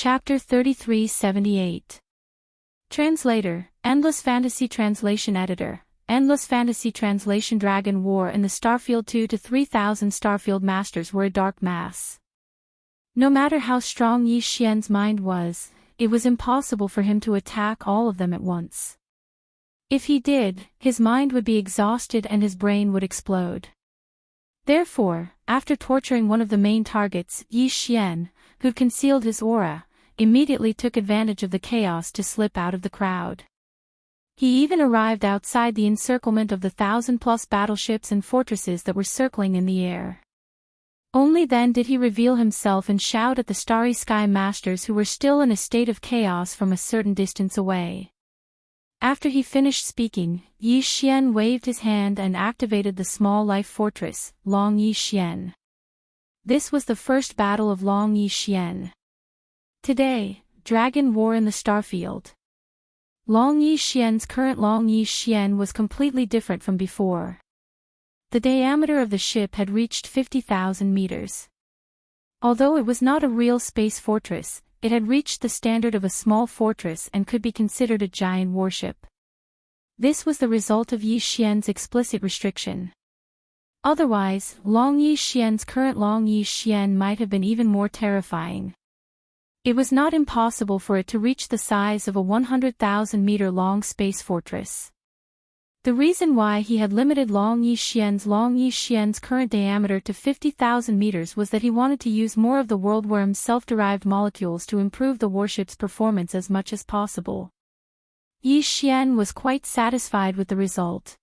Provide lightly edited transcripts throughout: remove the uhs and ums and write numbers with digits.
Chapter 3378. Translator, Endless Fantasy Translation Editor, Endless Fantasy Translation. Dragon War in the Starfield 2 to 3000 Starfield Masters were a dark mass. No matter how strong Yi Xian's mind was, it was impossible for him to attack all of them at once. If he did, his mind would be exhausted and his brain would explode. Therefore, after torturing one of the main targets, Yi Xian, who'd concealed his aura, immediately took advantage of the chaos to slip out of the crowd. He even arrived outside the encirclement of the 1,000+ battleships and fortresses that were circling in the air. Only then did he reveal himself and shout at the Starry Sky Masters who were still in a state of chaos from a certain distance away. After he finished speaking, Yi Xian waved his hand and activated the small life fortress, Long Yi Xian. This was the first battle of Long Yi Xian. Today, Dragon War in the Starfield. Long Yi Xian's current Long Yi Xian was completely different from before. The diameter of the ship had reached 50,000 meters. Although it was not a real space fortress, it had reached the standard of a small fortress and could be considered a giant warship. This was the result of Yi Xian's explicit restriction. Otherwise, Long Yi Xian's current Long Yi Xian might have been even more terrifying. It was not impossible for it to reach the size of a 100,000-meter-long space fortress. The reason why he had limited Long Yi Xian's current diameter to 50,000 meters was that he wanted to use more of the Worldworm's self-derived molecules to improve the warship's performance as much as possible. Yi Xian was quite satisfied with the result.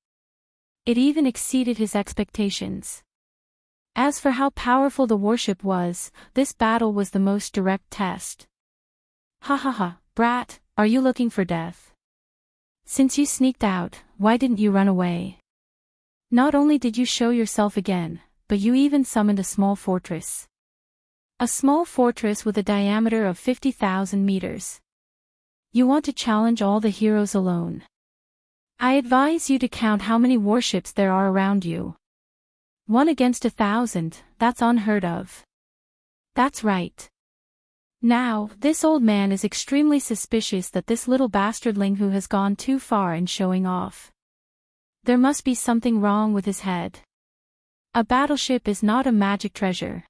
It even exceeded his expectations. As for how powerful the warship was, this battle was the most direct test. Ha ha ha, brat, are you looking for death? Since you sneaked out, why didn't you run away? Not only did you show yourself again, but you even summoned a small fortress. A small fortress with a diameter of 50,000 meters. You want to challenge all the heroes alone. I advise you to count how many warships there are around you. 1 against 1,000, that's unheard of. That's right. Now, this old man is extremely suspicious that this little bastardling who has gone too far in showing off. There must be something wrong with his head. A battleship is not a magic treasure.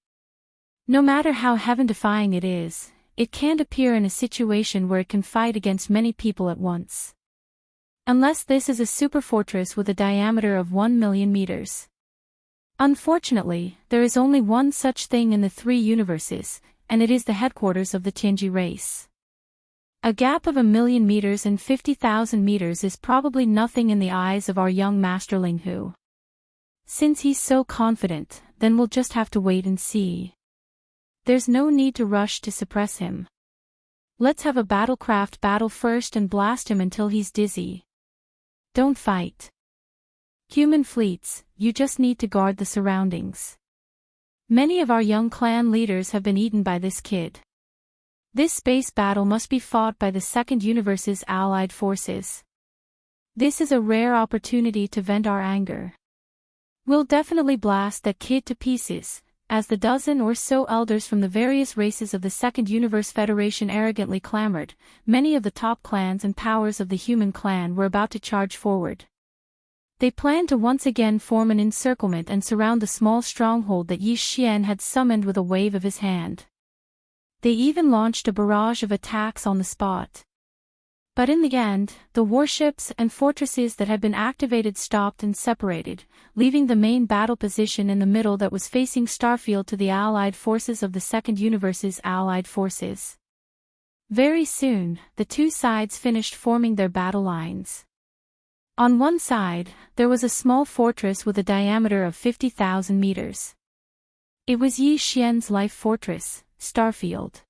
No matter how heaven-defying it is, it can't appear in a situation where it can fight against many people at once. Unless this is a superfortress with a diameter of 1 million meters. Unfortunately, there is only one such thing in the 3 universes, and it is the headquarters of the Tianji race. A gap of 1 million meters and 50,000 meters is probably nothing in the eyes of our young Master Ling Hu. Since he's so confident, then we'll just have to wait and see. There's no need to rush to suppress him. Let's have a battlecraft battle first and blast him until he's dizzy. Don't fight. Human fleets, you just need to guard the surroundings. Many of our young clan leaders have been eaten by this kid. This space battle must be fought by the Second Universe's allied forces. This is a rare opportunity to vent our anger. We'll definitely blast that kid to pieces, as the dozen or so elders from the various races of the Second Universe Federation arrogantly clamored. Many of the top clans and powers of the human clan were about to charge forward. They planned to once again form an encirclement and surround the small stronghold that Yi Xian had summoned with a wave of his hand. They even launched a barrage of attacks on the spot. But in the end, the warships and fortresses that had been activated stopped and separated, leaving the main battle position in the middle that was facing Starfield to the allied forces of the Second Universe's allied forces. Very soon, the 2 sides finished forming their battle lines. On one side, there was a small fortress with a diameter of 50,000 meters. It was Yi Xian's life fortress, Starfield.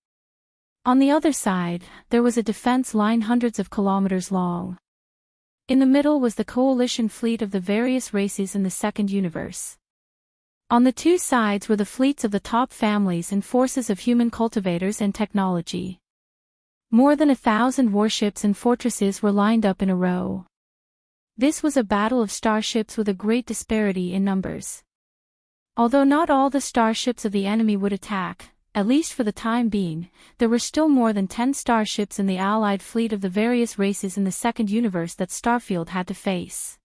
On the other side, there was a defense line hundreds of kilometers long. In the middle was the coalition fleet of the various races in the Second Universe. On the 2 sides were the fleets of the top families and forces of human cultivators and technology. More than 1,000 warships and fortresses were lined up in a row. This was a battle of starships with a great disparity in numbers. Although not all the starships of the enemy would attack, at least for the time being, there were still more than 10 starships in the Allied fleet of the various races in the second universe that Starfield had to face.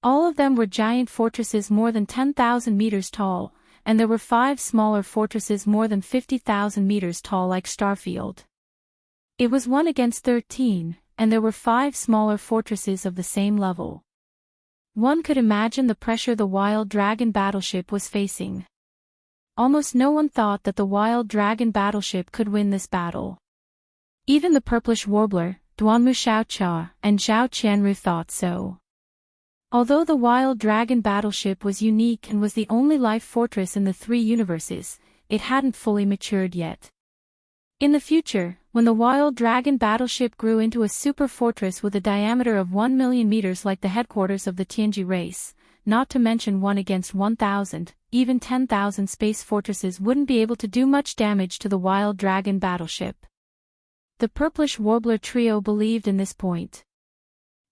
All of them were giant fortresses more than 10,000 meters tall, and there were 5 smaller fortresses more than 50,000 meters tall like Starfield. It was 1 against 13, and there were 5 smaller fortresses of the same level. One could imagine the pressure the Wild Dragon battleship was facing. Almost no one thought that the Wild Dragon battleship could win this battle. Even the Purplish Warbler, Duanmu Xiaocha, and Zhao Qianru thought so. Although the Wild Dragon battleship was unique and was the only life fortress in the 3 universes, it hadn't fully matured yet. In the future, when the Wild Dragon battleship grew into a super fortress with a diameter of 1 million meters like the headquarters of the Tianji race, not to mention 1 against 1,000, even 10,000 space fortresses wouldn't be able to do much damage to the Wild Dragon battleship. The Purplish Warbler trio believed in this point.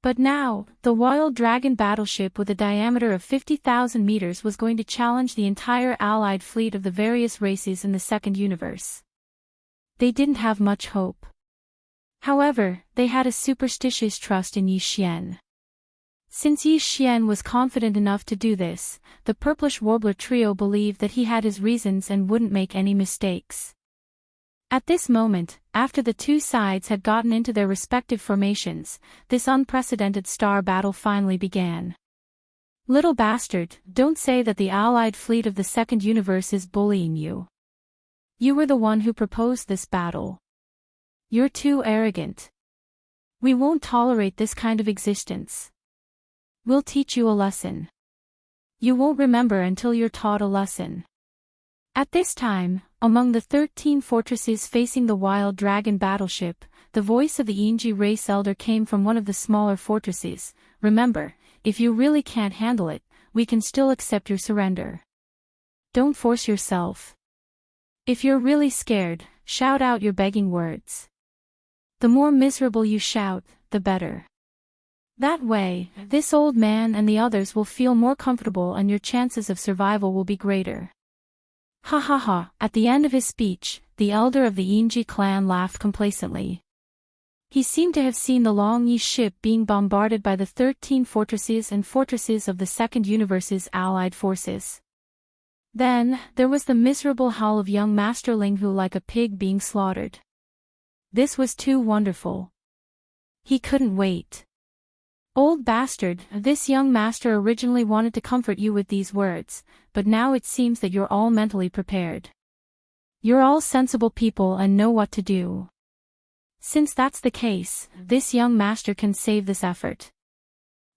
But now, the Wild Dragon battleship with a diameter of 50,000 meters was going to challenge the entire Allied fleet of the various races in the second universe. They didn't have much hope. However, they had a superstitious trust in Yi Xian. Since Yi Xian was confident enough to do this, the Purplish Warbler trio believed that he had his reasons and wouldn't make any mistakes. At this moment, after the 2 sides had gotten into their respective formations, this unprecedented star battle finally began. Little bastard, don't say that the Allied fleet of the second universe is bullying you. You were the one who proposed this battle. You're too arrogant. We won't tolerate this kind of existence. We'll teach you a lesson. You won't remember until you're taught a lesson. At this time, among the 13 fortresses facing the Wild Dragon battleship, the voice of the Enji race elder came from one of the smaller fortresses. Remember, if you really can't handle it, we can still accept your surrender. Don't force yourself. If you're really scared, shout out your begging words. The more miserable you shout, the better. That way, this old man and the others will feel more comfortable and your chances of survival will be greater. Ha ha ha, at the end of his speech, the elder of the Enji clan laughed complacently. He seemed to have seen the Long Yi ship being bombarded by the 13 fortresses and fortresses of the second universe's allied forces. Then, there was the miserable howl of young Master Linghu like a pig being slaughtered. This was too wonderful. He couldn't wait. Old bastard, this young master originally wanted to comfort you with these words, but now it seems that you're all mentally prepared. You're all sensible people and know what to do. Since that's the case, this young master can save this effort.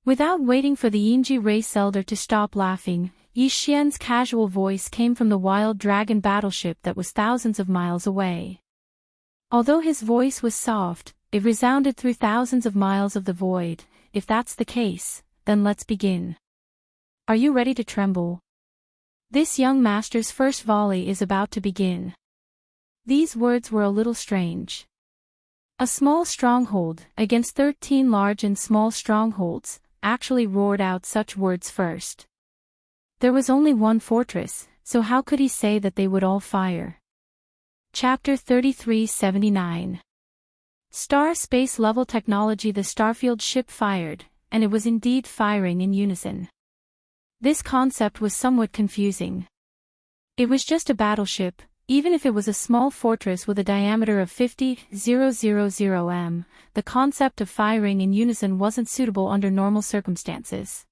Without waiting for the Enji race elder to stop laughing, Yi Xian's casual voice came from the Wild Dragon battleship that was thousands of miles away. Although his voice was soft, it resounded through thousands of miles of the void. If that's the case, then let's begin. Are you ready to tremble? This young master's first volley is about to begin. These words were a little strange. A small stronghold, against 13 large and small strongholds, actually roared out such words first. There was only one fortress, so how could he say that they would all fire? Chapter 3379. Star space level technology. The Starfield ship fired, and it was indeed firing in unison. This concept was somewhat confusing. It was just a battleship, even if it was a small fortress with a diameter of 50,000 m, the concept of firing in unison wasn't suitable under normal circumstances.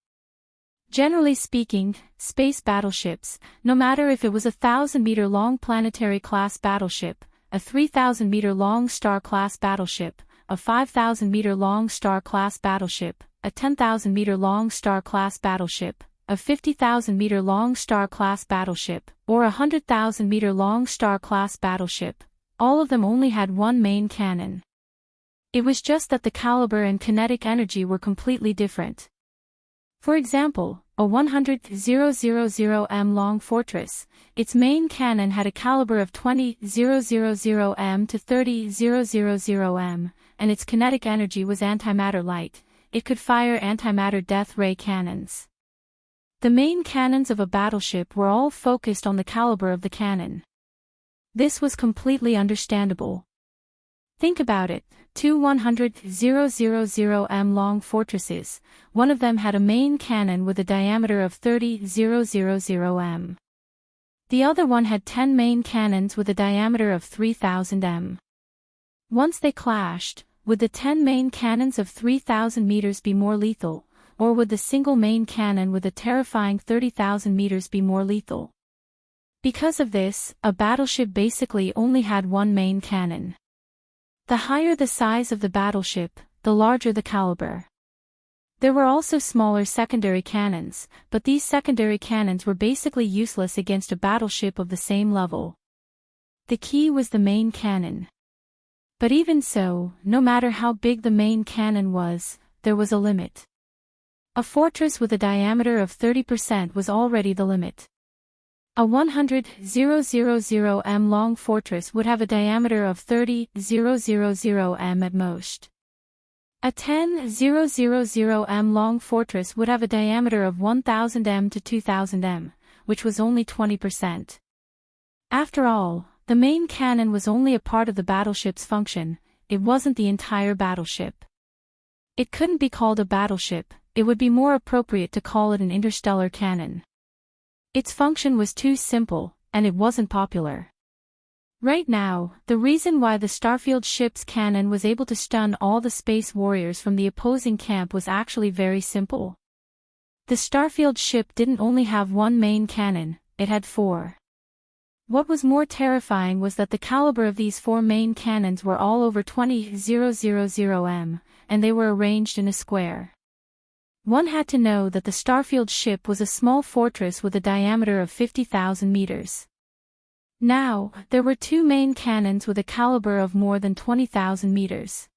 Generally speaking, space battleships, no matter if it was a 1,000-meter-long planetary-class battleship, a 3,000-meter-long star-class battleship, a 5,000-meter-long star-class battleship, a 10,000-meter-long star-class battleship, a 50,000-meter-long star-class battleship, or a 100,000-meter-long star-class battleship, all of them only had one main cannon. It was just that the caliber and kinetic energy were completely different. For example, a 100,000 m long fortress, its main cannon had a caliber of 20,000 m to 30,000 m, and its kinetic energy was antimatter light. It could fire antimatter death ray cannons. The main cannons of a battleship were all focused on the caliber of the cannon. This was completely understandable. Think about it, two 100,000 m long fortresses, one of them had a main cannon with a diameter of 30,000 m. The other one had 10 main cannons with a diameter of 3,000 m. Once they clashed, would the 10 main cannons of 3,000 meters be more lethal, or would the single main cannon with a terrifying 30,000 meters be more lethal? Because of this, a battleship basically only had one main cannon. The higher the size of the battleship, the larger the caliber. There were also smaller secondary cannons, but these secondary cannons were basically useless against a battleship of the same level. The key was the main cannon. But even so, no matter how big the main cannon was, there was a limit. A fortress with a diameter of 30% was already the limit. A 100,000 m long fortress would have a diameter of 30,000 m at most. A 10,000 m long fortress would have a diameter of 1,000 m to 2,000 m, which was only 20%. After all, the main cannon was only a part of the battleship's function, it wasn't the entire battleship. It couldn't be called a battleship, it would be more appropriate to call it an interstellar cannon. Its function was too simple, and it wasn't popular. Right now, the reason why the Starfield ship's cannon was able to stun all the space warriors from the opposing camp was actually very simple. The Starfield ship didn't only have one main cannon, it had four. What was more terrifying was that the caliber of these four main cannons were all over 20,000 m, and they were arranged in a square. One had to know that the Starfield ship was a small fortress with a diameter of 50,000 meters. Now, there were two main cannons with a caliber of more than 20,000 meters.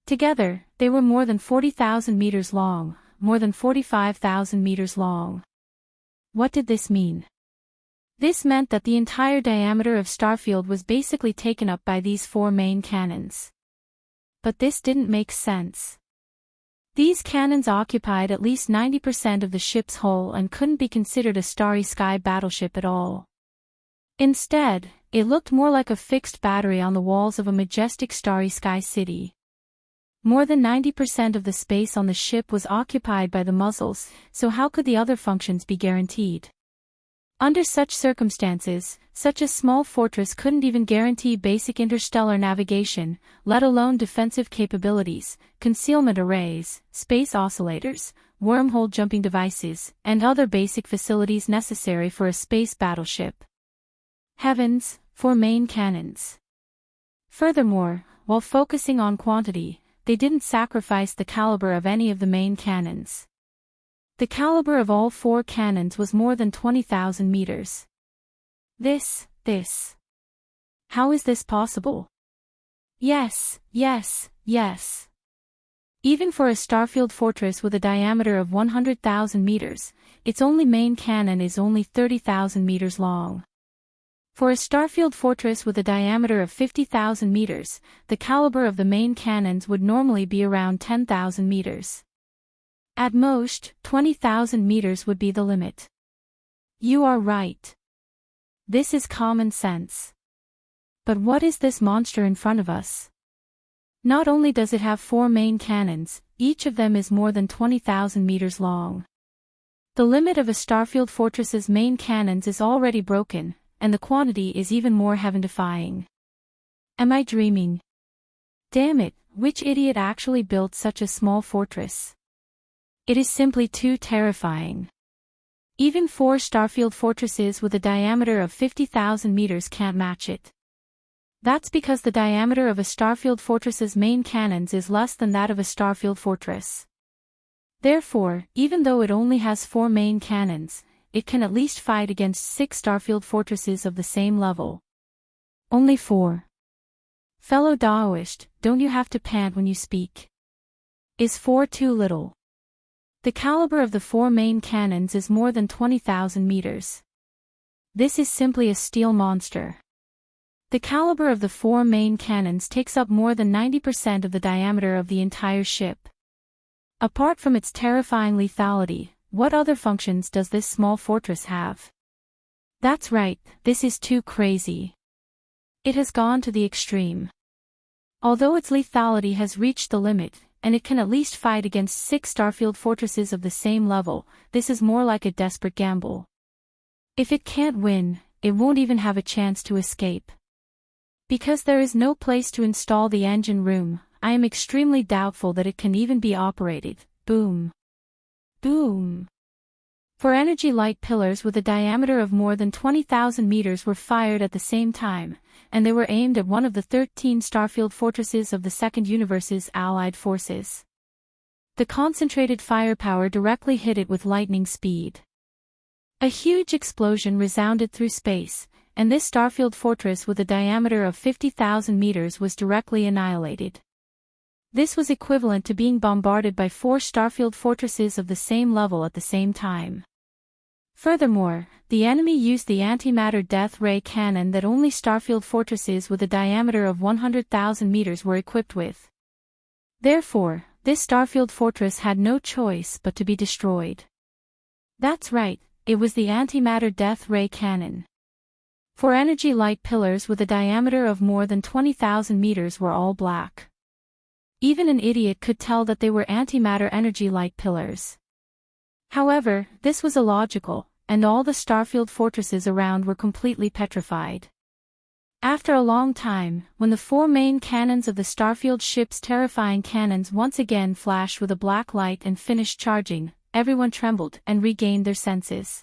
Together, they were more than 40,000 meters long, more than 45,000 meters long. What did this mean? This meant that the entire diameter of Starfield was basically taken up by these four main cannons. But this didn't make sense. These cannons occupied at least 90% of the ship's hull and couldn't be considered a starry sky battleship at all. Instead, it looked more like a fixed battery on the walls of a majestic starry sky city. More than 90% of the space on the ship was occupied by the muzzles, so how could the other functions be guaranteed? Under such circumstances, such a small fortress couldn't even guarantee basic interstellar navigation, let alone defensive capabilities, concealment arrays, space oscillators, wormhole jumping devices, and other basic facilities necessary for a space battleship. Heavens, four main cannons. Furthermore, while focusing on quantity, they didn't sacrifice the caliber of any of the main cannons. The caliber of all four cannons was more than 20,000 meters. This. How is this possible? Yes. Even for a Starfield fortress with a diameter of 100,000 meters, its only main cannon is only 30,000 meters long. For a Starfield fortress with a diameter of 50,000 meters, the caliber of the main cannons would normally be around 10,000 meters. At most, 20,000 meters would be the limit. You are right. This is common sense. But what is this monster in front of us? Not only does it have four main cannons, each of them is more than 20,000 meters long. The limit of a Starfield fortress's main cannons is already broken, and the quantity is even more heaven-defying. Am I dreaming? Damn it, which idiot actually built such a small fortress? It is simply too terrifying. Even four Starfield fortresses with a diameter of 50,000 meters can't match it. That's because the diameter of a Starfield fortress's main cannons is less than that of a Starfield fortress. Therefore, even though it only has four main cannons, it can at least fight against 6 Starfield fortresses of the same level. Only 4. Fellow Daoist, don't you have to pant when you speak? Is 4 too little? The caliber of the 4 main cannons is more than 20,000 meters. This is simply a steel monster. The caliber of the 4 main cannons takes up more than 90% of the diameter of the entire ship. Apart from its terrifying lethality, what other functions does this small fortress have? That's right, this is too crazy. It has gone to the extreme. Although its lethality has reached the limit, and it can at least fight against 6 Starfield fortresses of the same level, this is more like a desperate gamble. If it can't win, it won't even have a chance to escape. Because there is no place to install the engine room, I am extremely doubtful that it can even be operated. Boom. Boom. 4 energy light pillars with a diameter of more than 20,000 meters were fired at the same time, and they were aimed at one of the 13 Starfield fortresses of the Second Universe's allied forces. The concentrated firepower directly hit it with lightning speed. A huge explosion resounded through space, and this Starfield fortress with a diameter of 50,000 meters was directly annihilated. This was equivalent to being bombarded by 4 Starfield fortresses of the same level at the same time. Furthermore, the enemy used the antimatter death ray cannon that only Starfield fortresses with a diameter of 100,000 meters were equipped with. Therefore, this Starfield fortress had no choice but to be destroyed. That's right, it was the antimatter death ray cannon. 4 energy light pillars with a diameter of more than 20,000 meters were all black. Even an idiot could tell that they were antimatter energy light pillars. However, this was illogical, and all the Starfield fortresses around were completely petrified. After a long time, when the 4 main cannons of the Starfield ship's terrifying cannons once again flashed with a black light and finished charging, everyone trembled and regained their senses.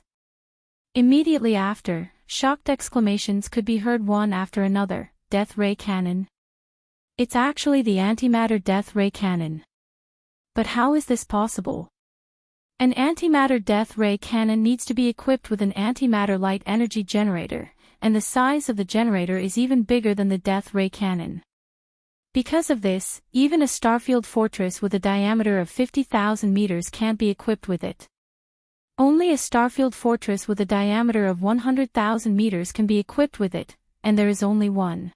Immediately after, shocked exclamations could be heard one after another. Death ray cannon. It's actually the antimatter death ray cannon. But how is this possible? An antimatter death ray cannon needs to be equipped with an antimatter light energy generator, and the size of the generator is even bigger than the death ray cannon. Because of this, even a Starfield fortress with a diameter of 50,000 meters can't be equipped with it. Only a Starfield fortress with a diameter of 100,000 meters can be equipped with it, and there is only one.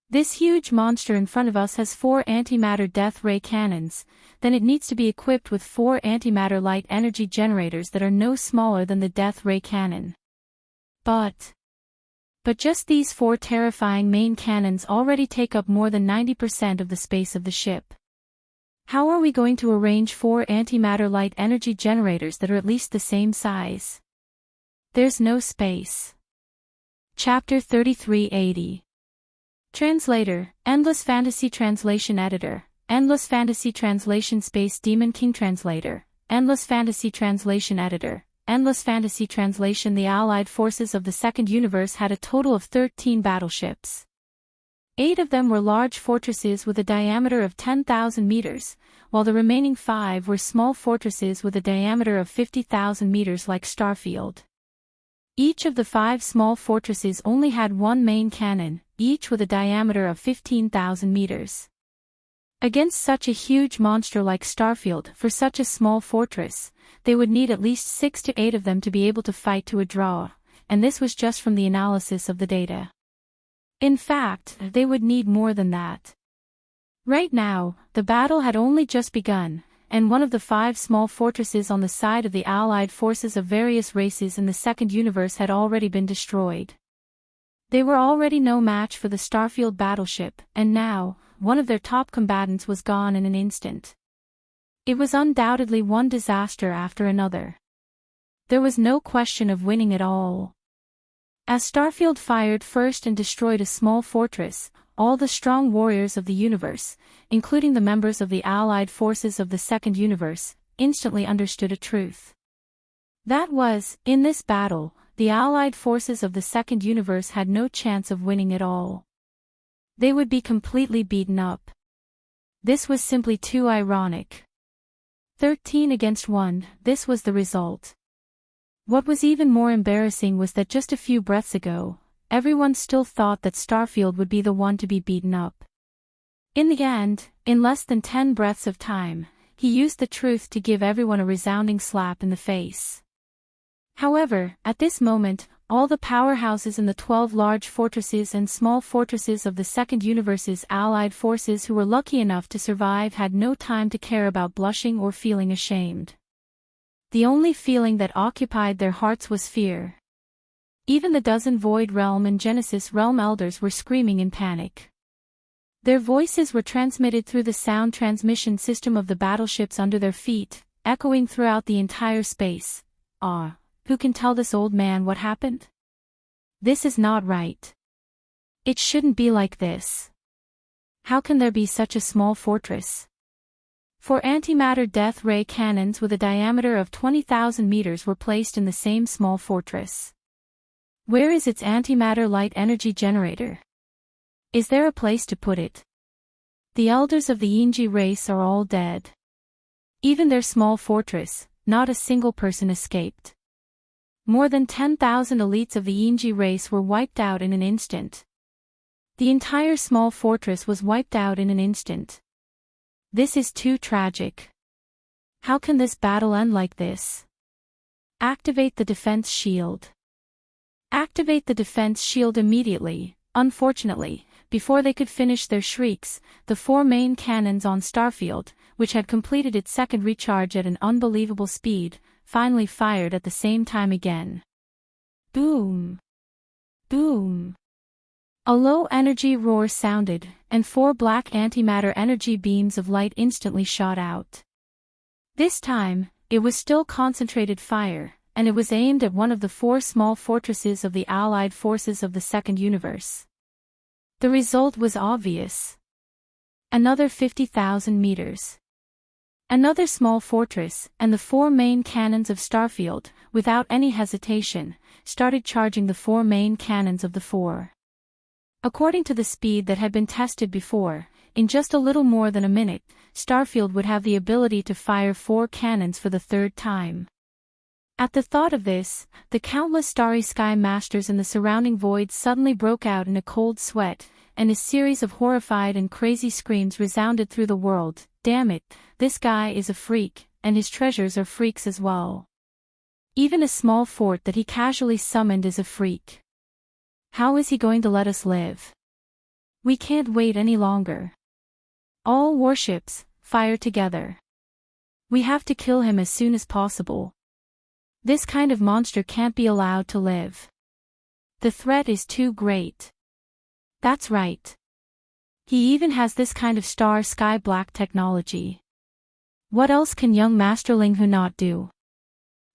This huge monster in front of us has 4 antimatter death ray cannons, then it needs to be equipped with 4 antimatter light energy generators that are no smaller than the death ray cannon. But just these 4 terrifying main cannons already take up more than 90% of the space of the ship. How are we going to arrange 4 antimatter light energy generators that are at least the same size? There's no space. Chapter 3380. Translator, Endless Fantasy Translation Editor, Endless Fantasy Translation Space Demon King Translator, Endless Fantasy Translation Editor, Endless Fantasy Translation. The Allied forces of the Second Universe had a total of 13 battleships. 8 of them were large fortresses with a diameter of 10,000 meters, while the remaining 5 were small fortresses with a diameter of 50,000 meters like Starfield. Each of the 5 small fortresses only had 1 main cannon, each with a diameter of 15,000 meters. Against such a huge monster like Starfield, for such a small fortress, they would need at least 6 to 8 of them to be able to fight to a draw, and this was just from the analysis of the data. In fact, they would need more than that. Right now, the battle had only just begun, and one of the 5 small fortresses on the side of the Allied forces of various races in the Second Universe had already been destroyed. They were already no match for the Starfield battleship, and now, one of their top combatants was gone in an instant. It was undoubtedly one disaster after another. There was no question of winning at all. As Starfield fired first and destroyed a small fortress, all the strong warriors of the universe, including the members of the Allied forces of the Second Universe, instantly understood a truth. That was, in this battle, the Allied forces of the Second Universe had no chance of winning at all. They would be completely beaten up. This was simply too ironic. 13 against 1, this was the result. What was even more embarrassing was that just a few breaths ago, everyone still thought that Starfield would be the one to be beaten up. In the end, in less than 10 breaths of time, he used the truth to give everyone a resounding slap in the face. However, at this moment, all the powerhouses in the 12 large fortresses and small fortresses of the Second Universe's Allied forces who were lucky enough to survive had no time to care about blushing or feeling ashamed. The only feeling that occupied their hearts was fear. Even the dozen Void Realm and Genesis Realm elders were screaming in panic. Their voices were transmitted through the sound transmission system of the battleships under their feet, echoing throughout the entire space. Who can tell this old man what happened? This is not right. It shouldn't be like this. How can there be such a small fortress? 4 antimatter death ray cannons with a diameter of 20,000 meters were placed in the same small fortress. Where is its antimatter light energy generator? Is there a place to put it? The elders of the Yinji race are all dead. Even their small fortress, not a single person escaped. More than 10,000 elites of the Yinji race were wiped out in an instant. The entire small fortress was wiped out in an instant. This is too tragic. How can this battle end like this? Activate the defense shield. Activate the defense shield immediately. Unfortunately, before they could finish their shrieks, the 4 main cannons on Starfield, which had completed its second recharge at an unbelievable speed, finally fired at the same time again. Boom! Boom! A low-energy roar sounded, and 4 black antimatter energy beams of light instantly shot out. This time, it was still concentrated fire, and it was aimed at one of the 4 small fortresses of the Allied forces of the Second Universe. The result was obvious. Another 50,000 meters. Another small fortress, and the 4 main cannons of Starfield, without any hesitation, started charging the 4 main cannons of the 4. According to the speed that had been tested before, in just a little more than a minute, Starfield would have the ability to fire 4 cannons for the 3rd time. At the thought of this, the countless Starry Sky Masters in the surrounding void suddenly broke out in a cold sweat, and a series of horrified and crazy screams resounded through the world. Damn it, this guy is a freak, and his treasures are freaks as well. Even a small fort that he casually summoned is a freak. How is he going to let us live? We can't wait any longer. All warships, fire together. We have to kill him as soon as possible. This kind of monster can't be allowed to live. The threat is too great. That's right. He even has this kind of star sky black technology. What else can young Masterling Hu not do?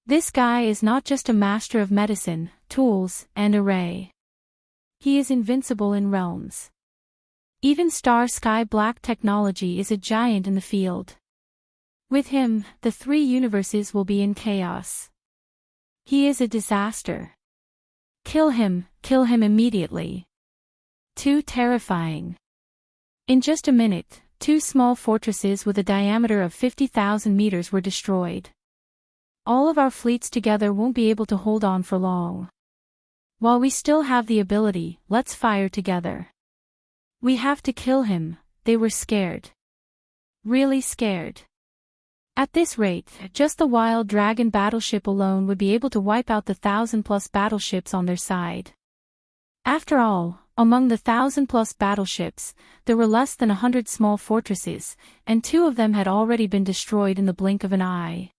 This guy is not just a master of medicine, tools, and array. He is invincible in realms. Even star sky black technology is a giant in the field. With him, the 3 universes will be in chaos. He is a disaster. Kill him immediately. Too terrifying. In just a minute, 2 small fortresses with a diameter of 50,000 meters were destroyed. All of our fleets together won't be able to hold on for long. While we still have the ability, let's fire together. We have to kill him. They were scared. Really scared. At this rate, just the Wild Dragon battleship alone would be able to wipe out the 1,000+ battleships on their side. After all, among the 1,000+ battleships, there were less than 100 small fortresses, and 2 of them had already been destroyed in the blink of an eye.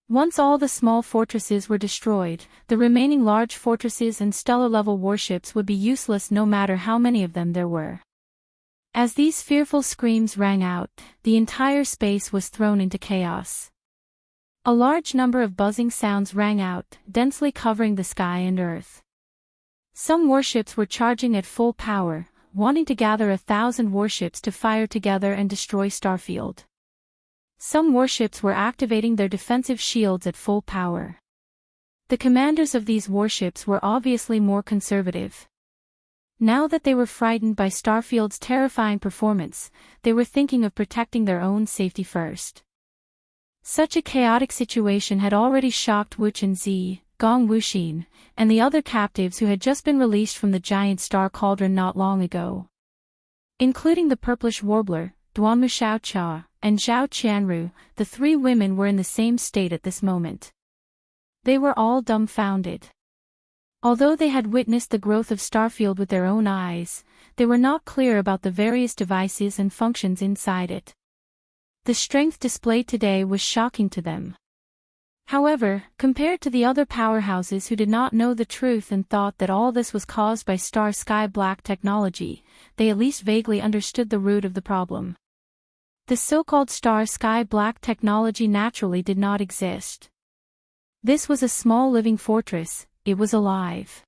Once all the small fortresses were destroyed, the remaining large fortresses and stellar-level warships would be useless no matter how many of them there were. As these fearful screams rang out, the entire space was thrown into chaos. A large number of buzzing sounds rang out, densely covering the sky and earth. Some warships were charging at full power, wanting to gather 1,000 warships to fire together and destroy Starfield. Some warships were activating their defensive shields at full power. The commanders of these warships were obviously more conservative. Now that they were frightened by Starfield's terrifying performance, they were thinking of protecting their own safety first. Such a chaotic situation had already shocked Wu Chenzi, Gong Wuxin, and the other captives who had just been released from the giant star cauldron not long ago. Including the purplish warbler, Duanmu Xiaocha, and Zhao Qianru, the 3 women were in the same state at this moment. They were all dumbfounded. Although they had witnessed the growth of Starfield with their own eyes, they were not clear about the various devices and functions inside it. The strength displayed today was shocking to them. However, compared to the other powerhouses who did not know the truth and thought that all this was caused by Star-Sky Black technology, they at least vaguely understood the root of the problem. The so-called Star-Sky Black technology naturally did not exist. This was a small living fortress, it was alive.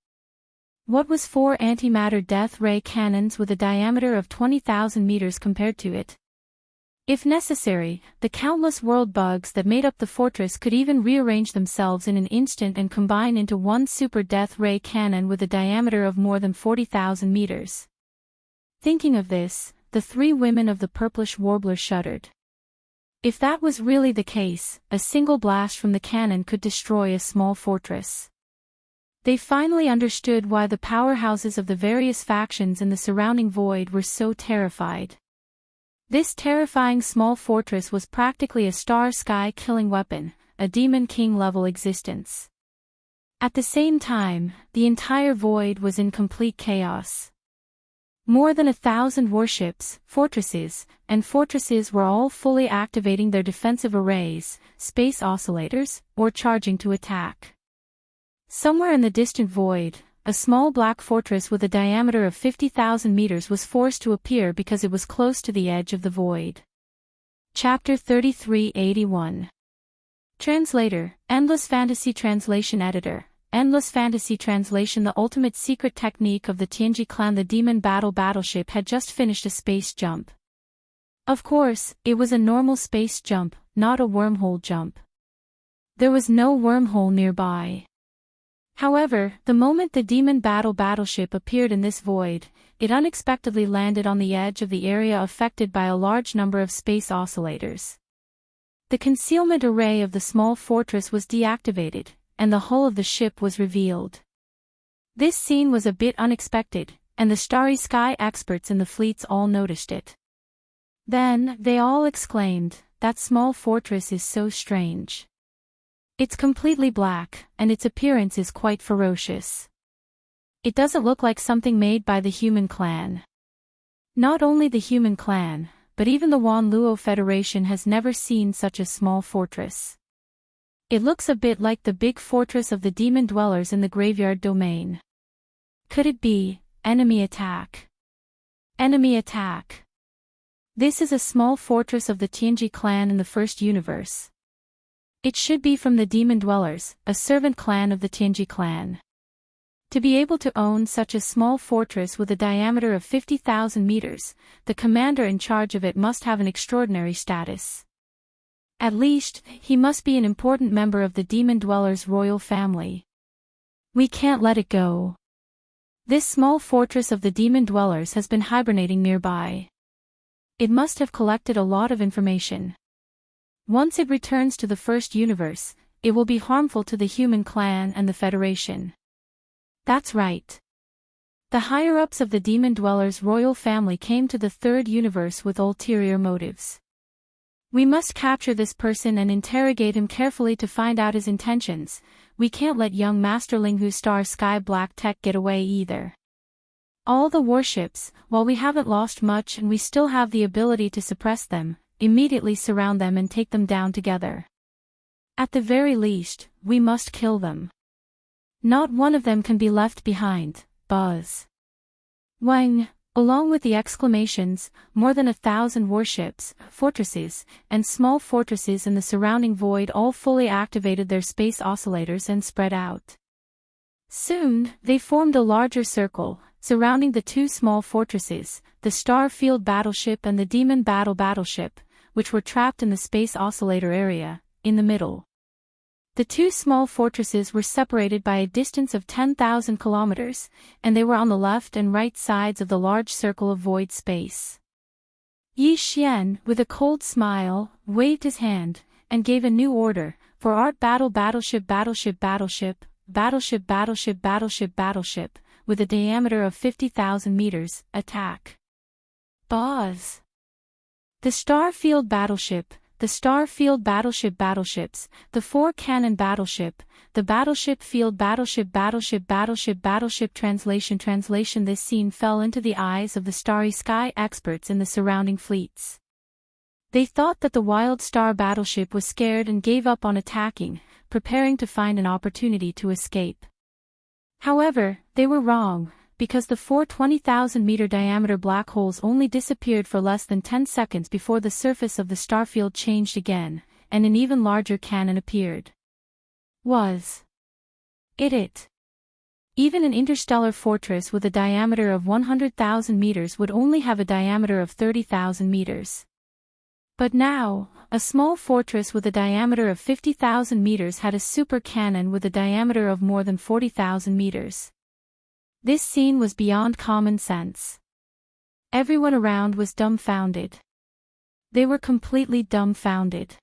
What was 4 antimatter death ray cannons with a diameter of 20,000 meters compared to it? If necessary, the countless world bugs that made up the fortress could even rearrange themselves in an instant and combine into one super death ray cannon with a diameter of more than 40,000 meters. Thinking of this, the 3 women of the purplish warbler shuddered. If that was really the case, a single blast from the cannon could destroy a small fortress. They finally understood why the powerhouses of the various factions in the surrounding void were so terrified. This terrifying small fortress was practically a star-sky killing weapon, a Demon King-level existence. At the same time, the entire void was in complete chaos. More than 1,000 warships, fortresses were all fully activating their defensive arrays, space oscillators, or charging to attack. Somewhere in the distant void, a small black fortress with a diameter of 50,000 meters was forced to appear because it was close to the edge of the void. Chapter 3381. Translator, Endless Fantasy Translation Editor. Endless Fantasy Translation. The ultimate secret technique of the Tianji clan. The Demon Battleship had just finished a space jump. Of course, it was a normal space jump, not a wormhole jump. There was no wormhole nearby. However, the moment the Demon Battleship appeared in this void, it unexpectedly landed on the edge of the area affected by a large number of space oscillators. The concealment array of the small fortress was deactivated, and the hull of the ship was revealed. This scene was a bit unexpected, and the Starry Sky experts in the fleets all noticed it. Then, they all exclaimed, "That small fortress is so strange. It's completely black, and its appearance is quite ferocious. It doesn't look like something made by the human clan." Not only the human clan, but even the Wan Luo Federation has never seen such a small fortress. It looks a bit like the big fortress of the demon dwellers in the graveyard domain. Could it be enemy attack? Enemy attack. This is a small fortress of the Tianji clan in the first universe. It should be from the Demon Dwellers, a servant clan of the Tianji clan. To be able to own such a small fortress with a diameter of 50,000 meters, the commander in charge of it must have an extraordinary status. At least, he must be an important member of the Demon Dwellers' royal family. We can't let it go. This small fortress of the Demon Dwellers has been hibernating nearby. It must have collected a lot of information. Once it returns to the first universe, it will be harmful to the human clan and the Federation. That's right. The higher-ups of the Demon Dwellers' royal family came to the third universe with ulterior motives. We must capture this person and interrogate him carefully to find out his intentions. We can't let young Master Linghu's Star-Sky Black Tech get away either. All the warships, while we haven't lost much and we still have the ability to suppress them, immediately surround them and take them down together. At the very least, we must kill them. Not one of them can be left behind. Buzz. Wang. Along with the exclamations, more than 1,000 warships, fortresses, and small fortresses in the surrounding void all fully activated their space oscillators and spread out. Soon, they formed a larger circle, surrounding the 2 small fortresses, the Starfield Battleship and the Demon Battleship, which were trapped in the space oscillator area, in the middle. The 2 small fortresses were separated by a distance of 10,000 kilometers, and they were on the left and right sides of the large circle of void space. Yi Xian, with a cold smile, waved his hand, and gave a new order, for Art Battleship, with a diameter of 50,000 meters, attack. Boz. The Starfield Battleship, the Starfield Battleships, the 4-cannon battleship, the Battleship Field Battleship. Translation. This scene fell into the eyes of the Starry Sky experts in the surrounding fleets. They thought that the Wild Star Battleship was scared and gave up on attacking, preparing to find an opportunity to escape. However, they were wrong, because the four 20,000-meter diameter black holes only disappeared for less than 10 seconds before the surface of the starfield changed again, and an even larger cannon appeared. Was it? Even an interstellar fortress with a diameter of 100,000 meters would only have a diameter of 30,000 meters. But now, a small fortress with a diameter of 50,000 meters had a super cannon with a diameter of more than 40,000 meters. This scene was beyond common sense. Everyone around was dumbfounded. They were completely dumbfounded.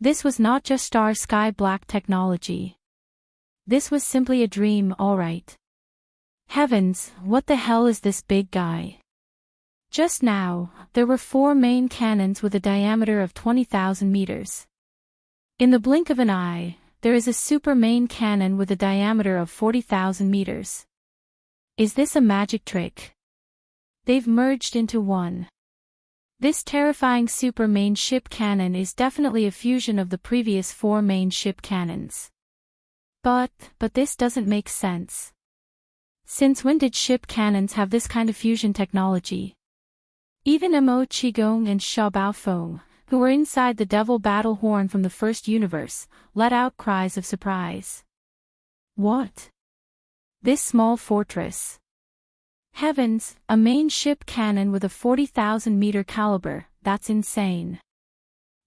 This was not just sky black technology. This was simply a dream, alright. Heavens, what the hell is this big guy? Just now, there were four main cannons with a diameter of 20,000 meters. In the blink of an eye, there is a super main cannon with a diameter of 40,000 meters. Is this a magic trick? They've merged into one. This terrifying super main ship cannon is definitely a fusion of the previous four main ship cannons. But this doesn't make sense. Since when did ship cannons have this kind of fusion technology? Even Mo Qigong and Sha Baofeng, who were inside the devil battle horn from the first universe, let out cries of surprise. What? This small fortress? Heavens, a main ship cannon with a 40,000-meter caliber, that's insane.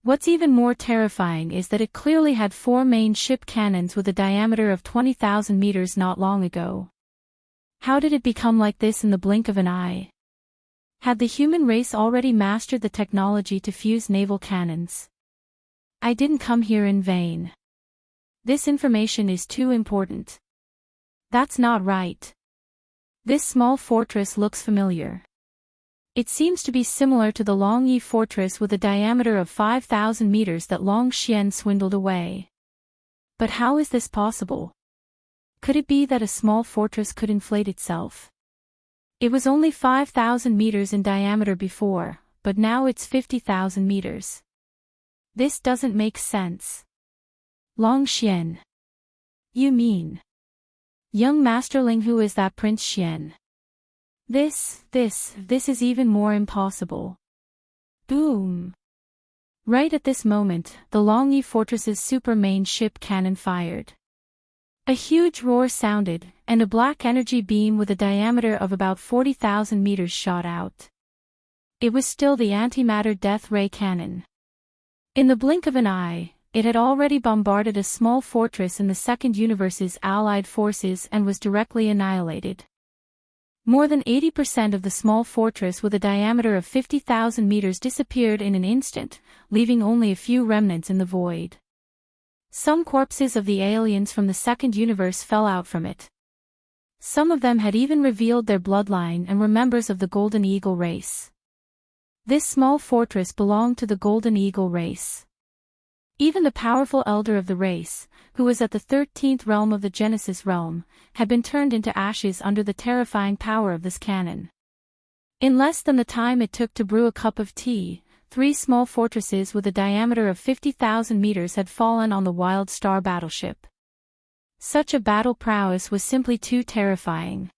What's even more terrifying is that it clearly had four main ship cannons with a diameter of 20,000 meters not long ago. How did it become like this in the blink of an eye? Had the human race already mastered the technology to fuse naval cannons? I didn't come here in vain. This information is too important. That's not right. This small fortress looks familiar. It seems to be similar to the Longyi fortress with a diameter of 5,000 meters that Long Xian swindled away. But how is this possible? Could it be that a small fortress could inflate itself? It was only 5,000 meters in diameter before, but now it's 50,000 meters. This doesn't make sense. Long Xian. You mean? Young Masterling, who is that Prince Xian? This is even more impossible. Boom! Right at this moment, the Longyi fortress's super main ship cannon fired. A huge roar sounded, and a black energy beam with a diameter of about 40,000 meters shot out. It was still the antimatter death ray cannon. In the blink of an eye, it had already bombarded a small fortress in the second universe's allied forces and was directly annihilated. More than 80% of the small fortress with a diameter of 50,000 meters disappeared in an instant, leaving only a few remnants in the void. Some corpses of the aliens from the second universe fell out from it. Some of them had even revealed their bloodline and were members of the Golden Eagle race. This small fortress belonged to the Golden Eagle race. Even the powerful elder of the race, who was at the 13th realm of the Genesis realm, had been turned into ashes under the terrifying power of this cannon. In less than the time it took to brew a cup of tea, 3 small fortresses with a diameter of 50,000 meters had fallen on the Wild Star battleship. Such a battle prowess was simply too terrifying.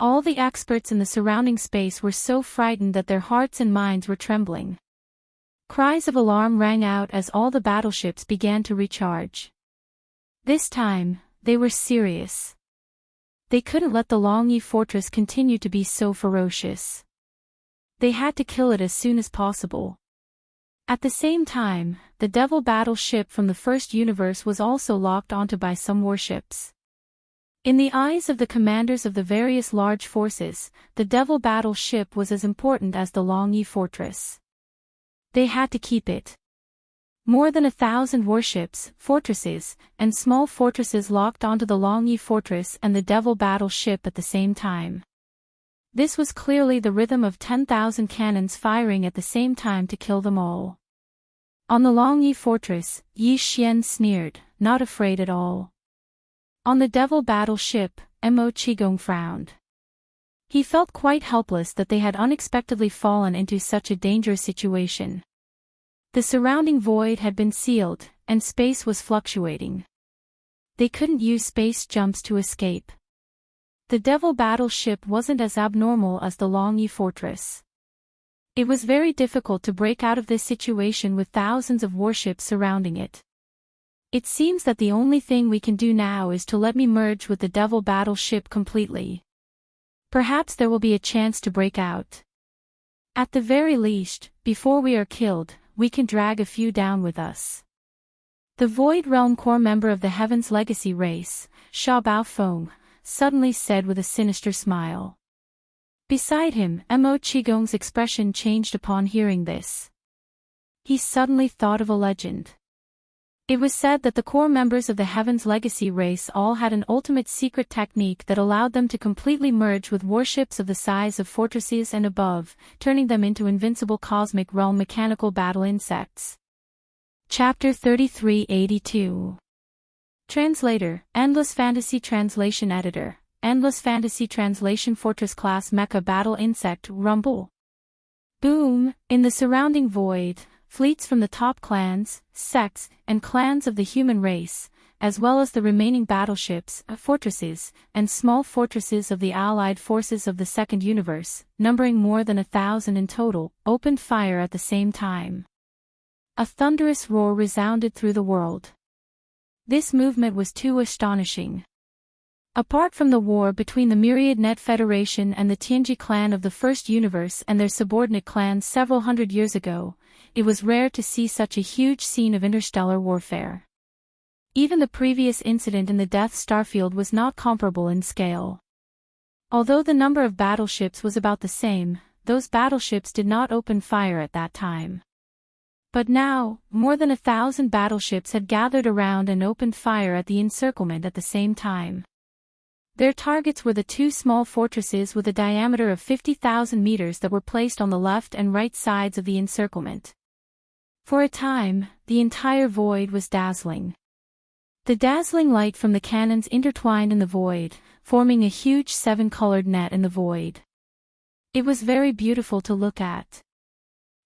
All the experts in the surrounding space were so frightened that their hearts and minds were trembling. Cries of alarm rang out as all the battleships began to recharge. This time, they were serious. They couldn't let the Longyi fortress continue to be so ferocious. They had to kill it as soon as possible. At the same time, the Devil battleship from the first universe was also locked onto by some warships. In the eyes of the commanders of the various large forces, the Devil battleship was as important as the Longyi fortress. They had to keep it. More than 1,000 warships, fortresses, and small fortresses locked onto the Longyi fortress and the Devil battleship at the same time. This was clearly the rhythm of 10,000 cannons firing at the same time to kill them all. On the Longyi fortress, Yi Xian sneered, not afraid at all. On the Devil battleship, Mo Qigong frowned. He felt quite helpless that they had unexpectedly fallen into such a dangerous situation. The surrounding void had been sealed, and space was fluctuating. They couldn't use space jumps to escape. The Devil battleship wasn't as abnormal as the Longyi fortress. It was very difficult to break out of this situation with thousands of warships surrounding it. It seems that the only thing we can do now is to let me merge with the Devil battleship completely. Perhaps there will be a chance to break out. At the very least, before we are killed, we can drag a few down with us. The Void Realm core member of the Heaven's Legacy race, Sha Baofeng, suddenly said with a sinister smile. Beside him, Mo Qigong's expression changed upon hearing this. He suddenly thought of a legend. It was said that the core members of the Heaven's Legacy race all had an ultimate secret technique that allowed them to completely merge with warships of the size of fortresses and above, turning them into invincible cosmic realm mechanical battle insects. Chapter 3382. Translator, Endless Fantasy Translation Editor, Endless Fantasy Translation Fortress Class Mecha Battle Insect Rumble. Boom! In the surrounding void, fleets from the top clans, sects, and clans of the human race, as well as the remaining battleships, fortresses, and small fortresses of the allied forces of the Second Universe, numbering more than 1,000 in total, opened fire at the same time. A thunderous roar resounded through the world. This movement was too astonishing. Apart from the war between the Myriad Net Federation and the Tianji clan of the First Universe and their subordinate clans several hundred years ago, it was rare to see such a huge scene of interstellar warfare. Even the previous incident in the Death Starfield was not comparable in scale. Although the number of battleships was about the same, those battleships did not open fire at that time. But now, more than 1,000 battleships had gathered around and opened fire at the encirclement at the same time. Their targets were the two small fortresses with a diameter of 50,000 meters that were placed on the left and right sides of the encirclement. For a time, the entire void was dazzling. The dazzling light from the cannons intertwined in the void, forming a huge 7-colored net in the void. It was very beautiful to look at.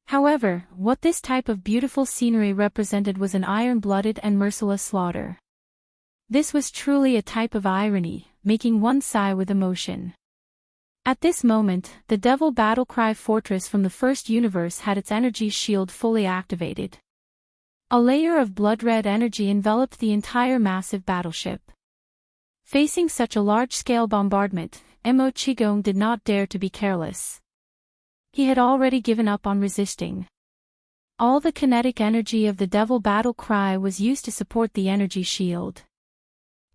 However, what this type of beautiful scenery represented was an iron-blooded and merciless slaughter. This was truly a type of irony, making one sigh with emotion. At this moment, the Devil Battlecry Fortress from the First Universe had its energy shield fully activated. A layer of blood-red energy enveloped the entire massive battleship. Facing such a large-scale bombardment, Mo Qigong did not dare to be careless. He had already given up on resisting. All the kinetic energy of the Devil Battlecry was used to support the energy shield.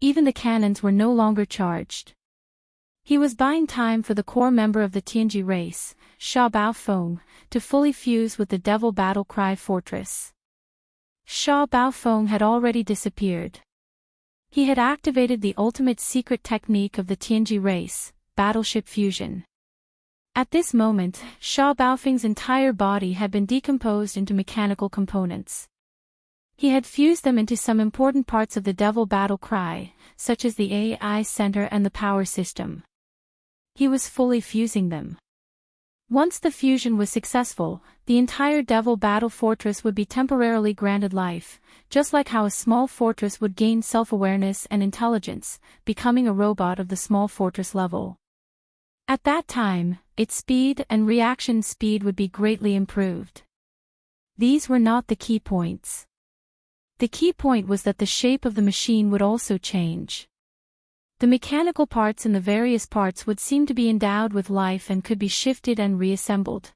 Even the cannons were no longer charged. He was buying time for the core member of the Tianji race, Sha Baofeng, to fully fuse with the Devil Battlecry Fortress. Sha Baofeng had already disappeared. He had activated the ultimate secret technique of the Tianji race, battleship fusion. At this moment, Sha Baofeng's entire body had been decomposed into mechanical components. He had fused them into some important parts of the Devil Battlecry, such as the AI center and the power system. He was fully fusing them. Once the fusion was successful, the entire Devil Battle Fortress would be temporarily granted life, just like how a small fortress would gain self-awareness and intelligence, becoming a robot of the small fortress level. At that time, its speed and reaction speed would be greatly improved. These were not the key points. The key point was that the shape of the machine would also change. The mechanical parts in the various parts would seem to be endowed with life and could be shifted and reassembled.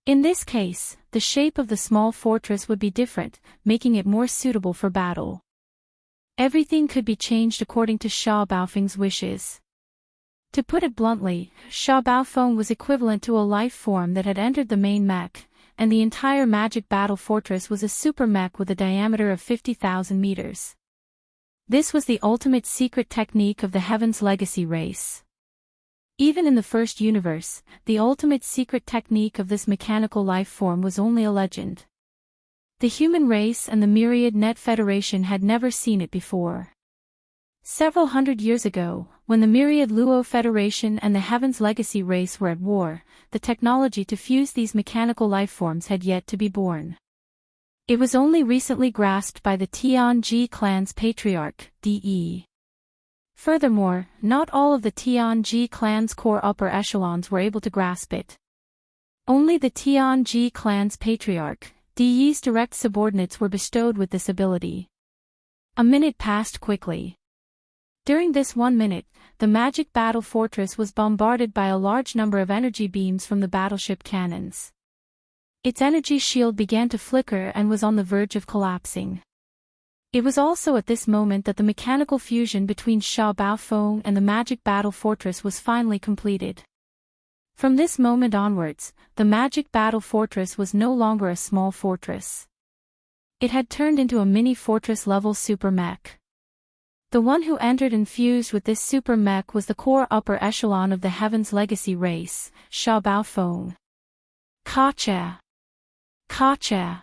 In this case, the shape of the small fortress would be different, making it more suitable for battle. Everything could be changed according to Sha Baofeng's wishes. To put it bluntly, Sha Baofeng was equivalent to a life form that had entered the main mech, and the entire magic battle fortress was a super mech with a diameter of 50,000 meters. This was the ultimate secret technique of the Heaven's Legacy race. Even in the First Universe, the ultimate secret technique of this mechanical life form was only a legend. The human race and the Myriad Net Federation had never seen it before. Several hundred years ago, when the Myriad Luo Federation and the Heaven's Legacy race were at war, the technology to fuse these mechanical life forms had yet to be born. It was only recently grasped by the Tianji clan's patriarch, De. Furthermore, not all of the Tianji clan's core upper echelons were able to grasp it. Only the Tianji clan's patriarch, De's direct subordinates were bestowed with this ability. A minute passed quickly. During this 1 minute, the magic battle fortress was bombarded by a large number of energy beams from the battleship cannons. Its energy shield began to flicker and was on the verge of collapsing. It was also at this moment that the mechanical fusion between Sha Baofeng and the magic battle fortress was finally completed. From this moment onwards, the magic battle fortress was no longer a small fortress. It had turned into a mini fortress-level super mech. The one who entered and fused with this super mech was the core upper echelon of the Heaven's Legacy race, Sha Baofeng. Kacha! Kacha!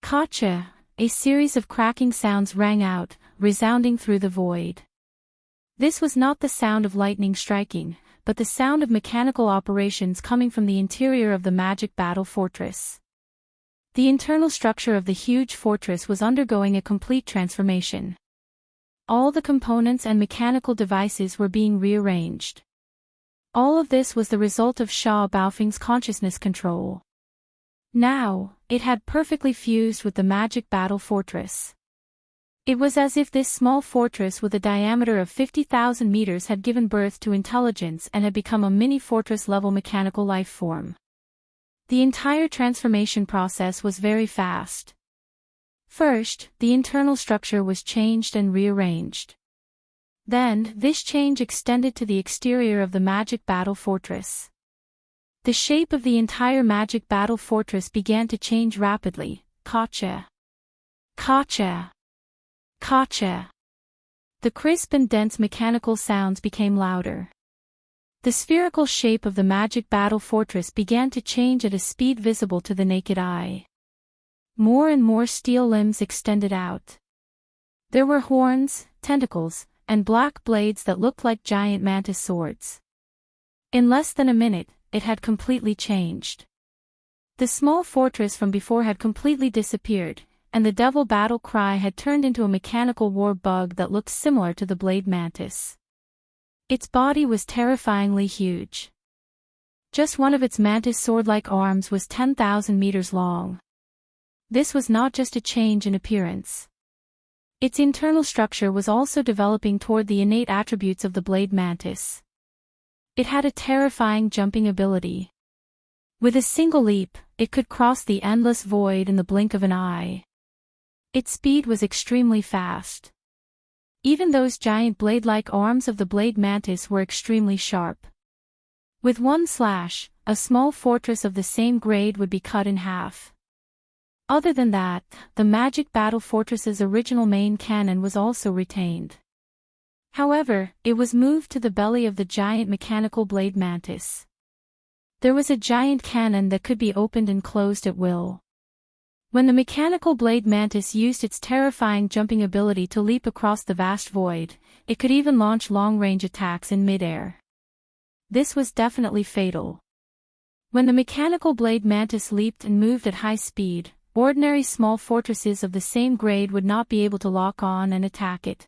Kacha! A series of cracking sounds rang out, resounding through the void. This was not the sound of lightning striking, but the sound of mechanical operations coming from the interior of the magic battle fortress. The internal structure of the huge fortress was undergoing a complete transformation. All the components and mechanical devices were being rearranged. All of this was the result of Sha Baofeng's consciousness control. Now, it had perfectly fused with the magic battle fortress. It was as if this small fortress with a diameter of 50,000 meters had given birth to intelligence and had become a mini fortress-level mechanical life form. The entire transformation process was very fast. First, the internal structure was changed and rearranged. Then, this change extended to the exterior of the magic battle fortress. The shape of the entire magic battle fortress began to change rapidly. Kacha! Kacha! Kacha! The crisp and dense mechanical sounds became louder. The spherical shape of the magic battle fortress began to change at a speed visible to the naked eye. More and more steel limbs extended out. There were horns, tentacles, and black blades that looked like giant mantis swords. In less than a minute, it had completely changed. The small fortress from before had completely disappeared, and the devil battle cry had turned into a mechanical war bug that looked similar to the blade mantis. Its body was terrifyingly huge. Just one of its mantis sword-like arms was 10,000 meters long. This was not just a change in appearance. Its internal structure was also developing toward the innate attributes of the blade mantis. It had a terrifying jumping ability. With a single leap, it could cross the endless void in the blink of an eye. Its speed was extremely fast. Even those giant blade-like arms of the blade mantis were extremely sharp. With one slash, a small fortress of the same grade would be cut in half. Other than that, the magic battle fortress's original main cannon was also retained. However, it was moved to the belly of the giant mechanical blade mantis. There was a giant cannon that could be opened and closed at will. When the mechanical blade mantis used its terrifying jumping ability to leap across the vast void, it could even launch long-range attacks in mid-air. This was definitely fatal. When the mechanical blade mantis leaped and moved at high speed, ordinary small fortresses of the same grade would not be able to lock on and attack it.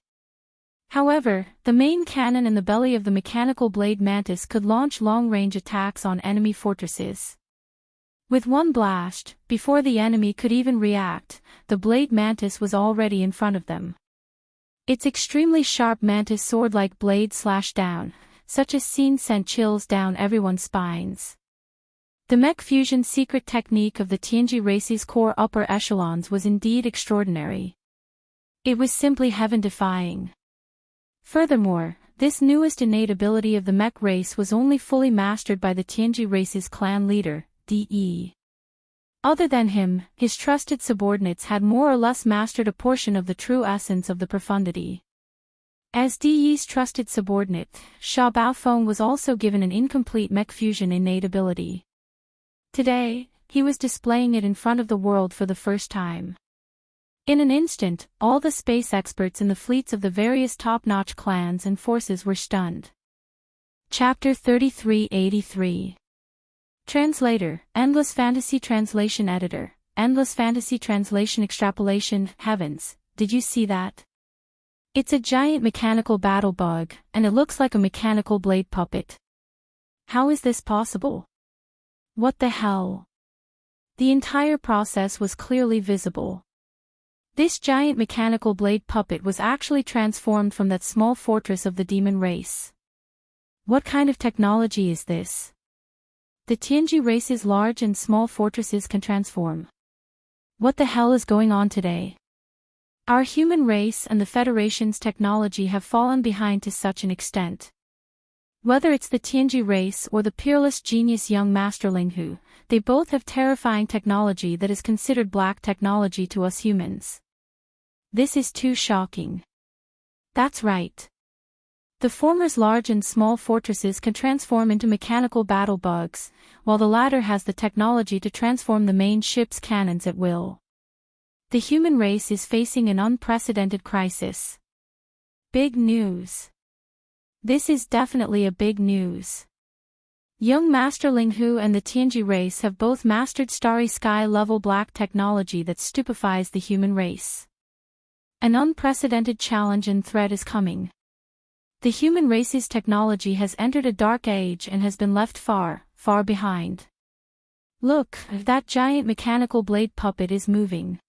However, the main cannon in the belly of the mechanical blade mantis could launch long-range attacks on enemy fortresses. With one blast, before the enemy could even react, the blade mantis was already in front of them. Its extremely sharp mantis sword-like blade slashed down, such a scene sent chills down everyone's spines. The mech fusion secret technique of the Tianji race's core upper echelons was indeed extraordinary. It was simply heaven-defying. Furthermore, this newest innate ability of the mech race was only fully mastered by the Tianji race's clan leader, De. Other than him, his trusted subordinates had more or less mastered a portion of the true essence of the profundity. As De's trusted subordinate, Sha Baofeng was also given an incomplete mech fusion innate ability. Today, he was displaying it in front of the world for the first time. In an instant, all the space experts in the fleets of the various top-notch clans and forces were stunned. Chapter 3383. Translator, Endless Fantasy Translation Editor, Endless Fantasy Translation Extrapolation. Heavens, did you see that? It's a giant mechanical battle bug, and it looks like a mechanical blade puppet. How is this possible? What the hell? The entire process was clearly visible. This giant mechanical blade puppet was actually transformed from that small fortress of the demon race. What kind of technology is this? The Tianji race's large and small fortresses can transform. What the hell is going on today? Our human race and the Federation's technology have fallen behind to such an extent. Whether it's the Tianji race or the peerless genius young Master Linghu, they both have terrifying technology that is considered black technology to us humans. This is too shocking. That's right. The former's large and small fortresses can transform into mechanical battle bugs, while the latter has the technology to transform the main ship's cannons at will. The human race is facing an unprecedented crisis. Big news. This is definitely a big news. Young Master Linghu and the Tianji race have both mastered Starry Sky level black technology that stupefies the human race. An unprecedented challenge and threat is coming. The human race's technology has entered a dark age and has been left far, far behind. Look, that giant mechanical blade puppet is moving.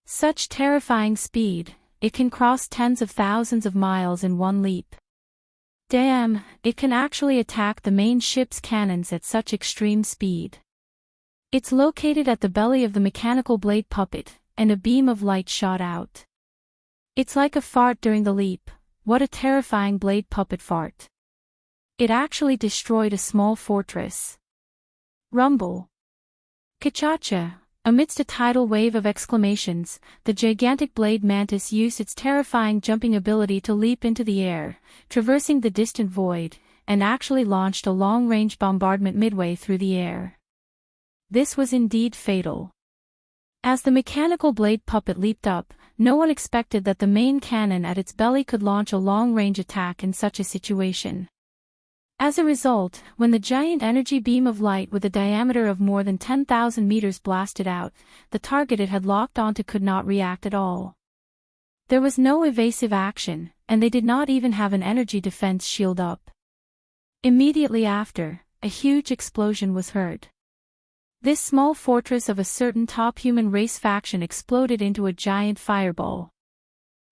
Such terrifying speed, it can cross tens of thousands of miles in one leap. Damn, it can actually attack the main ship's cannons at such extreme speed. It's located at the belly of the mechanical blade puppet, and a beam of light shot out. It's like a fart during the leap. What a terrifying blade puppet fart. It actually destroyed a small fortress. Rumble. Kachacha. Amidst a tidal wave of exclamations, the gigantic blade mantis used its terrifying jumping ability to leap into the air, traversing the distant void, and actually launched a long-range bombardment midway through the air. This was indeed fatal. As the mechanical blade puppet leaped up, no one expected that the main cannon at its belly could launch a long-range attack in such a situation. As a result, when the giant energy beam of light with a diameter of more than 10,000 meters blasted out, the target it had locked onto could not react at all. There was no evasive action, and they did not even have an energy defense shield up. Immediately after, a huge explosion was heard. This small fortress of a certain top human race faction exploded into a giant fireball.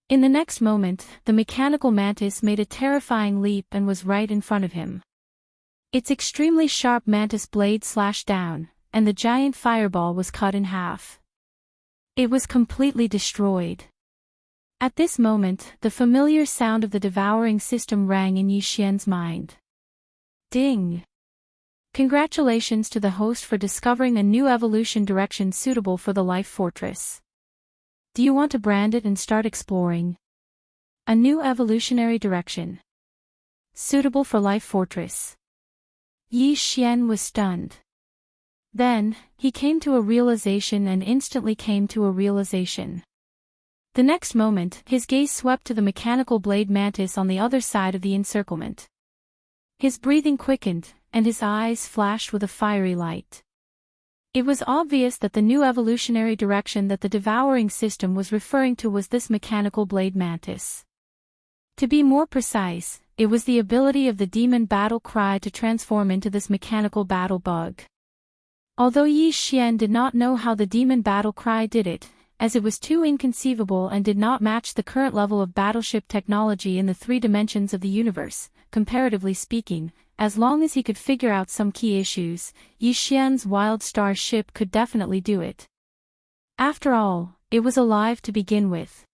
In the next moment, the mechanical mantis made a terrifying leap and was right in front of him. Its extremely sharp mantis blade slashed down, and the giant fireball was cut in half. It was completely destroyed. At this moment, the familiar sound of the devouring system rang in Yi Xian's mind. Ding! Congratulations to the host for discovering a new evolution direction suitable for the Life Fortress. Do you want to brand it and start exploring? A new evolutionary direction. Suitable for Life Fortress. Yi Xian was stunned. Then, he came to a realization and instantly came to a realization. The next moment, his gaze swept to the mechanical blade mantis on the other side of the encirclement. His breathing quickened, and his eyes flashed with a fiery light. It was obvious that the new evolutionary direction that the devouring system was referring to was this mechanical blade mantis. To be more precise, it was the ability of the demon battle cry to transform into this mechanical battle bug. Although Yi Xian did not know how the demon battle cry did it, as it was too inconceivable and did not match the current level of battleship technology in the 3 dimensions of the universe, comparatively speaking, as long as he could figure out some key issues, Yi Xian's Wild Star ship could definitely do it. After all, it was alive to begin with.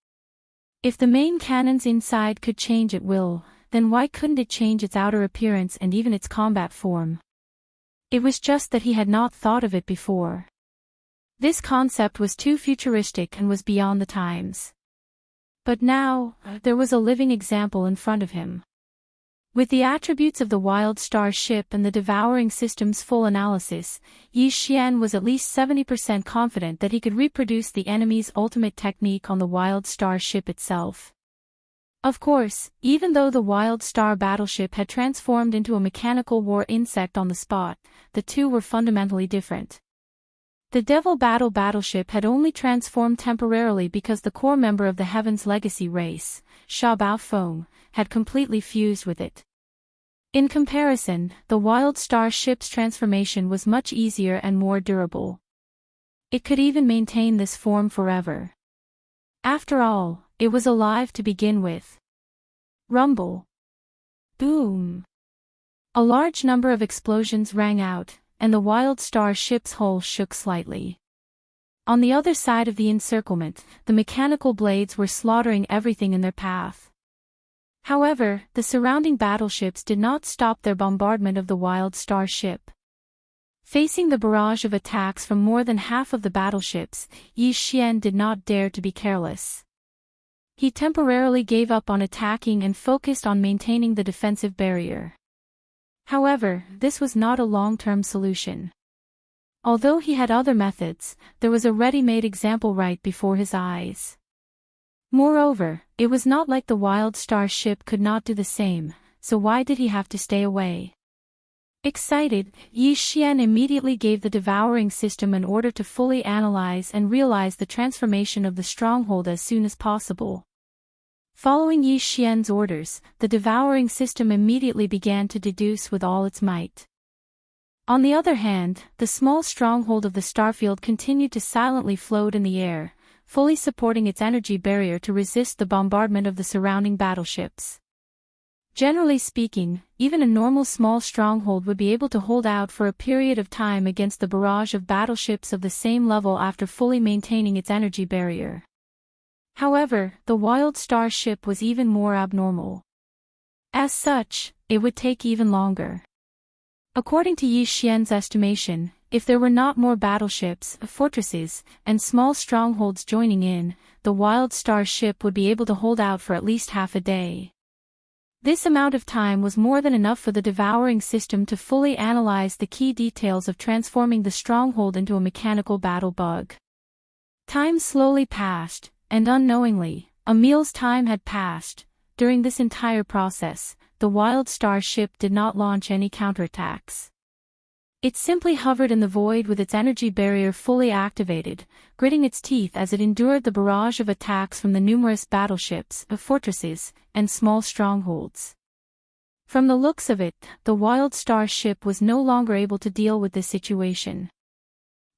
If the main cannons inside could change at will, then why couldn't it change its outer appearance and even its combat form? It was just that he had not thought of it before. This concept was too futuristic and was beyond the times. But now, there was a living example in front of him. With the attributes of the Wild Star ship and the devouring system's full analysis, Yi Xian was at least 70% confident that he could reproduce the enemy's ultimate technique on the Wild Star ship itself. Of course, even though the Wild Star battleship had transformed into a mechanical war insect on the spot, the two were fundamentally different. The Devil battleship had only transformed temporarily because the core member of the Heaven's Legacy race, Sha Bao Feng, had completely fused with it. In comparison, the Wild Star ship's transformation was much easier and more durable. It could even maintain this form forever. After all, it was alive to begin with. Rumble. Boom. A large number of explosions rang out, and the Wild Star ship's hull shook slightly. On the other side of the encirclement, the mechanical blades were slaughtering everything in their path. However, the surrounding battleships did not stop their bombardment of the Wild Star ship. Facing the barrage of attacks from more than half of the battleships, Yi Xian did not dare to be careless. He temporarily gave up on attacking and focused on maintaining the defensive barrier. However, this was not a long-term solution. Although he had other methods, there was a ready-made example right before his eyes. Moreover, it was not like the Wild Star ship could not do the same, so why did he have to stay away? Excited, Yi Xian immediately gave the devouring system an order to fully analyze and realize the transformation of the stronghold as soon as possible. Following Yi Xian's orders, the devouring system immediately began to deduce with all its might. On the other hand, the small stronghold of the starfield continued to silently float in the air, fully supporting its energy barrier to resist the bombardment of the surrounding battleships. Generally speaking, even a normal small stronghold would be able to hold out for a period of time against the barrage of battleships of the same level after fully maintaining its energy barrier. However, the Wild Star ship was even more abnormal. As such, it would take even longer. According to Yi Xian's estimation, if there were not more battleships, fortresses, and small strongholds joining in, the Wild Star ship would be able to hold out for at least half a day. This amount of time was more than enough for the devouring system to fully analyze the key details of transforming the stronghold into a mechanical battle bug. Time slowly passed, and unknowingly, a meal's time had passed. During this entire process, the Wild Star ship did not launch any counterattacks. It simply hovered in the void with its energy barrier fully activated, gritting its teeth as it endured the barrage of attacks from the numerous battleships, fortresses, and small strongholds. From the looks of it, the Wild Star ship was no longer able to deal with this situation.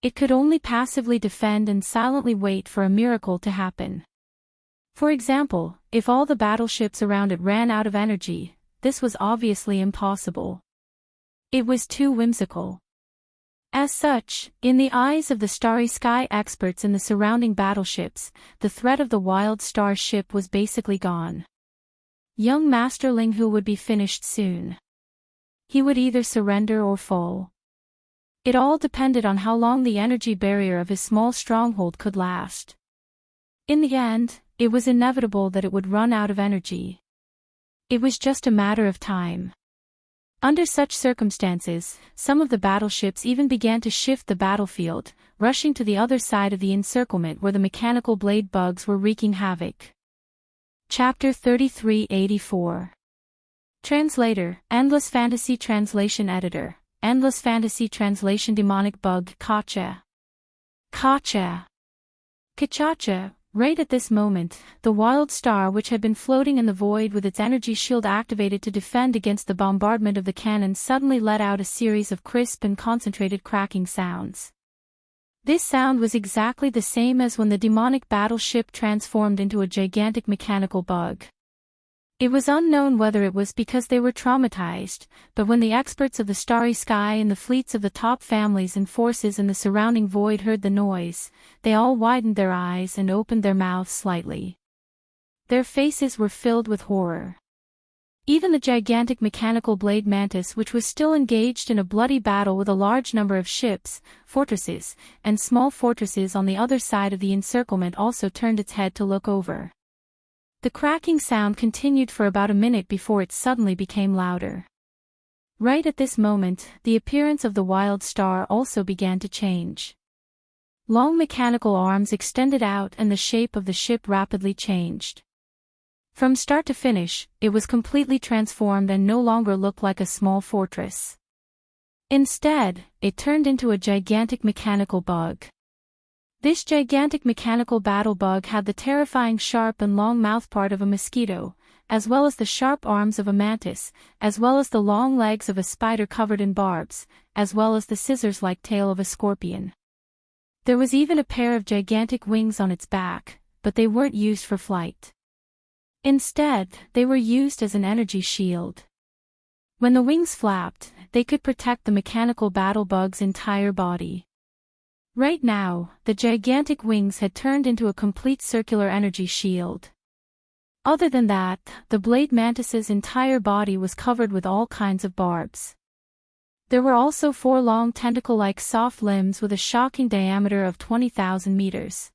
It could only passively defend and silently wait for a miracle to happen. For example, if all the battleships around it ran out of energy, this was obviously impossible. It was too whimsical. As such, in the eyes of the Starry Sky experts in the surrounding battleships, the threat of the Wild Star ship was basically gone. Young Master Ling Hu would be finished soon. He would either surrender or fall. It all depended on how long the energy barrier of his small stronghold could last. In the end, it was inevitable that it would run out of energy. It was just a matter of time. Under such circumstances, some of the battleships even began to shift the battlefield, rushing to the other side of the encirclement where the mechanical blade bugs were wreaking havoc. Chapter 3384. Translator, Endless Fantasy Translation Editor, Endless Fantasy Translation Demonic Bug Kacha. Kacha. Kachacha. Right at this moment, the Wild Star, which had been floating in the void with its energy shield activated to defend against the bombardment of the cannon, suddenly let out a series of crisp and concentrated cracking sounds. This sound was exactly the same as when the demonic battleship transformed into a gigantic mechanical bug. It was unknown whether it was because they were traumatized, but when the experts of the Starry Sky and the fleets of the top families and forces in the surrounding void heard the noise, they all widened their eyes and opened their mouths slightly. Their faces were filled with horror. Even the gigantic mechanical blade mantis, which was still engaged in a bloody battle with a large number of ships, fortresses, and small fortresses on the other side of the encirclement, also turned its head to look over. The cracking sound continued for about a minute before it suddenly became louder. Right at this moment, the appearance of the Wild Star also began to change. Long mechanical arms extended out and the shape of the ship rapidly changed. From start to finish, it was completely transformed and no longer looked like a small fortress. Instead, it turned into a gigantic mechanical bug. This gigantic mechanical battle bug had the terrifying sharp and long mouthpart of a mosquito, as well as the sharp arms of a mantis, as well as the long legs of a spider covered in barbs, as well as the scissors-like tail of a scorpion. There was even a pair of gigantic wings on its back, but they weren't used for flight. Instead, they were used as an energy shield. When the wings flapped, they could protect the mechanical battle bug's entire body. Right now, the gigantic wings had turned into a complete circular energy shield. Other than that, the blade mantis's entire body was covered with all kinds of barbs. There were also 4 long tentacle-like soft limbs with a shocking diameter of 20,000 meters.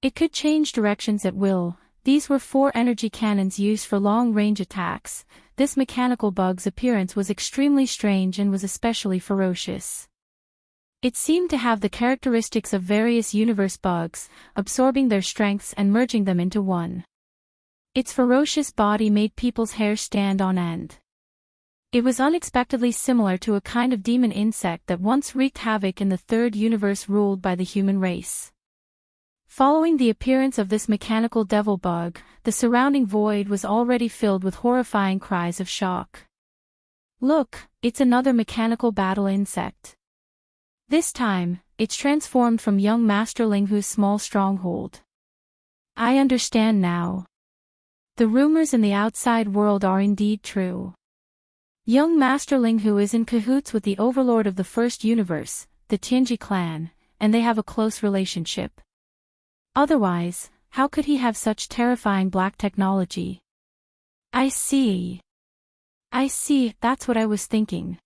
It could change directions at will. These were 4 energy cannons used for long-range attacks. This mechanical bug's appearance was extremely strange and was especially ferocious. It seemed to have the characteristics of various universe bugs, absorbing their strengths and merging them into one. Its ferocious body made people's hair stand on end. It was unexpectedly similar to a kind of demon insect that once wreaked havoc in the 3rd universe ruled by the human race. Following the appearance of this mechanical devil bug, the surrounding void was already filled with horrifying cries of shock. Look, it's another mechanical battle insect. This time, it's transformed from young Master Linghu's small stronghold. I understand now. The rumors in the outside world are indeed true. Young Master Linghu is in cahoots with the overlord of the first universe, the Tianji clan, and they have a close relationship. Otherwise, how could he have such terrifying black technology? I see, that's what I was thinking.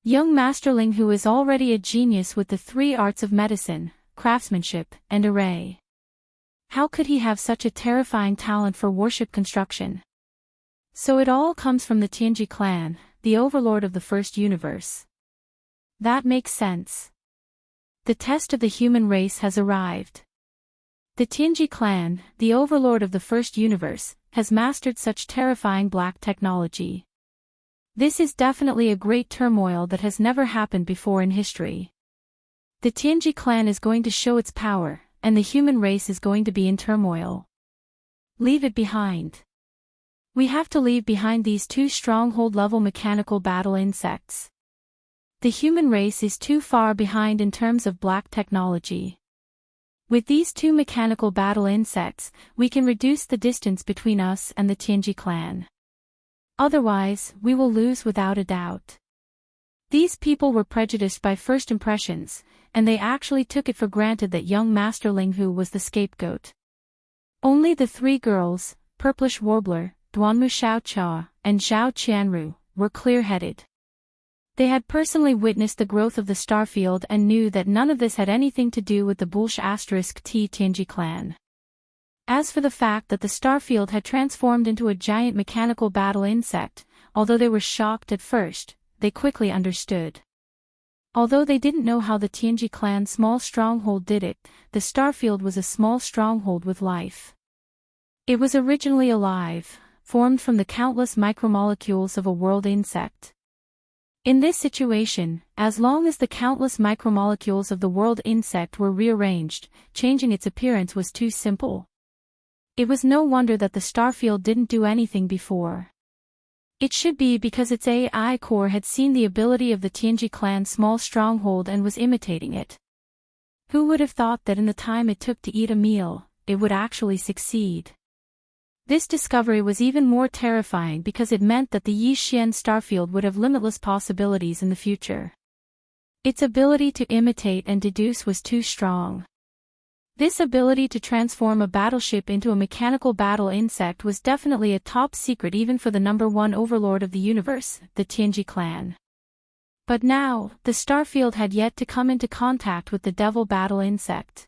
Young Master Linghu is already a genius with the 3 arts of medicine, craftsmanship, and array. How could he have such a terrifying talent for warship construction? So it all comes from the Tianji clan, the overlord of the first universe. That makes sense. The test of the human race has arrived. The Tianji clan, the overlord of the first universe, has mastered such terrifying black technology. This is definitely a great turmoil that has never happened before in history. The Tianji clan is going to show its power, and the human race is going to be in turmoil. Leave it behind. We have to leave behind these 2 stronghold-level mechanical battle insects. The human race is too far behind in terms of black technology. With these 2 mechanical battle insects, we can reduce the distance between us and the Tianji clan. Otherwise, we will lose without a doubt. These people were prejudiced by first impressions, and they actually took it for granted that young Master Linghu was the scapegoat. Only the 3 girls, Purplish Warbler, Duanmu Xiaocha, and Zhao Qianru, were clear-headed. They had personally witnessed the growth of the starfield and knew that none of this had anything to do with the Bulsh *T Tianji clan. As for the fact that the starfield had transformed into a giant mechanical battle insect, although they were shocked at first, they quickly understood. Although they didn't know how the Tianji clan's small stronghold did it, the starfield was a small stronghold with life. It was originally alive, formed from the countless micromolecules of a world insect. In this situation, as long as the countless micromolecules of the world insect were rearranged, changing its appearance was too simple. It was no wonder that the starfield didn't do anything before. It should be because its AI core had seen the ability of the Tianji clan's small stronghold and was imitating it. Who would have thought that in the time it took to eat a meal, it would actually succeed? This discovery was even more terrifying because it meant that the Yixian starfield would have limitless possibilities in the future. Its ability to imitate and deduce was too strong. This ability to transform a battleship into a mechanical battle insect was definitely a top secret even for the #1 overlord of the universe, the Tianji clan. But now, the starfield had yet to come into contact with the devil battle insect.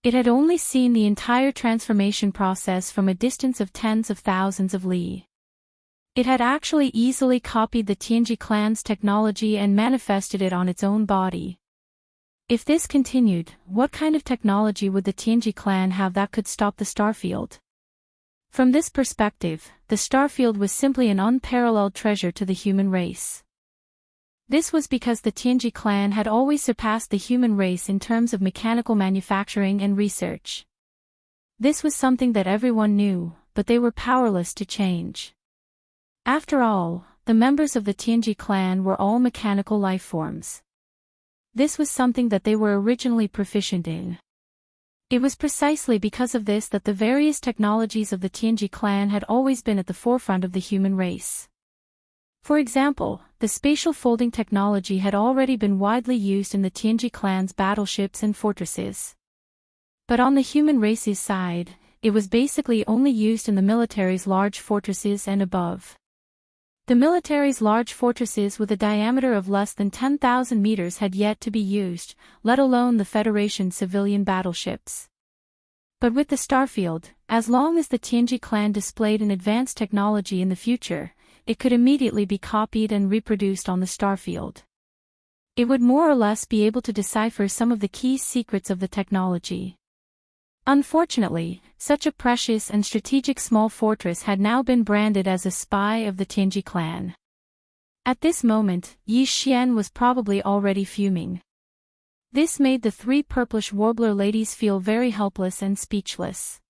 It had only seen the entire transformation process from a distance of tens of thousands of li. It had actually easily copied the Tianji clan's technology and manifested it on its own body. If this continued, what kind of technology would the Tianji clan have that could stop the starfield? From this perspective, the starfield was simply an unparalleled treasure to the human race. This was because the Tianji clan had always surpassed the human race in terms of mechanical manufacturing and research. This was something that everyone knew, but they were powerless to change. After all, the members of the Tianji clan were all mechanical life forms. This was something that they were originally proficient in. It was precisely because of this that the various technologies of the Tianji clan had always been at the forefront of the human race. For example, the spatial folding technology had already been widely used in the Tianji clan's battleships and fortresses. But on the human race's side, it was basically only used in the military's large fortresses and above. The military's large fortresses with a diameter of less than 10,000 meters had yet to be used, let alone the Federation civilian battleships. But with the Starfield, as long as the Tianji clan displayed an advanced technology in the future, it could immediately be copied and reproduced on the Starfield. It would more or less be able to decipher some of the key secrets of the technology. Unfortunately, such a precious and strategic small fortress had now been branded as a spy of the Tianji clan. At this moment, Yi Xian was probably already fuming. This made the three purplish warbler ladies feel very helpless and speechless.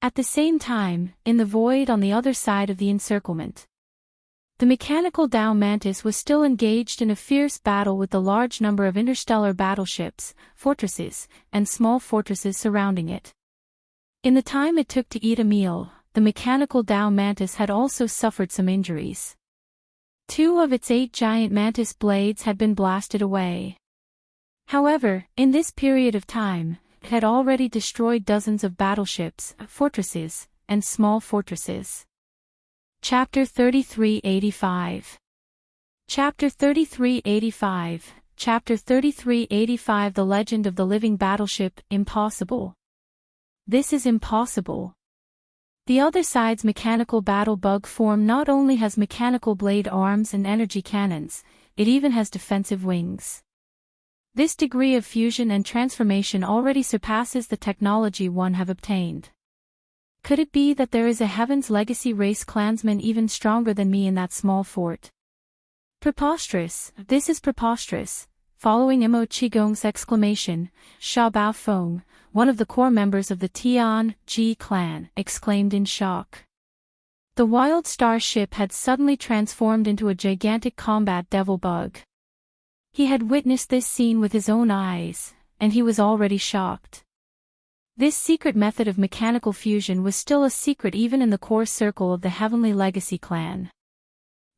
At the same time, in the void on the other side of the encirclement, the mechanical Dao Mantis was still engaged in a fierce battle with the large number of interstellar battleships, fortresses, and small fortresses surrounding it. In the time it took to eat a meal, the mechanical Dao Mantis had also suffered some injuries. 2 of its 8 giant mantis blades had been blasted away. However, in this period of time, it had already destroyed dozens of battleships, fortresses, and small fortresses. Chapter 3385. Chapter 3385, Chapter 3385 The Legend of the Living Battleship, Impossible. This is impossible. The other side's mechanical battle bug form not only has mechanical blade arms and energy cannons, it even has defensive wings. This degree of fusion and transformation already surpasses the technology one have obtained. Could it be that there is a Heaven's Legacy race clansman even stronger than me in that small fort? Preposterous, this is preposterous. Following Mo Qigong's exclamation, Sha Baofeng, one of the core members of the Tianji clan, exclaimed in shock. The wild star ship had suddenly transformed into a gigantic combat devil bug. He had witnessed this scene with his own eyes, and he was already shocked. This secret method of mechanical fusion was still a secret even in the core circle of the Heavenly Legacy clan.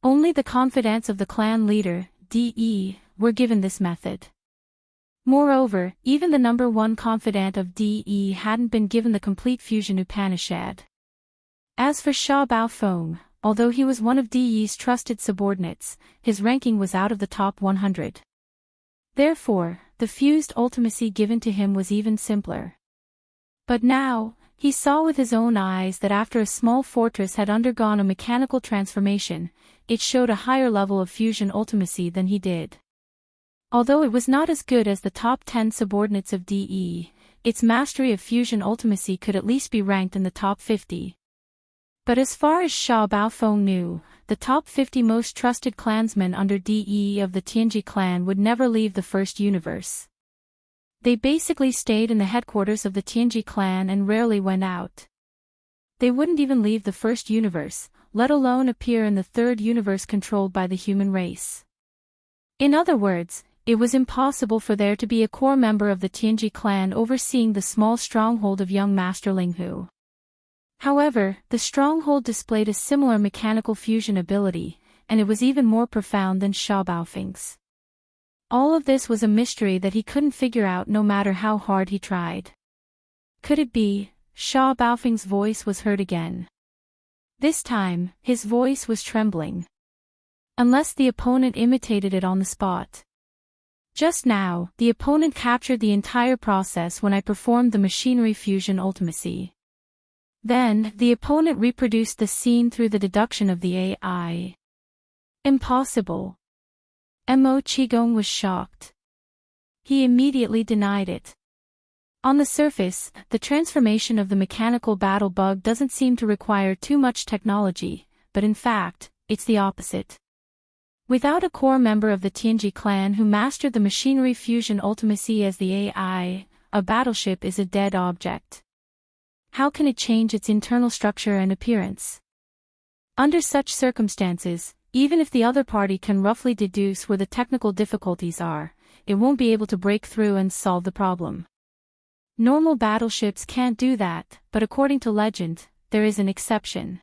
Only the confidants of the clan leader, DE, were given this method. Moreover, even the number 1 confidant of DE hadn't been given the complete fusion Upanishad. As for Sha Baofeng, although he was one of DE's trusted subordinates, his ranking was out of the top 100. Therefore, the fused ultimacy given to him was even simpler. But now, he saw with his own eyes that after a small fortress had undergone a mechanical transformation, it showed a higher level of fusion ultimacy than he did. Although it was not as good as the top 10 subordinates of DE, its mastery of fusion ultimacy could at least be ranked in the top 50. But as far as Sha Baofeng knew, the top 50 most trusted clansmen under DE of the Tianji clan would never leave the first universe. They basically stayed in the headquarters of the Tianji clan and rarely went out. They wouldn't even leave the first universe, let alone appear in the third universe controlled by the human race. In other words, it was impossible for there to be a core member of the Tianji clan overseeing the small stronghold of young Master Linghu. However, the stronghold displayed a similar mechanical fusion ability, and it was even more profound than Sha Baofeng's. All of this was a mystery that he couldn't figure out no matter how hard he tried. Could it be? Sha Baofeng's voice was heard again. This time, his voice was trembling. Unless the opponent imitated it on the spot. Just now, the opponent captured the entire process when I performed the machinery fusion ultimacy. Then, the opponent reproduced the scene through the deduction of the AI. Impossible. Mo Qigong was shocked. He immediately denied it. On the surface, the transformation of the mechanical battle bug doesn't seem to require too much technology, but in fact, it's the opposite. Without a core member of the Tianji clan who mastered the machinery fusion ultimacy as the AI, a battleship is a dead object. How can it change its internal structure and appearance? Under such circumstances, even if the other party can roughly deduce where the technical difficulties are, it won't be able to break through and solve the problem. Normal battleships can't do that, but according to legend, there is an exception.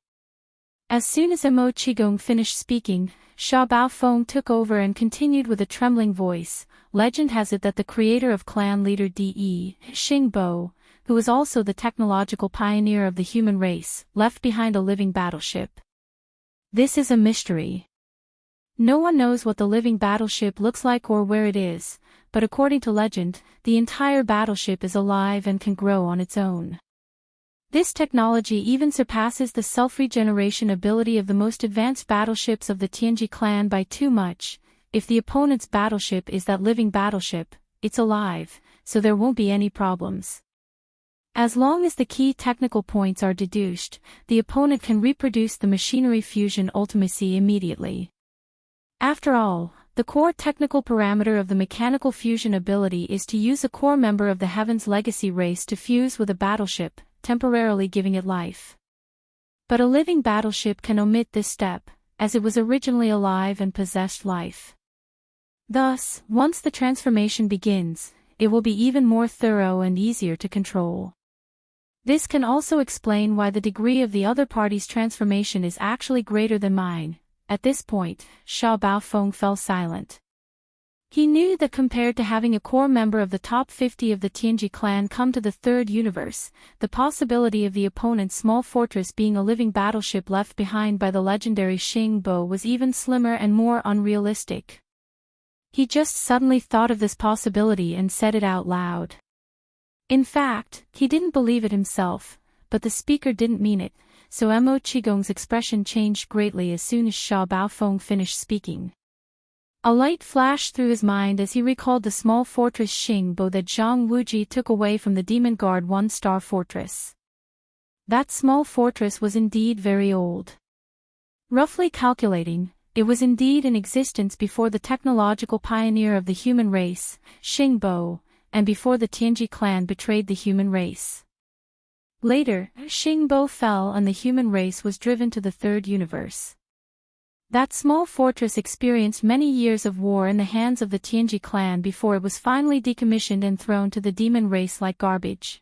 As soon as Mo Qigong finished speaking, Sha Baofeng took over and continued with a trembling voice. Legend has it that the creator of clan leader De Xingbo, who was also the technological pioneer of the human race, left behind a living battleship. This is a mystery. No one knows what the living battleship looks like or where it is, but according to legend, the entire battleship is alive and can grow on its own. This technology even surpasses the self-regeneration ability of the most advanced battleships of the Tianji clan by too much. If the opponent's battleship is that living battleship, it's alive, so there won't be any problems. As long as the key technical points are deduced, the opponent can reproduce the machinery fusion ultimacy immediately. After all, the core technical parameter of the mechanical fusion ability is to use a core member of the Heaven's Legacy race to fuse with a battleship, temporarily giving it life. But a living battleship can omit this step, as it was originally alive and possessed life. Thus, once the transformation begins, it will be even more thorough and easier to control. This can also explain why the degree of the other party's transformation is actually greater than mine. At this point, Sha Baofeng fell silent. He knew that compared to having a core member of the top 50 of the Tianji clan come to the third universe, the possibility of the opponent's small fortress being a living battleship left behind by the legendary Xingbo was even slimmer and more unrealistic. He just suddenly thought of this possibility and said it out loud. In fact, he didn't believe it himself, but the speaker didn't mean it, so Mo Qigong's expression changed greatly as soon as Sha Baofeng finished speaking. A light flashed through his mind as he recalled the small fortress Xingbo that Zhang Wuji took away from the Demon Guard one-star fortress. That small fortress was indeed very old. Roughly calculating, it was indeed in existence before the technological pioneer of the human race, Xingbo, and before the Tianji clan betrayed the human race. Later, Xingbo fell and the human race was driven to the third universe. That small fortress experienced many years of war in the hands of the Tianji clan before it was finally decommissioned and thrown to the demon race like garbage.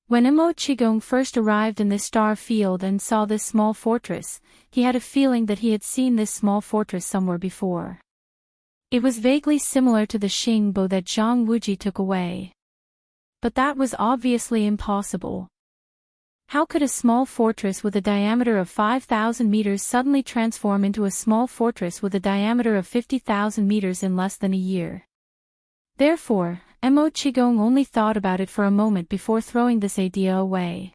When Mo Qigong first arrived in this star field and saw this small fortress, he had a feeling that he had seen this small fortress somewhere before. It was vaguely similar to the Xingbo that Zhang Wuji took away. But that was obviously impossible. How could a small fortress with a diameter of 5,000 meters suddenly transform into a small fortress with a diameter of 50,000 meters in less than a year? Therefore, Mo Qigong only thought about it for a moment before throwing this idea away.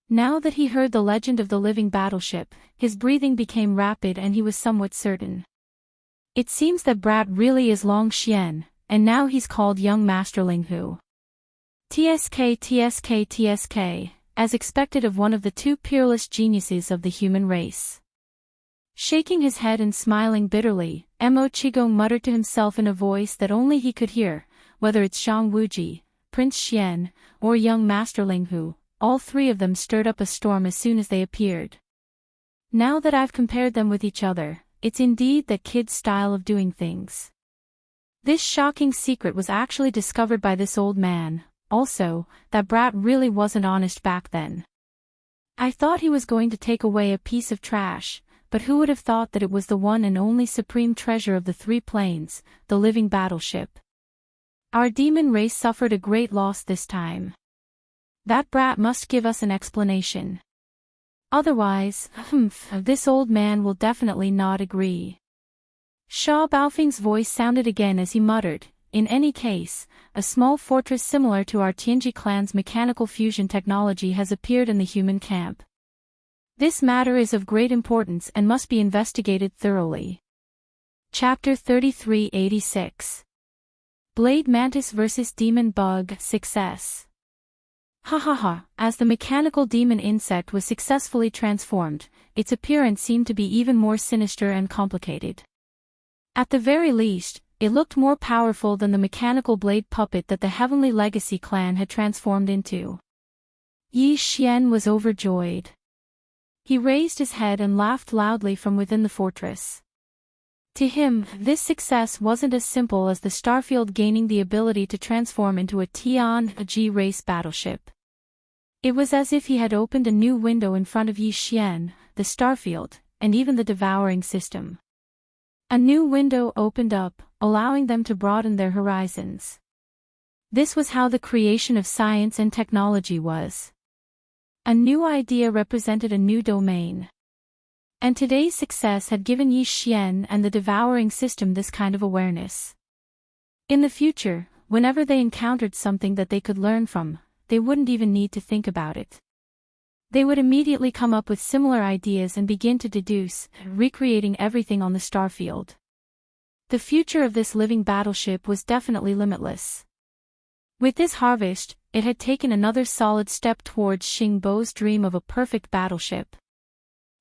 Now that he heard the legend of the living battleship, his breathing became rapid and he was somewhat certain. It seems that Brat really is Long Xian, and now he's called Young Master Linghu. TSK, as expected of one of the two peerless geniuses of the human race. Shaking his head and smiling bitterly, Mo Qigong muttered to himself in a voice that only he could hear, whether it's Zhang Wuji, Prince Xian, or young Master Linghu, all three of them stirred up a storm as soon as they appeared. Now that I've compared them with each other, it's indeed that kid's style of doing things. This shocking secret was actually discovered by this old man. Also, that Brat really wasn't honest back then. I thought he was going to take away a piece of trash, but who would have thought that it was the one and only supreme treasure of the three planes, the living battleship. Our demon race suffered a great loss this time. That Brat must give us an explanation. Otherwise, this old man will definitely not agree. Sha Baofeng's voice sounded again as he muttered, in any case, a small fortress similar to our Tianji clan's mechanical fusion technology has appeared in the human camp. This matter is of great importance and must be investigated thoroughly. Chapter 3386. Blade Mantis vs. Demon Bug, Success. As the mechanical demon insect was successfully transformed, its appearance seemed to be even more sinister and complicated. At the very least, it looked more powerful than the mechanical blade puppet that the Heavenly Legacy clan had transformed into. Yi Xian was overjoyed. He raised his head and laughed loudly from within the fortress. To him, this success wasn't as simple as the starfield gaining the ability to transform into a Tian-G race battleship. It was as if he had opened a new window in front of Yi Xian, the starfield, and even the devouring system. A new window opened up, allowing them to broaden their horizons. This was how the creation of science and technology was. A new idea represented a new domain. And today's success had given Yi Xian and the devouring system this kind of awareness. In the future, whenever they encountered something that they could learn from, they wouldn't even need to think about it. They would immediately come up with similar ideas and begin to deduce, recreating everything on the starfield. The future of this living battleship was definitely limitless. With this harvest, it had taken another solid step towards Xing Bo's dream of a perfect battleship.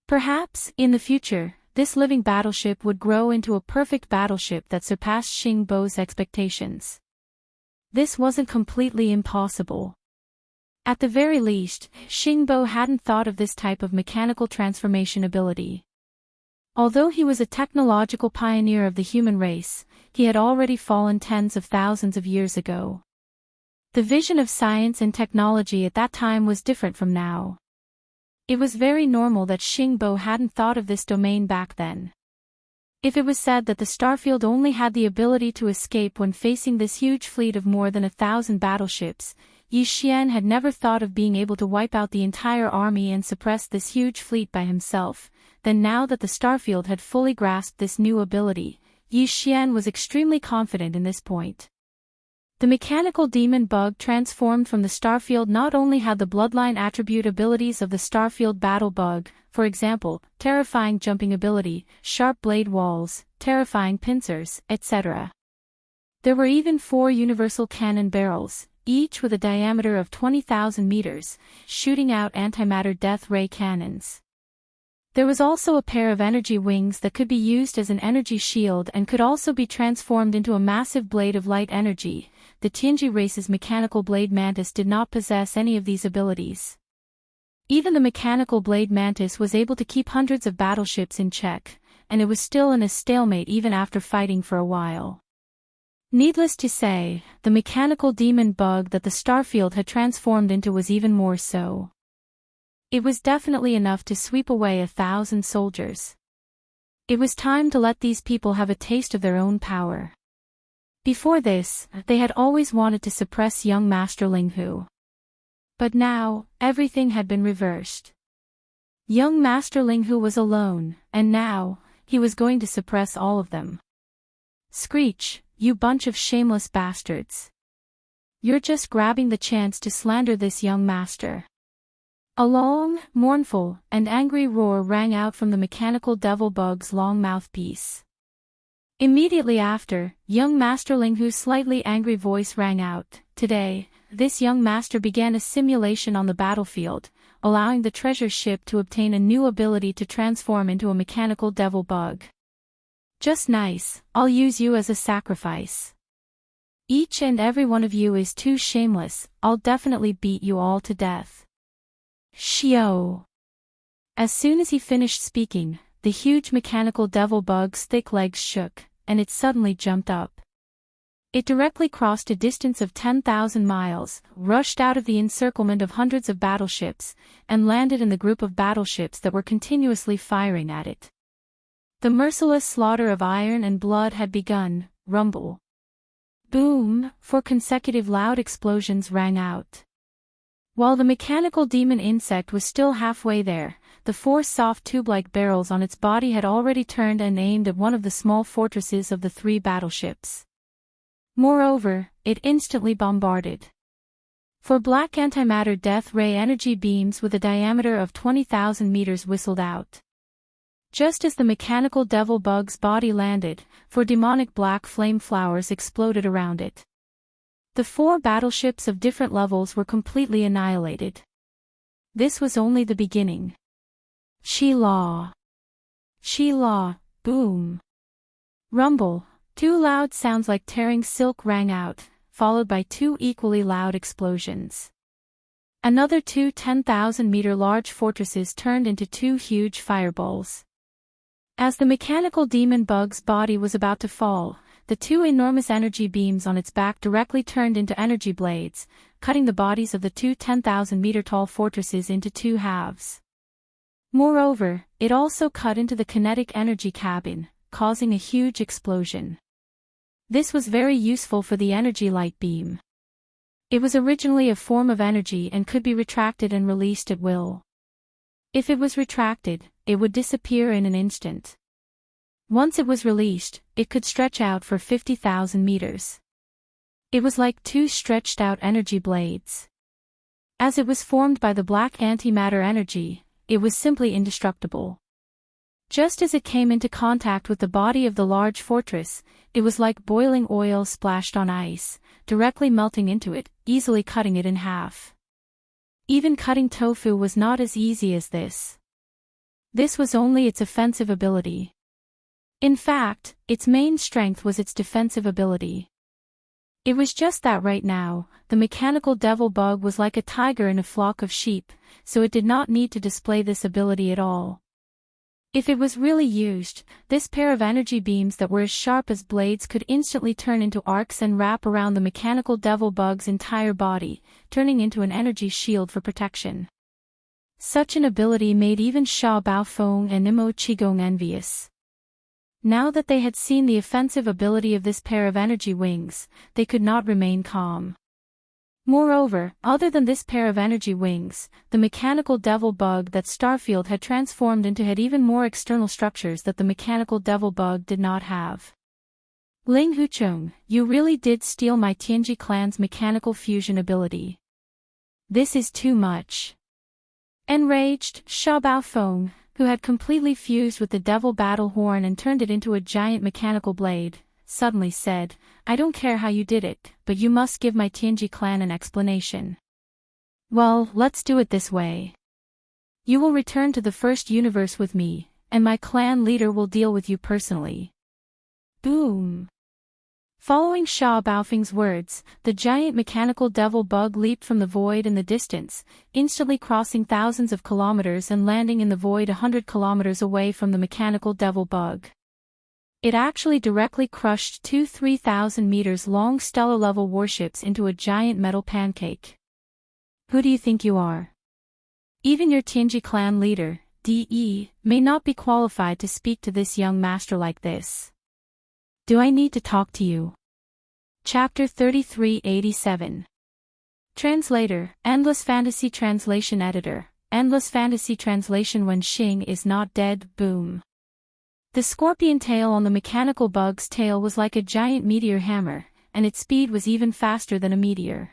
Perhaps, in the future, this living battleship would grow into a perfect battleship that surpassed Xing Bo's expectations. This wasn't completely impossible. At the very least, Xing Bo hadn't thought of this type of mechanical transformation ability. Although he was a technological pioneer of the human race, he had already fallen tens of thousands of years ago. The vision of science and technology at that time was different from now. It was very normal that Xing Bo hadn't thought of this domain back then. If it was said that the starfield only had the ability to escape when facing this huge fleet of more than 1,000 battleships, Yi Xian had never thought of being able to wipe out the entire army and suppress this huge fleet by himself. Then now that the starfield had fully grasped this new ability, Yi Xian was extremely confident in this point. The mechanical demon bug transformed from the starfield not only had the bloodline attribute abilities of the starfield battle bug, for example, terrifying jumping ability, sharp blade walls, terrifying pincers, etc. There were even 4 universal cannon barrels, each with a diameter of 20,000 meters, shooting out antimatter death ray cannons. There was also a pair of energy wings that could be used as an energy shield and could also be transformed into a massive blade of light energy. The Tianji race's mechanical blade mantis did not possess any of these abilities. Even the mechanical blade mantis was able to keep hundreds of battleships in check, and it was still in a stalemate even after fighting for a while. Needless to say, the mechanical demon bug that the starfield had transformed into was even more so. It was definitely enough to sweep away 1,000 soldiers. It was time to let these people have a taste of their own power. Before this, they had always wanted to suppress young Master Linghu. But now, everything had been reversed. Young Master Linghu was alone, and now, he was going to suppress all of them. Screech, you bunch of shameless bastards. You're just grabbing the chance to slander this young master. A long, mournful, and angry roar rang out from the mechanical devil bug's long mouthpiece. Immediately after, young Master Linghu's slightly angry voice rang out. Today, this young master began a simulation on the battlefield, allowing the treasure ship to obtain a new ability to transform into a mechanical devil bug. Just nice, I'll use you as a sacrifice. Each and every one of you is too shameless, I'll definitely beat you all to death. Shio. As soon as he finished speaking, the huge mechanical devil bug's thick legs shook, and it suddenly jumped up. It directly crossed a distance of 10,000 miles, rushed out of the encirclement of hundreds of battleships, and landed in the group of battleships that were continuously firing at it. The merciless slaughter of iron and blood had begun. Rumble. Boom, 4 consecutive loud explosions rang out. While the mechanical demon insect was still halfway there, the 4 soft tube-like barrels on its body had already turned and aimed at one of the small fortresses of the 3 battleships. Moreover, it instantly bombarded. 4 black antimatter death ray energy beams with a diameter of 20,000 meters whistled out. Just as the mechanical devil bug's body landed, 4 demonic black flame flowers exploded around it. The 4 battleships of different levels were completely annihilated. This was only the beginning. Chi-la. Chi-la, boom. Rumble, two loud sounds like tearing silk rang out, followed by two equally loud explosions. Another two 10,000-meter large fortresses turned into two huge fireballs. As the mechanical demon bug's body was about to fall, the two enormous energy beams on its back directly turned into energy blades, cutting the bodies of the two 10,000-meter-tall fortresses into two halves. Moreover, it also cut into the kinetic energy cabin, causing a huge explosion. This was very useful for the energy light beam. It was originally a form of energy and could be retracted and released at will. If it was retracted, it would disappear in an instant. Once it was released, it could stretch out for 50,000 meters. It was like two stretched-out energy blades. As it was formed by the black antimatter energy, it was simply indestructible. Just as it came into contact with the body of the large fortress, it was like boiling oil splashed on ice, directly melting into it, easily cutting it in half. Even cutting tofu was not as easy as this. This was only its offensive ability. In fact, its main strength was its defensive ability. It was just that right now, the mechanical devil bug was like a tiger in a flock of sheep, so it did not need to display this ability at all. If it was really used, this pair of energy beams that were as sharp as blades could instantly turn into arcs and wrap around the mechanical devil bug's entire body, turning into an energy shield for protection. Such an ability made even Sha Baofeng and Nimo Qigong envious. Now that they had seen the offensive ability of this pair of energy wings, they could not remain calm. Moreover, other than this pair of energy wings, the mechanical devil bug that Starfield had transformed into had even more external structures that the mechanical devil bug did not have. Ling Hucheng, you really did steal my Tianji clan's mechanical fusion ability. This is too much. Enraged, Sha Baofeng, who had completely fused with the devil battle horn and turned it into a giant mechanical blade, suddenly said, I don't care how you did it, but you must give my Tianji clan an explanation. Well, let's do it this way. You will return to the first universe with me, and my clan leader will deal with you personally. Boom! Following Sha Baofeng's words, the giant mechanical devil bug leaped from the void in the distance, instantly crossing thousands of kilometers and landing in the void 100 kilometers away from the mechanical devil bug. It actually directly crushed two 3,000 meters long stellar-level warships into a giant metal pancake. Who do you think you are? Even your Tianji clan leader, DE, may not be qualified to speak to this young master like this. Do I need to talk to you? Chapter 3387. Translator, Endless Fantasy Translation Editor, Endless Fantasy Translation. When Xing is not dead, boom. The scorpion tail on the mechanical bug's tail was like a giant meteor hammer, and its speed was even faster than a meteor.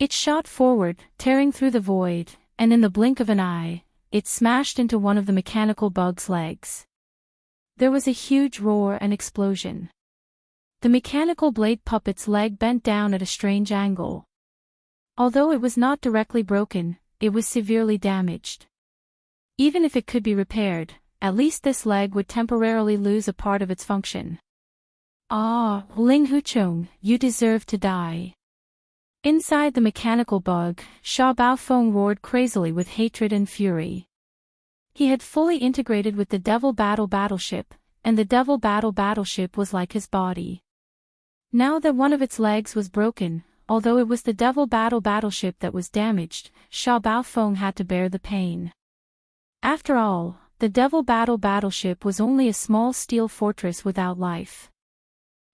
It shot forward, tearing through the void, and in the blink of an eye, it smashed into one of the mechanical bug's legs. There was a huge roar and explosion. The mechanical blade puppet's leg bent down at a strange angle. Although it was not directly broken, it was severely damaged. Even if it could be repaired, at least this leg would temporarily lose a part of its function. Ah, Ling Hucheng, you deserve to die. Inside the mechanical bug, Sha Baofeng roared crazily with hatred and fury. He had fully integrated with the Devil Battleship, and the Devil Battleship was like his body. Now that one of its legs was broken, although it was the Devil Battleship that was damaged, Sha Baofeng had to bear the pain. After all, the Devil Battleship was only a small steel fortress without life.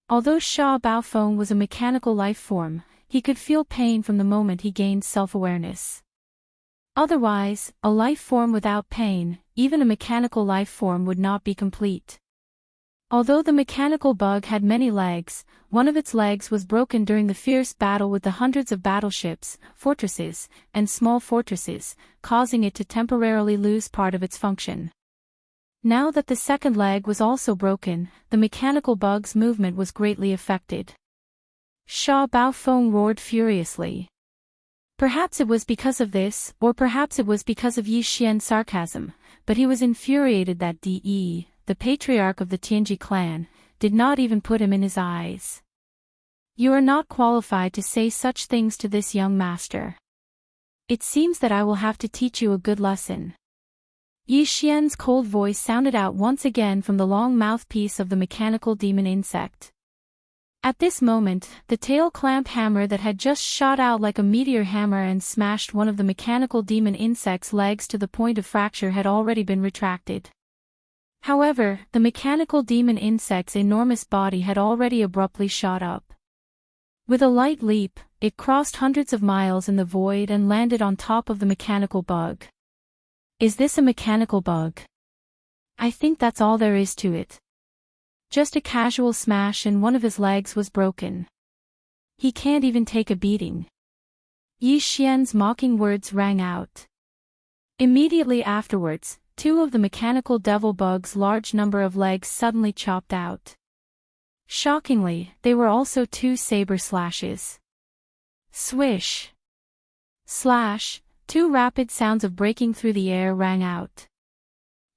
Although Sha Baofeng was a mechanical life form, he could feel pain from the moment he gained self-awareness. Otherwise, a life form without pain, even a mechanical life form, would not be complete. Although the mechanical bug had many legs, one of its legs was broken during the fierce battle with the hundreds of battleships, fortresses, and small fortresses, causing it to temporarily lose part of its function. Now that the second leg was also broken, the mechanical bug's movement was greatly affected. Sha Baofeng roared furiously. Perhaps it was because of this, or perhaps it was because of Yi Xian's sarcasm, but he was infuriated that De, the patriarch of the Tianji clan, did not even put him in his eyes. You are not qualified to say such things to this young master. It seems that I will have to teach you a good lesson. Yi Xian's cold voice sounded out once again from the long mouthpiece of the mechanical demon insect. At this moment, the tail clamp hammer that had just shot out like a meteor hammer and smashed one of the mechanical demon insect's legs to the point of fracture had already been retracted. However, the mechanical demon insect's enormous body had already abruptly shot up. With a light leap, it crossed hundreds of miles in the void and landed on top of the mechanical bug. Is this a mechanical bug? I think that's all there is to it. Just a casual smash and one of his legs was broken. He can't even take a beating. Yi Xian's mocking words rang out. Immediately afterwards, two of the mechanical devil bug's large number of legs suddenly chopped out. Shockingly, they were also two saber slashes. Swish! Slash! Two rapid sounds of breaking through the air rang out.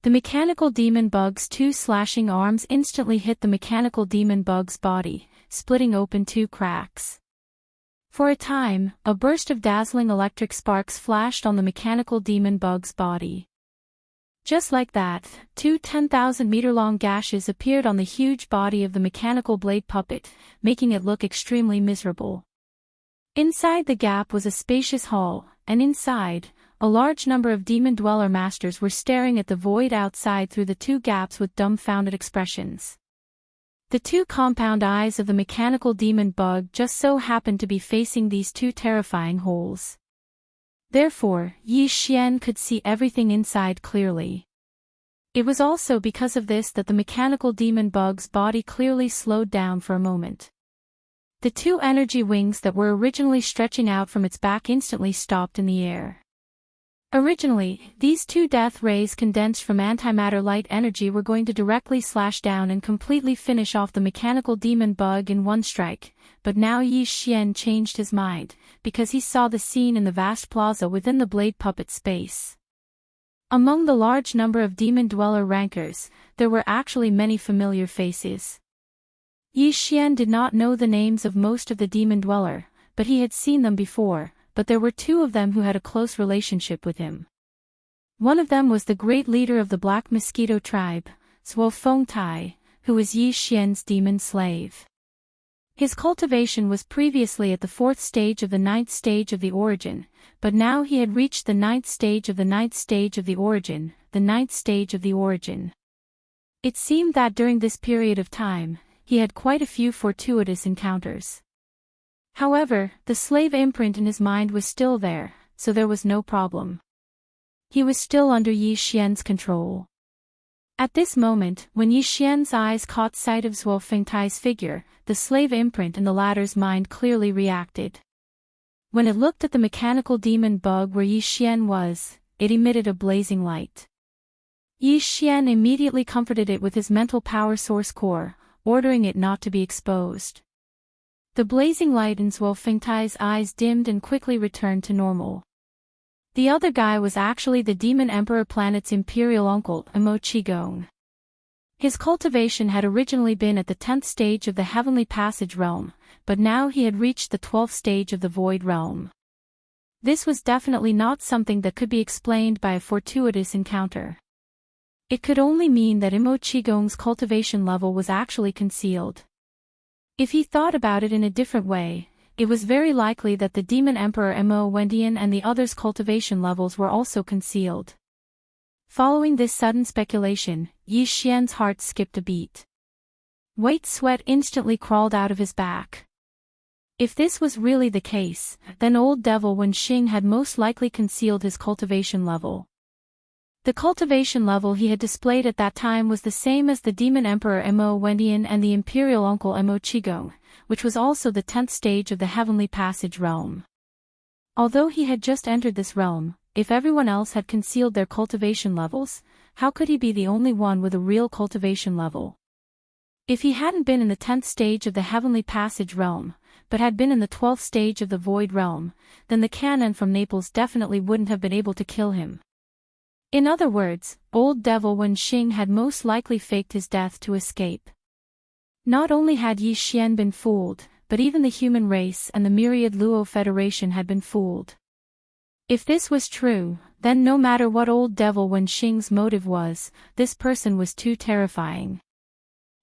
The mechanical demon bug's two slashing arms instantly hit the mechanical demon bug's body, splitting open two cracks. For a time, a burst of dazzling electric sparks flashed on the mechanical demon bug's body. Just like that, two 10,000-meter-long gashes appeared on the huge body of the mechanical blade puppet, making it look extremely miserable. Inside the gap was a spacious hall, and inside, a large number of demon dweller masters were staring at the void outside through the two gaps with dumbfounded expressions. The two compound eyes of the mechanical demon bug just so happened to be facing these two terrifying holes. Therefore, Yi Xian could see everything inside clearly. It was also because of this that the mechanical demon bug's body clearly slowed down for a moment. The two energy wings that were originally stretching out from its back instantly stopped in the air. Originally, these two death rays condensed from antimatter light energy were going to directly slash down and completely finish off the mechanical demon bug in one strike, but now Yi Xian changed his mind, because he saw the scene in the vast plaza within the blade puppet space. Among the large number of demon dweller rankers, there were actually many familiar faces. Yi Xian did not know the names of most of the demon dweller, but he had seen them before. But there were two of them who had a close relationship with him. One of them was the great leader of the Black Mosquito tribe, Zhuo Fengtai, who was Yi Xian's demon slave. His cultivation was previously at the 4th stage of the 9th stage of the origin, but now he had reached the 9th stage of the 9th stage of the origin, the 9th stage of the origin. It seemed that during this period of time, he had quite a few fortuitous encounters. However, the slave imprint in his mind was still there, so there was no problem. He was still under Yi Xian's control. At this moment, when Yi Xian's eyes caught sight of Zhuo Fengtai's figure, the slave imprint in the latter's mind clearly reacted. When it looked at the mechanical demon bug where Yi Xian was, it emitted a blazing light. Yi Xian immediately comforted it with his mental power source core, ordering it not to be exposed. The blazing light in Zhuo Fengtai's eyes dimmed and quickly returned to normal. The other guy was actually the Demon Emperor planet's imperial uncle, Immerse. His cultivation had originally been at the 10th stage of the Heavenly Passage realm, but now he had reached the 12th stage of the Void realm. This was definitely not something that could be explained by a fortuitous encounter. It could only mean that Immerse's cultivation level was actually concealed. If he thought about it in a different way, it was very likely that the Demon Emperor Wendian and the others' cultivation levels were also concealed. Following this sudden speculation, Yi Xian's heart skipped a beat. White sweat instantly crawled out of his back. If this was really the case, then old devil Wenxing had most likely concealed his cultivation level. The cultivation level he had displayed at that time was the same as the Demon Emperor Wendian and the Imperial Uncle Immerse, which was also the 10th stage of the Heavenly Passage realm. Although he had just entered this realm, if everyone else had concealed their cultivation levels, how could he be the only one with a real cultivation level? If he hadn't been in the 10th stage of the Heavenly Passage realm, but had been in the 12th stage of the Void realm, then the cannon from Naples definitely wouldn't have been able to kill him. In other words, old devil Wenxing had most likely faked his death to escape. Not only had Yi Xian been fooled, but even the human race and the myriad Luo Federation had been fooled. If this was true, then no matter what old devil Wen Xing's motive was, this person was too terrifying.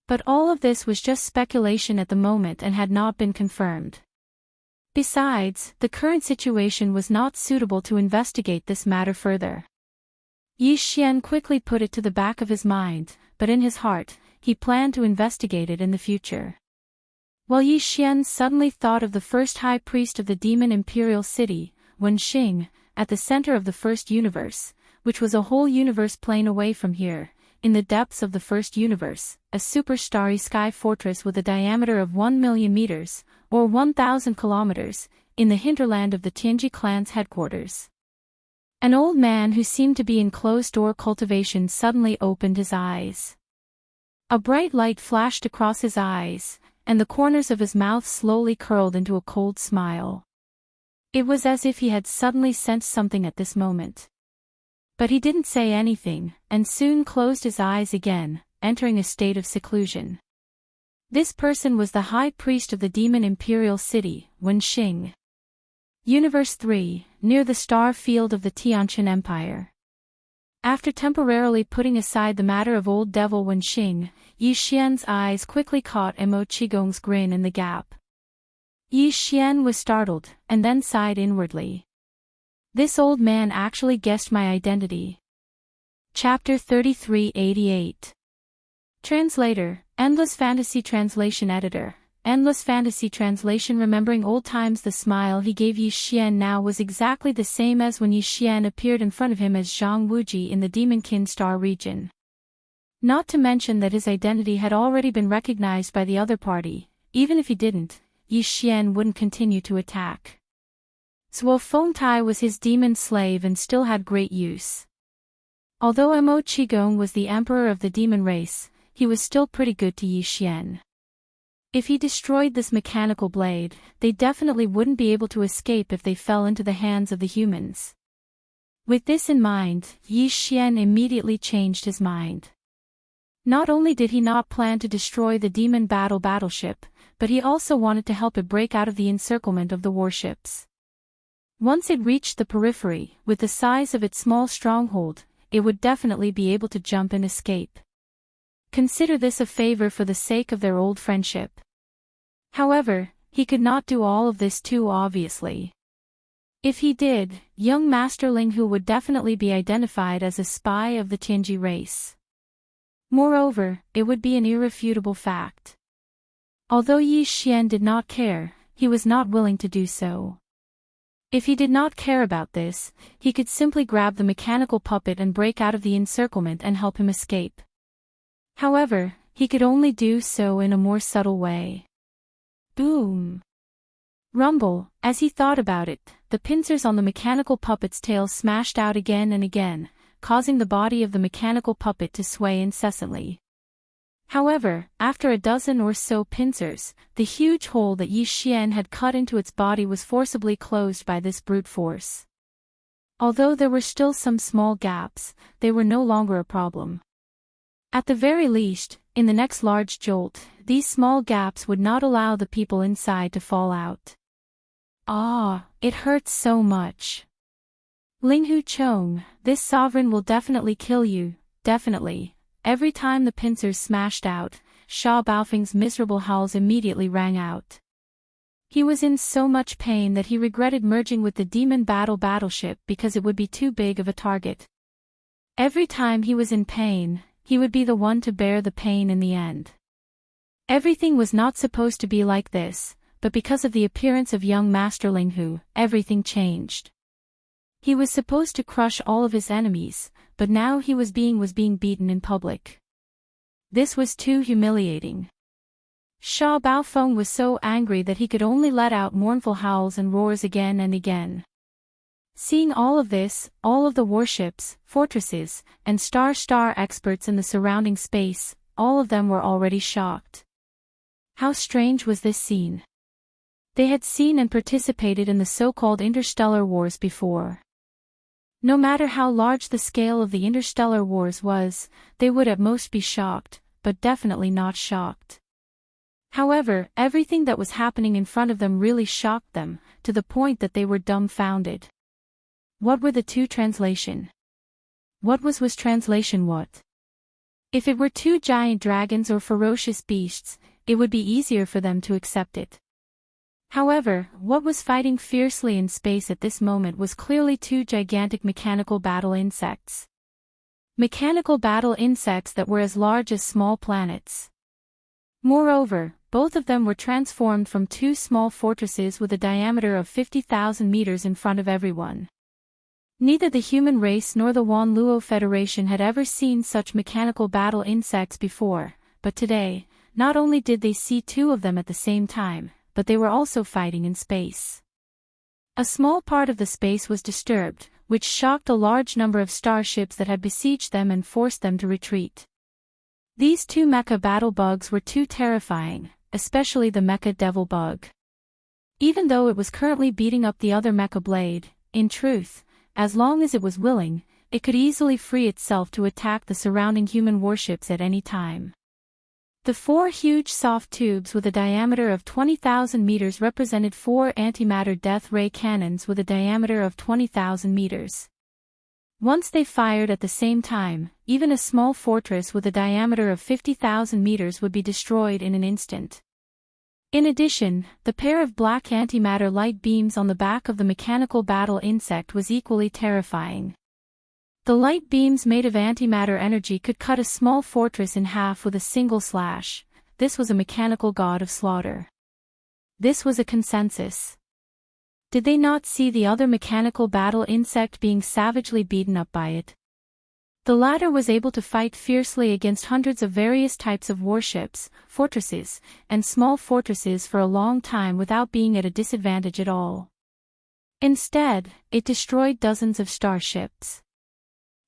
But all of this was just speculation at the moment and had not been confirmed. Besides, the current situation was not suitable to investigate this matter further. Yi Xian quickly put it to the back of his mind, but in his heart, he planned to investigate it in the future. While Yi Xian suddenly thought of the first high priest of the demon imperial city, Wen Xing, at the center of the first universe, which was a whole universe plane away from here, in the depths of the first universe, a super starry sky fortress with a diameter of 1 million meters, or 1,000 kilometers, in the hinterland of the Tianji clan's headquarters. An old man who seemed to be in closed-door cultivation suddenly opened his eyes. A bright light flashed across his eyes, and the corners of his mouth slowly curled into a cold smile. It was as if he had suddenly sensed something at this moment. But he didn't say anything, and soon closed his eyes again, entering a state of seclusion. This person was the high priest of the demon imperial city, Wen Xing. Universe 3, near the star field of the Tianqian Empire. After temporarily putting aside the matter of old devil Wen Xing, Yi Xian's eyes quickly caught Mo Qigong's grin in the gap. Yi Xian was startled, and then sighed inwardly. This old man actually guessed my identity. Chapter 3388. Translator, Endless Fantasy Translation Editor. Endless Fantasy Translation. Remembering old times, the smile he gave Yi Xian now was exactly the same as when Yi Xian appeared in front of him as Zhang Wuji in the Demonkin Star region. Not to mention that his identity had already been recognized by the other party. Even if he didn't, Yi Xian wouldn't continue to attack. Zuo Fengtai was his demon slave and still had great use. Although Mo Qigong was the emperor of the demon race, he was still pretty good to Yi Xian. If he destroyed this mechanical blade, they definitely wouldn't be able to escape if they fell into the hands of the humans. With this in mind, Yi Xian immediately changed his mind. Not only did he not plan to destroy the demon battleship, but he also wanted to help it break out of the encirclement of the warships. Once it reached the periphery, with the size of its small stronghold, it would definitely be able to jump and escape. Consider this a favor for the sake of their old friendship. However, he could not do all of this too obviously. If he did, young Master Ling Hu would definitely be identified as a spy of the Tianji race. Moreover, it would be an irrefutable fact. Although Yi Xian did not care, he was not willing to do so. If he did not care about this, he could simply grab the mechanical puppet and break out of the encirclement and help him escape. However, he could only do so in a more subtle way. Boom! Rumble. As he thought about it, the pincers on the mechanical puppet's tail smashed out again and again, causing the body of the mechanical puppet to sway incessantly. However, after a dozen or so pincers, the huge hole that Yi Xian had cut into its body was forcibly closed by this brute force. Although there were still some small gaps, they were no longer a problem. At the very least, in the next large jolt, these small gaps would not allow the people inside to fall out. Ah, it hurts so much. Ling Hu Chong, this sovereign will definitely kill you, definitely. Every time the pincers smashed out, Sha Baofeng's miserable howls immediately rang out. He was in so much pain that he regretted merging with the demon battleship because it would be too big of a target. Every time he was in pain, he would be the one to bear the pain in the end. Everything was not supposed to be like this, but because of the appearance of young Master Ling Hu, everything changed. He was supposed to crush all of his enemies, but now he was being beaten in public. This was too humiliating. Sha Baofeng was so angry that he could only let out mournful howls and roars again and again. Seeing all of this, all of the warships, fortresses, and star experts in the surrounding space, all of them were already shocked. How strange was this scene? They had seen and participated in the so-called interstellar wars before. No matter how large the scale of the interstellar wars was, they would at most be shocked, but definitely not shocked. However, everything that was happening in front of them really shocked them, to the point that they were dumbfounded. What were the two translation? What was translation what? If it were two giant dragons or ferocious beasts, it would be easier for them to accept it. However, what was fighting fiercely in space at this moment was clearly two gigantic mechanical battle insects. Mechanical battle insects that were as large as small planets. Moreover, both of them were transformed from two small fortresses with a diameter of 50,000 meters in front of everyone. Neither the human race nor the Wan Luo Federation had ever seen such mechanical battle insects before, but today, not only did they see two of them at the same time, but they were also fighting in space. A small part of the space was disturbed, which shocked a large number of starships that had besieged them and forced them to retreat. These two mecha battle bugs were too terrifying, especially the mecha devil bug. Even though it was currently beating up the other mecha blade, in truth, as long as it was willing, it could easily free itself to attack the surrounding human warships at any time. The four huge soft tubes with a diameter of 20,000 meters represented four antimatter death ray cannons with a diameter of 20,000 meters. Once they fired at the same time, even a small fortress with a diameter of 50,000 meters would be destroyed in an instant. In addition, the pair of black antimatter light beams on the back of the mechanical battle insect was equally terrifying. The light beams made of antimatter energy could cut a small fortress in half with a single slash. This was a mechanical god of slaughter. This was a consensus. Did they not see the other mechanical battle insect being savagely beaten up by it? The latter was able to fight fiercely against hundreds of various types of warships, fortresses, and small fortresses for a long time without being at a disadvantage at all. Instead, it destroyed dozens of starships.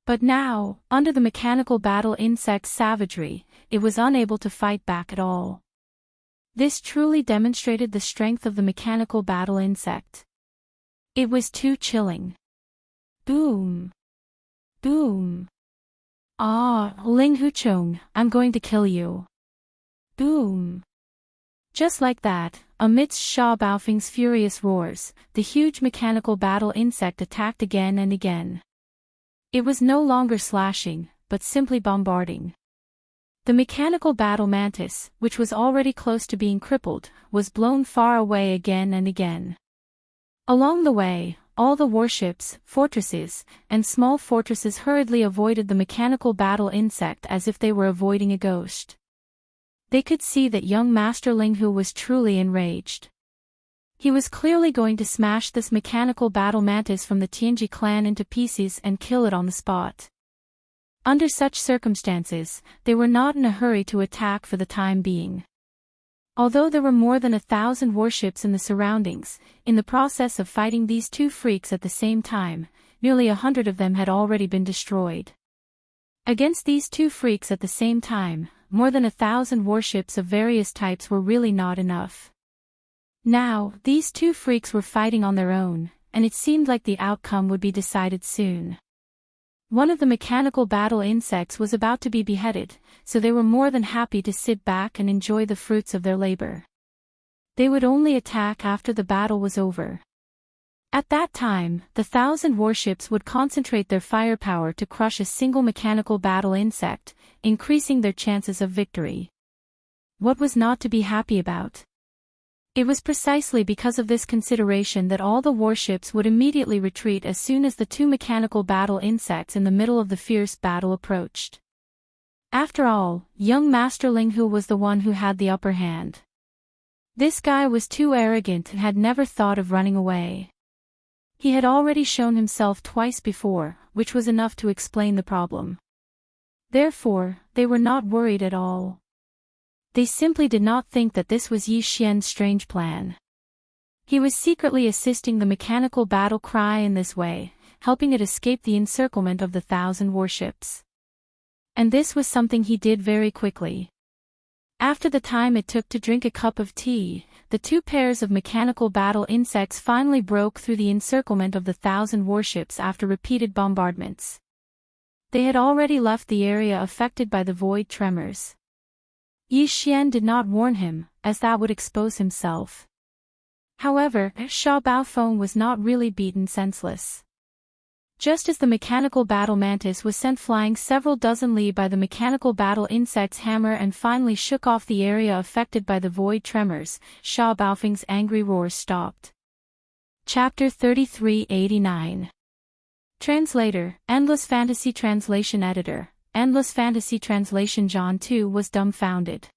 But now, under the mechanical battle insect's savagery, it was unable to fight back at all. This truly demonstrated the strength of the mechanical battle insect. It was too chilling. Boom. Boom. Ah, Ling Huchong, I'm going to kill you. Boom. Just like that, amidst Sha Baofeng's furious roars, the huge mechanical battle insect attacked again and again. It was no longer slashing, but simply bombarding. The mechanical battle mantis, which was already close to being crippled, was blown far away again and again. Along the way, all the warships, fortresses, and small fortresses hurriedly avoided the mechanical battle insect as if they were avoiding a ghost. They could see that young Master Linghu was truly enraged. He was clearly going to smash this mechanical battle mantis from the Tianji clan into pieces and kill it on the spot. Under such circumstances, they were not in a hurry to attack for the time being. Although there were more than 1,000 warships in the surroundings, in the process of fighting these two freaks at the same time, nearly 100 of them had already been destroyed. Against these two freaks at the same time, more than 1,000 warships of various types were really not enough. Now, these two freaks were fighting on their own, and it seemed like the outcome would be decided soon. One of the mechanical battle insects was about to be beheaded, so they were more than happy to sit back and enjoy the fruits of their labor. They would only attack after the battle was over. At that time, the 1,000 warships would concentrate their firepower to crush a single mechanical battle insect, increasing their chances of victory. What was not to be happy about? It was precisely because of this consideration that all the warships would immediately retreat as soon as the two mechanical battle insects in the middle of the fierce battle approached. After all, young Master Linghu was the one who had the upper hand. This guy was too arrogant and had never thought of running away. He had already shown himself twice before, which was enough to explain the problem. Therefore, they were not worried at all. They simply did not think that this was Yi Xian's strange plan. He was secretly assisting the mechanical battle cry in this way, helping it escape the encirclement of the 1,000 warships. And this was something he did very quickly. After the time it took to drink a cup of tea, the two pairs of mechanical battle insects finally broke through the encirclement of the 1,000 warships after repeated bombardments. They had already left the area affected by the void tremors. Yi Xian did not warn him, as that would expose himself. However, Sha Baofeng was not really beaten senseless. Just as the mechanical battle mantis was sent flying several dozen li by the mechanical battle insect's hammer and finally shook off the area affected by the void tremors, Sha Baofeng's angry roars stopped. Chapter 3389. Translator, Endless Fantasy Translation Editor, Endless Fantasy Translation. John too was dumbfounded.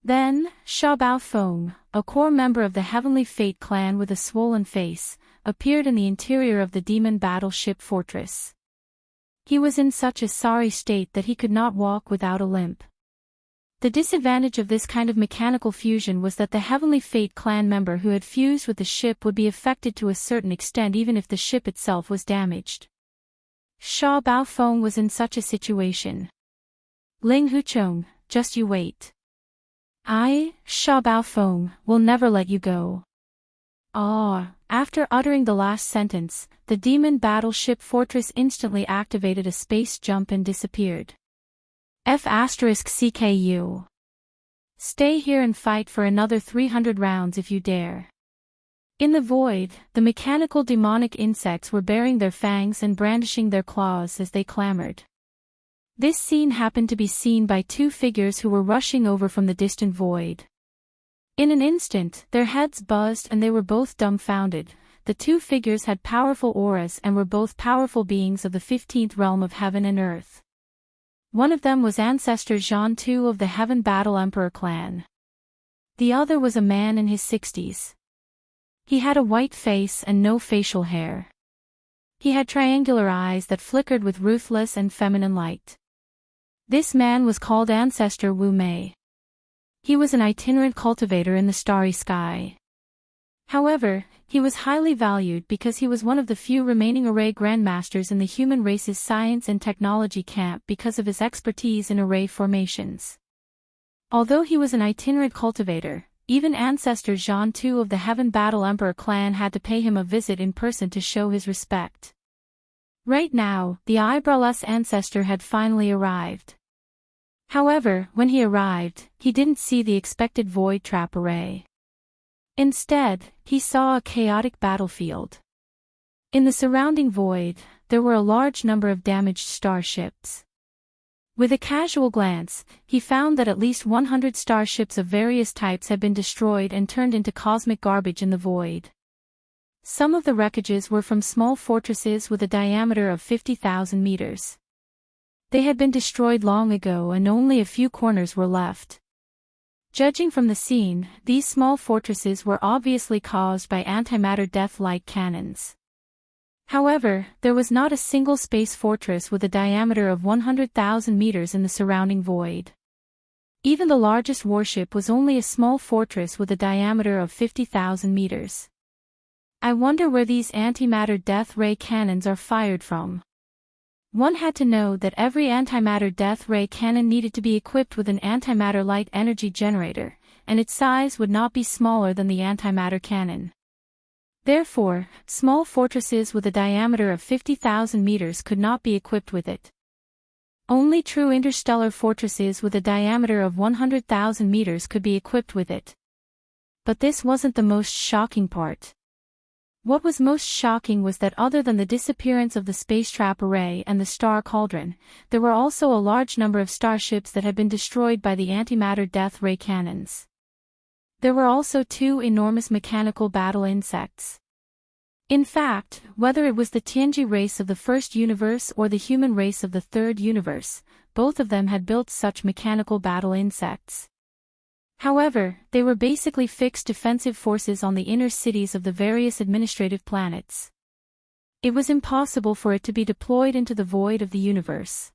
Then, Sha Baofeng, a core member of the Heavenly Fate clan with a swollen face, appeared in the interior of the demon battleship fortress. He was in such a sorry state that he could not walk without a limp. The disadvantage of this kind of mechanical fusion was that the Heavenly Fate clan member who had fused with the ship would be affected to a certain extent even if the ship itself was damaged. Sha Baofeng was in such a situation. Ling Huchong, just you wait. I, Sha Baofeng, will never let you go. After uttering the last sentence, the demon battleship fortress instantly activated a space jump and disappeared. F*CKU. Stay here and fight for another 300 rounds if you dare. In the void, the mechanical demonic insects were baring their fangs and brandishing their claws as they clamored. This scene happened to be seen by two figures who were rushing over from the distant void. In an instant, their heads buzzed and they were both dumbfounded. The two figures had powerful auras and were both powerful beings of the 15th realm of heaven and earth. One of them was Ancestor Zhan Tu of the Heaven Battle Emperor clan. The other was a man in his 60s. He had a white face and no facial hair. He had triangular eyes that flickered with ruthless and feminine light. This man was called Ancestor Wu Mei. He was an itinerant cultivator in the starry sky. However, he was highly valued because he was one of the few remaining array grandmasters in the human race's science and technology camp because of his expertise in array formations. Although he was an itinerant cultivator, even Ancestor Zhan Tu of the Heaven Battle Emperor clan had to pay him a visit in person to show his respect. Right now, the eyebrowless ancestor had finally arrived. However, when he arrived, he didn't see the expected void trap array. Instead, he saw a chaotic battlefield. In the surrounding void, there were a large number of damaged starships. With a casual glance, he found that at least 100 starships of various types had been destroyed and turned into cosmic garbage in the void. Some of the wreckages were from small fortresses with a diameter of 50,000 meters. They had been destroyed long ago and only a few corners were left. Judging from the scene, these small fortresses were obviously caused by antimatter death light cannons. However, there was not a single space fortress with a diameter of 100,000 meters in the surrounding void. Even the largest warship was only a small fortress with a diameter of 50,000 meters. I wonder where these antimatter death ray cannons are fired from. One had to know that every antimatter death ray cannon needed to be equipped with an antimatter light energy generator, and its size would not be smaller than the antimatter cannon. Therefore, small fortresses with a diameter of 50,000 meters could not be equipped with it. Only true interstellar fortresses with a diameter of 100,000 meters could be equipped with it. But this wasn't the most shocking part. What was most shocking was that other than the disappearance of the space trap array and the star cauldron, there were also a large number of starships that had been destroyed by the antimatter death ray cannons. There were also two enormous mechanical battle insects. In fact, whether it was the Tianji race of the first universe or the human race of the third universe, both of them had built such mechanical battle insects. However, they were basically fixed defensive forces on the inner cities of the various administrative planets. It was impossible for it to be deployed into the void of the universe.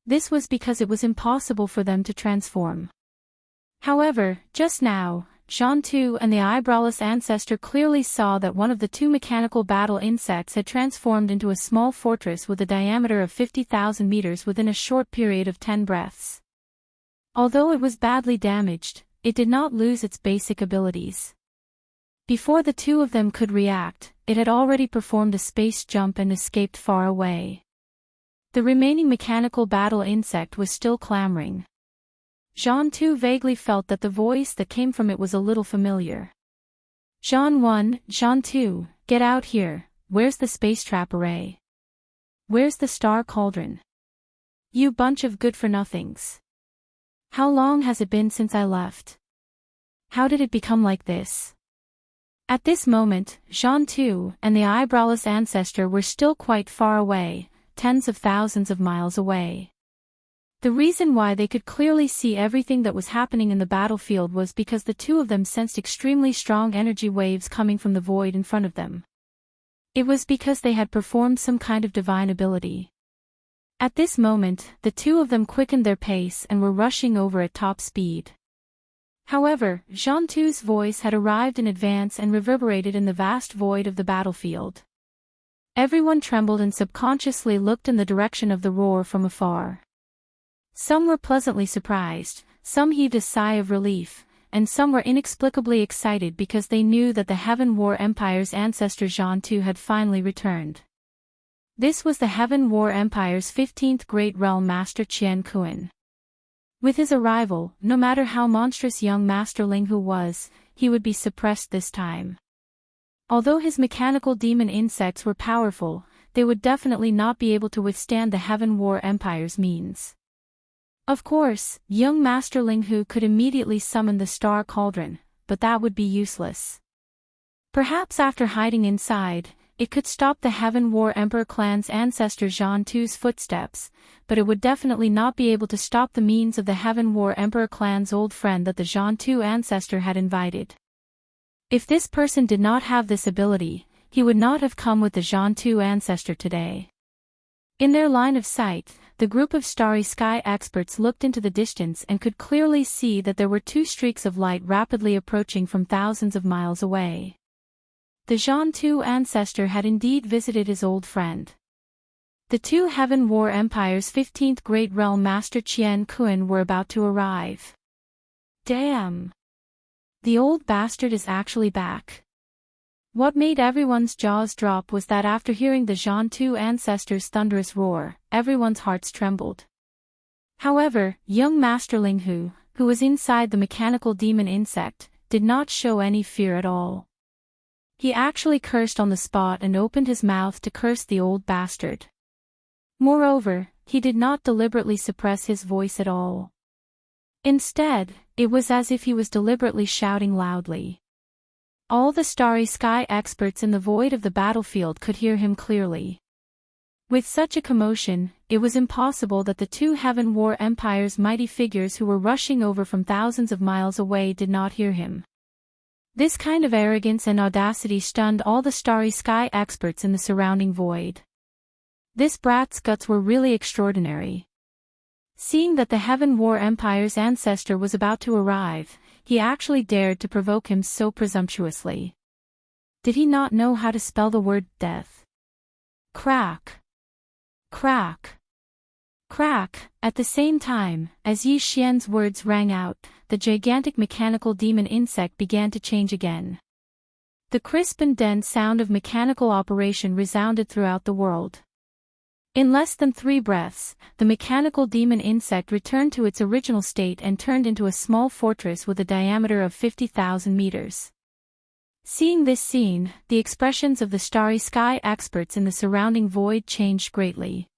This was because it was impossible for them to transform. However, just now, Zhan Tu and the eyebrowless ancestor clearly saw that one of the two mechanical battle insects had transformed into a small fortress with a diameter of 50,000 meters within a short period of 10 breaths. Although it was badly damaged, it did not lose its basic abilities. Before the two of them could react, it had already performed a space jump and escaped far away. The remaining mechanical battle insect was still clamoring. Jean too vaguely felt that the voice that came from it was a little familiar. Jean 1, Jean 2, get out here, where's the space trap array? Where's the star cauldron? You bunch of good-for-nothings. How long has it been since I left? How did it become like this? At this moment, Jean 2 and the eyebrowless ancestor were still quite far away, tens of thousands of miles away. The reason why they could clearly see everything that was happening in the battlefield was because the two of them sensed extremely strong energy waves coming from the void in front of them. It was because they had performed some kind of divine ability. At this moment, the two of them quickened their pace and were rushing over at top speed. However, Jean 2's voice had arrived in advance and reverberated in the vast void of the battlefield. Everyone trembled and subconsciously looked in the direction of the roar from afar. Some were pleasantly surprised, some heaved a sigh of relief, and some were inexplicably excited because they knew that the Heaven War Empire's ancestor Jean 2 had finally returned. This was the Heaven War Empire's 15th Great Realm Master Qian Kuan. With his arrival, no matter how monstrous young Master Ling Hu was, he would be suppressed this time. Although his mechanical demon insects were powerful, they would definitely not be able to withstand the Heaven War Empire's means. Of course, young Master Ling Hu could immediately summon the Star Cauldron, but that would be useless. Perhaps after hiding inside, it could stop the Heaven War Emperor clan's ancestor Jean 2's footsteps, but it would definitely not be able to stop the means of the Heaven War Emperor clan's old friend that the Jean 2 ancestor had invited. If this person did not have this ability, he would not have come with the Jean 2 ancestor today. In their line of sight, the group of starry sky experts looked into the distance and could clearly see that there were two streaks of light rapidly approaching from thousands of miles away. The Jean 2 ancestor had indeed visited his old friend. The two Heaven War Empire's 15th Great Realm Master Qian Kuan were about to arrive. Damn! The old bastard is actually back. What made everyone's jaws drop was that after hearing the Jean 2 ancestor's thunderous roar, everyone's hearts trembled. However, young Master Ling Hu, who was inside the mechanical demon insect, did not show any fear at all. He actually cursed on the spot and opened his mouth to curse the old bastard. Moreover, he did not deliberately suppress his voice at all. Instead, it was as if he was deliberately shouting loudly. All the starry sky experts in the void of the battlefield could hear him clearly. With such a commotion, it was impossible that the two Heaven War Empire's mighty figures who were rushing over from thousands of miles away did not hear him. This kind of arrogance and audacity stunned all the starry sky experts in the surrounding void. This brat's guts were really extraordinary. Seeing that the Heaven War Empire's ancestor was about to arrive, he actually dared to provoke him so presumptuously. Did he not know how to spell the word death? Crack. Crack. Crack. At the same time, as Yi Xian's words rang out, the gigantic mechanical demon insect began to change again. The crisp and dense sound of mechanical operation resounded throughout the world. In less than 3 breaths, the mechanical demon insect returned to its original state and turned into a small fortress with a diameter of 50,000 meters. Seeing this scene, the expressions of the starry sky experts in the surrounding void changed greatly.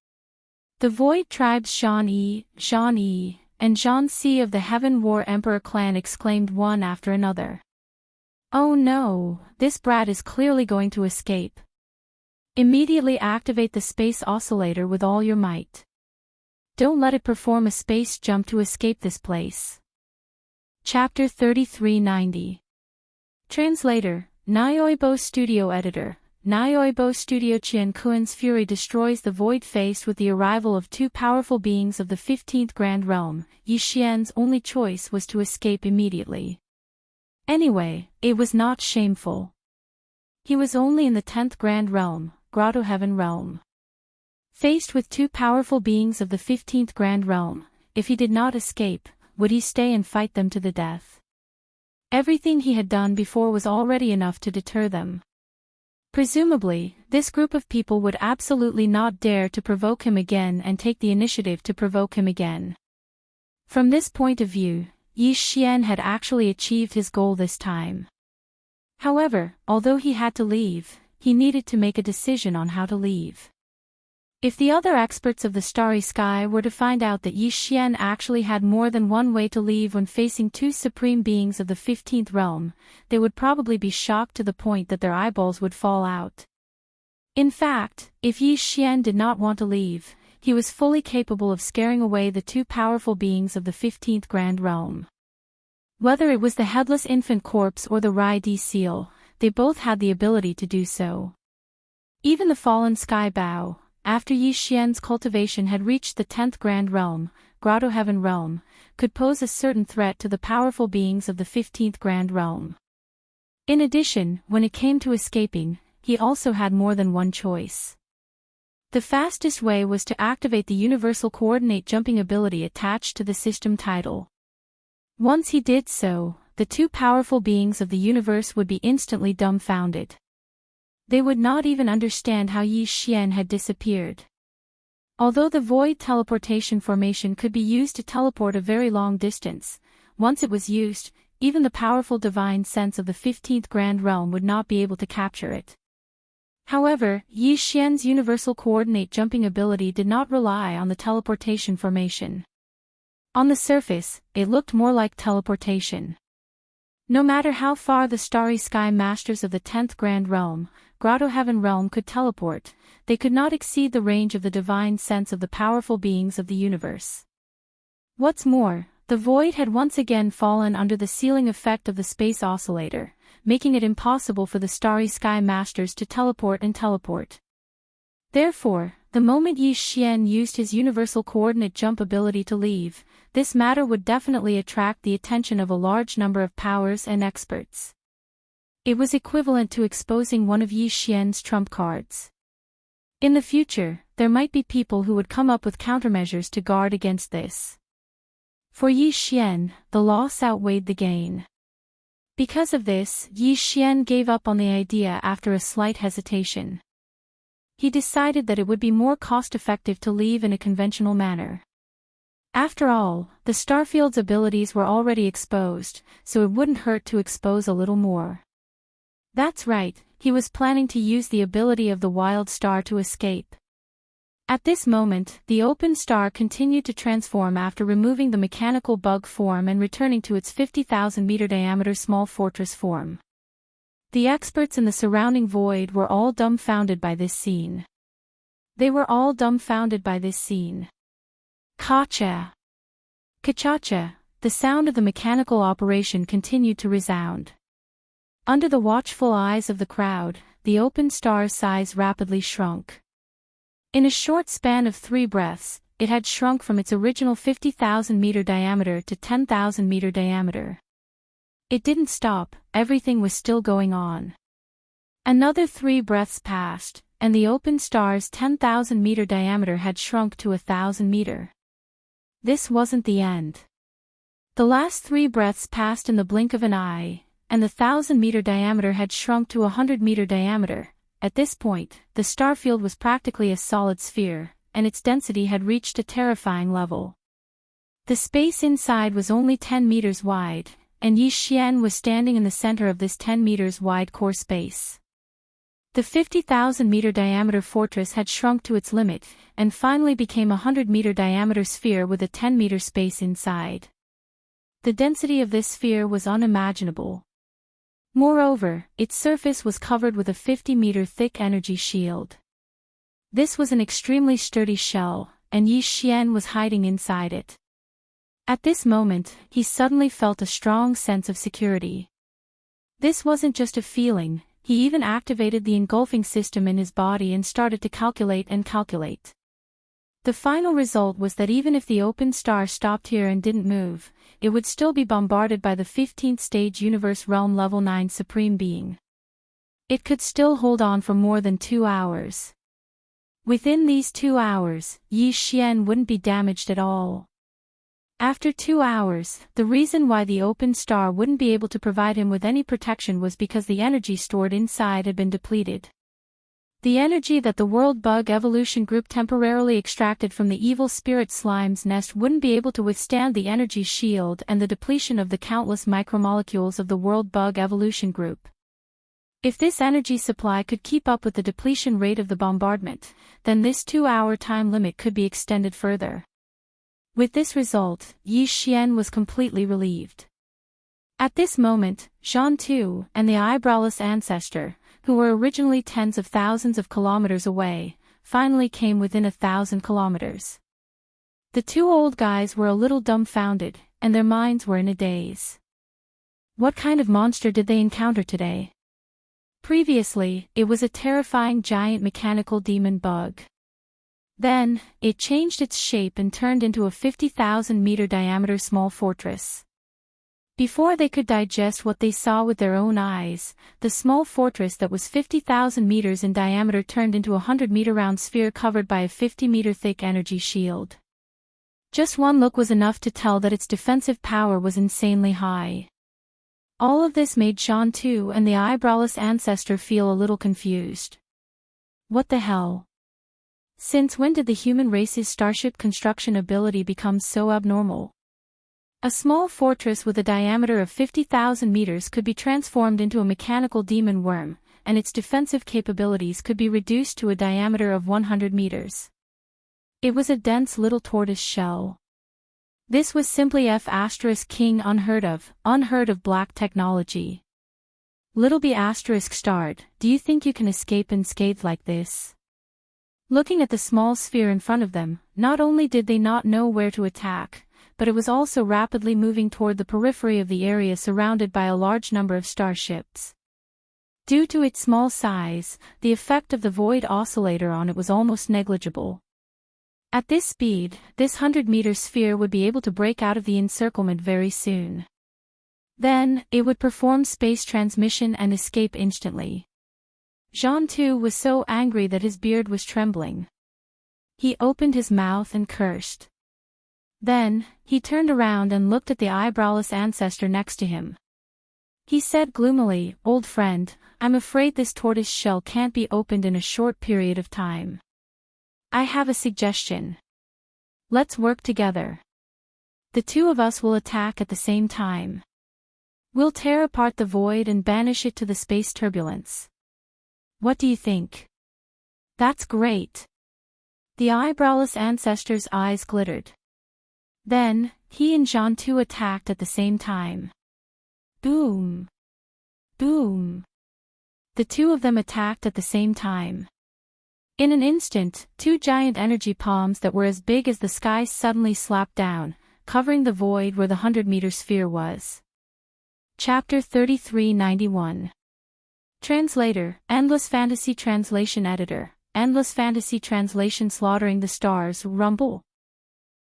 The void tribes Jean E, and Jean C of the Heaven War Emperor clan exclaimed one after another. Oh no, this brat is clearly going to escape. Immediately activate the space oscillator with all your might. Don't let it perform a space jump to escape this place. Chapter 3390. Translator, Nyoibo Studio Editor, Nyoibo Studio. Qian Kuan's fury destroys the void faced with the arrival of two powerful beings of the 15th Grand Realm. Yi Xian's only choice was to escape immediately. Anyway, it was not shameful. He was only in the 10th Grand Realm, Grotto Heaven Realm. Faced with two powerful beings of the 15th Grand Realm, if he did not escape, would he stay and fight them to the death? Everything he had done before was already enough to deter them. Presumably, this group of people would absolutely not dare to provoke him again and take the initiative to provoke him again. From this point of view, Yi Xian had actually achieved his goal this time. However, although he had to leave, he needed to make a decision on how to leave. If the other experts of the Starry Sky were to find out that Yi Xian actually had more than one way to leave when facing two supreme beings of the 15th realm, they would probably be shocked to the point that their eyeballs would fall out. In fact, if Yi Xian did not want to leave, he was fully capable of scaring away the two powerful beings of the 15th Grand Realm. Whether it was the headless infant corpse or the Rai Di seal, they both had the ability to do so. Even the fallen sky bow, after Yi Xian's cultivation had reached the 10th Grand Realm, Grotto Heaven Realm, could pose a certain threat to the powerful beings of the 15th Grand Realm. In addition, when it came to escaping, he also had more than one choice. The fastest way was to activate the universal coordinate jumping ability attached to the system title. Once he did so, the two powerful beings of the universe would be instantly dumbfounded. They would not even understand how Yi Xian had disappeared. Although the void teleportation formation could be used to teleport a very long distance, once it was used, even the powerful divine sense of the 15th Grand Realm would not be able to capture it. However, Yi Xian's universal coordinate jumping ability did not rely on the teleportation formation. On the surface, it looked more like teleportation. No matter how far the Starry Sky Masters of the 10th Grand Realm, Grotto Heaven Realm could teleport, they could not exceed the range of the divine sense of the powerful beings of the universe. What's more, the void had once again fallen under the sealing effect of the space oscillator, making it impossible for the Starry Sky Masters to teleport. Therefore, the moment Yi Xian used his universal coordinate jump ability to leave, this matter would definitely attract the attention of a large number of powers and experts. It was equivalent to exposing one of Yi Xian's trump cards. In the future, there might be people who would come up with countermeasures to guard against this. For Yi Xian, the loss outweighed the gain. Because of this, Yi Xian gave up on the idea after a slight hesitation. He decided that it would be more cost-effective to leave in a conventional manner. After all, the Starfield's abilities were already exposed, so it wouldn't hurt to expose a little more. That's right, he was planning to use the ability of the Wild Star to escape. At this moment, the open star continued to transform after removing the mechanical bug form and returning to its 50,000-meter diameter small fortress form. The experts in the surrounding void were all dumbfounded by this scene. Kacha! Kachacha! The sound of the mechanical operation continued to resound. Under the watchful eyes of the crowd, the open star's size rapidly shrunk. In a short span of 3 breaths, it had shrunk from its original 50,000-meter diameter to 10,000-meter diameter. It didn't stop, everything was still going on. Another 3 breaths passed, and the open star's 10,000-meter diameter had shrunk to 1,000 meter. This wasn't the end. The last 3 breaths passed in the blink of an eye, and the 1,000-meter diameter had shrunk to 100-meter diameter. At this point, the starfield was practically a solid sphere, and its density had reached a terrifying level. The space inside was only 10 meters wide, and Yi Xian was standing in the center of this 10 meters wide core space. The 50,000-meter diameter fortress had shrunk to its limit, and finally became a 100-meter diameter sphere with a 10-meter space inside. The density of this sphere was unimaginable. Moreover, its surface was covered with a 50-meter thick energy shield. This was an extremely sturdy shell, and Yi Xian was hiding inside it. At this moment, he suddenly felt a strong sense of security. This wasn't just a feeling, he even activated the engulfing system in his body and started to calculate. The final result was that even if the open star stopped here and didn't move, it would still be bombarded by the 15th stage Universe Realm Level 9 Supreme Being. It could still hold on for more than 2 hours. Within these 2 hours, Yi Xian wouldn't be damaged at all. After 2 hours, the reason why the open star wouldn't be able to provide him with any protection was because the energy stored inside had been depleted. The energy that the World Bug Evolution Group temporarily extracted from the evil spirit slime's nest wouldn't be able to withstand the energy shield and the depletion of the countless micromolecules of the World Bug Evolution Group. If this energy supply could keep up with the depletion rate of the bombardment, then this 2-hour time limit could be extended further. With this result, Yi Xian was completely relieved. At this moment, Jean Tu and the eyebrowless ancestor, who were originally tens of thousands of kilometers away, finally came within 1,000 kilometers. The two old guys were a little dumbfounded, and their minds were in a daze. What kind of monster did they encounter today? Previously, it was a terrifying giant mechanical demon bug. Then, it changed its shape and turned into a 50,000-meter diameter small fortress. Before they could digest what they saw with their own eyes, the small fortress that was 50,000 meters in diameter turned into a 100-meter round sphere covered by a 50-meter thick energy shield. Just one look was enough to tell that its defensive power was insanely high. All of this made Jean Tu and the eyebrowless ancestor feel a little confused. What the hell? Since when did the human race's starship construction ability become so abnormal? A small fortress with a diameter of 50,000 meters could be transformed into a mechanical demon worm, and its defensive capabilities could be reduced to a diameter of 100 meters. It was a dense little tortoise shell. This was simply F*King unheard of black technology. Little B** starred, do you think you can escape unscathed like this? Looking at the small sphere in front of them, not only did they not know where to attack, but it was also rapidly moving toward the periphery of the area surrounded by a large number of starships. Due to its small size, the effect of the void oscillator on it was almost negligible. At this speed, this 100-meter sphere would be able to break out of the encirclement very soon. Then, it would perform space transmission and escape instantly. Jean Tu was so angry that his beard was trembling. He opened his mouth and cursed. Then, he turned around and looked at the eyebrowless ancestor next to him. He said gloomily, "Old friend, I'm afraid this tortoise shell can't be opened in a short period of time. I have a suggestion. Let's work together. The two of us will attack at the same time. We'll tear apart the void and banish it to the space turbulence. What do you think?" "That's great." The eyebrowless ancestor's eyes glittered. Then, he and Jean Tu attacked at the same time. Boom! Boom! The two of them attacked at the same time. In an instant, two giant energy palms that were as big as the sky suddenly slapped down, covering the void where the 100-meter sphere was. Chapter 3391. Translator, Endless Fantasy Translation Editor, Endless Fantasy Translation Slaughtering the Stars, Rumble.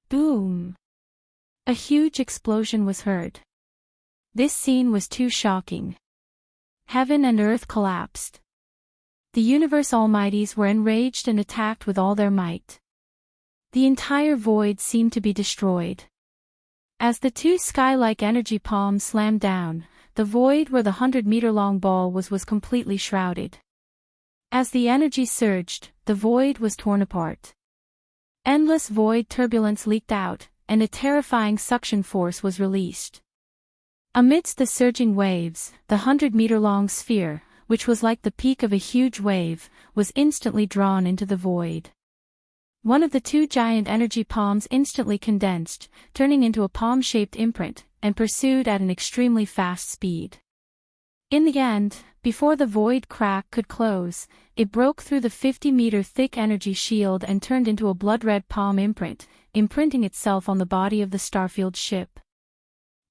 Boom! A huge explosion was heard. This scene was too shocking. Heaven and earth collapsed. The universe almighties were enraged and attacked with all their might. The entire void seemed to be destroyed. As the two sky-like energy palms slammed down, the void where the 100-meter-long ball was completely shrouded. As the energy surged, the void was torn apart. Endless void turbulence leaked out, and a terrifying suction force was released. Amidst the surging waves, the 100-meter-long sphere, which was like the peak of a huge wave, was instantly drawn into the void. One of the two giant energy palms instantly condensed, turning into a palm-shaped imprint, and pursued at an extremely fast speed. In the end, before the void crack could close, it broke through the 50-meter thick energy shield and turned into a blood-red palm imprint, imprinting itself on the body of the Starfield ship.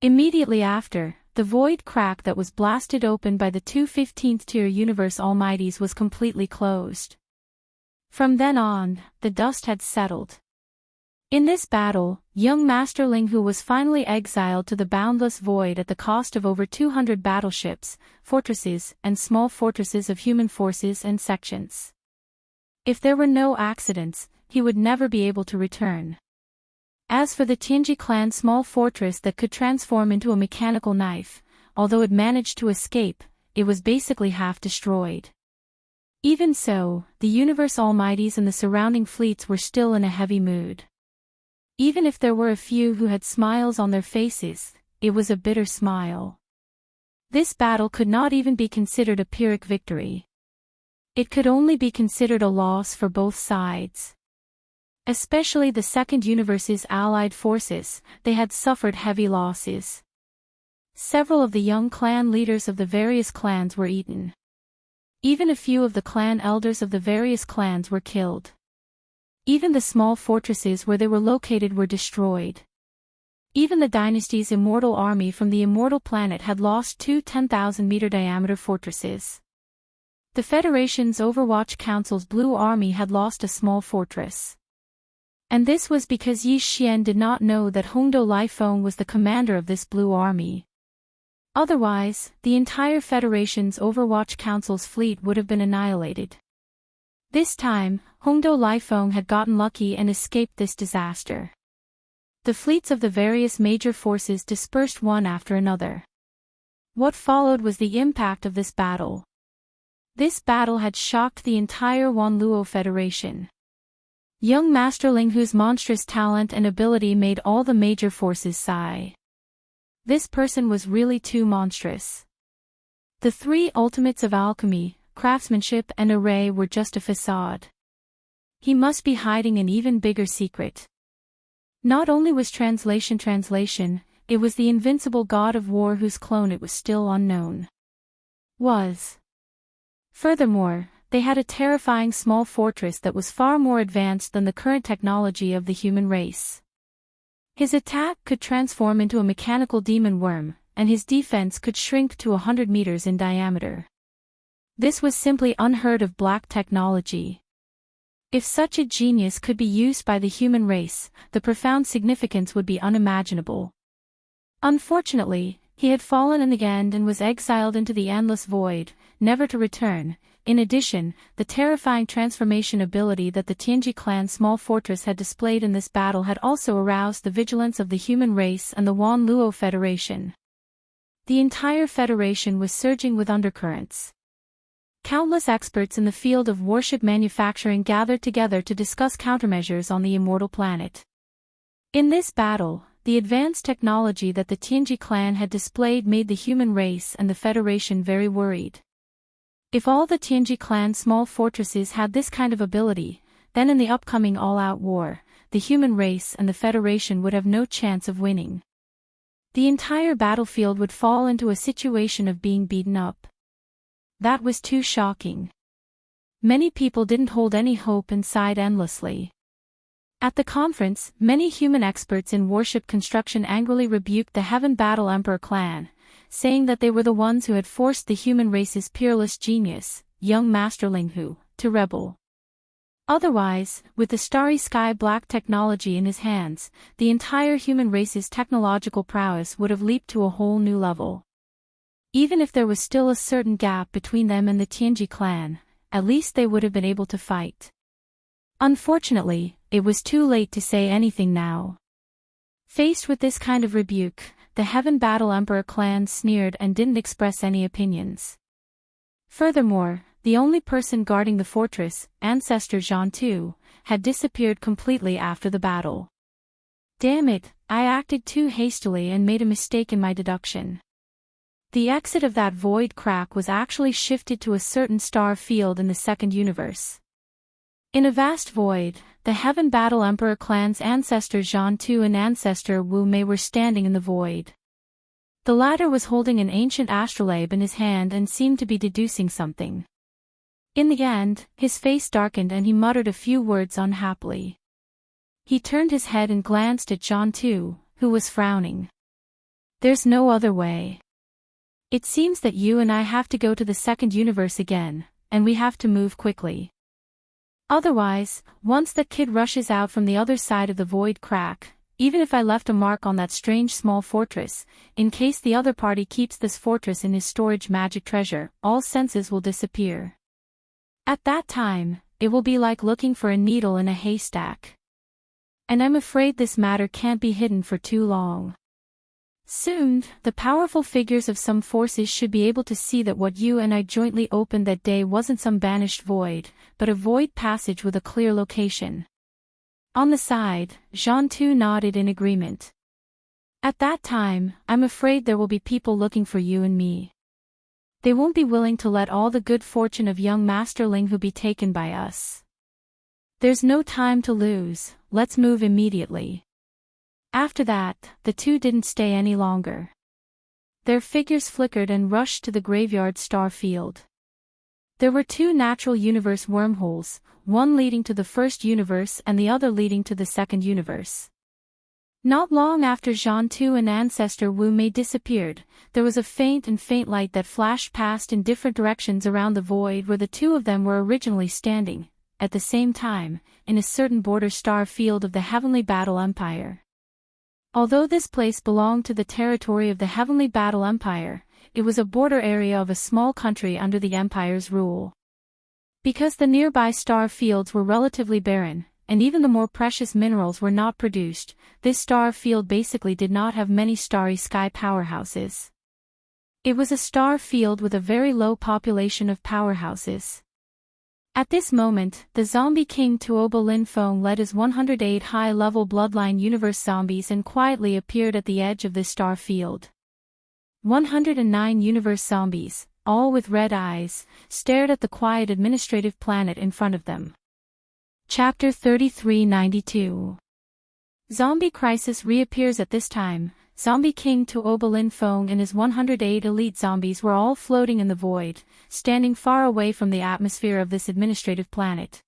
Immediately after, the void crack that was blasted open by the two 15th-tier universe almighties was completely closed. From then on, the dust had settled. In this battle, young Masterling, who was finally exiled to the boundless void at the cost of over 200 battleships, fortresses, and small fortresses of human forces and sections. If there were no accidents, he would never be able to return. As for the Tianji clan small fortress that could transform into a mechanical knife, although it managed to escape, it was basically half destroyed. Even so, the universe almighties and the surrounding fleets were still in a heavy mood. Even if there were a few who had smiles on their faces, it was a bitter smile. This battle could not even be considered a Pyrrhic victory. It could only be considered a loss for both sides. Especially the Second Universe's allied forces, they had suffered heavy losses. Several of the young clan leaders of the various clans were eaten. Even a few of the clan elders of the various clans were killed. Even the small fortresses where they were located were destroyed. Even the dynasty's immortal army from the immortal planet had lost two 10,000-meter diameter fortresses. The Federation's Overwatch Council's Blue Army had lost a small fortress. And this was because Yi Xian did not know that Hongdou Lifeng was the commander of this Blue Army. Otherwise, the entire Federation's Overwatch Council's fleet would have been annihilated. This time, Hongdou Lifeng had gotten lucky and escaped this disaster. The fleets of the various major forces dispersed one after another. What followed was the impact of this battle. This battle had shocked the entire Wanluo Federation. Young Master Linghu's monstrous talent and ability made all the major forces sigh. This person was really too monstrous. The three ultimates of alchemy, craftsmanship and array were just a facade. He must be hiding an even bigger secret. Not only was translation, it was the invincible god of war whose clone it was still unknown. Furthermore, they had a terrifying small fortress that was far more advanced than the current technology of the human race. His attack could transform into a mechanical demon worm, and his defense could shrink to 100 meters in diameter. This was simply unheard of black technology. If such a genius could be used by the human race, the profound significance would be unimaginable. Unfortunately, he had fallen in the end and was exiled into the endless void, never to return. In addition, the terrifying transformation ability that the Tianji clan's small fortress had displayed in this battle had also aroused the vigilance of the human race and the Wanluo Federation. The entire Federation was surging with undercurrents. Countless experts in the field of warship manufacturing gathered together to discuss countermeasures on the immortal planet. In this battle, the advanced technology that the Tianji clan had displayed made the human race and the Federation very worried. If all the Tianji clan small fortresses had this kind of ability, then in the upcoming all-out war, the human race and the Federation would have no chance of winning. The entire battlefield would fall into a situation of being beaten up. That was too shocking. Many people didn't hold any hope and sighed endlessly. At the conference, many human experts in warship construction angrily rebuked the Heaven Battle Emperor clan, saying that they were the ones who had forced the human race's peerless genius, young Master Linghu, to rebel. Otherwise, with the starry sky black technology in his hands, the entire human race's technological prowess would have leaped to a whole new level. Even if there was still a certain gap between them and the Tianji clan, at least they would have been able to fight. Unfortunately, it was too late to say anything now. Faced with this kind of rebuke, the Heaven Battle Emperor clan sneered and didn't express any opinions. Furthermore, the only person guarding the fortress, Ancestor Zhan Tu, had disappeared completely after the battle. Damn it, I acted too hastily and made a mistake in my deduction. The exit of that void crack was actually shifted to a certain star field in the second universe. In a vast void, the Heaven Battle Emperor clan's Ancestor Zhan Tu and Ancestor Wu Mei were standing in the void. The latter was holding an ancient astrolabe in his hand and seemed to be deducing something. In the end, his face darkened and he muttered a few words unhappily. He turned his head and glanced at Zhan Tu, who was frowning. There's no other way. It seems that you and I have to go to the second universe again, and we have to move quickly. Otherwise, once that kid rushes out from the other side of the void crack, even if I left a mark on that strange small fortress, in case the other party keeps this fortress in his storage magic treasure, all senses will disappear. At that time, it will be like looking for a needle in a haystack. And I'm afraid this matter can't be hidden for too long. Soon, the powerful figures of some forces should be able to see that what you and I jointly opened that day wasn't some banished void, but a void passage with a clear location. On the side, Jean too nodded in agreement. At that time, I'm afraid there will be people looking for you and me. They won't be willing to let all the good fortune of young Masterling who be taken by us. There's no time to lose, let's move immediately. After that, the two didn't stay any longer. Their figures flickered and rushed to the graveyard star field. There were two natural universe wormholes, one leading to the first universe and the other leading to the second universe. Not long after Jean Tu and Ancestor Wu Mei disappeared, there was a faint light that flashed past in different directions around the void where the two of them were originally standing, at the same time, in a certain border star field of the Heavenly Battle Empire. Although this place belonged to the territory of the Heavenly Battle Empire, it was a border area of a small country under the Empire's rule. Because the nearby star fields were relatively barren, and even the more precious minerals were not produced, this star field basically did not have many starry sky powerhouses. It was a star field with a very low population of powerhouses. At this moment, the zombie king Tuoba Lin Feng led his 108 high-level bloodline universe zombies and quietly appeared at the edge of this star field. 109 universe zombies, all with red eyes, stared at the quiet administrative planet in front of them. Chapter 3392. Zombie Crisis reappears at this time. Zombie King Tuoba Lin Feng and his 108 elite zombies were all floating in the void, standing far away from the atmosphere of this administrative planet.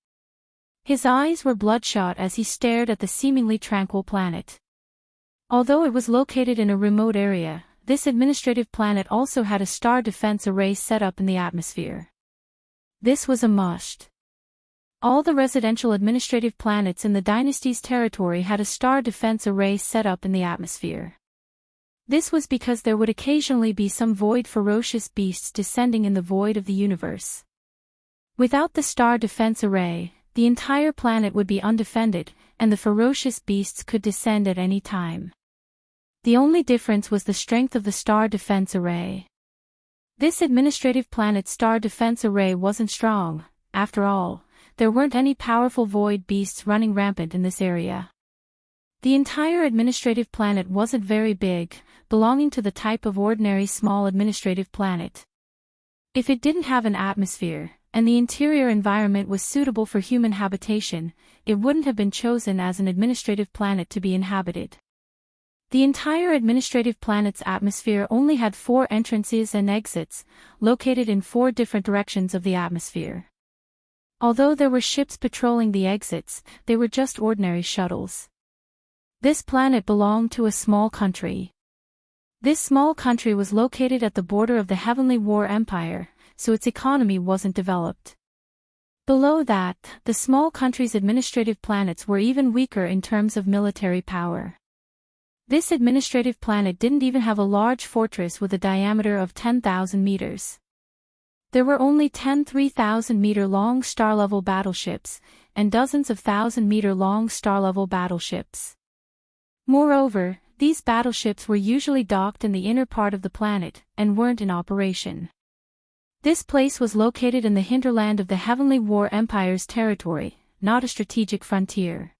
His eyes were bloodshot as he stared at the seemingly tranquil planet. Although it was located in a remote area, this administrative planet also had a star defense array set up in the atmosphere. This was a must. All the residential administrative planets in the dynasty's territory had a star defense array set up in the atmosphere. This was because there would occasionally be some void ferocious beasts descending in the void of the universe. Without the star defense array, the entire planet would be undefended, and the ferocious beasts could descend at any time. The only difference was the strength of the star defense array. This administrative planet's star defense array wasn't strong. After all, there weren't any powerful void beasts running rampant in this area. The entire administrative planet wasn't very big, belonging to the type of ordinary small administrative planet. If it didn't have an atmosphere, and the interior environment was suitable for human habitation, it wouldn't have been chosen as an administrative planet to be inhabited. The entire administrative planet's atmosphere only had 4 entrances and exits, located in 4 different directions of the atmosphere. Although there were ships patrolling the exits, they were just ordinary shuttles. This planet belonged to a small country. This small country was located at the border of the Heavenly War Empire, so its economy wasn't developed. Below that, the small country's administrative planets were even weaker in terms of military power. This administrative planet didn't even have a large fortress with a diameter of 10,000 meters. There were only 10 3,000-meter-long star-level battleships, and dozens of 1,000-meter-long star-level battleships. Moreover, these battleships were usually docked in the inner part of the planet, and weren't in operation. This place was located in the hinterland of the Heavenly War Empire's territory, not a strategic frontier.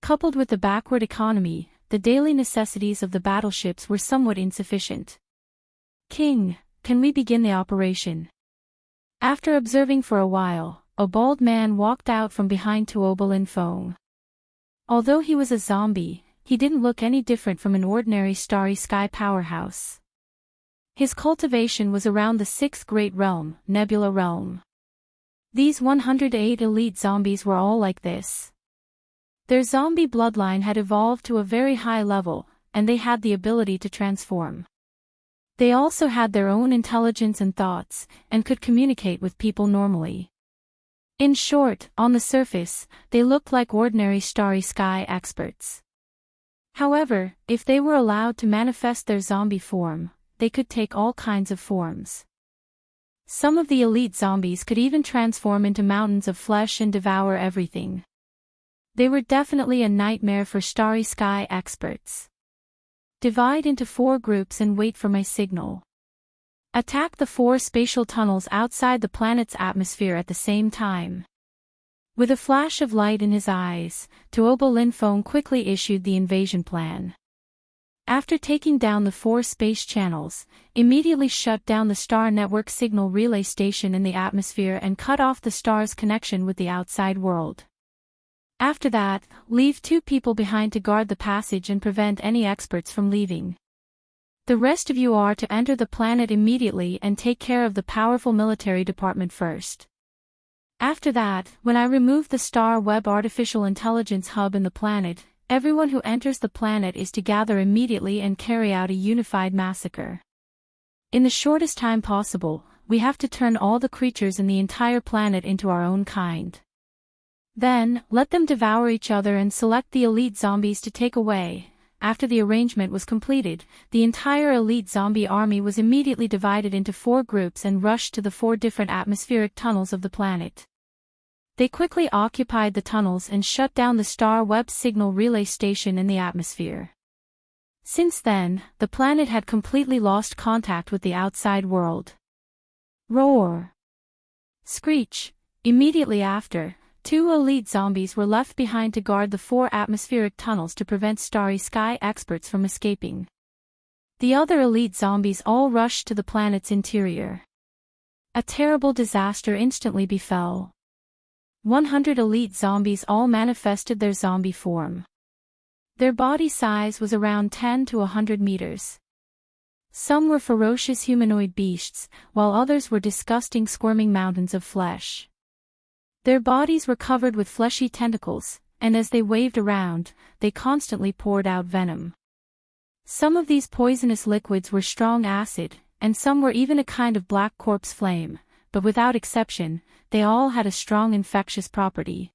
Coupled with the backward economy, the daily necessities of the battleships were somewhat insufficient. King, can we begin the operation? After observing for a while, a bald man walked out from behind Tuoba Lin Feng. Although he was a zombie, he didn't look any different from an ordinary starry sky powerhouse. His cultivation was around the 6th Great Realm, Nebula Realm. These 108 elite zombies were all like this. Their zombie bloodline had evolved to a very high level, and they had the ability to transform. They also had their own intelligence and thoughts, and could communicate with people normally. In short, on the surface, they looked like ordinary starry sky experts. However, if they were allowed to manifest their zombie form, they could take all kinds of forms. Some of the elite zombies could even transform into mountains of flesh and devour everything. They were definitely a nightmare for starry sky experts. Divide into 4 groups and wait for my signal. Attack the 4 spatial tunnels outside the planet's atmosphere at the same time. With a flash of light in his eyes, Tuoba Linfeng quickly issued the invasion plan. After taking down the 4 space channels, immediately shut down the star network signal relay station in the atmosphere and cut off the star's connection with the outside world. After that, leave 2 people behind to guard the passage and prevent any experts from leaving. The rest of you are to enter the planet immediately and take care of the powerful military department first. After that, when I remove the Star Web Artificial Intelligence Hub in the planet, everyone who enters the planet is to gather immediately and carry out a unified massacre. In the shortest time possible, we have to turn all the creatures in the entire planet into our own kind. Then, let them devour each other and select the elite zombies to take away. After the arrangement was completed, the entire elite zombie army was immediately divided into 4 groups and rushed to the 4 different atmospheric tunnels of the planet. They quickly occupied the tunnels and shut down the Star Web signal relay station in the atmosphere. Since then, the planet had completely lost contact with the outside world. Roar! Screech! Immediately after, 2 elite zombies were left behind to guard the 4 atmospheric tunnels to prevent Starry Sky experts from escaping. The other elite zombies all rushed to the planet's interior. A terrible disaster instantly befell. 100 elite zombies all manifested their zombie form. Their body size was around 10 to 100 meters. Some were ferocious humanoid beasts, while others were disgusting squirming mountains of flesh. Their bodies were covered with fleshy tentacles, and as they waved around, they constantly poured out venom. Some of these poisonous liquids were strong acid, and some were even a kind of black corpse flame, but without exception, they all had a strong infectious property.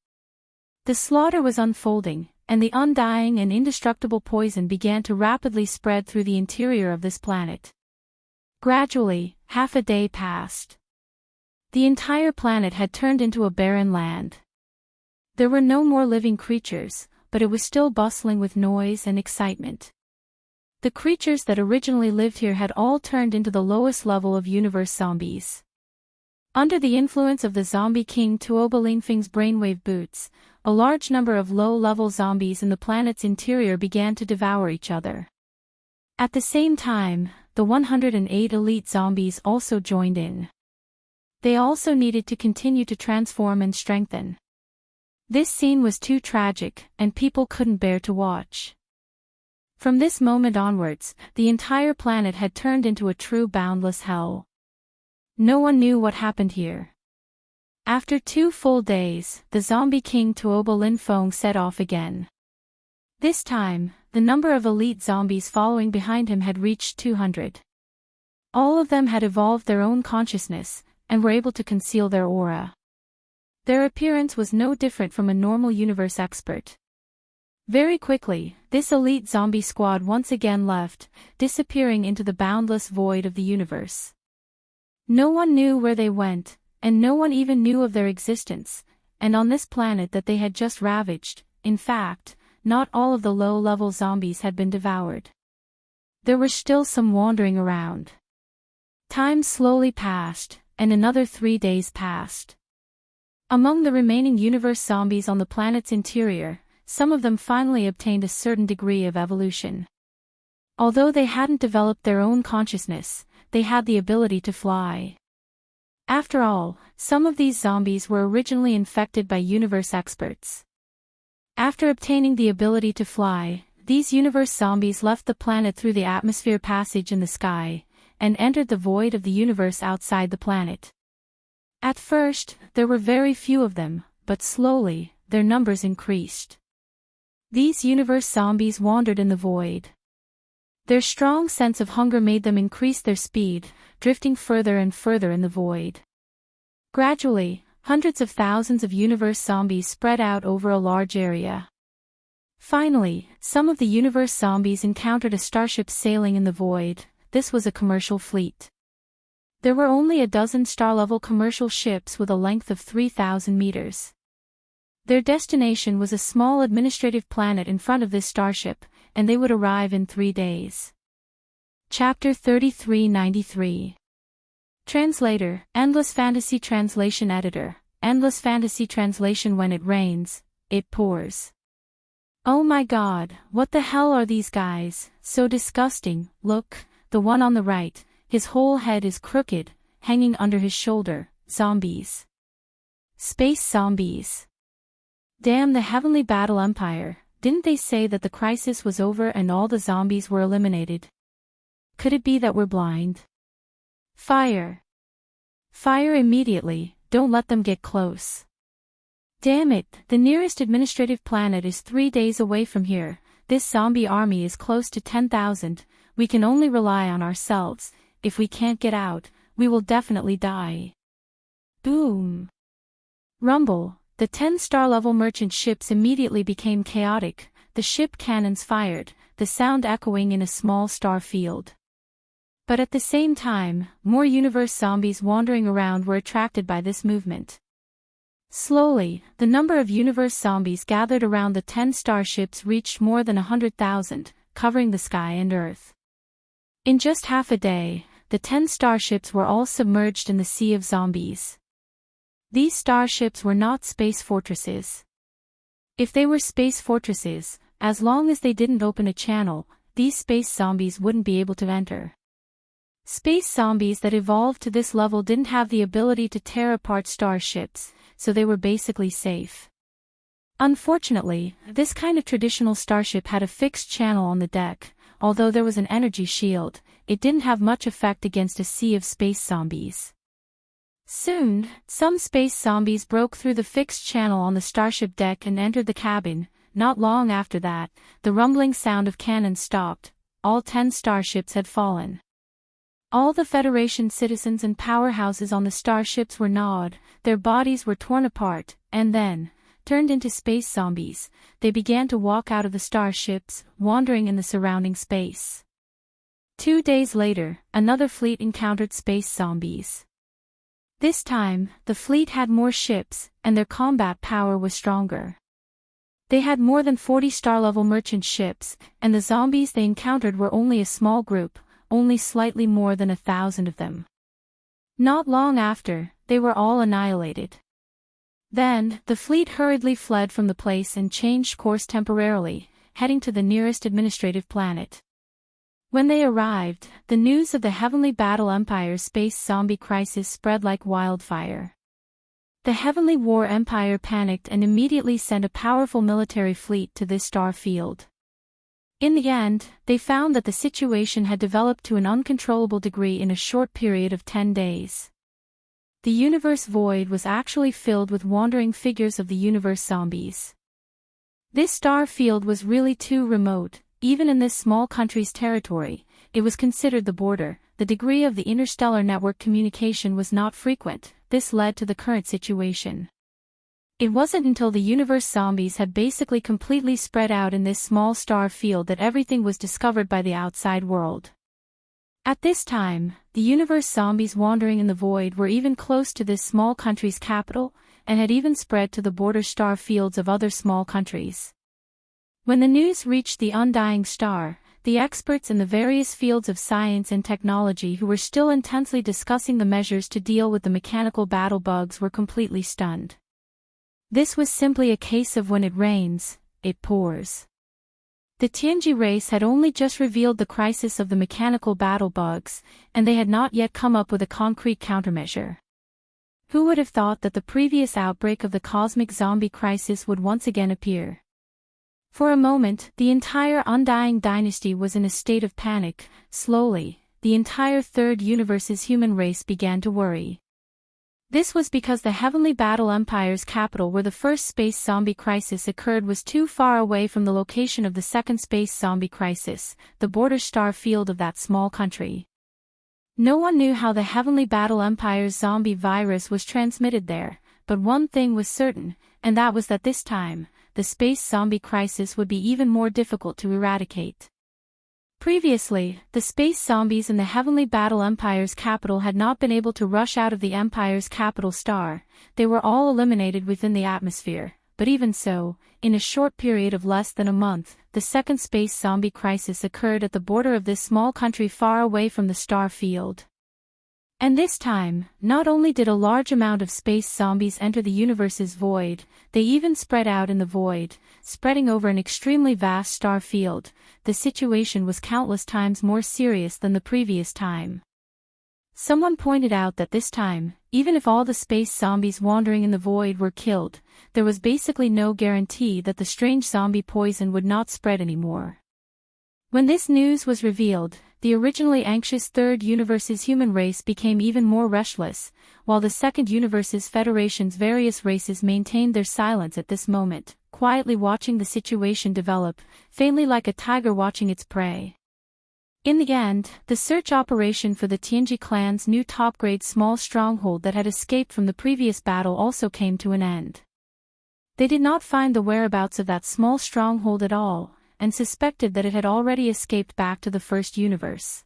The slaughter was unfolding, and the undying and indestructible poison began to rapidly spread through the interior of this planet. Gradually, half a day passed. The entire planet had turned into a barren land. There were no more living creatures, but it was still bustling with noise and excitement. The creatures that originally lived here had all turned into the lowest level of universe zombies. Under the influence of the zombie king Tuoba Linfeng's brainwave boots, a large number of low-level zombies in the planet's interior began to devour each other. At the same time, the 108 elite zombies also joined in. They also needed to continue to transform and strengthen. This scene was too tragic, and people couldn't bear to watch. From this moment onwards, the entire planet had turned into a true boundless hell. No one knew what happened here. After 2 full days, the zombie king Tuoba Linfeng set off again. This time, the number of elite zombies following behind him had reached 200. All of them had evolved their own consciousness, and were able to conceal their aura. Their appearance was no different from a normal universe expert. Very quickly, this elite zombie squad once again left, disappearing into the boundless void of the universe. No one knew where they went, and no one even knew of their existence, and on this planet that they had just ravaged, in fact, not all of the low-level zombies had been devoured. There were still some wandering around. Time slowly passed, and another 3 days passed. Among the remaining universe zombies on the planet's interior, some of them finally obtained a certain degree of evolution. Although they hadn't developed their own consciousness, they had the ability to fly. After all, some of these zombies were originally infected by universe experts. After obtaining the ability to fly, these universe zombies left the planet through the atmosphere passage in the sky, and entered the void of the universe outside the planet. At first, there were very few of them, but slowly, their numbers increased. These universe zombies wandered in the void. Their strong sense of hunger made them increase their speed, drifting further and further in the void. Gradually, hundreds of thousands of universe zombies spread out over a large area. Finally, some of the universe zombies encountered a starship sailing in the void. This was a commercial fleet. There were only a dozen star-level commercial ships with a length of 3,000 meters. Their destination was a small administrative planet in front of this starship, and they would arrive in 3 days. Chapter 3393. Translator, Endless Fantasy Translation Editor, Endless Fantasy Translation. When it rains, it pours. Oh my god, what the hell are these guys, so disgusting. Look, the one on the right, his whole head is crooked, hanging under his shoulder. Zombies. Space zombies. Damn the Heavenly Battle Empire, didn't they say that the crisis was over and all the zombies were eliminated? Could it be that we're blind? Fire. Fire immediately, don't let them get close. Damn it, the nearest administrative planet is 3 days away from here, this zombie army is close to 10,000, we can only rely on ourselves, if we can't get out, we will definitely die. Boom. Rumble, the 10-star level merchant ships immediately became chaotic, the ship cannons fired, the sound echoing in a small star field. But at the same time, more universe zombies wandering around were attracted by this movement. Slowly, the number of universe zombies gathered around the 10 starships reached more than 100,000, covering the sky and Earth. In just half a day, the 10 starships were all submerged in the sea of zombies. These starships were not space fortresses. If they were space fortresses, as long as they didn't open a channel, these space zombies wouldn't be able to enter. Space zombies that evolved to this level didn't have the ability to tear apart starships, so they were basically safe. Unfortunately, this kind of traditional starship had a fixed channel on the deck. Although there was an energy shield, it didn't have much effect against a sea of space zombies. Soon, some space zombies broke through the fixed channel on the starship deck and entered the cabin. Not long after that, the rumbling sound of cannons stopped. All 10 starships had fallen. All the Federation citizens and powerhouses on the starships were gnawed, their bodies were torn apart, and then, turned into space zombies, they began to walk out of the starships, wandering in the surrounding space. 2 days later, another fleet encountered space zombies. This time, the fleet had more ships, and their combat power was stronger. They had more than 40 star-level merchant ships, and the zombies they encountered were only a small group, only slightly more than 1,000 of them. Not long after, they were all annihilated. Then, the fleet hurriedly fled from the place and changed course temporarily, heading to the nearest administrative planet. When they arrived, the news of the Heavenly Battle Empire's space zombie crisis spread like wildfire. The Heavenly War Empire panicked and immediately sent a powerful military fleet to this star field. In the end, they found that the situation had developed to an uncontrollable degree in a short period of 10 days. The universe void was actually filled with wandering figures of the universe zombies. This star field was really too remote, even in this small country's territory. It was considered the border. The degree of the interstellar network communication was not frequent. This led to the current situation. It wasn't until the universe zombies had basically completely spread out in this small star field that everything was discovered by the outside world. At this time, the universe zombies wandering in the void were even close to this small country's capital, and had even spread to the border star fields of other small countries. When the news reached the undying star, the experts in the various fields of science and technology who were still intensely discussing the measures to deal with the mechanical battle bugs were completely stunned. This was simply a case of when it rains, it pours. The Tianji race had only just revealed the crisis of the mechanical battle bugs, and they had not yet come up with a concrete countermeasure. Who would have thought that the previous outbreak of the cosmic zombie crisis would once again appear? For a moment, the entire Undying Dynasty was in a state of panic. Slowly, the entire Third Universe's human race began to worry. This was because the Heavenly Battle Empire's capital where the first space zombie crisis occurred was too far away from the location of the second space zombie crisis, the border star field of that small country. No one knew how the Heavenly Battle Empire's zombie virus was transmitted there, but one thing was certain, and that was that this time, the space zombie crisis would be even more difficult to eradicate. Previously, the space zombies in the Heavenly Battle Empire's capital had not been able to rush out of the Empire's capital star. They were all eliminated within the atmosphere, but even so, in a short period of less than a month, the second space zombie crisis occurred at the border of this small country far away from the star field. And this time, not only did a large amount of space zombies enter the universe's void, they even spread out in the void, spreading over an extremely vast star field. The situation was countless times more serious than the previous time. Someone pointed out that this time, even if all the space zombies wandering in the void were killed, there was basically no guarantee that the strange zombie poison would not spread anymore. When this news was revealed, the originally anxious third universe's human race became even more restless, while the second universe's Federation's various races maintained their silence at this moment, quietly watching the situation develop, faintly like a tiger watching its prey. In the end, the search operation for the Tianji clan's new top-grade small stronghold that had escaped from the previous battle also came to an end. They did not find the whereabouts of that small stronghold at all, and suspected that it had already escaped back to the first universe.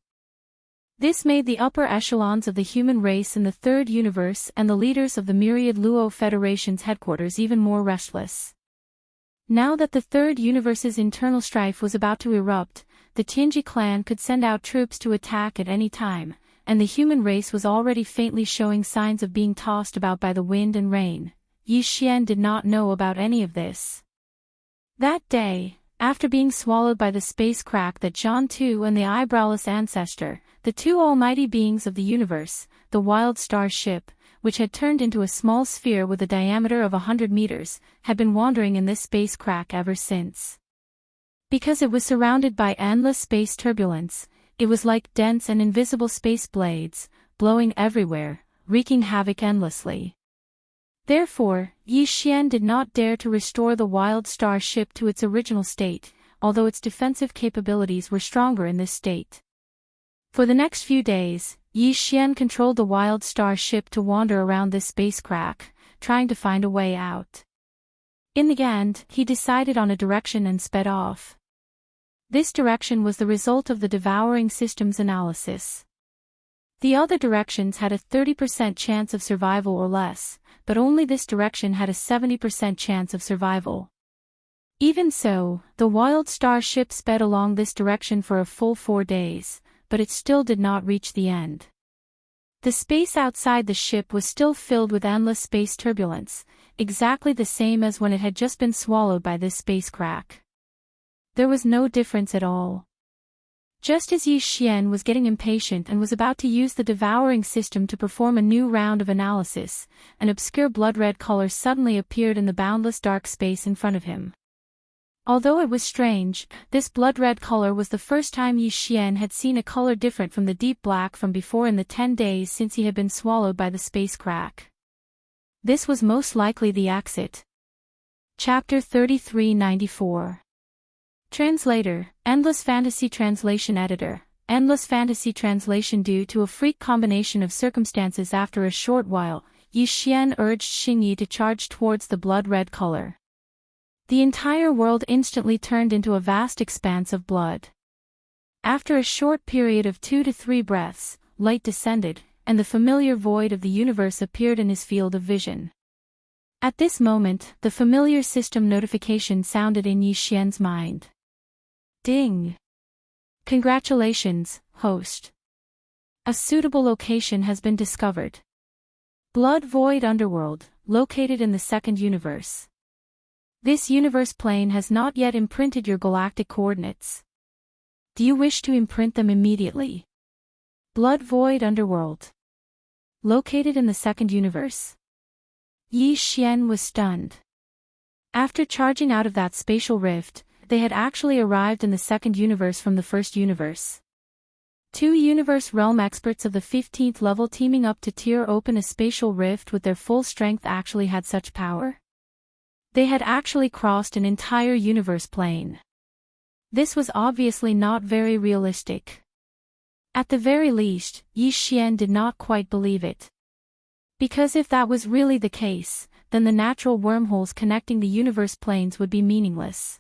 This made the upper echelons of the human race in the third universe and the leaders of the myriad Luo Federation's headquarters even more restless. Now that the third universe's internal strife was about to erupt, the Tianji clan could send out troops to attack at any time, and the human race was already faintly showing signs of being tossed about by the wind and rain. Yi Xian did not know about any of this. That day, after being swallowed by the space crack that John Tu and the eyebrowless ancestor, the two almighty beings of the universe, the wild star ship, which had turned into a small sphere with a diameter of 100 meters, had been wandering in this space crack ever since. Because it was surrounded by endless space turbulence, it was like dense and invisible space blades, blowing everywhere, wreaking havoc endlessly. Therefore, Yi Xian did not dare to restore the wild star ship to its original state, although its defensive capabilities were stronger in this state. For the next few days, Yi Xian controlled the wild star ship to wander around this space crack, trying to find a way out. In the end, he decided on a direction and sped off. This direction was the result of the devouring system's analysis. The other directions had a 30% chance of survival or less, but only this direction had a 70% chance of survival. Even so, the wild star ship sped along this direction for a full 4 days, but it still did not reach the end. The space outside the ship was still filled with endless space turbulence, exactly the same as when it had just been swallowed by this space crack. There was no difference at all. Just as Yi Xian was getting impatient and was about to use the devouring system to perform a new round of analysis, an obscure blood-red color suddenly appeared in the boundless dark space in front of him. Although it was strange, this blood-red color was the first time Yi Xian had seen a color different from the deep black from before in the 10 days since he had been swallowed by the space crack. This was most likely the exit. Chapter 3394. Translator, Endless Fantasy Translation Editor, Endless Fantasy Translation. Due to a freak combination of circumstances, after a short while, Yi Xian urged Xingyi to charge towards the blood-red color. The entire world instantly turned into a vast expanse of blood. After a short period of 2 to 3 breaths, light descended, and the familiar void of the universe appeared in his field of vision. At this moment, the familiar system notification sounded in Yi Xian's mind. Ding! Congratulations, host. A suitable location has been discovered. Blood Void Underworld, located in the second universe. This universe plane has not yet imprinted your galactic coordinates. Do you wish to imprint them immediately? Blood Void Underworld. Located in the second universe. Yi Xian was stunned. After charging out of that spatial rift, they had actually arrived in the second universe from the first universe. 2 universe realm experts of the 15th level teaming up to tear open a spatial rift with their full strength actually had such power? They had actually crossed an entire universe plane. This was obviously not very realistic. At the very least, Yi Xian did not quite believe it. Because if that was really the case, then the natural wormholes connecting the universe planes would be meaningless.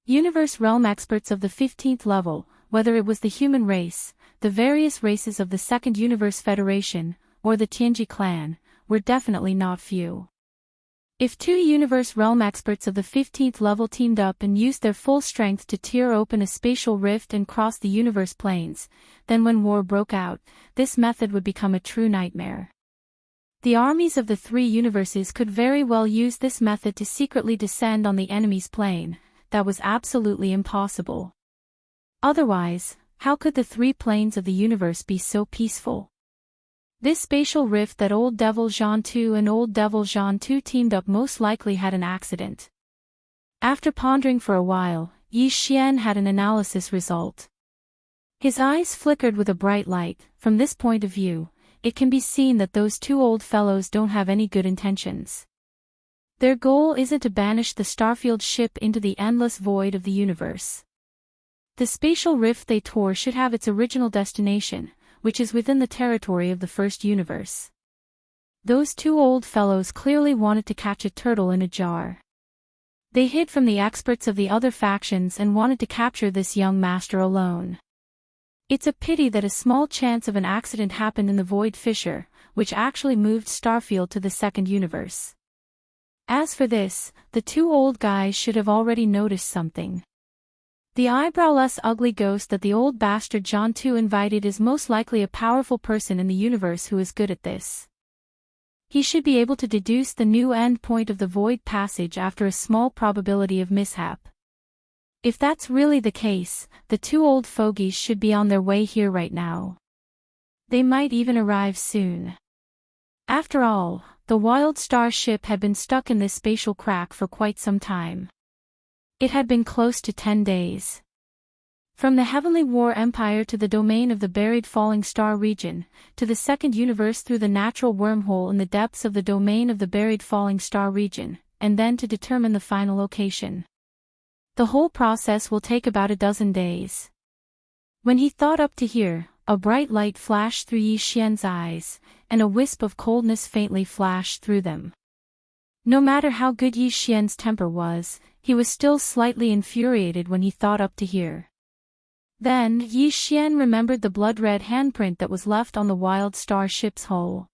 Universe realm experts of the 15th level, whether it was the human race, the various races of the Second Universe Federation, or the Tianji clan, were definitely not few. If two universe realm experts of the 15th level teamed up and used their full strength to tear open a spatial rift and cross the universe planes, then when war broke out, this method would become a true nightmare. The armies of the three universes could very well use this method to secretly descend on the enemy's plane. That was absolutely impossible. Otherwise, how could the three planes of the universe be so peaceful? This spatial rift that Old Devil Jean 2 and Old Devil Jean 2 teamed up most likely had an accident. After pondering for a while, Yi Xian had an analysis result. His eyes flickered with a bright light. From this point of view, it can be seen that those two old fellows don't have any good intentions. Their goal isn't to banish the Starfield ship into the endless void of the universe. The spatial rift they tore should have its original destination, which is within the territory of the first universe. Those two old fellows clearly wanted to catch a turtle in a jar. They hid from the experts of the other factions and wanted to capture this young master alone. It's a pity that a small chance of an accident happened in the Void Fissure, which actually moved Starfield to the second universe. As for this, the two old guys should have already noticed something. The eyebrowless ugly ghost that the old bastard John 2 invited is most likely a powerful person in the universe who is good at this. He should be able to deduce the new end point of the Void Passage after a small probability of mishap. If that's really the case, the two old fogies should be on their way here right now. They might even arrive soon. After all, the Wild Star ship had been stuck in this spatial crack for quite some time. It had been close to 10 days. From the Heavenly War Empire to the domain of the buried falling star region, to the second universe through the natural wormhole in the depths of the domain of the buried falling star region, and then to determine the final location. The whole process will take about a dozen days. When he thought up to here, a bright light flashed through Yi Xian's eyes, and a wisp of coldness faintly flashed through them. No matter how good Yi Xian's temper was, he was still slightly infuriated when he thought up to here. Then Yi Xian remembered the blood-red handprint that was left on the Wild Star ship's hull.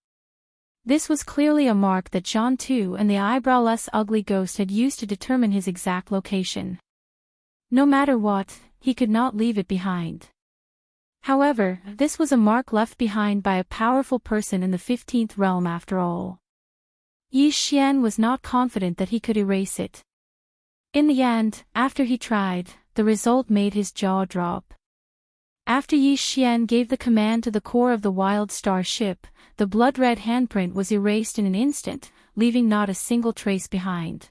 This was clearly a mark that John 2 and the eyebrowless ugly ghost had used to determine his exact location. No matter what, he could not leave it behind. However, this was a mark left behind by a powerful person in the 15th realm after all. Yi Xian was not confident that he could erase it. In the end, after he tried, the result made his jaw drop. After Yi Xian gave the command to the core of the Wild Star ship, the blood-red handprint was erased in an instant, leaving not a single trace behind.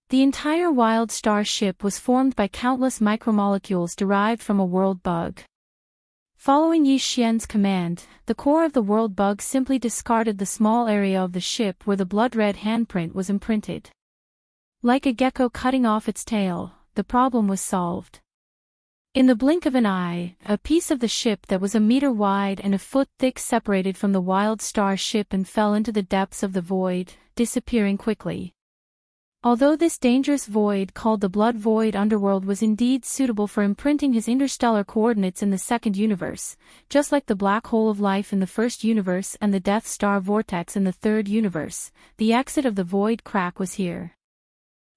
The entire Wild Star ship was formed by countless micromolecules derived from a world bug. Following Yi Xian's command, the core of the world bug simply discarded the small area of the ship where the blood-red handprint was imprinted. Like a gecko cutting off its tail, the problem was solved. In the blink of an eye, a piece of the ship that was a meter wide and a foot thick separated from the Wild Star ship and fell into the depths of the void, disappearing quickly. Although this dangerous void called the Blood Void Underworld was indeed suitable for imprinting his interstellar coordinates in the second universe, just like the black hole of life in the first universe and the Death Star vortex in the third universe, the exit of the void crack was here.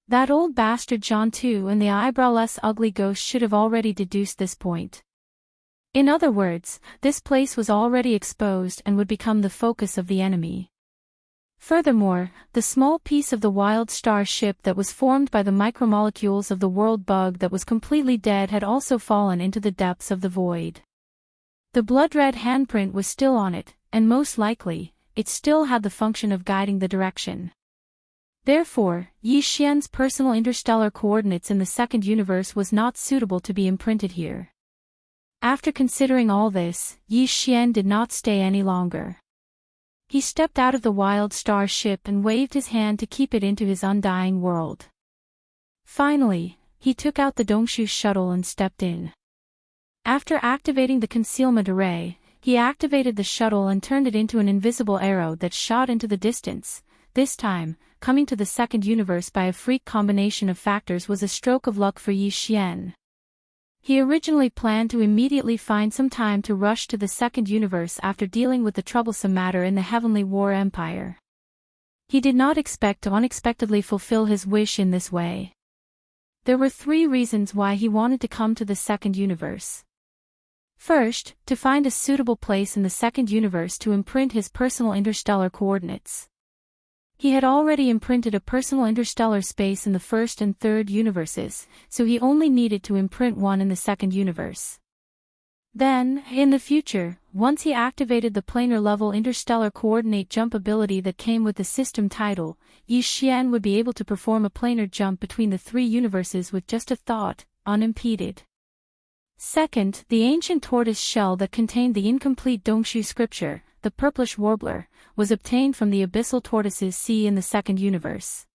That old bastard John 2 and the eyebrowless ugly ghost should have already deduced this point. In other words, this place was already exposed and would become the focus of the enemy. Furthermore, the small piece of the Wild Star ship that was formed by the micromolecules of the world bug that was completely dead had also fallen into the depths of the void. The blood-red handprint was still on it, and most likely, it still had the function of guiding the direction. Therefore, Yi Xian's personal interstellar coordinates in the second universe was not suitable to be imprinted here. After considering all this, Yi Xian did not stay any longer. He stepped out of the Wild Star ship and waved his hand to keep it into his undying world. Finally, he took out the Dongshu shuttle and stepped in. After activating the concealment array, he activated the shuttle and turned it into an invisible arrow that shot into the distance. This time, coming to the second universe by a freak combination of factors was a stroke of luck for Yi Xian. He originally planned to immediately find some time to rush to the second universe after dealing with the troublesome matter in the Heavenly War Empire. He did not expect to unexpectedly fulfill his wish in this way. There were 3 reasons why he wanted to come to the second universe. First, to find a suitable place in the second universe to imprint his personal interstellar coordinates. He had already imprinted a personal interstellar space in the first and third universes, so he only needed to imprint one in the second universe. Then, in the future, once he activated the planar-level interstellar coordinate jump ability that came with the system title, Yi Xian would be able to perform a planar jump between the 3 universes with just a thought, unimpeded. Second, the ancient tortoise shell that contained the incomplete Dongshu scripture, the purplish warbler, was obtained from the abyssal tortoise's sea in the second universe.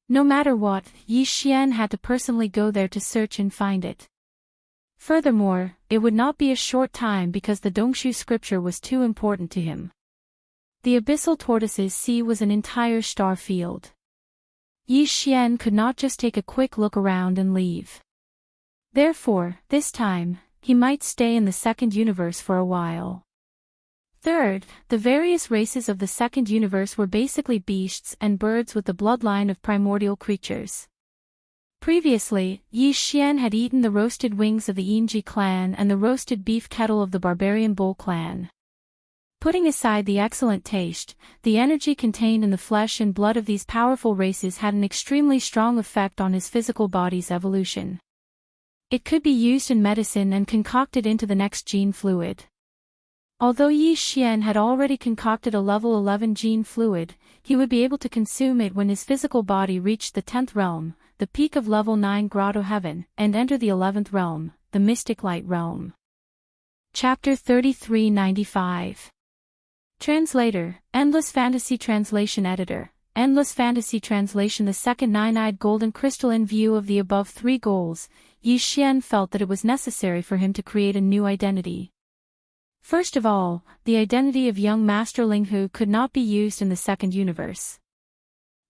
No matter what, Yi Xian had to personally go there to search and find it. Furthermore, it would not be a short time because the Dongshu scripture was too important to him. The abyssal tortoise's sea was an entire star field. Yi Xian could not just take a quick look around and leave. Therefore, this time, he might stay in the second universe for a while. Third, the various races of the second universe were basically beasts and birds with the bloodline of primordial creatures. Previously, Yi Xian had eaten the roasted wings of the Yinji clan and the roasted beef kettle of the barbarian bull clan. Putting aside the excellent taste, the energy contained in the flesh and blood of these powerful races had an extremely strong effect on his physical body's evolution. It could be used in medicine and concocted into the next gene fluid. Although Yi Xian had already concocted a level 11 gene fluid, he would be able to consume it when his physical body reached the 10th realm, the peak of level 9 Grotto Heaven, and enter the 11th realm, the Mystic Light realm. Chapter 3395. Translator, Endless Fantasy Translation Editor, Endless Fantasy Translation. The second nine-eyed golden crystal. In view of the above 3 goals, Yi Xian felt that it was necessary for him to create a new identity. First of all, the identity of young Master Linghu could not be used in the second universe.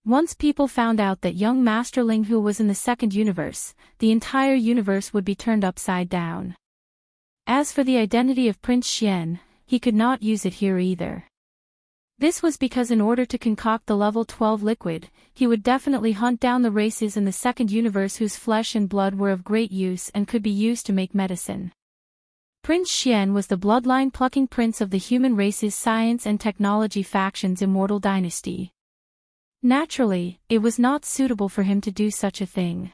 Once people found out that young Master Linghu was in the second universe, the entire universe would be turned upside down. As for the identity of Prince Xian, he could not use it here either. This was because in order to concoct the level 12 liquid, he would definitely hunt down the races in the second universe whose flesh and blood were of great use and could be used to make medicine. Prince Xian was the bloodline-plucking prince of the human race's science and technology faction's immortal dynasty. Naturally, it was not suitable for him to do such a thing.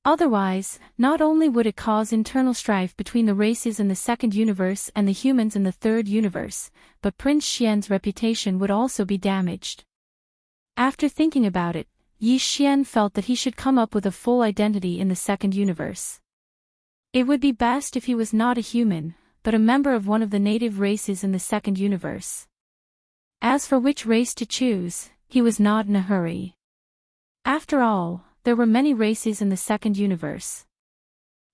Otherwise, not only would it cause internal strife between the races in the second universe and the humans in the third universe, but Prince Xian's reputation would also be damaged. After thinking about it, Yi Xian felt that he should come up with a full identity in the second universe. It would be best if he was not a human, but a member of one of the native races in the second universe. As for which race to choose, he was not in a hurry. After all, there were many races in the second universe.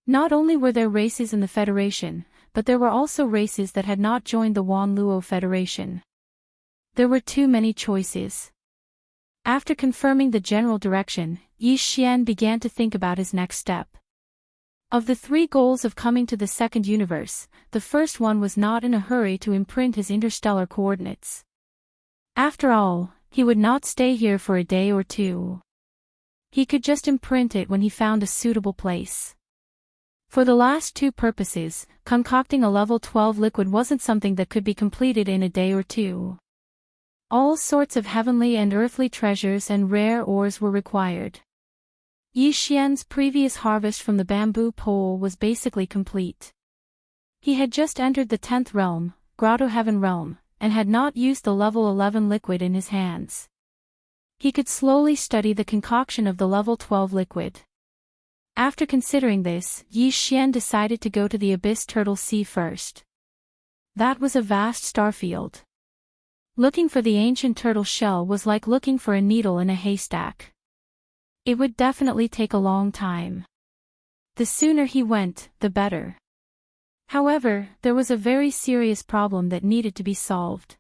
Not only were there races in the Federation, but there were also races that had not joined the Wan Luo Federation. There were too many choices. After confirming the general direction, Yi Xian began to think about his next step. Of the 3 goals of coming to the second universe, the first one was not in a hurry to imprint his interstellar coordinates. After all, he would not stay here for a day or 2. He could just imprint it when he found a suitable place. For the last 2 purposes, concocting a level 12 liquid wasn't something that could be completed in a day or 2. All sorts of heavenly and earthly treasures and rare ores were required. Yi Xian's previous harvest from the bamboo pole was basically complete. He had just entered the 10th realm, Grotto Heaven realm, and had not used the level 11 liquid in his hands. He could slowly study the concoction of the level 12 liquid. After considering this, Yi Xian decided to go to the Abyss Turtle Sea first. That was a vast starfield. Looking for the ancient turtle shell was like looking for a needle in a haystack. It would definitely take a long time. The sooner he went, the better. However, there was a very serious problem that needed to be solved.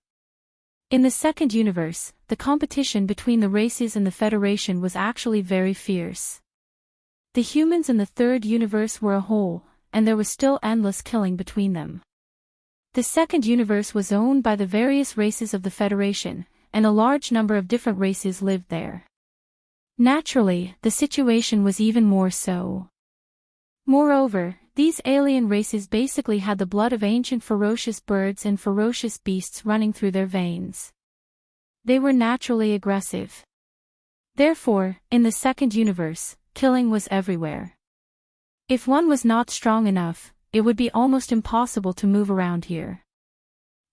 In the second universe, the competition between the races in the Federation was actually very fierce. The humans in the third universe were a whole, and there was still endless killing between them. The second universe was owned by the various races of the Federation, and a large number of different races lived there. Naturally, the situation was even more so. Moreover, these alien races basically had the blood of ancient ferocious birds and ferocious beasts running through their veins. They were naturally aggressive. Therefore, in the second universe, killing was everywhere. If one was not strong enough, it would be almost impossible to move around here.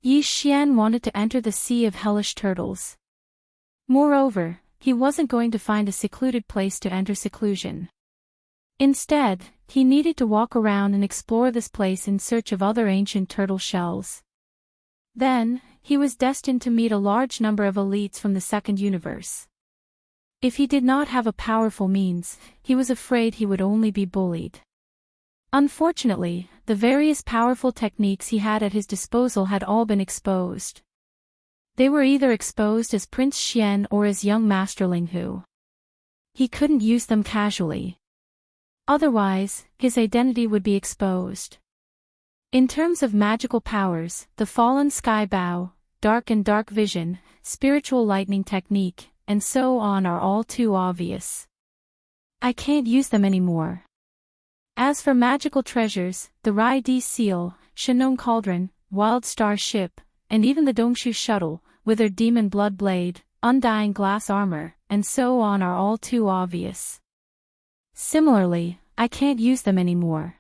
Yi Xian wanted to enter the sea of hellish turtles. Moreover, he wasn't going to find a secluded place to enter seclusion. Instead, he needed to walk around and explore this place in search of other ancient turtle shells. Then, he was destined to meet a large number of elites from the second universe. If he did not have a powerful means, he was afraid he would only be bullied. Unfortunately, the various powerful techniques he had at his disposal had all been exposed. They were either exposed as Prince Xian or as young Master Ling Hu. He couldn't use them casually. Otherwise, his identity would be exposed. In terms of magical powers, the Fallen Sky Bow, Dark and Dark Vision, Spiritual Lightning Technique, and so on are all too obvious. I can't use them anymore. As for magical treasures, the Rai Di Seal, Shenong Cauldron, Wild Star Ship, and even the Dongshu Shuttle, Withered Demon Blood Blade, Undying Glass Armor, and so on are all too obvious. Similarly, I can't use them anymore.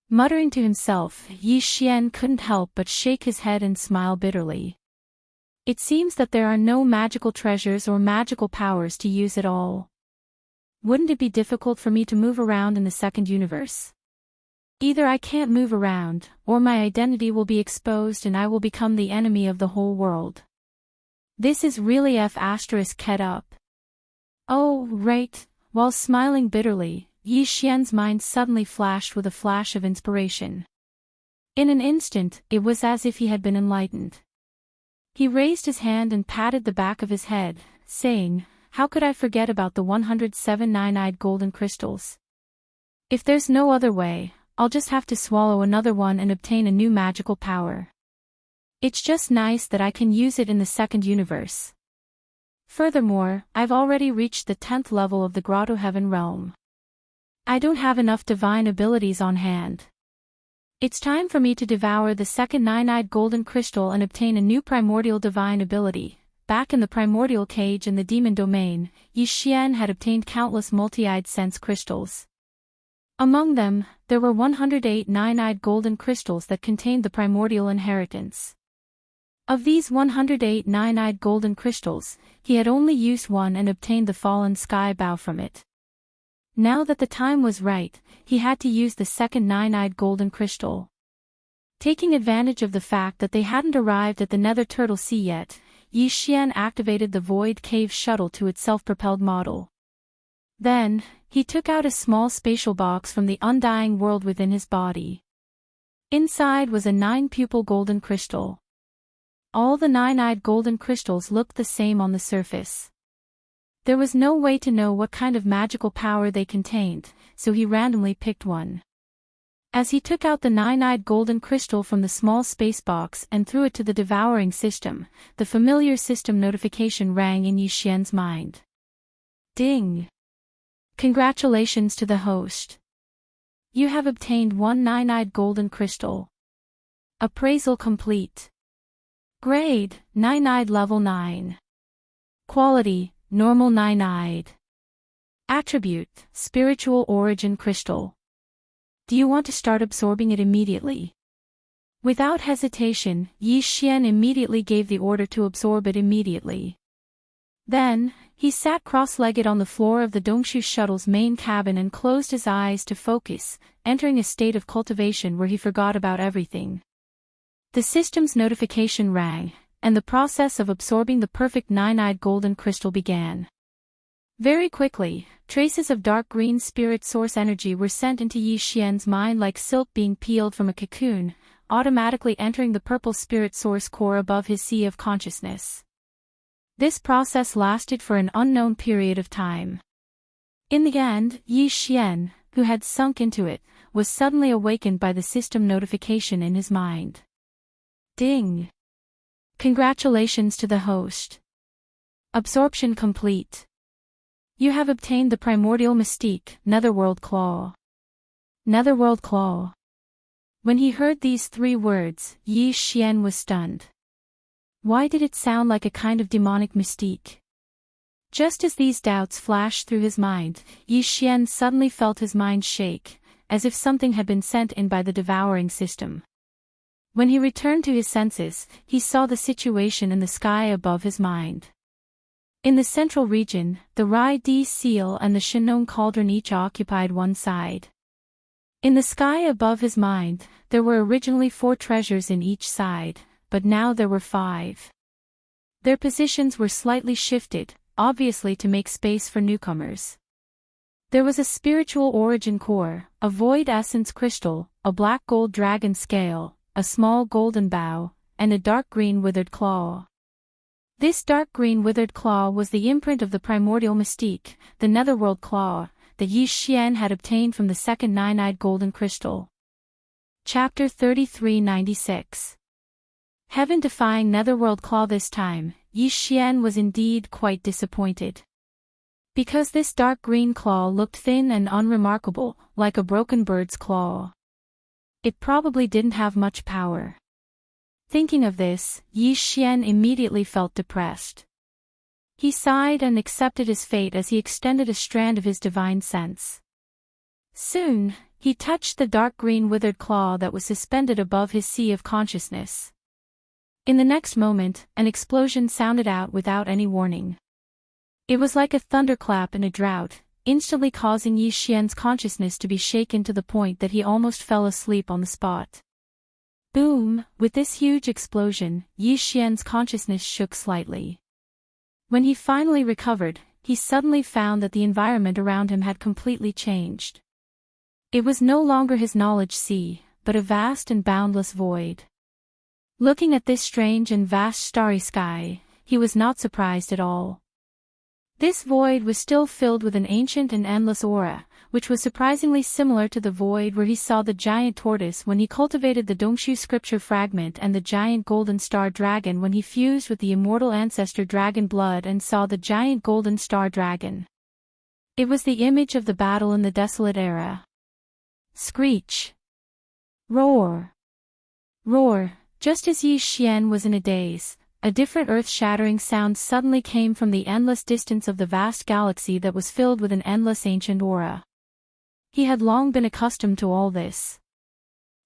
Muttering to himself, Yi Xian couldn't help but shake his head and smile bitterly. It seems that there are no magical treasures or magical powers to use at all. Wouldn't it be difficult for me to move around in the second universe? Either I can't move around, or my identity will be exposed and I will become the enemy of the whole world. This is really f***ed up. Oh, right. While smiling bitterly, Yi Xian's mind suddenly flashed with a flash of inspiration. In an instant, it was as if he had been enlightened. He raised his hand and patted the back of his head, saying, "How could I forget about the 107 nine-eyed golden crystals? If there's no other way, I'll just have to swallow another one and obtain a new magical power. It's just nice that I can use it in the second universe. Furthermore, I've already reached the 10th level of the Grotto Heaven realm. I don't have enough divine abilities on hand. It's time for me to devour the second nine-eyed golden crystal and obtain a new primordial divine ability." Back in the primordial cage in the demon domain, Yi Xian had obtained countless multi-eyed sense crystals. Among them, there were 108 nine-eyed golden crystals that contained the primordial inheritance. Of these 108 nine-eyed golden crystals, he had only used one and obtained the Fallen Sky Bow from it. Now that the time was right, he had to use the second nine-eyed golden crystal. Taking advantage of the fact that they hadn't arrived at the Nether Turtle Sea yet, Yi Xian activated the Void Cave Shuttle to its self-propelled model. Then, he took out a small spatial box from the undying world within his body. Inside was a 9-pupil golden crystal. All the 9-eyed golden crystals looked the same on the surface. There was no way to know what kind of magical power they contained, so he randomly picked one. As he took out the 9-eyed golden crystal from the small space box and threw it to the devouring system, the familiar system notification rang in Yi Xian's mind. Ding! Congratulations to the host. You have obtained one 9-eyed golden crystal. Appraisal complete. Grade, 9-eyed level 9. Quality, normal 9-eyed. Attribute, spiritual origin crystal. Do you want to start absorbing it immediately? Without hesitation, Yi Xian immediately gave the order to absorb it immediately. Then, he sat cross-legged on the floor of the Dongshu Shuttle's main cabin and closed his eyes to focus, entering a state of cultivation where he forgot about everything. The system's notification rang, and the process of absorbing the perfect 9-eyed golden crystal began. Very quickly, traces of dark green spirit source energy were sent into Yi Xian's mind like silk being peeled from a cocoon, automatically entering the purple spirit source core above his sea of consciousness. This process lasted for an unknown period of time. In the end, Yi Xian, who had sunk into it, was suddenly awakened by the system notification in his mind. Ding! Congratulations to the host. Absorption complete. You have obtained the primordial mystique, Netherworld Claw. Netherworld Claw. When he heard these 3 words, Yi Xian was stunned. Why did it sound like a kind of demonic mystique? Just as these doubts flashed through his mind, Yi Xian suddenly felt his mind shake, as if something had been sent in by the devouring system. When he returned to his senses, he saw the situation in the sky above his mind. In the central region, the Rai Di Seal and the Shinong Cauldron each occupied one side. In the sky above his mind, there were originally 4 treasures in each side, but now there were 5. Their positions were slightly shifted, obviously to make space for newcomers. There was a spiritual origin core, a void essence crystal, a black gold dragon scale, a small golden bow, and a dark green withered claw. This dark green withered claw was the imprint of the primordial mystique, the Netherworld Claw, that Yi Xian had obtained from the second 9-eyed golden crystal. Chapter 3396. Heaven-defying Netherworld Claw. This time, Yi Xian was indeed quite disappointed. Because this dark green claw looked thin and unremarkable, like a broken bird's claw. It probably didn't have much power. Thinking of this, Yi Xian immediately felt depressed. He sighed and accepted his fate as he extended a strand of his divine sense. Soon, he touched the dark green withered claw that was suspended above his sea of consciousness. In the next moment, an explosion sounded out without any warning. It was like a thunderclap in a drought, instantly causing Yi Xian's consciousness to be shaken to the point that he almost fell asleep on the spot. Boom! With this huge explosion, Yi Xian's consciousness shook slightly. When he finally recovered, he suddenly found that the environment around him had completely changed. It was no longer his knowledge sea, but a vast and boundless void. Looking at this strange and vast starry sky, he was not surprised at all. This void was still filled with an ancient and endless aura, which was surprisingly similar to the void where he saw the giant tortoise when he cultivated the Dongshu scripture fragment and the giant golden star dragon when he fused with the immortal ancestor dragon blood and saw the giant golden star dragon. It was the image of the battle in the desolate era. Screech. Roar. Roar. Just as Yi Xian was in a daze, a different earth-shattering sound suddenly came from the endless distance of the vast galaxy that was filled with an endless ancient aura. He had long been accustomed to all this.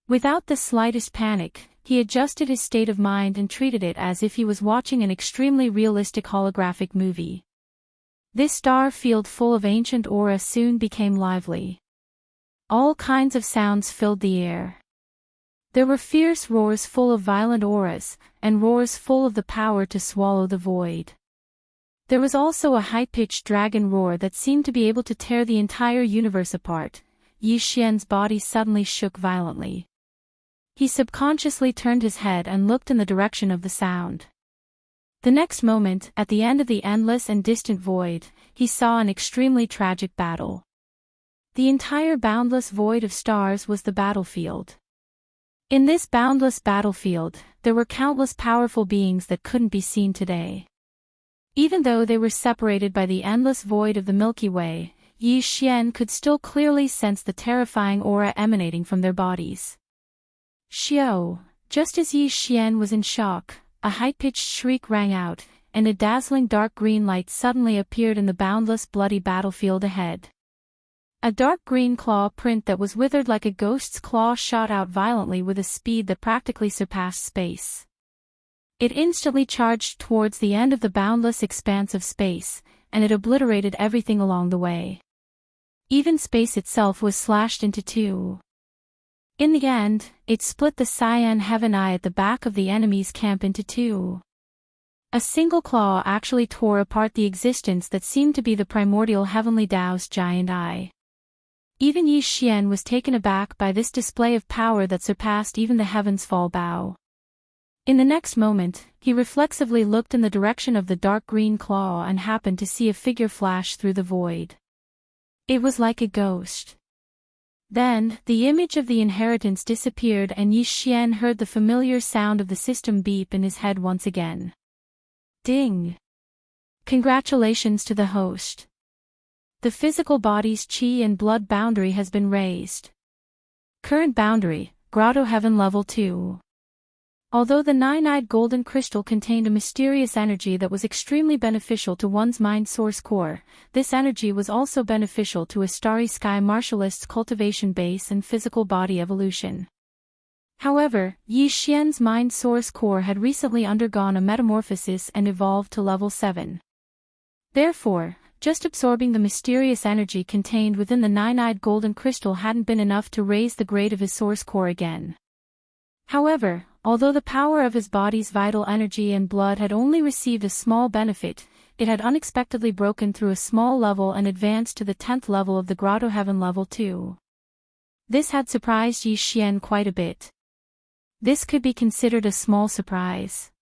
Without the slightest panic, he adjusted his state of mind and treated it as if he was watching an extremely realistic holographic movie. This star field full of ancient aura soon became lively. All kinds of sounds filled the air. There were fierce roars full of violent auras, and roars full of the power to swallow the void. There was also a high-pitched dragon roar that seemed to be able to tear the entire universe apart. Yi Xian's body suddenly shook violently. He subconsciously turned his head and looked in the direction of the sound. The next moment, at the end of the endless and distant void, he saw an extremely tragic battle. The entire boundless void of stars was the battlefield. In this boundless battlefield, there were countless powerful beings that couldn't be seen today. Even though they were separated by the endless void of the Milky Way, Yi Xian could still clearly sense the terrifying aura emanating from their bodies. Xiao! Just as Yi Xian was in shock, a high-pitched shriek rang out, and a dazzling dark green light suddenly appeared in the boundless bloody battlefield ahead. A dark green claw print that was withered like a ghost's claw shot out violently with a speed that practically surpassed space. It instantly charged towards the end of the boundless expanse of space, and it obliterated everything along the way. Even space itself was slashed into 2. In the end, it split the cyan heaven eye at the back of the enemy's camp into 2. A single claw actually tore apart the existence that seemed to be the primordial heavenly Tao's giant eye. Even Yi Xian was taken aback by this display of power that surpassed even the heaven's fall bow. In the next moment, he reflexively looked in the direction of the dark green claw and happened to see a figure flash through the void. It was like a ghost. Then, the image of the inheritance disappeared and Yi Xian heard the familiar sound of the system beep in his head once again. Ding! Congratulations to the host. The physical body's chi and blood boundary has been raised. Current boundary, Grotto Heaven Level 2. Although the nine-eyed golden crystal contained a mysterious energy that was extremely beneficial to one's mind source core, this energy was also beneficial to a starry sky martialist's cultivation base and physical body evolution. However, Yi Xian's mind source core had recently undergone a metamorphosis and evolved to level 7. Therefore, just absorbing the mysterious energy contained within the nine-eyed golden crystal hadn't been enough to raise the grade of his source core again. However, although the power of his body's vital energy and blood had only received a small benefit, it had unexpectedly broken through a small level and advanced to the 10th level of the Grotto Heaven Level 2. This had surprised Yi Xian quite a bit. This could be considered a small surprise.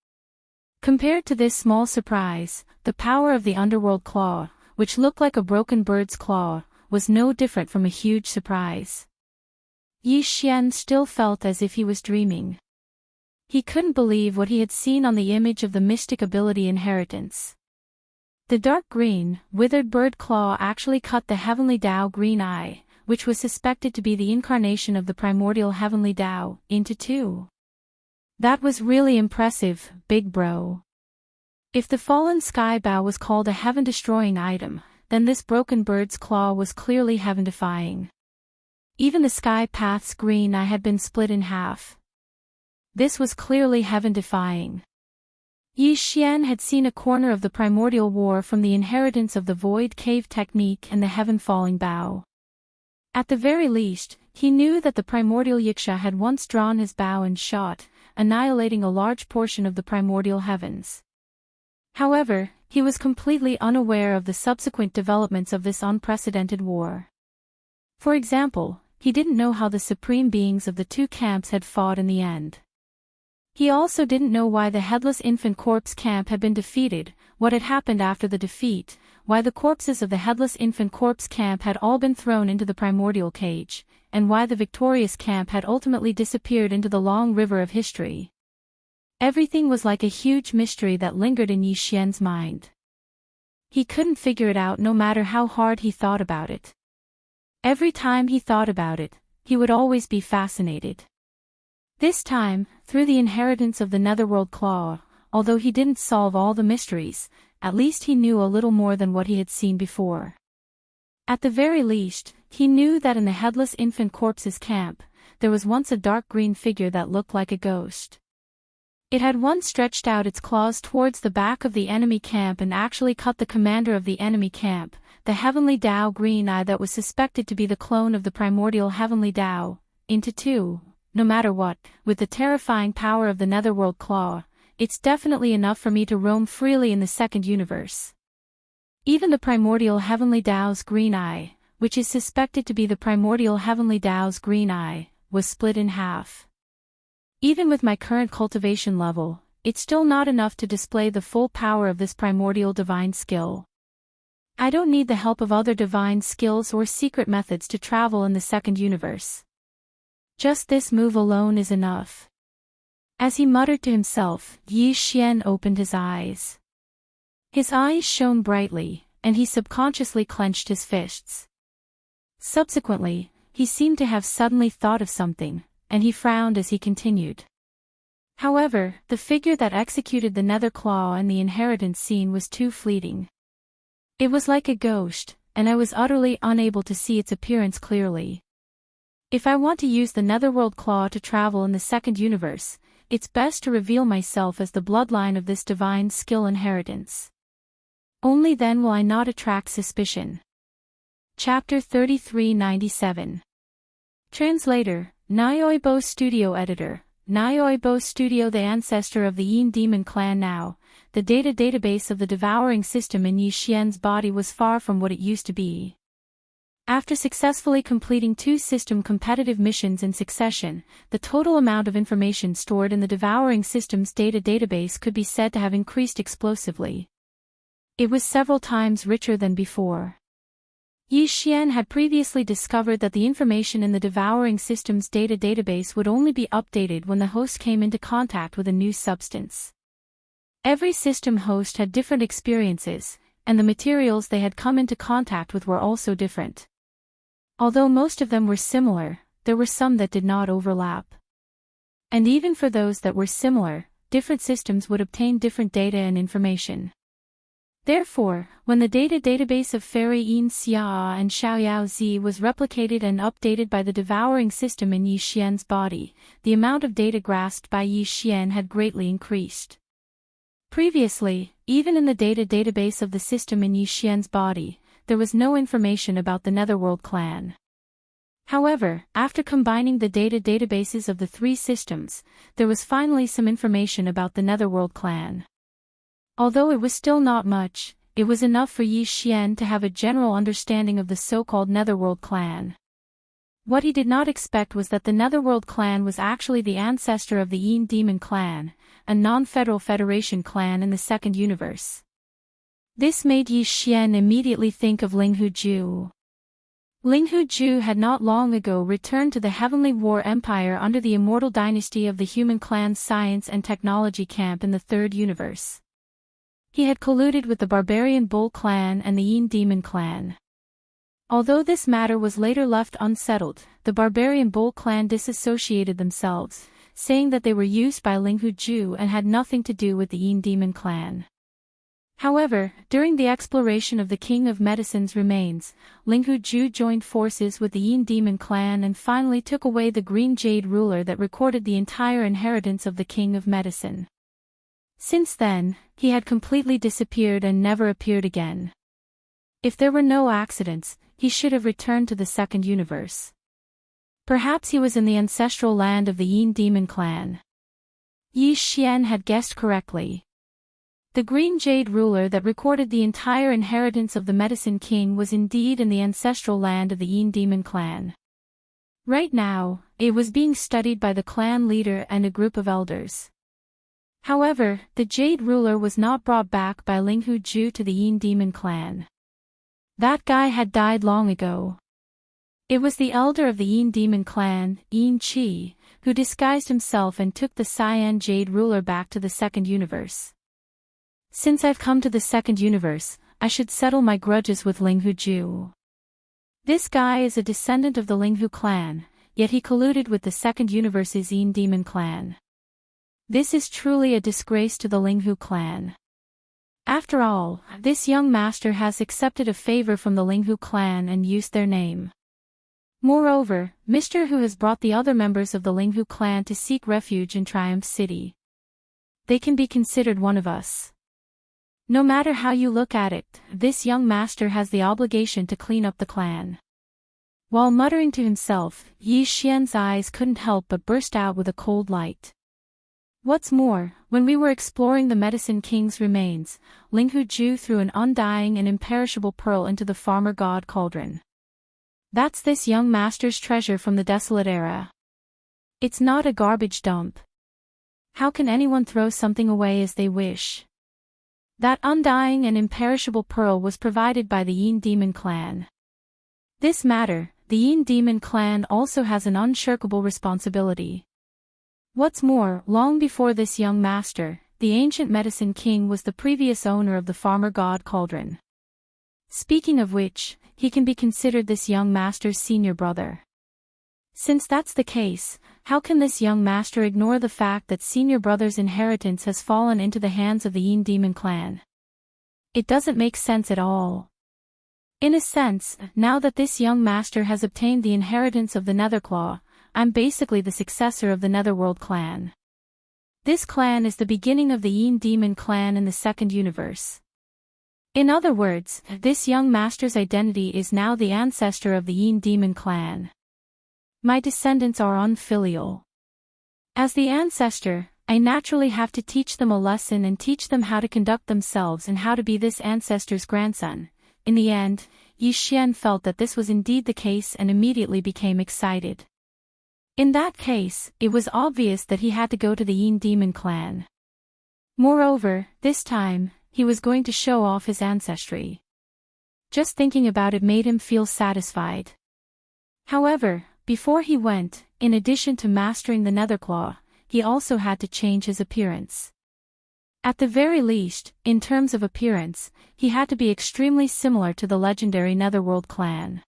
Compared to this small surprise, the power of the underworld claw, which looked like a broken bird's claw, was no different from a huge surprise. Yi Xian still felt as if he was dreaming. He couldn't believe what he had seen on the image of the mystic ability inheritance. The dark green, withered bird claw actually cut the heavenly Tao green eye, which was suspected to be the incarnation of the primordial heavenly Tao, into two. That was really impressive, big bro. If the fallen sky bow was called a heaven-destroying item, then this broken bird's claw was clearly heaven-defying. Even the sky path's green eye had been split in half. This was clearly heaven-defying. Yi Xian had seen a corner of the primordial war from the inheritance of the void cave technique and the heaven-falling bow. At the very least, he knew that the primordial Yiksha had once drawn his bow and shot, annihilating a large portion of the primordial heavens. However, he was completely unaware of the subsequent developments of this unprecedented war. For example, he didn't know how the supreme beings of the two camps had fought in the end. He also didn't know why the Headless Infant Corpse camp had been defeated, what had happened after the defeat, why the corpses of the Headless Infant Corpse camp had all been thrown into the primordial cage, and why the victorious camp had ultimately disappeared into the long river of history. Everything was like a huge mystery that lingered in Yi Xian's mind. He couldn't figure it out no matter how hard he thought about it. Every time he thought about it, he would always be fascinated. This time, through the inheritance of the Netherworld Claw, although he didn't solve all the mysteries, at least he knew a little more than what he had seen before. At the very least, he knew that in the Headless Infant Corpse's camp, there was once a dark green figure that looked like a ghost. It had once stretched out its claws towards the back of the enemy camp and actually cut the commander of the enemy camp, the Heavenly Tao Green Eye that was suspected to be the clone of the primordial Heavenly Tao, into two. No matter what, with the terrifying power of the Netherworld Claw, it's definitely enough for me to roam freely in the second universe. Even the primordial Heavenly Tao's Green Eye, which is suspected to be the primordial Heavenly Tao's Green Eye, was split in half. Even with my current cultivation level, it's still not enough to display the full power of this primordial divine skill. I don't need the help of other divine skills or secret methods to travel in the second universe. Just this move alone is enough. As he muttered to himself, Yi Xian opened his eyes. His eyes shone brightly, and he subconsciously clenched his fists. Subsequently, he seemed to have suddenly thought of something, and he frowned as he continued. However, the figure that executed the Nether Claw and the inheritance scene was too fleeting. It was like a ghost, and I was utterly unable to see its appearance clearly. If I want to use the Netherworld Claw to travel in the second universe, it's best to reveal myself as the bloodline of this divine skill inheritance. Only then will I not attract suspicion. Chapter 3397. Translator, Nyoibo Studio Editor, Nyoibo Studio. The ancestor of the Yin Demon clan now, the database of the devouring system in Yi Xian's body was far from what it used to be. After successfully completing 2 system competitive missions in succession, the total amount of information stored in the devouring system's database could be said to have increased explosively. It was several times richer than before. Yi Xian had previously discovered that the information in the devouring system's database would only be updated when the host came into contact with a new substance. Every system host had different experiences, and the materials they had come into contact with were also different. Although most of them were similar, there were some that did not overlap. And even for those that were similar, different systems would obtain different data and information. Therefore, when the data database of Fairy Yin Xia and Xiaoyao Zi was replicated and updated by the devouring system in Yi Xian's body, the amount of data grasped by Yi Xian had greatly increased. Previously, even in the data database of the system in Yi Xian's body, there was no information about the Netherworld clan. However, after combining the data databases of the three systems, there was finally some information about the Netherworld clan. Although it was still not much, it was enough for Yi Xian to have a general understanding of the so-called Netherworld clan. What he did not expect was that the Netherworld clan was actually the ancestor of the Yin Demon clan, a non-federal Federation clan in the second universe. This made Yi Xian immediately think of Linghu Ju. Linghu Ju had not long ago returned to the Heavenly War Empire under the immortal dynasty of the human clan's science and technology camp in the third universe. He had colluded with the Barbarian Bull clan and the Yin Demon clan. Although this matter was later left unsettled, the Barbarian Bull clan disassociated themselves, saying that they were used by Linghu Ju and had nothing to do with the Yin Demon clan. However, during the exploration of the King of Medicine's remains, Linghu Ju joined forces with the Yin Demon clan and finally took away the Green Jade ruler that recorded the entire inheritance of the King of Medicine. Since then, he had completely disappeared and never appeared again. If there were no accidents, he should have returned to the second universe. Perhaps he was in the ancestral land of the Yin Demon clan. Yi Xian had guessed correctly. The Green Jade ruler that recorded the entire inheritance of the Medicine King was indeed in the ancestral land of the Yin Demon clan. Right now, it was being studied by the clan leader and a group of elders. However, the Jade ruler was not brought back by Linghu Ju to the Yin Demon clan. That guy had died long ago. It was the elder of the Yin Demon clan, Yin Qi, who disguised himself and took the Cyan Jade ruler back to the second universe. Since I've come to the second universe, I should settle my grudges with Linghu Ju. This guy is a descendant of the Linghu clan, yet he colluded with the second universe's Yin Demon clan. This is truly a disgrace to the Linghu clan. After all, this young master has accepted a favor from the Linghu clan and used their name. Moreover, Mr. Hu has brought the other members of the Linghu clan to seek refuge in Triumph City. They can be considered one of us. No matter how you look at it, this young master has the obligation to clean up the clan. While muttering to himself, Yi Xian's eyes couldn't help but burst out with a cold light. What's more, when we were exploring the Medicine King's remains, Linghu Ju threw an undying and imperishable pearl into the farmer god cauldron. That's this young master's treasure from the desolate era. It's not a garbage dump. How can anyone throw something away as they wish? That undying and imperishable pearl was provided by the Yin Demon clan. This matter, the Yin Demon clan also has an unshirkable responsibility. What's more, long before this young master, the ancient Medicine King was the previous owner of the farmer god cauldron. Speaking of which, he can be considered this young master's senior brother. Since that's the case, how can this young master ignore the fact that senior brother's inheritance has fallen into the hands of the Yin Demon clan? It doesn't make sense at all. In a sense, now that this young master has obtained the inheritance of the Netherclaw, I'm basically the successor of the Netherworld clan. This clan is the beginning of the Yin Demon clan in the second universe. In other words, this young master's identity is now the ancestor of the Yin Demon clan. My descendants are unfilial. As the ancestor, I naturally have to teach them a lesson and teach them how to conduct themselves and how to be this ancestor's grandson. In the end, Yi Xian felt that this was indeed the case and immediately became excited. In that case, it was obvious that he had to go to the Yin Demon clan. Moreover, this time, he was going to show off his ancestry. Just thinking about it made him feel satisfied. However, before he went, in addition to mastering the Netherclaw, he also had to change his appearance. At the very least, in terms of appearance, he had to be extremely similar to the legendary Netherworld clan.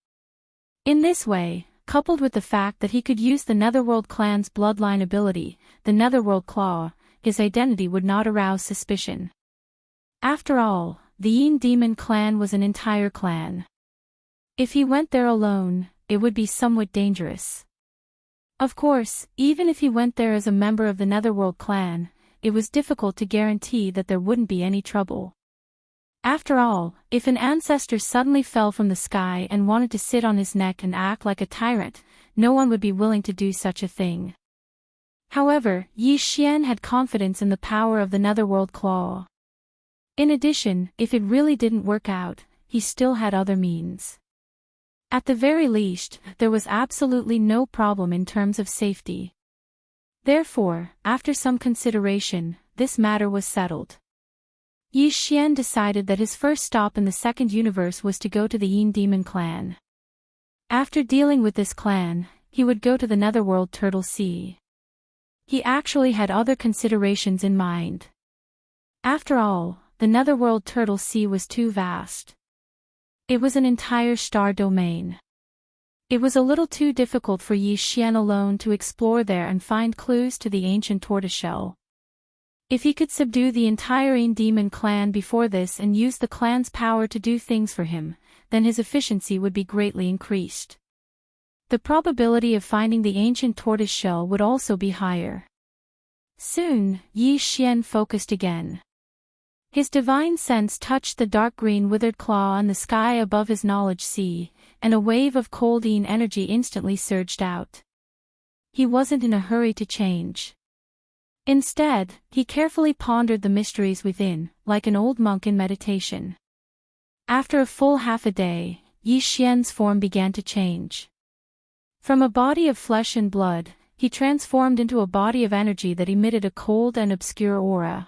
In this way, coupled with the fact that he could use the Netherworld clan's bloodline ability, the Netherworld Claw, his identity would not arouse suspicion. After all, the Yin Demon clan was an entire clan. If he went there alone, it would be somewhat dangerous. Of course, even if he went there as a member of the Netherworld clan, it was difficult to guarantee that there wouldn't be any trouble. After all, if an ancestor suddenly fell from the sky and wanted to sit on his neck and act like a tyrant, no one would be willing to do such a thing. However, Yi Xian had confidence in the power of the Netherworld Claw. In addition, if it really didn't work out, he still had other means. At the very least, there was absolutely no problem in terms of safety. Therefore, after some consideration, this matter was settled. Yi Xian decided that his first stop in the second universe was to go to the Yin Demon clan. After dealing with this clan, he would go to the Netherworld Turtle Sea. He actually had other considerations in mind. After all, the Netherworld Turtle Sea was too vast. It was an entire star domain. It was a little too difficult for Yi Xian alone to explore there and find clues to the ancient tortoiseshell. If he could subdue the entire Yin Demon clan before this and use the clan's power to do things for him, then his efficiency would be greatly increased. The probability of finding the ancient tortoiseshell would also be higher. Soon, Yi Xian focused again. His divine sense touched the dark green withered claw on the sky above his knowledge sea, and a wave of cold Yin energy instantly surged out. He wasn't in a hurry to change. Instead, he carefully pondered the mysteries within, like an old monk in meditation. After a full half a day, Yi Xian's form began to change. From a body of flesh and blood, he transformed into a body of energy that emitted a cold and obscure aura.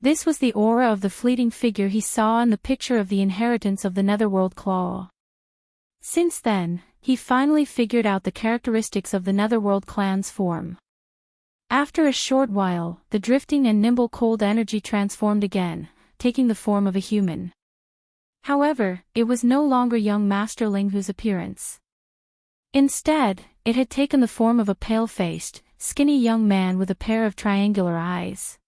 This was the aura of the fleeting figure he saw in the picture of the inheritance of the Netherworld Claw. Since then, he finally figured out the characteristics of the Netherworld clan's form. After a short while, the drifting and nimble cold energy transformed again, taking the form of a human. However, it was no longer young Master Ling Hu's appearance. Instead, it had taken the form of a pale-faced, skinny young man with a pair of triangular eyes.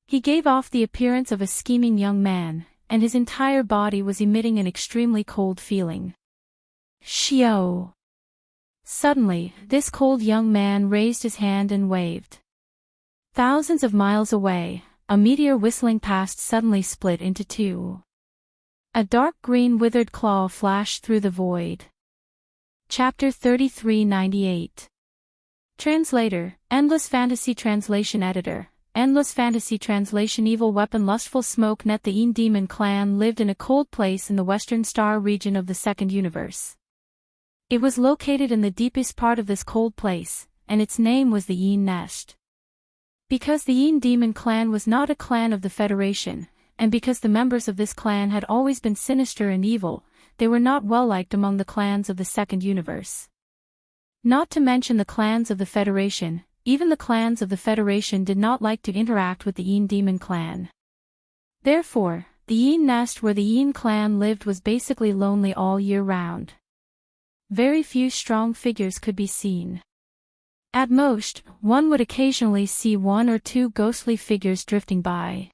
He gave off the appearance of a scheming young man, and his entire body was emitting an extremely cold feeling. Xiao! Suddenly, this cold young man raised his hand and waved. Thousands of miles away, a meteor whistling past suddenly split into two. A dark green withered claw flashed through the void. Chapter 3398. Translator, Endless Fantasy Translation Editor, Endless Fantasy Translation. Evil weapon. Lustful smoke. Net. The Yin Demon clan lived in a cold place in the western star region of the second universe. It was located in the deepest part of this cold place, and its name was the Yin Nest. Because the Yin Demon clan was not a clan of the Federation, and because the members of this clan had always been sinister and evil, they were not well liked among the clans of the second universe. Not to mention the clans of the Federation, even the clans of the Federation did not like to interact with the Yin Demon clan. Therefore, the Yin Nest where the Yin clan lived was basically lonely all year round. Very few strong figures could be seen. At most, one would occasionally see one or two ghostly figures drifting by.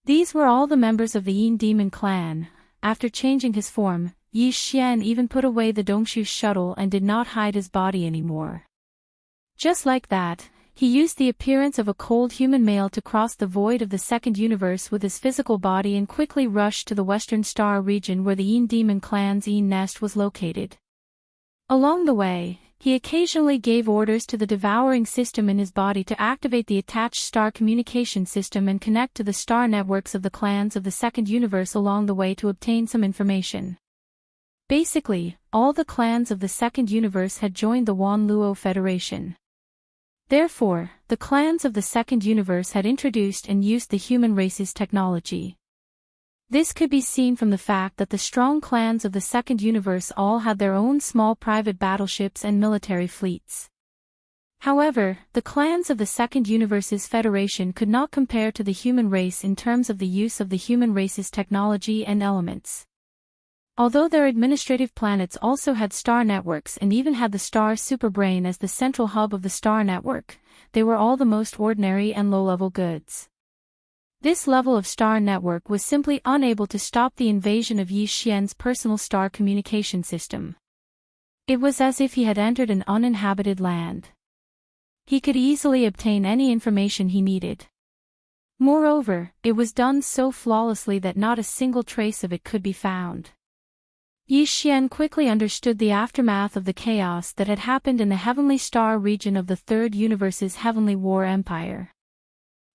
These were all the members of the Yin Demon clan. After changing his form, Yi Xian even put away the Dongshu shuttle and did not hide his body anymore. Just like that, he used the appearance of a cold human male to cross the void of the second universe with his physical body and quickly rushed to the western star region where the Yin Demon clan's Yin Nest was located. Along the way, he occasionally gave orders to the devouring system in his body to activate the attached star communication system and connect to the star networks of the clans of the second universe along the way to obtain some information. Basically, all the clans of the second universe had joined the Wan Luo Federation. Therefore, the clans of the second universe had introduced and used the human race's technology. This could be seen from the fact that the strong clans of the second universe all had their own small private battleships and military fleets. However, the clans of the Second Universe's Federation could not compare to the human race in terms of the use of the human race's technology and elements. Although their administrative planets also had star networks and even had the star superbrain as the central hub of the star network, they were all the most ordinary and low-level goods. This level of star network was simply unable to stop the invasion of Yi Xian's personal star communication system. It was as if he had entered an uninhabited land. He could easily obtain any information he needed. Moreover, it was done so flawlessly that not a single trace of it could be found. Yi Xian quickly understood the aftermath of the chaos that had happened in the Heavenly Star region of the Third Universe's Heavenly War Empire.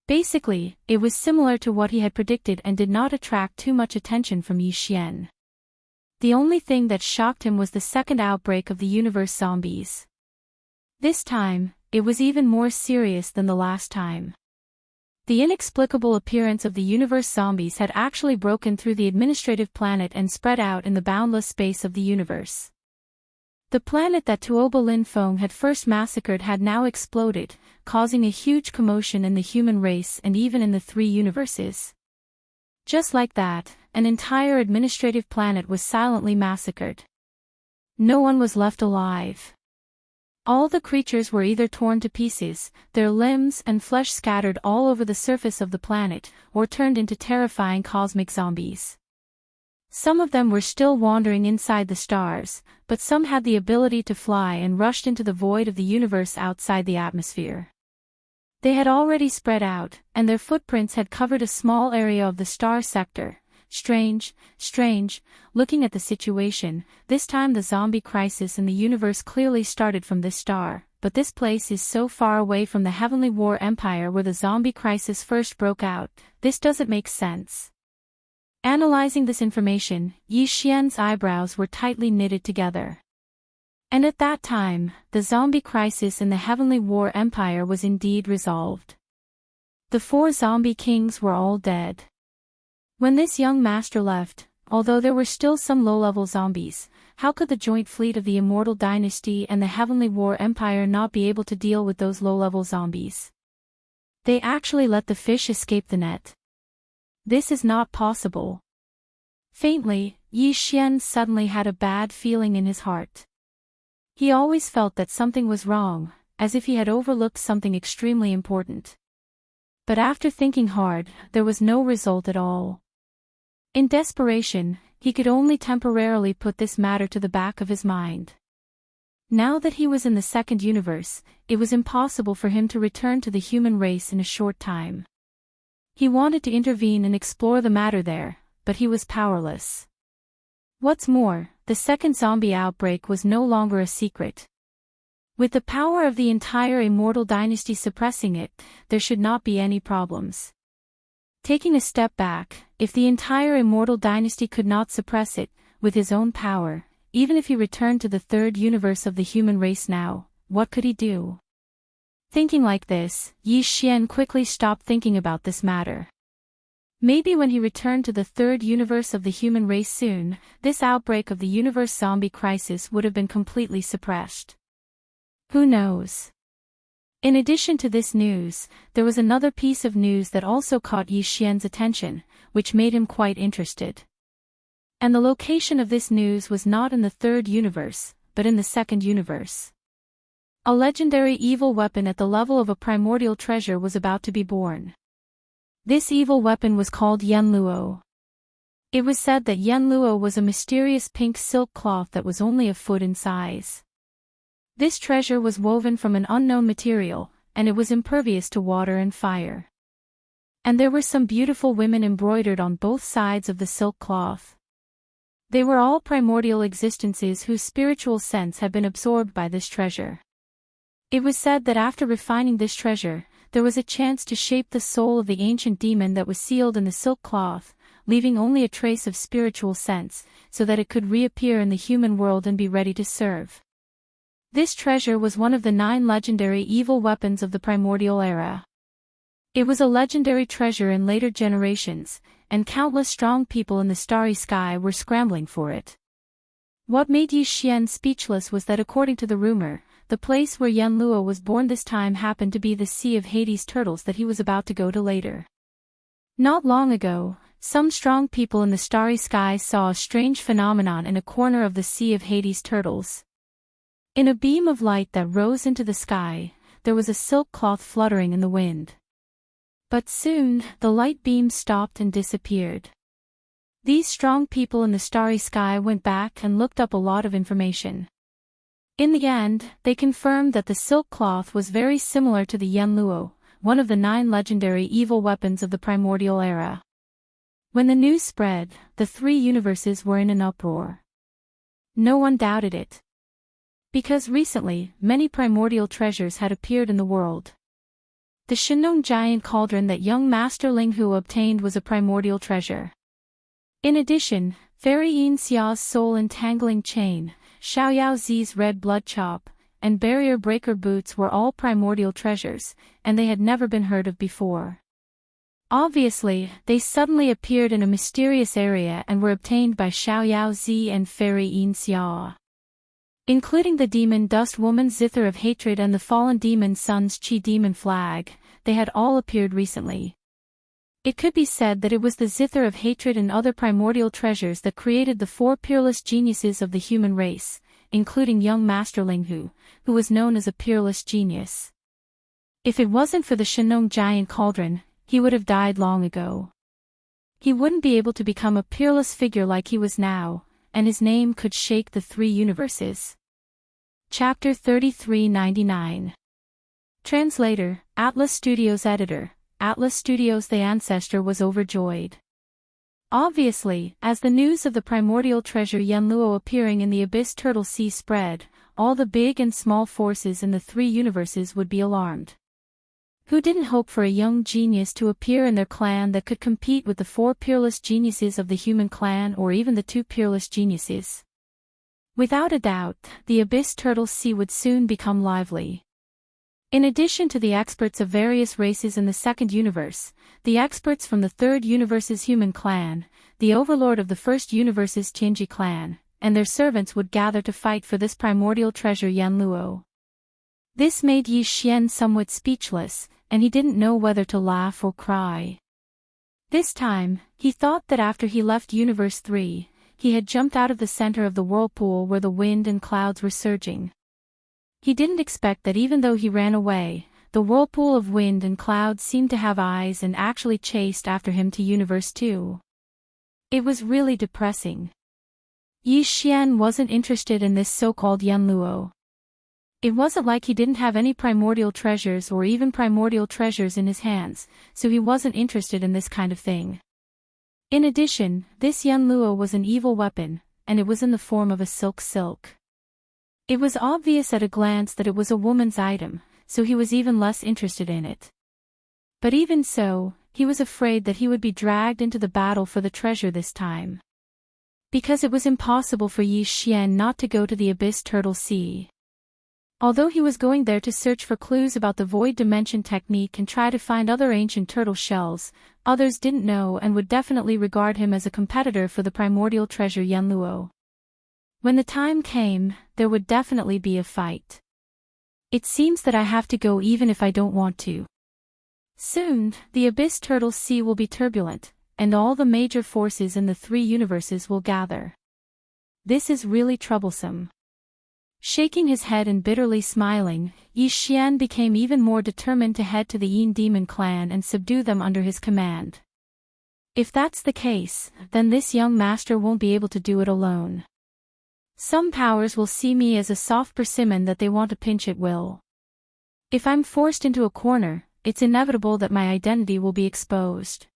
Basically, it was similar to what he had predicted and did not attract too much attention from Yi Xian. The only thing that shocked him was the second outbreak of the universe zombies. This time, it was even more serious than the last time. The inexplicable appearance of the universe zombies had actually broken through the administrative planet and spread out in the boundless space of the universe. The planet that Tuoba Lin Feng had first massacred had now exploded, causing a huge commotion in the human race and even in the three universes. Just like that, an entire administrative planet was silently massacred. No one was left alive. All the creatures were either torn to pieces, their limbs and flesh scattered all over the surface of the planet, or turned into terrifying cosmic zombies. Some of them were still wandering inside the stars, but some had the ability to fly and rushed into the void of the universe outside the atmosphere. They had already spread out, and their footprints had covered a small area of the star sector. Strange, looking at the situation, this time the zombie crisis in the universe clearly started from this star, but this place is so far away from the Heavenly War Empire where the zombie crisis first broke out. This doesn't make sense. Analyzing this information, Yi Xian's eyebrows were tightly knitted together. And at that time, the zombie crisis in the Heavenly War Empire was indeed resolved. The 4 zombie kings were all dead. When this young master left, although there were still some low-level zombies, how could the joint fleet of the Immortal Dynasty and the Heavenly War Empire not be able to deal with those low-level zombies? They actually let the fish escape the net. This is not possible. Faintly, Yi Xian suddenly had a bad feeling in his heart. He always felt that something was wrong, as if he had overlooked something extremely important. But after thinking hard, there was no result at all. In desperation, he could only temporarily put this matter to the back of his mind. Now that he was in the second universe, it was impossible for him to return to the human race in a short time. He wanted to intervene and explore the matter there, but he was powerless. What's more, the second zombie outbreak was no longer a secret. With the power of the entire Immortal Dynasty suppressing it, there should not be any problems. Taking a step back, if the entire Immortal Dynasty could not suppress it, with his own power, even if he returned to the third universe of the human race now, what could he do? Thinking like this, Yi Xian quickly stopped thinking about this matter. Maybe when he returned to the third universe of the human race soon, this outbreak of the universe zombie crisis would have been completely suppressed. Who knows? In addition to this news, there was another piece of news that also caught Yi Xian's attention, which made him quite interested. And the location of this news was not in the third universe, but in the second universe. A legendary evil weapon at the level of a primordial treasure was about to be born. This evil weapon was called Yanluo. It was said that Yanluo was a mysterious pink silk cloth that was only a foot in size. This treasure was woven from an unknown material, and it was impervious to water and fire. And there were some beautiful women embroidered on both sides of the silk cloth. They were all primordial existences whose spiritual sense had been absorbed by this treasure. It was said that after refining this treasure, there was a chance to shape the soul of the ancient demon that was sealed in the silk cloth, leaving only a trace of spiritual sense, so that it could reappear in the human world and be ready to serve. This treasure was one of the 9 legendary evil weapons of the primordial era. It was a legendary treasure in later generations, and countless strong people in the starry sky were scrambling for it. What made Yi Xian speechless was that according to the rumor, the place where Yen Luo was born this time happened to be the Sea of Hades turtles that he was about to go to later. Not long ago, some strong people in the starry sky saw a strange phenomenon in a corner of the Sea of Hades turtles. In a beam of light that rose into the sky, there was a silk cloth fluttering in the wind. But soon, the light beam stopped and disappeared. These strong people in the starry sky went back and looked up a lot of information. In the end, they confirmed that the silk cloth was very similar to the Yen Luo, one of the 9 legendary evil weapons of the primordial era. When the news spread, the 3 universes were in an uproar. No one doubted it. Because recently, many primordial treasures had appeared in the world. The Shenong giant cauldron that young Master Linghu obtained was a primordial treasure. In addition, Fairy Yin Xiao's soul entangling chain, Xiaoyao Zi's red blood chop, and barrier breaker boots were all primordial treasures, and they had never been heard of before. Obviously, they suddenly appeared in a mysterious area and were obtained by Xiaoyao Zi and Fairy Yin Xiao. Including the demon dust woman's zither of hatred and the fallen demon sun's qi demon flag, they had all appeared recently. It could be said that it was the zither of hatred and other primordial treasures that created the 4 peerless geniuses of the human race, including young Master Linghu, who was known as a peerless genius. If it wasn't for the Shenong giant cauldron, he would have died long ago. He wouldn't be able to become a peerless figure like he was now, and his name could shake the 3 universes. Chapter 3399. Translator, Atlas Studios Editor. Atlas Studios. The ancestor was overjoyed. Obviously, as the news of the primordial treasure Yen Luo appearing in the Abyss Turtle Sea spread, all the big and small forces in the 3 universes would be alarmed. Who didn't hope for a young genius to appear in their clan that could compete with the 4 peerless geniuses of the human clan or even the 2 peerless geniuses? Without a doubt, the Abyss Turtle Sea would soon become lively. In addition to the experts of various races in the 2nd universe, the experts from the 3rd universe's human clan, the overlord of the 1st universe's Tianji clan, and their servants would gather to fight for this primordial treasure Yen Luo. This made Yi Xian somewhat speechless, and he didn't know whether to laugh or cry. This time, he thought that after he left Universe 3, he had jumped out of the center of the whirlpool where the wind and clouds were surging. He didn't expect that even though he ran away, the whirlpool of wind and clouds seemed to have eyes and actually chased after him to Universe 2. It was really depressing. Yi Xian wasn't interested in this so-called Yen Luo. It wasn't like he didn't have any primordial treasures or even primordial treasures in his hands, so he wasn't interested in this kind of thing. In addition, this Yen Luo was an evil weapon, and it was in the form of a silk. It was obvious at a glance that it was a woman's item, so he was even less interested in it. But even so, he was afraid that he would be dragged into the battle for the treasure this time. Because it was impossible for Yi Xian not to go to the Abyss Turtle Sea. Although he was going there to search for clues about the void dimension technique and try to find other ancient turtle shells, others didn't know and would definitely regard him as a competitor for the primordial treasure Yen Luo. When the time came, there would definitely be a fight. It seems that I have to go even if I don't want to. Soon, the Abyss Turtle Sea will be turbulent, and all the major forces in the 3 universes will gather. This is really troublesome. Shaking his head and bitterly smiling, Yi Xian became even more determined to head to the Yin Demon clan and subdue them under his command. If that's the case, then this young master won't be able to do it alone. Some powers will see me as a soft persimmon that they want to pinch at will. If I'm forced into a corner, it's inevitable that my identity will be exposed.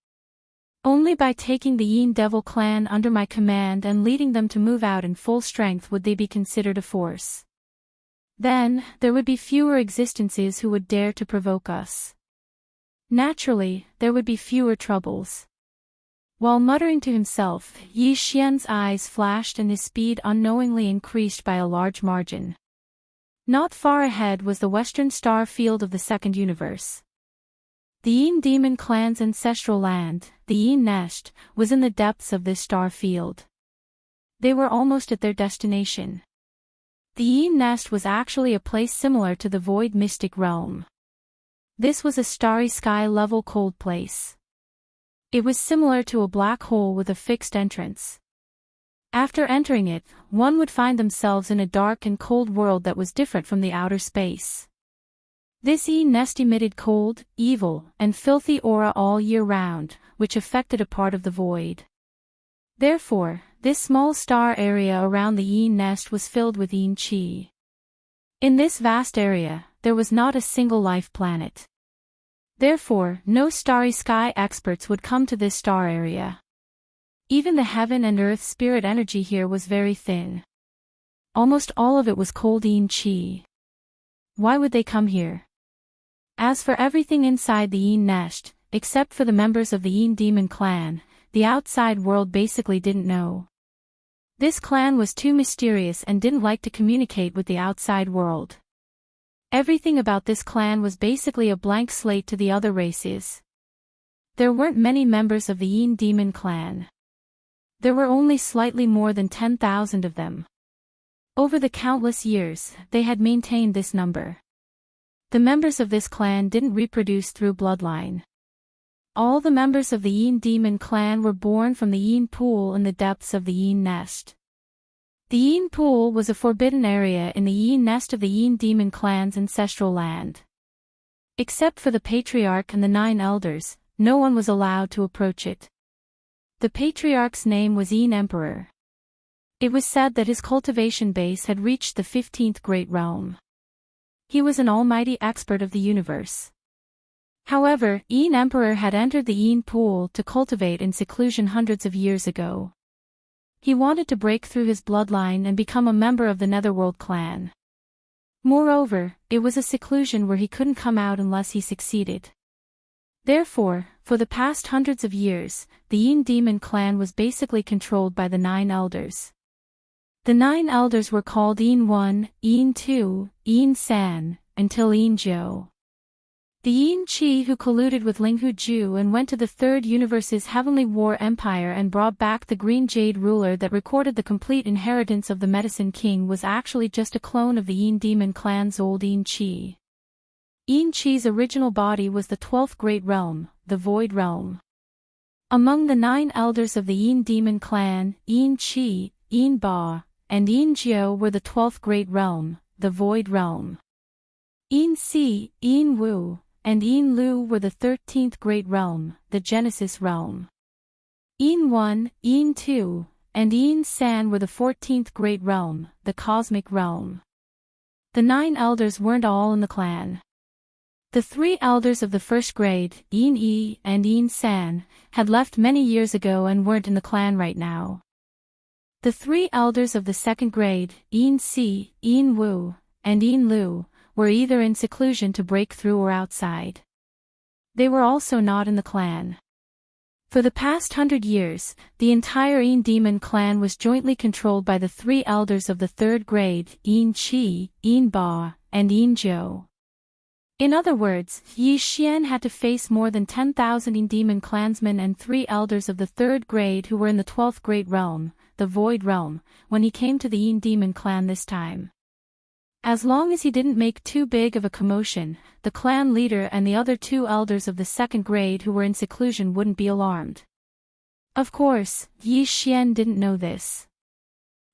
Only by taking the Yin Devil clan under my command and leading them to move out in full strength would they be considered a force. Then, there would be fewer existences who would dare to provoke us. Naturally, there would be fewer troubles. While muttering to himself, Yi Xian's eyes flashed and his speed unknowingly increased by a large margin. Not far ahead was the western star field of the 2nd universe. The Yin Demon clan's ancestral land, the Yin Nest, was in the depths of this star field. They were almost at their destination. The Yin Nest was actually a place similar to the Void Mystic Realm. This was a starry sky-level cold place. It was similar to a black hole with a fixed entrance. After entering it, one would find themselves in a dark and cold world that was different from the outer space. This Yin Nest emitted cold, evil, and filthy aura all year round, which affected a part of the void. Therefore, this small star area around the Yin Nest was filled with Yin Qi. In this vast area, there was not a single life planet. Therefore, no starry sky experts would come to this star area. Even the heaven and earth spirit energy here was very thin. Almost all of it was cold Yin Qi. Why would they come here? As for everything inside the Yin Nest, except for the members of the Yin Demon clan, the outside world basically didn't know. This clan was too mysterious and didn't like to communicate with the outside world. Everything about this clan was basically a blank slate to the other races. There weren't many members of the Yin Demon clan. There were only slightly more than 10,000 of them. Over the countless years, they had maintained this number. The members of this clan didn't reproduce through bloodline. All the members of the Yin Demon clan were born from the Yin Pool in the depths of the Yin Nest. The Yin Pool was a forbidden area in the Yin Nest of the Yin Demon clan's ancestral land. Except for the Patriarch and the 9 elders, no one was allowed to approach it. The Patriarch's name was Yin Emperor. It was said that his cultivation base had reached the 15th Great Realm. He was an almighty expert of the universe. However, Yin Emperor had entered the Yin Pool to cultivate in seclusion hundreds of years ago. He wanted to break through his bloodline and become a member of the Netherworld clan. Moreover, it was a seclusion where he couldn't come out unless he succeeded. Therefore, for the past hundreds of years, the Yin Demon clan was basically controlled by the 9 elders. The 9 elders were called Yin 1, Yin 2, Yin San, until Yin Zhou. The Yin Qi who colluded with Linghu Ju and went to the Third Universe's Heavenly War Empire and brought back the Green Jade ruler that recorded the complete inheritance of the Medicine King was actually just a clone of the Yin Demon clan's old Yin Qi. Yin Qi's original body was the 12th Great Realm, the Void Realm. Among the 9 elders of the Yin Demon clan, Yin Qi, Yin Ba, and Yin Jiu were the 12th Great Realm, the Void Realm. Yin Si, Yin Wu, and Yin Lu were the 13th Great Realm, the Genesis Realm. Yin 1, Yin 2, and Yin San were the 14th Great Realm, the Cosmic Realm. The 9 elders weren't all in the clan. The 3 elders of the first grade, Yin Yi and Yin San, had left many years ago and weren't in the clan right now. The 3 elders of the second grade, Yin Si, Yin Wu, and Yin Lu, were either in seclusion to break through or outside. They were also not in the clan. For the past 100 years, the entire Yin Demon clan was jointly controlled by the 3 elders of the third grade, Yin Qi, Yin Ba, and Yin Zhou. In other words, Yi Xian had to face more than 10,000 Yin Demon clansmen and 3 elders of the third grade who were in the 12th Great Realm, the Void Realm, when he came to the Yin Demon clan this time. As long as he didn't make too big of a commotion, the clan leader and the other 2 elders of the second grade who were in seclusion wouldn't be alarmed. Of course, Yi Xian didn't know this.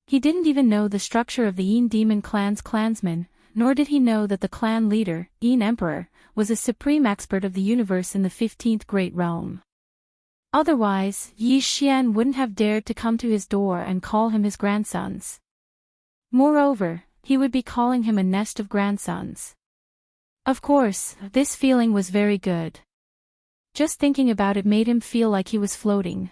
He didn't even know the structure of the Yin Demon clan's clansmen, nor did he know that the clan leader, Yin Emperor, was a supreme expert of the universe in the 15th Great Realm. Otherwise, Yi Xian wouldn't have dared to come to his door and call him his grandsons. Moreover, he would be calling him a nest of grandsons. Of course, this feeling was very good. Just thinking about it made him feel like he was floating.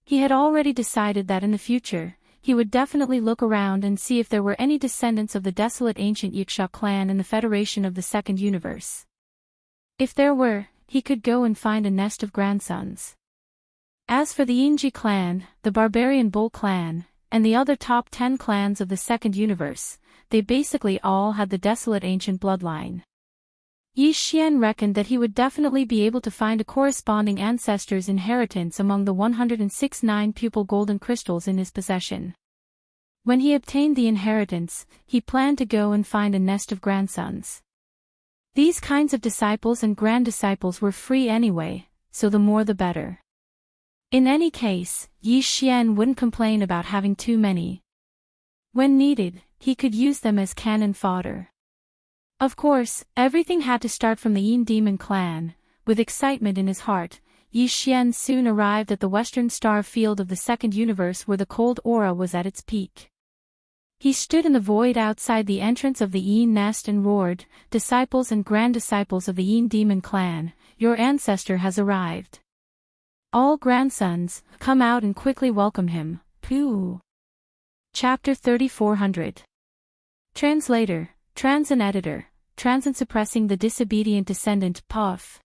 He had already decided that in the future, he would definitely look around and see if there were any descendants of the desolate ancient Yiksha clan in the Federation of the Second Universe. If there were, he could go and find a nest of grandsons. As for the Yinji clan, the Barbarian Bull clan, and the other top 10 clans of the Second Universe, they basically all had the desolate ancient bloodline. Yi Xian reckoned that he would definitely be able to find a corresponding ancestor's inheritance among the 106 9 pupil golden crystals in his possession. When he obtained the inheritance, he planned to go and find a nest of grandsons. These kinds of disciples and grand-disciples were free anyway, so the more the better. In any case, Yi Xian wouldn't complain about having too many. When needed, he could use them as cannon fodder. Of course, everything had to start from the Yin Demon clan. With excitement in his heart, Yi Xian soon arrived at the western star field of the second universe where the cold aura was at its peak. He stood in the void outside the entrance of the Yin nest and roared, "Disciples and grand-disciples of the Yin Demon clan, your ancestor has arrived. All grandsons, come out and quickly welcome him." Pooh. Chapter 3400. Translator, Transin Editor, Transin Suppressing the Disobedient Descendant, Puff.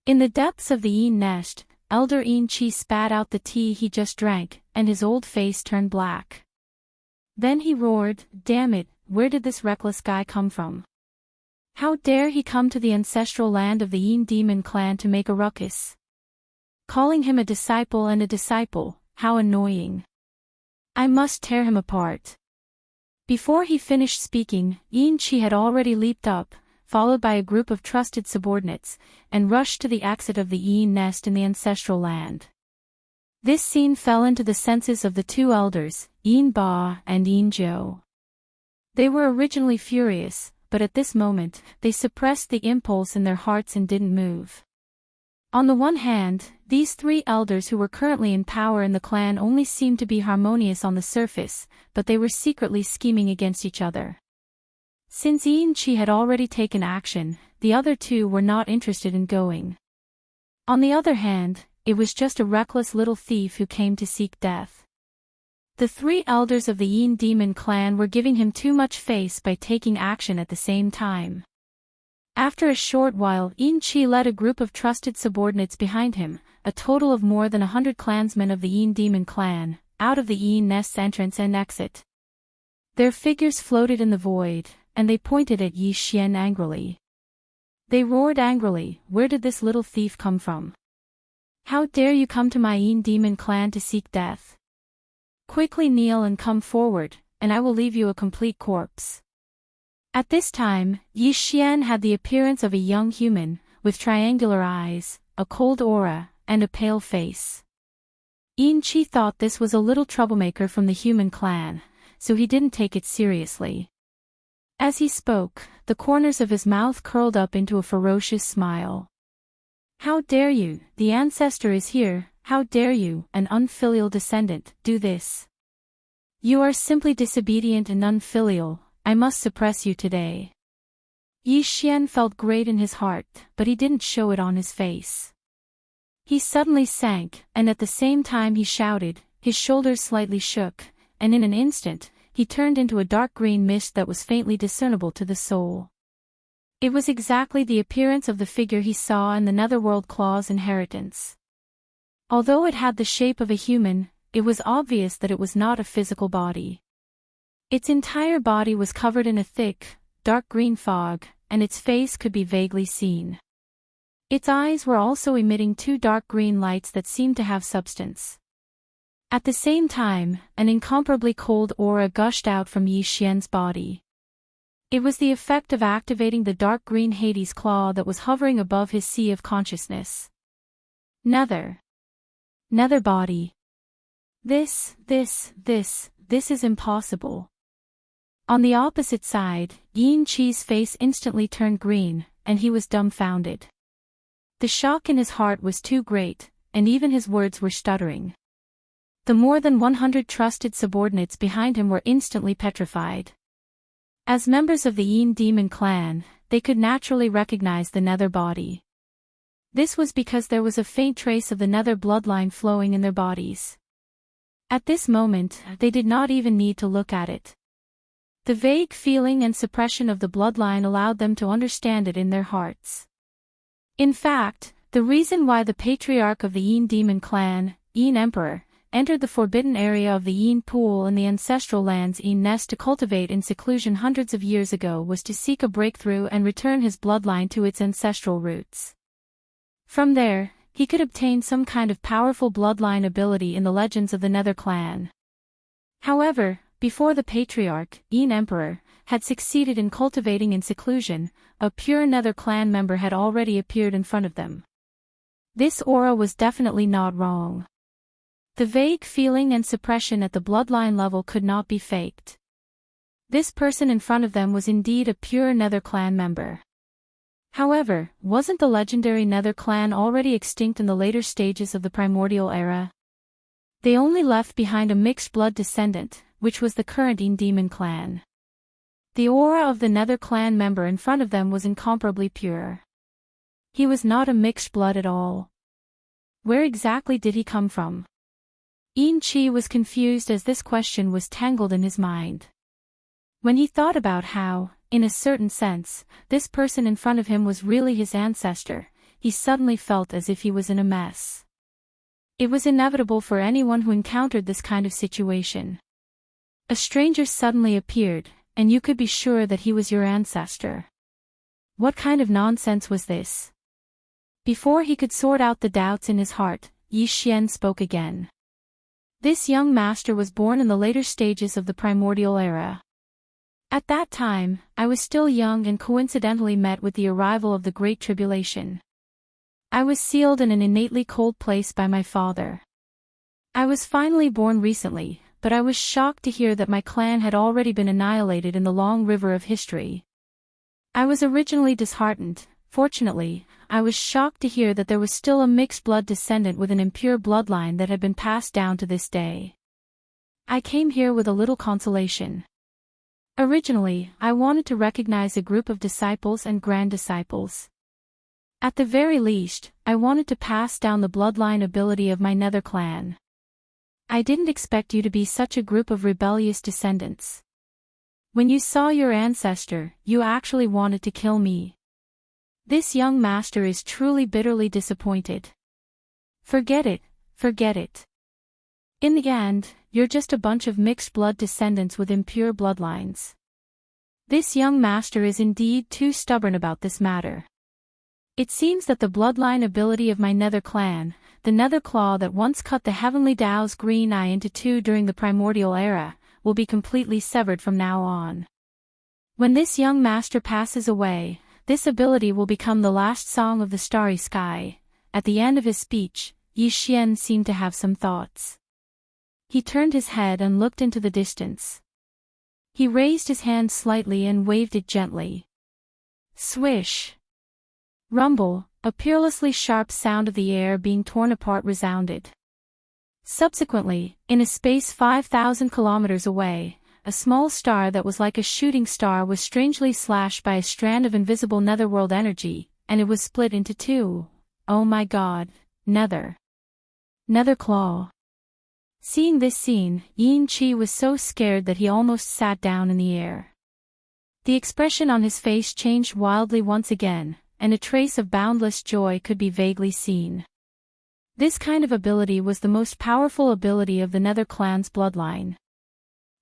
In the depths of the Yin nest, Elder Yin Chi spat out the tea he just drank, and his old face turned black. Then he roared, "Damn it, where did this reckless guy come from? How dare he come to the ancestral land of the Yin Demon clan to make a ruckus? Calling him a disciple and a disciple, how annoying. I must tear him apart." Before he finished speaking, Yin Chi had already leaped up, followed by a group of trusted subordinates, and rushed to the exit of the Yin nest in the ancestral land. This scene fell into the senses of the two elders, Yin Ba and Yin Zhou. They were originally furious, but at this moment, they suppressed the impulse in their hearts and didn't move. On the one hand, these three elders who were currently in power in the clan only seemed to be harmonious on the surface, but they were secretly scheming against each other. Since Yin Chi had already taken action, the other two were not interested in going. On the other hand, it was just a reckless little thief who came to seek death. The three elders of the Yin Demon clan were giving him too much face by taking action at the same time. After a short while, Yin Chi led a group of trusted subordinates behind him, a total of more than 100 clansmen of the Yin Demon clan, out of the Yin nest's entrance and exit. Their figures floated in the void, and they pointed at Yi Xian angrily. They roared angrily, "Where did this little thief come from? How dare you come to my Yin Demon clan to seek death? Quickly kneel and come forward, and I will leave you a complete corpse." At this time, Yi Xian had the appearance of a young human, with triangular eyes, a cold aura, and a pale face. Yin Chi thought this was a little troublemaker from the human clan, so he didn't take it seriously. As he spoke, the corners of his mouth curled up into a ferocious smile. "How dare you, the ancestor is here, how dare you, an unfilial descendant, do this? You are simply disobedient and unfilial, I must suppress you today." Yi Xian felt great in his heart, but he didn't show it on his face. He suddenly sank, and at the same time he shouted, his shoulders slightly shook, and in an instant, he turned into a dark green mist that was faintly discernible to the soul. It was exactly the appearance of the figure he saw in the Netherworld Claw's inheritance. Although it had the shape of a human, it was obvious that it was not a physical body. Its entire body was covered in a thick, dark green fog, and its face could be vaguely seen. Its eyes were also emitting two dark green lights that seemed to have substance. At the same time, an incomparably cold aura gushed out from Yi Xian's body. It was the effect of activating the dark green Hades claw that was hovering above his sea of consciousness. Nether body. This is impossible. On the opposite side, Yin Chi's face instantly turned green, and he was dumbfounded. The shock in his heart was too great, and even his words were stuttering. The more than 100 trusted subordinates behind him were instantly petrified. As members of the Yin Demon clan, they could naturally recognize the Nether body. This was because there was a faint trace of the Nether bloodline flowing in their bodies. At this moment, they did not even need to look at it. The vague feeling and suppression of the bloodline allowed them to understand it in their hearts. In fact, the reason why the patriarch of the Yin Demon clan, Yin Emperor, entered the forbidden area of the Yin Pool in the ancestral land's Yin nest to cultivate in seclusion hundreds of years ago was to seek a breakthrough and return his bloodline to its ancestral roots. From there, he could obtain some kind of powerful bloodline ability in the legends of the Nether clan. However, Before the patriarch, Emperor, had succeeded in cultivating in seclusion, a pure Nether clan member had already appeared in front of them. This aura was definitely not wrong. The vague feeling and suppression at the bloodline level could not be faked. This person in front of them was indeed a pure Nether clan member. However, wasn't the legendary Nether clan already extinct in the later stages of the primordial era? They only left behind a mixed blood descendant, which was the current Demon clan. The aura of the Nether clan member in front of them was incomparably pure. He was not a mixed blood at all. Where exactly did he come from? Chi was confused as this question was tangled in his mind. When he thought about how, in a certain sense, this person in front of him was really his ancestor, he suddenly felt as if he was in a mess. It was inevitable for anyone who encountered this kind of situation. A stranger suddenly appeared, and you could be sure that he was your ancestor. What kind of nonsense was this? Before he could sort out the doubts in his heart, Yi Xian spoke again. This young master was born in the later stages of the primordial era. At that time, I was still young and coincidentally met with the arrival of the Great Tribulation. I was sealed in an innately cold place by my father. I was finally born recently, but I was shocked to hear that my clan had already been annihilated in the long river of history. I was originally disheartened. Fortunately, I was shocked to hear that there was still a mixed blood descendant with an impure bloodline that had been passed down to this day. I came here with a little consolation. Originally, I wanted to recognize a group of disciples and grand disciples. At the very least, I wanted to pass down the bloodline ability of my Nether clan. I didn't expect you to be such a group of rebellious descendants. When you saw your ancestor, you actually wanted to kill me. This young master is truly bitterly disappointed. Forget it, forget it. In the end, you're just a bunch of mixed blood descendants with impure bloodlines. This young master is indeed too stubborn about this matter. It seems that the bloodline ability of my Nether clan, the Nether Claw that once cut the Heavenly Tao's green eye into two during the primordial era, will be completely severed from now on. When this young master passes away, this ability will become the last song of the starry sky. At the end of his speech, Yi Xian seemed to have some thoughts. He turned his head and looked into the distance. He raised his hand slightly and waved it gently. Swish! Rumble, a peerlessly sharp sound of the air being torn apart resounded. Subsequently, in a space 5,000 kilometers away, a small star that was like a shooting star was strangely slashed by a strand of invisible netherworld energy, and it was split into two. Oh my god, Nether Claw. Seeing this scene, Chi was so scared that he almost sat down in the air. The expression on his face changed wildly once again, and a trace of boundless joy could be vaguely seen. This kind of ability was the most powerful ability of the Nether clan's bloodline.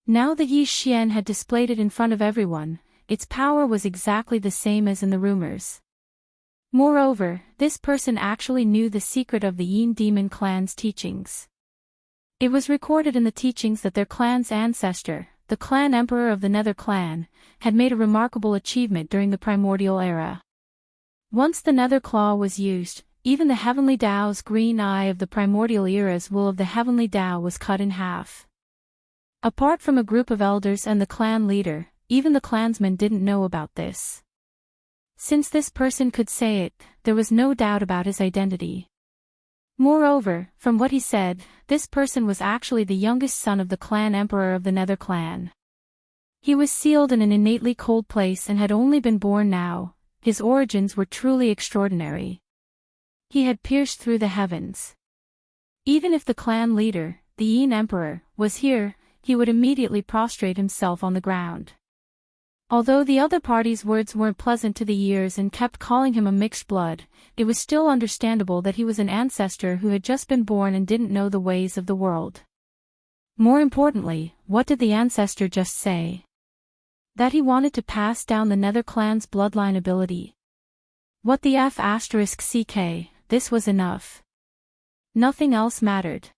Now that Yi Xian had displayed it in front of everyone, its power was exactly the same as in the rumors. Moreover, this person actually knew the secret of the Demon clan's teachings. It was recorded in the teachings that their clan's ancestor, the clan emperor of the Nether clan, had made a remarkable achievement during the primordial era. Once the Nether Claw was used, even the Heavenly Tao's green eye of the primordial era's will of the Heavenly Tao was cut in half. Apart from a group of elders and the clan leader, even the clansmen didn't know about this. Since this person could say it, there was no doubt about his identity. Moreover, from what he said, this person was actually the youngest son of the clan emperor of the Nether clan. He was sealed in an innately cold place and had only been born now. His origins were truly extraordinary. He had pierced through the heavens. Even if the clan leader, the Yin Emperor, was here, he would immediately prostrate himself on the ground. Although the other party's words weren't pleasant to the ears and kept calling him a mixed blood, it was still understandable that he was an ancestor who had just been born and didn't know the ways of the world. More importantly, what did the ancestor just say? That he wanted to pass down the Nether clan's bloodline ability. What the F***ck, this was enough. Nothing else mattered.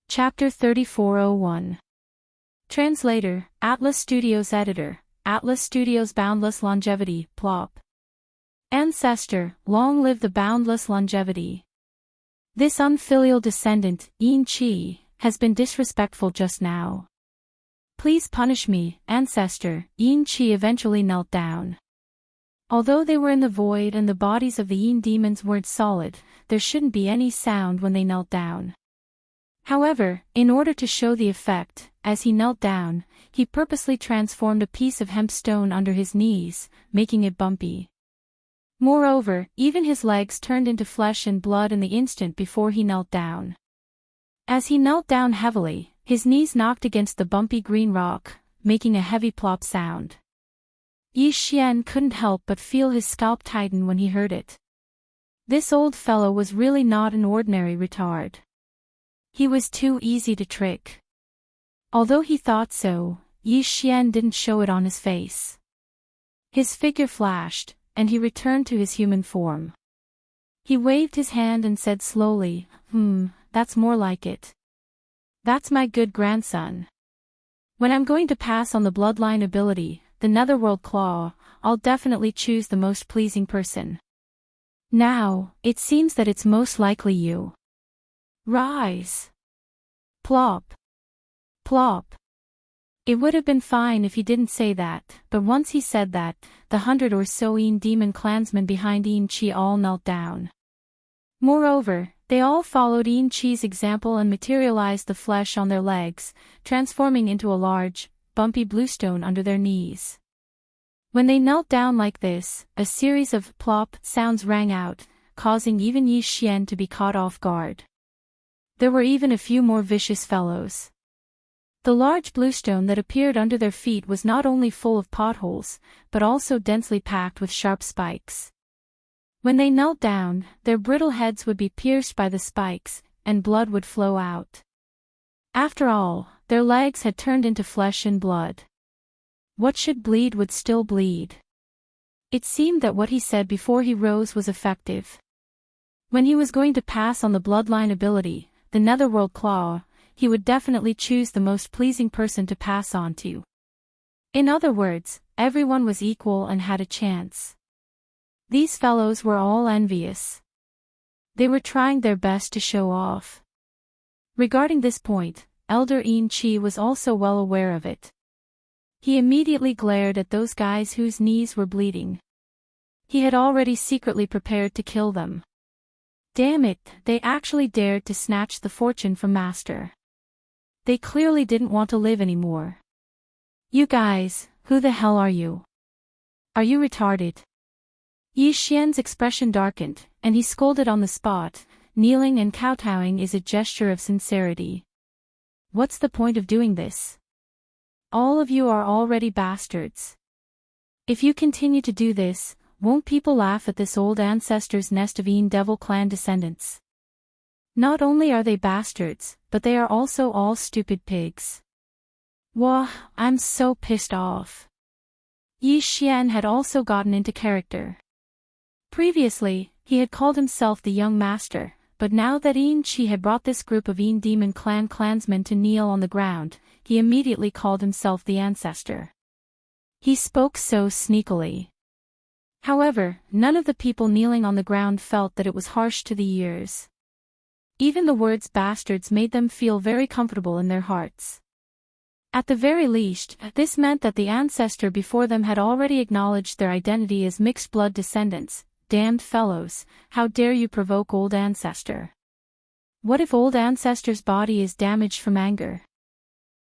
Chapter 3401. Translator, Atlas Studios Editor, Atlas Studios Boundless Longevity, plop. Ancestor, long live the boundless longevity. This unfilial descendant, Yin-Chi, has been disrespectful just now. Please punish me, ancestor. Yin-Chi eventually knelt down. Although they were in the void and the bodies of the Yin demons weren't solid, there shouldn't be any sound when they knelt down. However, in order to show the effect, as he knelt down, he purposely transformed a piece of hemp stone under his knees, making it bumpy. Moreover, even his legs turned into flesh and blood in the instant before he knelt down. As he knelt down heavily, his knees knocked against the bumpy green rock, making a heavy plop sound. Yi Xian couldn't help but feel his scalp tighten when he heard it. This old fellow was really not an ordinary retard. He was too easy to trick. Although he thought so, Yi Xian didn't show it on his face. His figure flashed, and he returned to his human form. He waved his hand and said slowly, that's more like it. That's my good grandson. When I'm going to pass on the bloodline ability, the Netherworld Claw, I'll definitely choose the most pleasing person. Now, it seems that it's most likely you. Rise. Plop. Plop. It would have been fine if he didn't say that, but once he said that, the 100 or so Yin demon clansmen behind Yin-Chi all knelt down. Moreover, they all followed Yin-Chi's example and materialized the flesh on their legs, transforming into a large, bumpy bluestone under their knees. When they knelt down like this, a series of plop sounds rang out, causing even Yi Xian to be caught off guard. There were even a few more vicious fellows. The large bluestone that appeared under their feet was not only full of potholes, but also densely packed with sharp spikes. When they knelt down, their brittle heads would be pierced by the spikes, and blood would flow out. After all, their legs had turned into flesh and blood. What should bleed would still bleed. It seemed that what he said before he rose was effective. When he was going to pass on the bloodline ability, the Netherworld Claw, he would definitely choose the most pleasing person to pass on to. In other words, everyone was equal and had a chance. These fellows were all envious. They were trying their best to show off. Regarding this point, Elder Yin-Chi was also well aware of it. He immediately glared at those guys whose knees were bleeding. He had already secretly prepared to kill them. Damn it, they actually dared to snatch the fortune from Master. They clearly didn't want to live anymore. You guys, who the hell are you? Are you retarded? Yi Xian's expression darkened, and he scolded on the spot. Kneeling and kowtowing is a gesture of sincerity. What's the point of doing this? All of you are already bastards. If you continue to do this, won't people laugh at this old ancestor's nest of Yin Devil clan descendants? Not only are they bastards, but they are also all stupid pigs. Wah, I'm so pissed off. Yi Xian had also gotten into character. Previously, he had called himself the young master, but now that Yin-Chi had brought this group of Yin demon clan clansmen to kneel on the ground, he immediately called himself the ancestor. He spoke so sneakily. However, none of the people kneeling on the ground felt that it was harsh to the ears. Even the words bastards made them feel very comfortable in their hearts. At the very least, this meant that the ancestor before them had already acknowledged their identity as mixed-blood descendants. Damned fellows, how dare you provoke old ancestor? What if old ancestor's body is damaged from anger?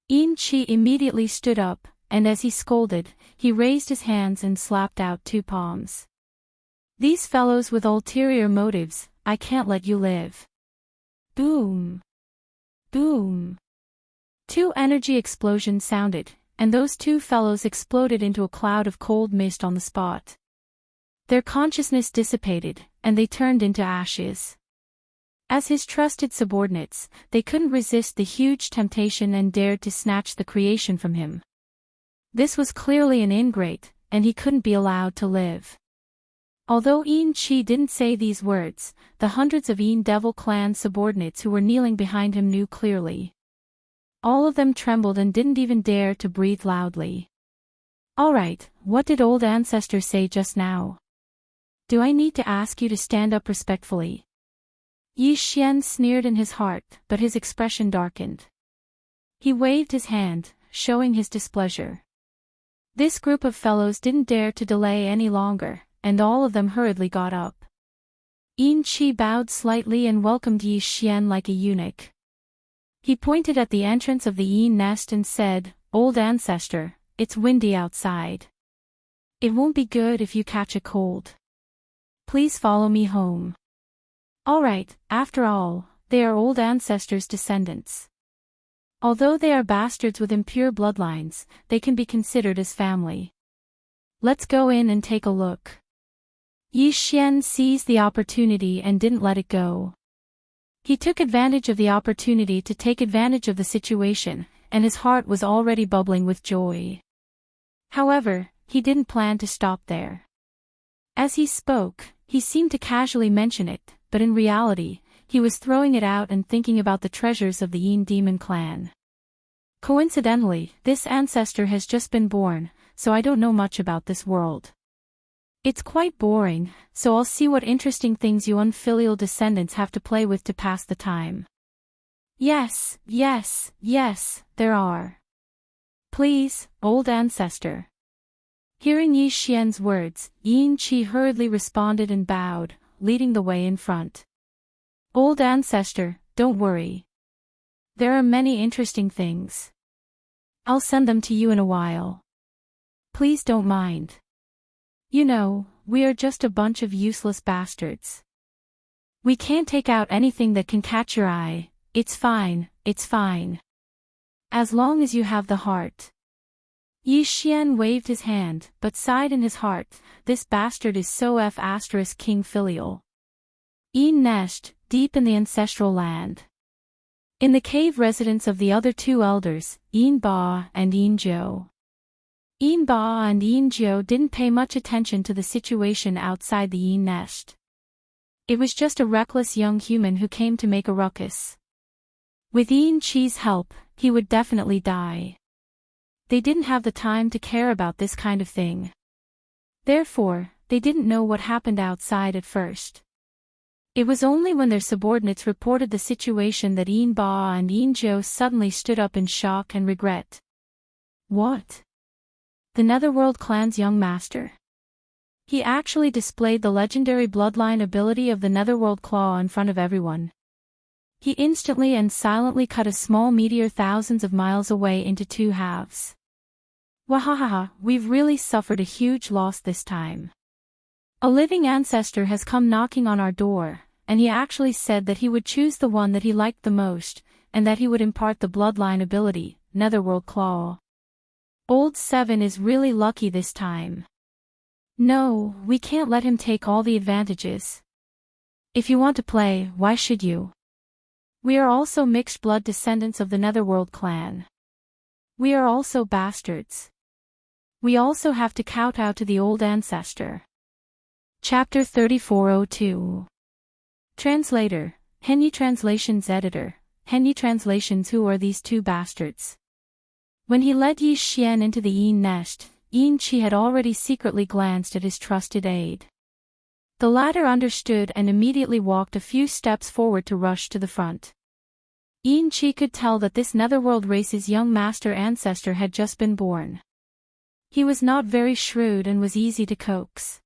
Yin-Chi immediately stood up, and as he scolded, he raised his hands and slapped out 2 palms. These fellows with ulterior motives, I can't let you live. Boom. Boom. 2 energy explosions sounded, and those 2 fellows exploded into a cloud of cold mist on the spot. Their consciousness dissipated, and they turned into ashes. As his trusted subordinates, they couldn't resist the huge temptation and dared to snatch the creation from him. This was clearly an ingrate, and he couldn't be allowed to live. Although Yin-Chi didn't say these words, the hundreds of Yin Devil clan subordinates who were kneeling behind him knew clearly. all of them trembled and didn't even dare to breathe loudly. Alright, what did old ancestor say just now? Do I need to ask you to stand up respectfully? Yi Xian sneered in his heart, but his expression darkened. He waved his hand, showing his displeasure. This group of fellows didn't dare to delay any longer, and all of them hurriedly got up. Yin Qi bowed slightly and welcomed Yi Xian like a eunuch. He pointed at the entrance of the Yin nest and said, "Old ancestor, it's windy outside. It won't be good if you catch a cold. Please follow me home." Alright, after all, they are old ancestors' descendants. Although they are bastards with impure bloodlines, they can be considered as family. Let's go in and take a look. Yi Xian seized the opportunity and didn't let it go. He took advantage of the opportunity to take advantage of the situation, and his heart was already bubbling with joy. However, he didn't plan to stop there. As he spoke, he seemed to casually mention it, but in reality, he was throwing it out and thinking about the treasures of the Yin demon clan. Coincidentally, this ancestor has just been born, so I don't know much about this world. It's quite boring, so I'll see what interesting things you unfilial descendants have to play with to pass the time. Yes, there are. Please, old ancestor. Hearing Yi Xian's words, Yin Qi hurriedly responded and bowed, leading the way in front. Old ancestor, don't worry. There are many interesting things. I'll send them to you in a while. Please don't mind. You know, we are just a bunch of useless bastards. We can't take out anything that can catch your eye. It's fine. As long as you have the heart. Yi Xian waved his hand, but sighed in his heart, this bastard is so King filial. Yin nest, deep in the ancestral land. In the cave residence of the other two elders, Yin Ba and Yin Zhou. Yin Ba and Yin Zhou didn't pay much attention to the situation outside the Yin nest. It was just a reckless young human who came to make a ruckus. With Yin Qi's help, he would definitely die. They didn't have the time to care about this kind of thing. Therefore, they didn't know what happened outside at first. It was only when their subordinates reported the situation that Yin Ba and Yin Zhou suddenly stood up in shock and regret. What? The Netherworld clan's young master. He actually displayed the legendary bloodline ability of the Netherworld Claw in front of everyone. He instantly and silently cut a small meteor thousands of miles away into two halves. Wahahaha, we've really suffered a huge loss this time. A living ancestor has come knocking on our door, and he actually said that he would choose the one that he liked the most, and that he would impart the bloodline ability, Netherworld Claw. Old Seven is really lucky this time. No, we can't let him take all the advantages. If you want to play, why should you? We are also mixed blood descendants of the Netherworld clan. We are also bastards. We also have to kowtow to the old ancestor. Chapter 3402. Translator, Henyi Translations Editor, Henyi Translations. Who are these two bastards? When he led Yi Xian into the Yin nest, Yin Qi had already secretly glanced at his trusted aide. The latter understood and immediately walked a few steps forward to rush to the front. Yin Qi could tell that this Netherworld race's young master ancestor had just been born. He was not very shrewd and was easy to coax.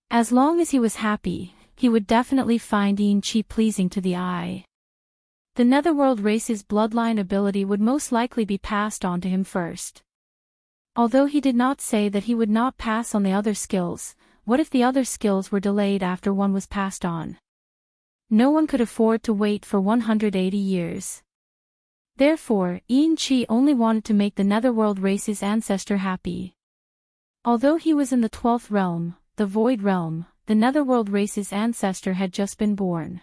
As long as he was happy, he would definitely find Yin Qi pleasing to the eye. The Netherworld race's bloodline ability would most likely be passed on to him first. Although he did not say that he would not pass on the other skills, what if the other skills were delayed after one was passed on? No one could afford to wait for 180 years. Therefore, Yin Qi only wanted to make the Netherworld race's ancestor happy. Although he was in the 12th realm, the Void realm, the Netherworld race's ancestor had just been born.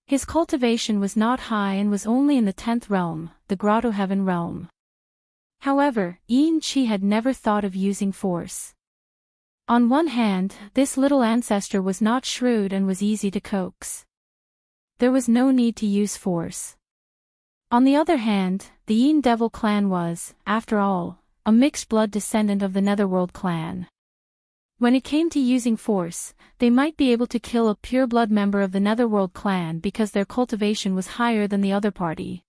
His cultivation was not high and was only in the 10th realm, the Grotto Heaven realm. However, Yin Qi had never thought of using force. On one hand, this little ancestor was not shrewd and was easy to coax. There was no need to use force. On the other hand, the Yin Devil clan was, after all, a mixed-blood descendant of the Netherworld clan. When it came to using force, they might be able to kill a pure-blood member of the Netherworld clan because their cultivation was higher than the other party.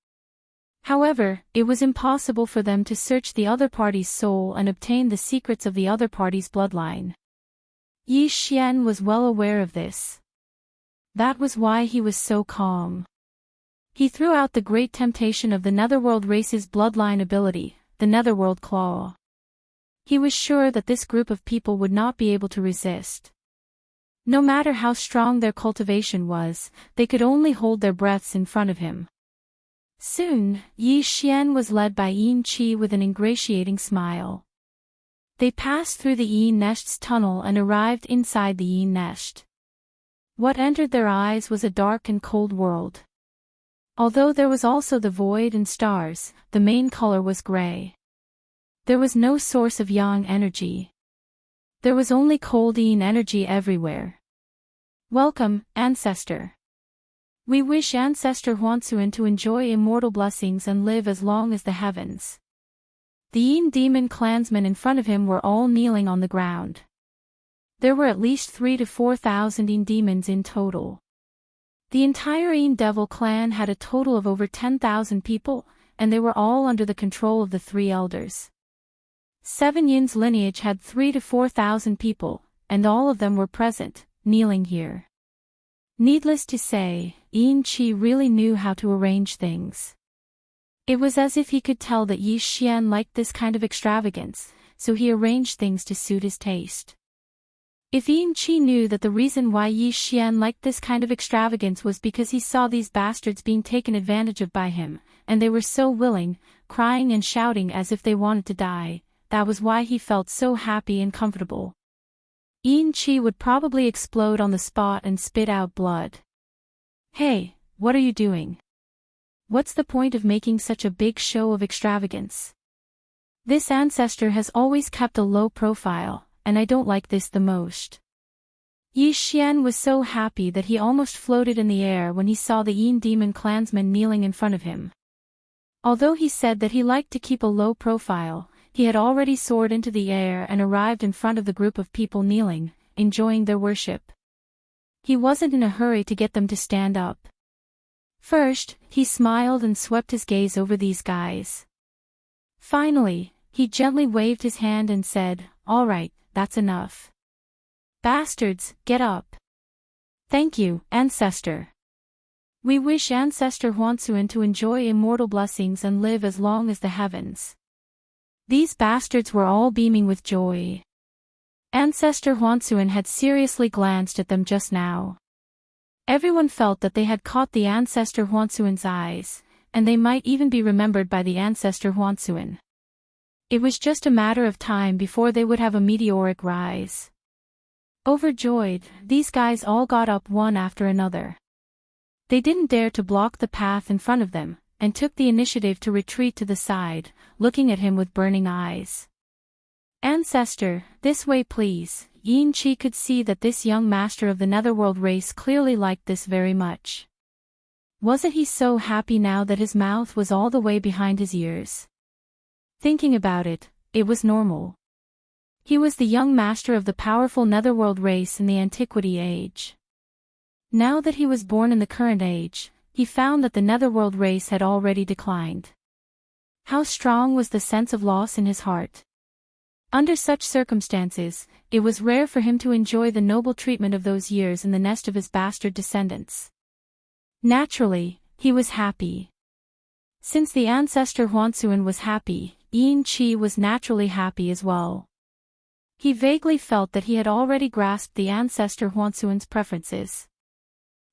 However, it was impossible for them to search the other party's soul and obtain the secrets of the other party's bloodline. Yi Xian was well aware of this. That was why he was so calm. He threw out the great temptation of the Netherworld race's bloodline ability, the Netherworld Claw. He was sure that this group of people would not be able to resist. No matter how strong their cultivation was, they could only hold their breaths in front of him. Soon, Yi Xian was led by Yin Qi with an ingratiating smile. They passed through the Yin Nest's tunnel and arrived inside the Yin Nest. What entered their eyes was a dark and cold world. Although there was also the void and stars, the main color was gray. There was no source of yang energy. There was only cold Yin energy everywhere. Welcome, Ancestor. We wish Ancestor Huanxuan to enjoy immortal blessings and live as long as the heavens. The Yin demon clansmen in front of him were all kneeling on the ground. There were at least 3,000 to 4,000 Yin demons in total. The entire Yin Devil clan had a total of over 10,000 people, and they were all under the control of the 3 elders. 7 Yin's lineage had 3,000 to 4,000 people, and all of them were present, kneeling here. Needless to say, Yin Qi really knew how to arrange things. It was as if he could tell that Yi Xian liked this kind of extravagance, so he arranged things to suit his taste. If Yin Qi knew that the reason why Yi Xian liked this kind of extravagance was because he saw these bastards being taken advantage of by him, and they were so willing, crying and shouting as if they wanted to die, that was why he felt so happy and comfortable. Yin Qi would probably explode on the spot and spit out blood. Hey, what are you doing? What's the point of making such a big show of extravagance? This ancestor has always kept a low profile, and I don't like this the most. Yi Xian was so happy that he almost floated in the air when he saw the Yin demon clansmen kneeling in front of him. Although he said that he liked to keep a low profile, he had already soared into the air and arrived in front of the group of people kneeling, enjoying their worship. He wasn't in a hurry to get them to stand up. First, he smiled and swept his gaze over these guys. Finally, he gently waved his hand and said, "All right, that's enough. Bastards, get up. Thank you, Ancestor. We wish Ancestor Huanxuan to enjoy immortal blessings and live as long as the heavens." These bastards were all beaming with joy. Ancestor Huanxuan had seriously glanced at them just now. Everyone felt that they had caught the Ancestor Huanxuan's eyes, and they might even be remembered by the Ancestor Huanxuan. It was just a matter of time before they would have a meteoric rise. Overjoyed, these guys all got up one after another. They didn't dare to block the path in front of them, and took the initiative to retreat to the side, looking at him with burning eyes. "Ancestor, this way please." Yin Qi could see that this young master of the Netherworld race clearly liked this very much. Wasn't he so happy now that his mouth was all the way behind his ears? Thinking about it, it was normal. He was the young master of the powerful Netherworld race in the Antiquity Age. Now that he was born in the current age, he found that the Netherworld race had already declined. How strong was the sense of loss in his heart? Under such circumstances, it was rare for him to enjoy the noble treatment of those years in the nest of his bastard descendants. Naturally, he was happy. Since the Ancestor Huanxuan was happy, Yin Qi was naturally happy as well. He vaguely felt that he had already grasped the Ancestor Huanxuan's preferences.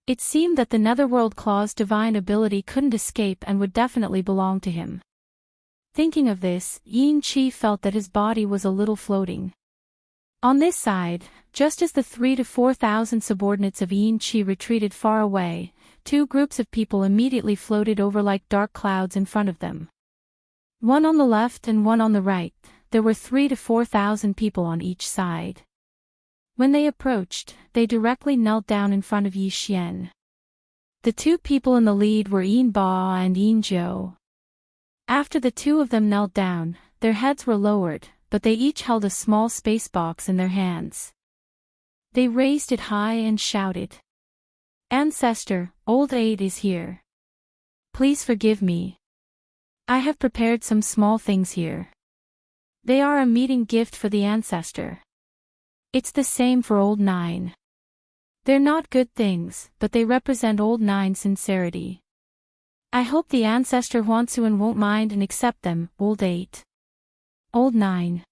It seemed that the Netherworld Claw's divine ability couldn't escape and would definitely belong to him. Thinking of this, Yin Qi felt that his body was a little floating. On this side, just as the 3,000 to 4,000 subordinates of Yin Qi retreated far away, 2 groups of people immediately floated over like dark clouds in front of them. One on the left and one on the right, there were 3,000 to 4,000 people on each side. When they approached, they directly knelt down in front of Yi Xian. The 2 people in the lead were Yin Ba and Yin Zhou. After the two of them knelt down, their heads were lowered, but they each held a small space box in their hands. They raised it high and shouted, "Ancestor, Old 8 is here. Please forgive me. I have prepared some small things here. They are a meeting gift for the ancestor. It's the same for Old 9. They're not good things, but they represent Old 9's sincerity. I hope the ancestor Huansuan won't mind and accept them, Old 8. Old 9.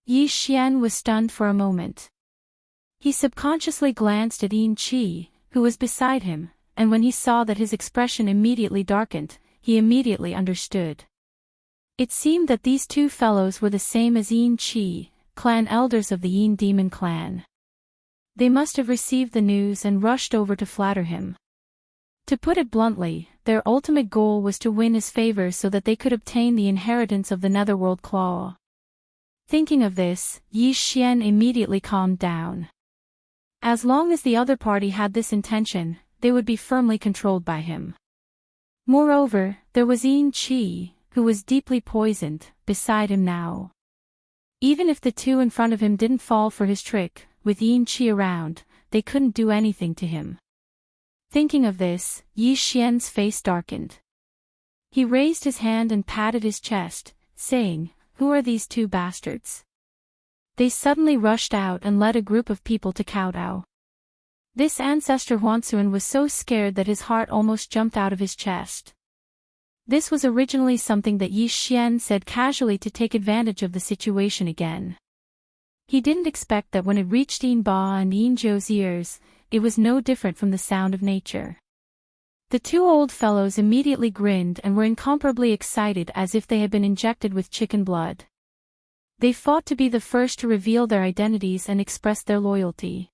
Yi Xian was stunned for a moment. He subconsciously glanced at Yin Qi, who was beside him, and when he saw that his expression immediately darkened, he immediately understood. It seemed that these two fellows were the same as Yin Qi, clan elders of the Yin demon clan. They must have received the news and rushed over to flatter him. To put it bluntly, their ultimate goal was to win his favor so that they could obtain the inheritance of the Netherworld Claw. Thinking of this, Yi Xian immediately calmed down. As long as the other party had this intention, they would be firmly controlled by him. Moreover, there was Yin Qi, who was deeply poisoned, beside him now. Even if the two in front of him didn't fall for his trick, with Yin Qi around, they couldn't do anything to him. Thinking of this, Yi Xian's face darkened. He raised his hand and patted his chest, saying, "Who are these two bastards?" They suddenly rushed out and led a group of people to kowtow. This ancestor Huansuan was so scared that his heart almost jumped out of his chest. This was originally something that Yi Xian said casually to take advantage of the situation again. He didn't expect that when it reached Yin Ba and Yin Zhou's ears, it was no different from the sound of nature. The two old fellows immediately grinned and were incomparably excited as if they had been injected with chicken blood. They fought to be the first to reveal their identities and express their loyalty.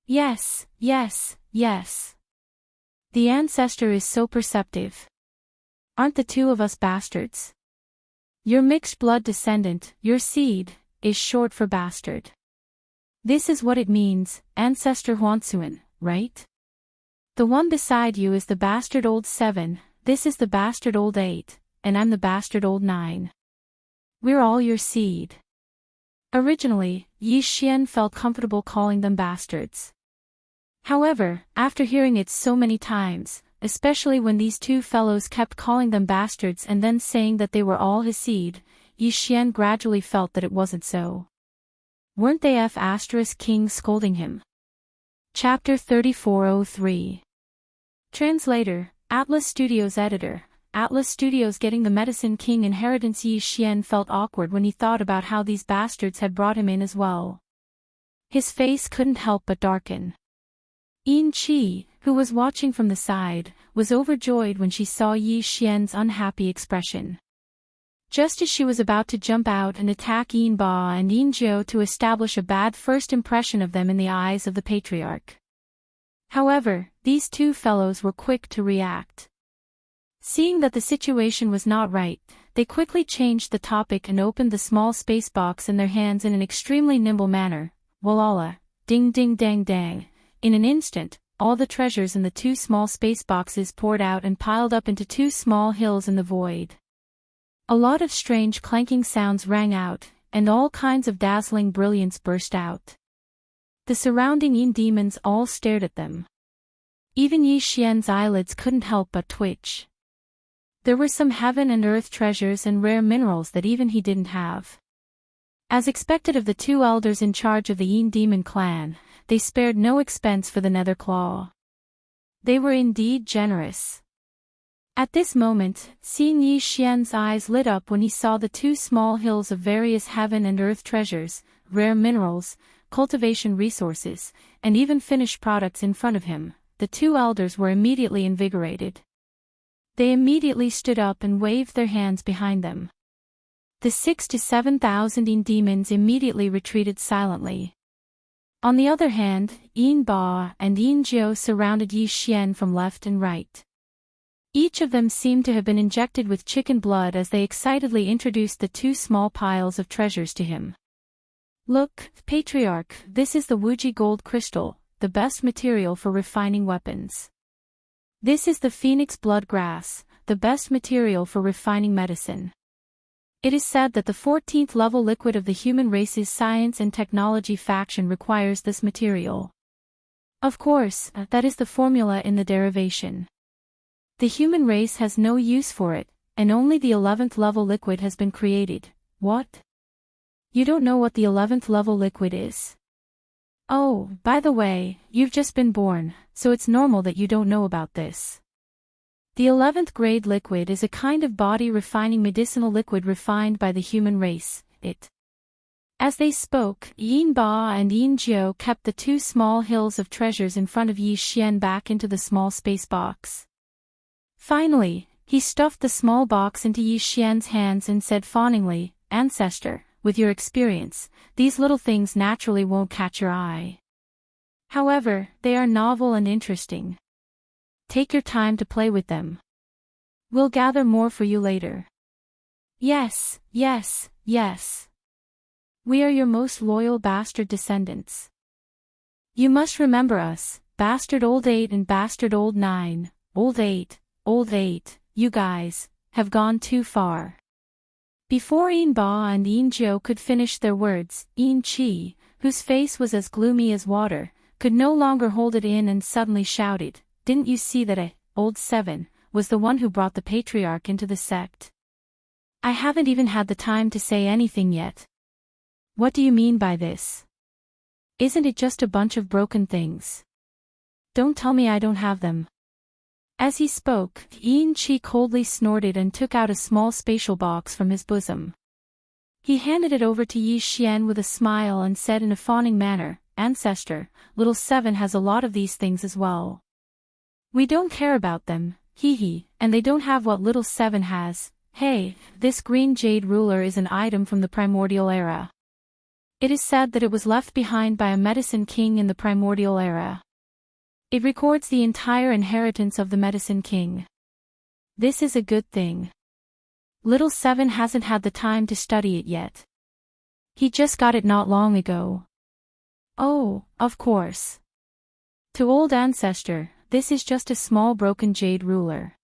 Yes, yes, yes. The ancestor is so perceptive. Aren't the two of us bastards? Your mixed blood descendant, your seed, is short for bastard. This is what it means, Ancestor Huansuan, right? The one beside you is the bastard Old 7, this is the bastard Old 8, and I'm the bastard Old 9. We're all your seed. Originally, Yi Xian felt comfortable calling them bastards. However, after hearing it so many times, especially when these two fellows kept calling them bastards and then saying that they were all his seed, Yi Xian gradually felt that it wasn't so. Weren't they King scolding him? Chapter 3403. Translator, Atlas Studios Editor. Atlas Studios getting the Medicine King inheritance. Yi Xian felt awkward when he thought about how these bastards had brought him in as well. His face couldn't help but darken. Yin Qi, who was watching from the side, was overjoyed when she saw Yi Xian's unhappy expression. Just as she was about to jump out and attack Yin Ba and Yin Zhou to establish a bad first impression of them in the eyes of the patriarch. However, these two fellows were quick to react. Seeing that the situation was not right, they quickly changed the topic and opened the small space box in their hands in an extremely nimble manner. Walala, ding ding dang dang. In an instant, all the treasures in the two small space boxes poured out and piled up into two small hills in the void. A lot of strange clanking sounds rang out, and all kinds of dazzling brilliance burst out. The surrounding Yin demons all stared at them. Even Yi Xian's eyelids couldn't help but twitch. There were some heaven and earth treasures and rare minerals that even he didn't have. As expected of the two elders in charge of the Yin demon clan, they spared no expense for the Nether Claw. They were indeed generous. At this moment, seeing Yi Xian's eyes lit up when he saw the two small hills of various heaven and earth treasures, rare minerals, cultivation resources, and even finished products in front of him, the two elders were immediately invigorated. They immediately stood up and waved their hands behind them. The 6,000 to 7,000 Yin demons immediately retreated silently. On the other hand, Yin Ba and Yin Zhou surrounded Yi Xian from left and right. Each of them seemed to have been injected with chicken blood as they excitedly introduced the two small piles of treasures to him. Look, Patriarch, this is the Wuji gold crystal, the best material for refining weapons. This is the Phoenix blood grass, the best material for refining medicine. It is said that the 14th level liquid of the human race's science and technology faction requires this material. Of course, that is the formula in the derivation. The human race has no use for it, and only the 11th level liquid has been created. What? You don't know what the 11th level liquid is? Oh, by the way, you've just been born, so it's normal that you don't know about this. The 11th grade liquid is a kind of body-refining medicinal liquid refined by the human race, As they spoke, Yin Ba and Yin Jiao kept the two small hills of treasures in front of Yi Xian back into the small space box. Finally, he stuffed the small box into Yi Xian's hands and said fawningly, "Ancestor, with your experience, these little things naturally won't catch your eye. However, they are novel and interesting. Take your time to play with them. We'll gather more for you later." "Yes, yes, yes. We are your most loyal bastard descendants. You must remember us, Bastard Old 8 and Bastard Old 9, Old 8, you guys, have gone too far." Before Yin Ba and Yin Jiao could finish their words, Yin Qi, whose face was as gloomy as water, could no longer hold it in and suddenly shouted, "Didn't you see that Old 7, was the one who brought the patriarch into the sect? I haven't even had the time to say anything yet. What do you mean by this? Isn't it just a bunch of broken things? Don't tell me I don't have them." As he spoke, Yin Qi coldly snorted and took out a small spatial box from his bosom. He handed it over to Yi Xian with a smile and said in a fawning manner, "Ancestor, little 7 has a lot of these things as well. We don't care about them, and they don't have what little 7 has. Hey, this green jade ruler is an item from the primordial era. It is said that it was left behind by a medicine king in the primordial era. It records the entire inheritance of the medicine king. This is a good thing. Little 7 hasn't had the time to study it yet. He just got it not long ago." "Oh, of course. To old ancestor, this is just a small broken jade ruler.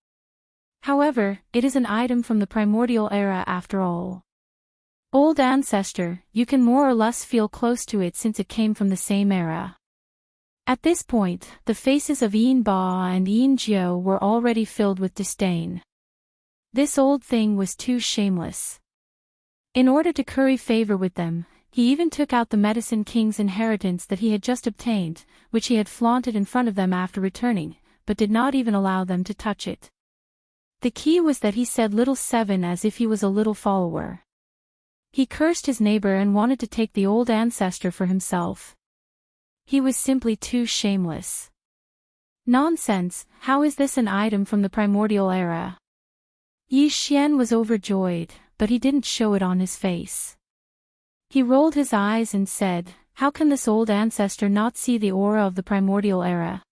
However, it is an item from the primordial era after all. Old ancestor, you can more or less feel close to it since it came from the same era." At this point, the faces of Yin Ba and Yin Jiao were already filled with disdain. This old thing was too shameless. In order to curry favor with them, he even took out the medicine king's inheritance that he had just obtained, which he had flaunted in front of them after returning, but did not even allow them to touch it. The key was that he said little 7 as if he was a little follower. He cursed his neighbor and wanted to take the old ancestor for himself. He was simply too shameless. "Nonsense, how is this an item from the primordial era?" Yi Xian was overjoyed, but he didn't show it on his face. He rolled his eyes and said, "How can this old ancestor not see the aura of the primordial era?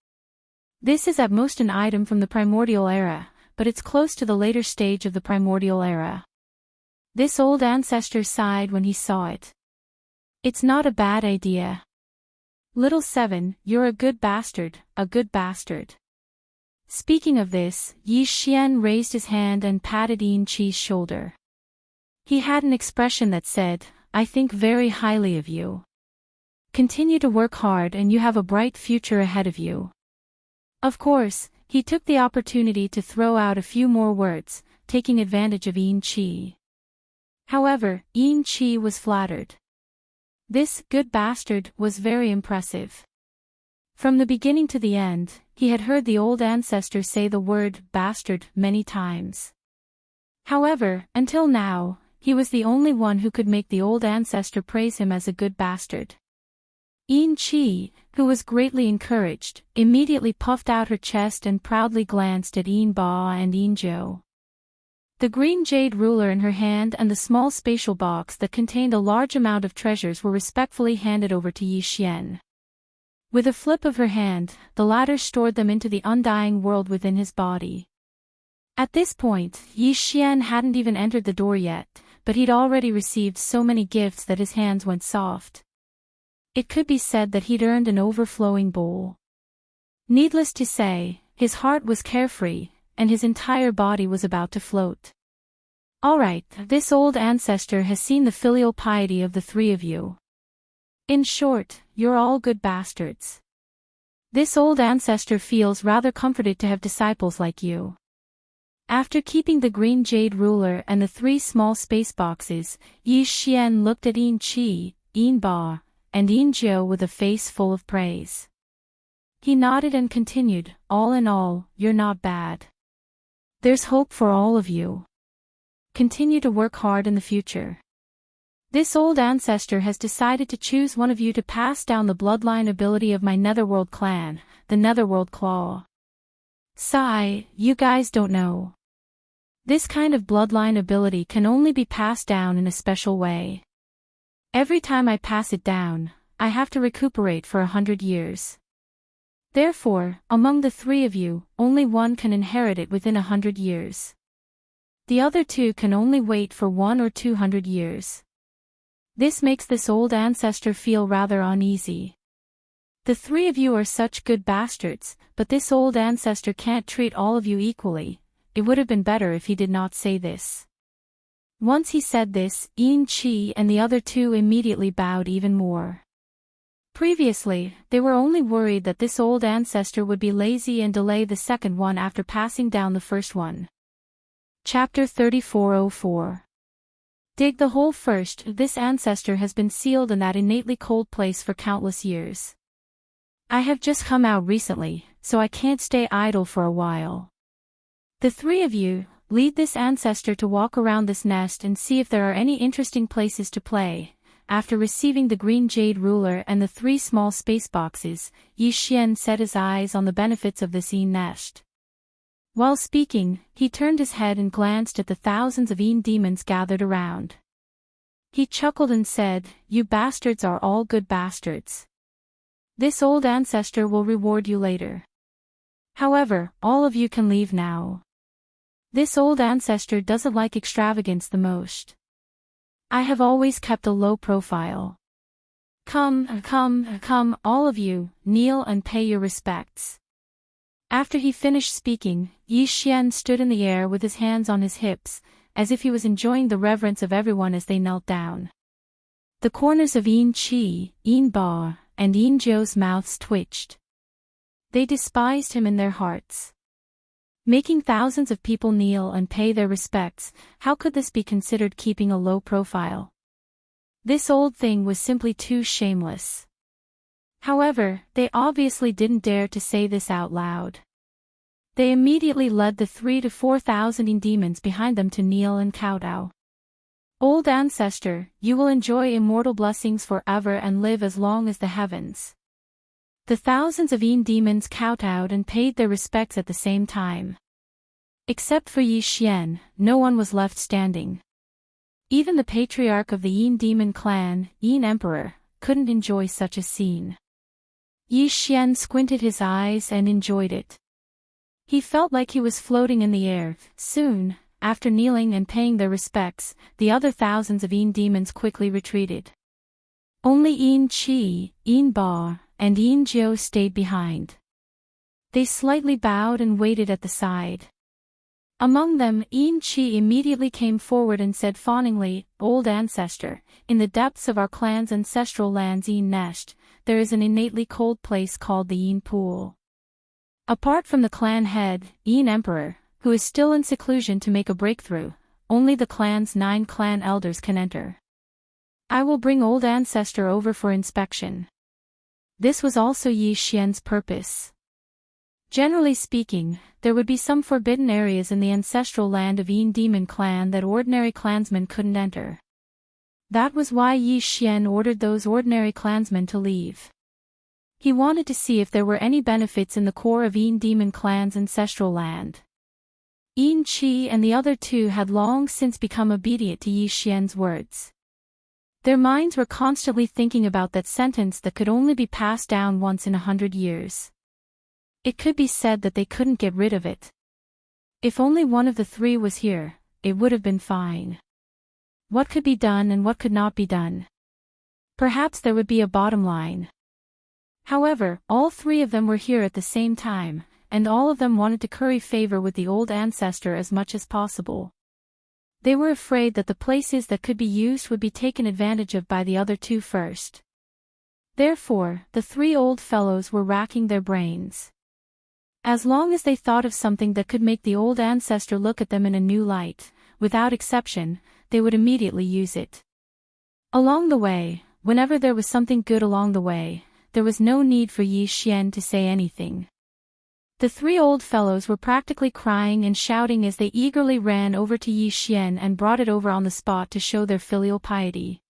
This is at most an item from the primordial era, but it's close to the later stage of the primordial era." This old ancestor sighed when he saw it. "It's not a bad idea. Little 7, you're a good bastard, a good bastard." Speaking of this, Yi Xian raised his hand and patted Yin Qi's shoulder. He had an expression that said, "I think very highly of you. Continue to work hard and you have a bright future ahead of you." Of course, he took the opportunity to throw out a few more words, taking advantage of Yin Qi. However, Yin Qi was flattered. This good bastard was very impressive. From the beginning to the end, he had heard the old ancestor say the word bastard many times. However, until now, he was the only one who could make the old ancestor praise him as a good bastard. Yin Qi, who was greatly encouraged, immediately puffed out her chest and proudly glanced at Yin Ba and Yin Jiao. The green jade ruler in her hand and the small spatial box that contained a large amount of treasures were respectfully handed over to Yi Xian. With a flip of her hand, the latter stored them into the undying world within his body. At this point, Yi Xian hadn't even entered the door yet, but he'd already received so many gifts that his hands went soft. It could be said that he'd earned an overflowing bowl. Needless to say, his heart was carefree, and his entire body was about to float. Alright, this old ancestor has seen the filial piety of the three of you. In short, you're all good bastards. This old ancestor feels rather comforted to have disciples like you. After keeping the green jade ruler and the 3 small space boxes, Yi Xian looked at Yin Qi, Yin Ba, and Yin Jiu with a face full of praise. He nodded and continued, all in all, you're not bad. There's hope for all of you. Continue to work hard in the future. This old ancestor has decided to choose one of you to pass down the bloodline ability of my Netherworld clan, the Netherworld Claw. Sigh, you guys don't know. This kind of bloodline ability can only be passed down in a special way. Every time I pass it down, I have to recuperate for 100 years. Therefore, among the 3 of you, only one can inherit it within 100 years. The other 2 can only wait for 1 or 200 years. This makes this old ancestor feel rather uneasy. The 3 of you are such good bastards, but this old ancestor can't treat all of you equally. It would have been better if he did not say this. Once he said this, Yin Qi and the other 2 immediately bowed even more. Previously, they were only worried that this old ancestor would be lazy and delay the second one after passing down the first one. Chapter 3404. Dig the hole first. This ancestor has been sealed in that innately cold place for countless years. I have just come out recently, so I can't stay idle for a while. The 3 of you, lead this ancestor to walk around this nest and see if there are any interesting places to play. After receiving the green jade ruler and the 3 small space boxes, Yi Xian set his eyes on the benefits of this Yin nest. While speaking, he turned his head and glanced at the thousands of Yin demons gathered around. He chuckled and said, "You bastards are all good bastards. This old ancestor will reward you later. However, all of you can leave now. This old ancestor doesn't like extravagance the most. I have always kept a low profile. Come, all of you, kneel and pay your respects." After he finished speaking, Yi Xian stood in the air with his hands on his hips, as if he was enjoying the reverence of everyone as they knelt down. The corners of Yin Qi, Yin Ba, and Yin Jiu's mouths twitched. They despised him in their hearts. Making thousands of people kneel and pay their respects, how could this be considered keeping a low profile? This old thing was simply too shameless. However, they obviously didn't dare to say this out loud. They immediately led the 3,000 to 4,000 demons behind them to kneel and kowtow. Old ancestor, you will enjoy immortal blessings forever and live as long as the heavens. The thousands of Yin demons kowtowed and paid their respects at the same time. Except for Yi Xian, no one was left standing. Even the patriarch of the Yin demon clan, Yin Emperor, couldn't enjoy such a scene. Yi Xian squinted his eyes and enjoyed it. He felt like he was floating in the air. Soon, after kneeling and paying their respects, the other thousands of Yin demons quickly retreated. Only Yin Qi, Yin Ba, and Yin Jiu stayed behind. They slightly bowed and waited at the side. Among them, Yin Qi immediately came forward and said fawningly, "Old ancestor, in the depths of our clan's ancestral land's Yin nest, there is an innately cold place called the Yin Pool. Apart from the clan head, Yin Emperor, who is still in seclusion to make a breakthrough, only the clan's 9 clan elders can enter. I will bring old ancestor over for inspection." This was also Yi Xian's purpose. Generally speaking, there would be some forbidden areas in the ancestral land of Yin Demon clan that ordinary clansmen couldn't enter. That was why Yi Xian ordered those ordinary clansmen to leave. He wanted to see if there were any benefits in the core of Yin Demon clan's ancestral land. Yin Qi and the other 2 had long since become obedient to Yi Xian's words. Their minds were constantly thinking about that sentence that could only be passed down once in 100 years. It could be said that they couldn't get rid of it. If only one of the 3 was here, it would have been fine. What could be done and what could not be done? Perhaps there would be a bottom line. However, all 3 of them were here at the same time, and all of them wanted to curry favor with the old ancestor as much as possible. They were afraid that the places that could be used would be taken advantage of by the other two first. Therefore, the three old fellows were racking their brains. As long as they thought of something that could make the old ancestor look at them in a new light, without exception, they would immediately use it. Along the way, whenever there was something good along the way, there was no need for Yi Xian to say anything. The three old fellows were practically crying and shouting as they eagerly ran over to Yi Xian and brought it over on the spot to show their filial piety.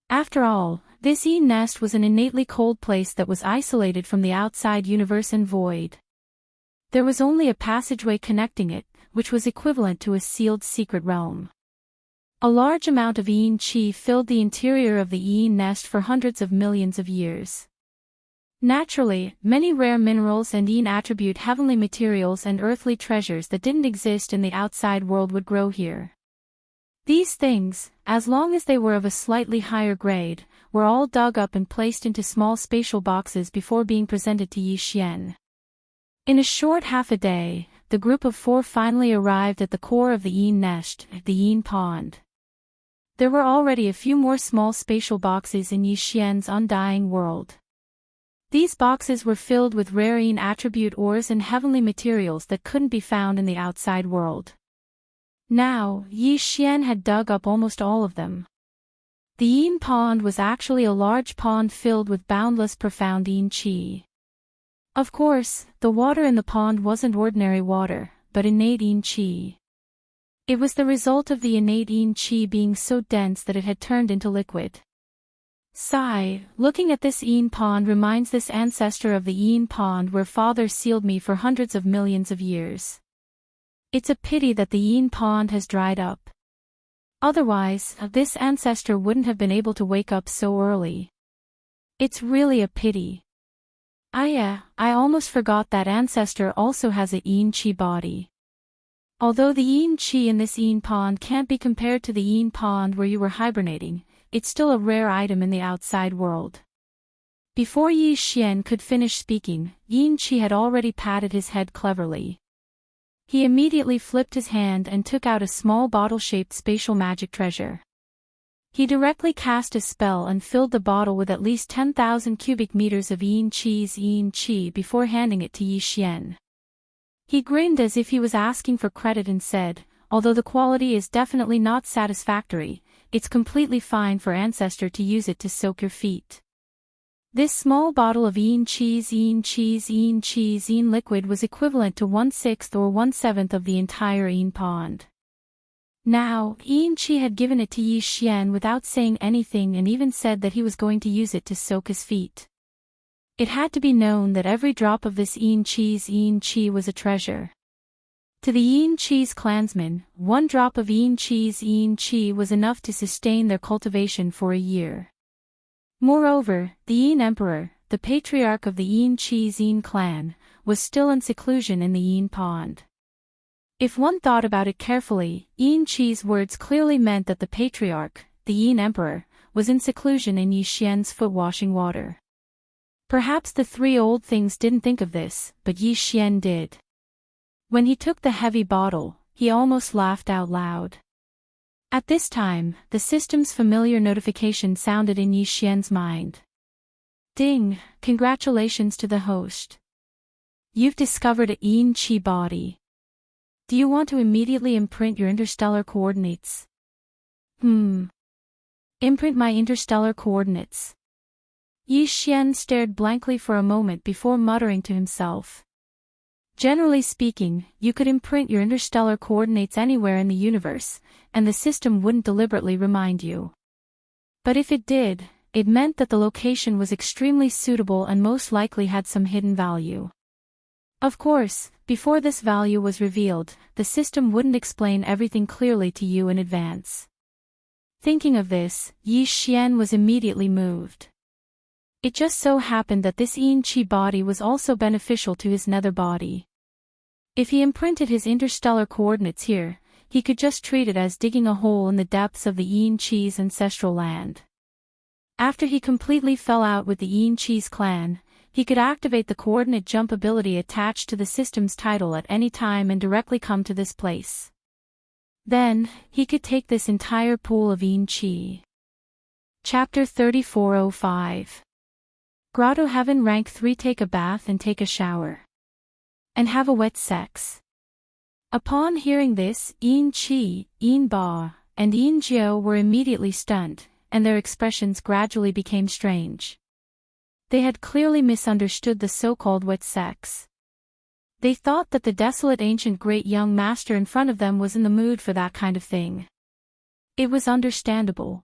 After all, this Yi nest was an innately cold place that was isolated from the outside universe and void. There was only a passageway connecting it, which was equivalent to a sealed secret realm. A large amount of Yin Qi filled the interior of the Yin nest for hundreds of millions of years. Naturally, many rare minerals and Yin attribute heavenly materials and earthly treasures that didn't exist in the outside world would grow here. These things, as long as they were of a slightly higher grade, were all dug up and placed into small spatial boxes before being presented to Yi Xian. In a short half a day, the group of four finally arrived at the core of the Yin nest, the Yin pond. There were already a few more small spatial boxes in Yi Xian's undying world. These boxes were filled with rare Yin attribute ores and heavenly materials that couldn't be found in the outside world. Now, Yi Xian had dug up almost all of them. The Yin pond was actually a large pond filled with boundless profound Yin Qi. Of course, the water in the pond wasn't ordinary water, but innate Yin Qi. It was the result of the innate Yin Qi being so dense that it had turned into liquid. Sigh, looking at this Yin pond reminds this ancestor of the Yin pond where Father sealed me for hundreds of millions of years. It's a pity that the Yin pond has dried up. Otherwise, this ancestor wouldn't have been able to wake up so early. It's really a pity. I almost forgot that ancestor also has a Yin Qi body. Although the Yin Qi in this Yin pond can't be compared to the Yin pond where you were hibernating, it's still a rare item in the outside world. Before Yi Xian could finish speaking, Yin Qi had already patted his head cleverly. He immediately flipped his hand and took out a small bottle-shaped spatial magic treasure. He directly cast a spell and filled the bottle with at least 10,000 cubic meters of Yin Qi before handing it to Yi Xian. He grinned as if he was asking for credit and said, "Although the quality is definitely not satisfactory, it's completely fine for ancestor to use it to soak your feet." This small bottle of Yin liquid was equivalent to 1/6 or 1/7 of the entire Yin pond. Now, Yin Qi had given it to Yi Xian without saying anything and even said that he was going to use it to soak his feet. It had to be known that every drop of this Yin Qi was a treasure. To the Yin Qi's clansmen, one drop of Yin Qi was enough to sustain their cultivation for a year. Moreover, the Yin Emperor, the patriarch of the Yin Qi clan, was still in seclusion in the Yin pond. If one thought about it carefully, Yin Qi's words clearly meant that the patriarch, the Yin Emperor, was in seclusion in Yi Xian's foot-washing water. Perhaps the three old things didn't think of this, but Yi Xian did. When he took the heavy bottle, he almost laughed out loud. At this time, the system's familiar notification sounded in Yi Xian's mind. Ding, congratulations to the host. You've discovered a Yin Qi body. Do you want to immediately imprint your interstellar coordinates? Imprint my interstellar coordinates. Yi Xian stared blankly for a moment before muttering to himself. Generally speaking, you could imprint your interstellar coordinates anywhere in the universe, and the system wouldn't deliberately remind you. But if it did, it meant that the location was extremely suitable and most likely had some hidden value. Of course, before this value was revealed, the system wouldn't explain everything clearly to you in advance. Thinking of this, Yi Xian was immediately moved. It just so happened that this Yin Qi body was also beneficial to his nether body. If he imprinted his interstellar coordinates here, he could just treat it as digging a hole in the depths of the Yin Qi's ancestral land. After he completely fell out with the Yin Qi's clan, he could activate the coordinate jump ability attached to the system's title at any time and directly come to this place. Then, he could take this entire pool of Yin Qi. Chapter 3405. Grotto Heaven Rank 3. Take a bath and take a shower. And have a wet sex. Upon hearing this, Yin Qi, Yin Ba, and Yin Jiao were immediately stunned, and their expressions gradually became strange. They had clearly misunderstood the so-called wet sex. They thought that the desolate ancient great young master in front of them was in the mood for that kind of thing. It was understandable.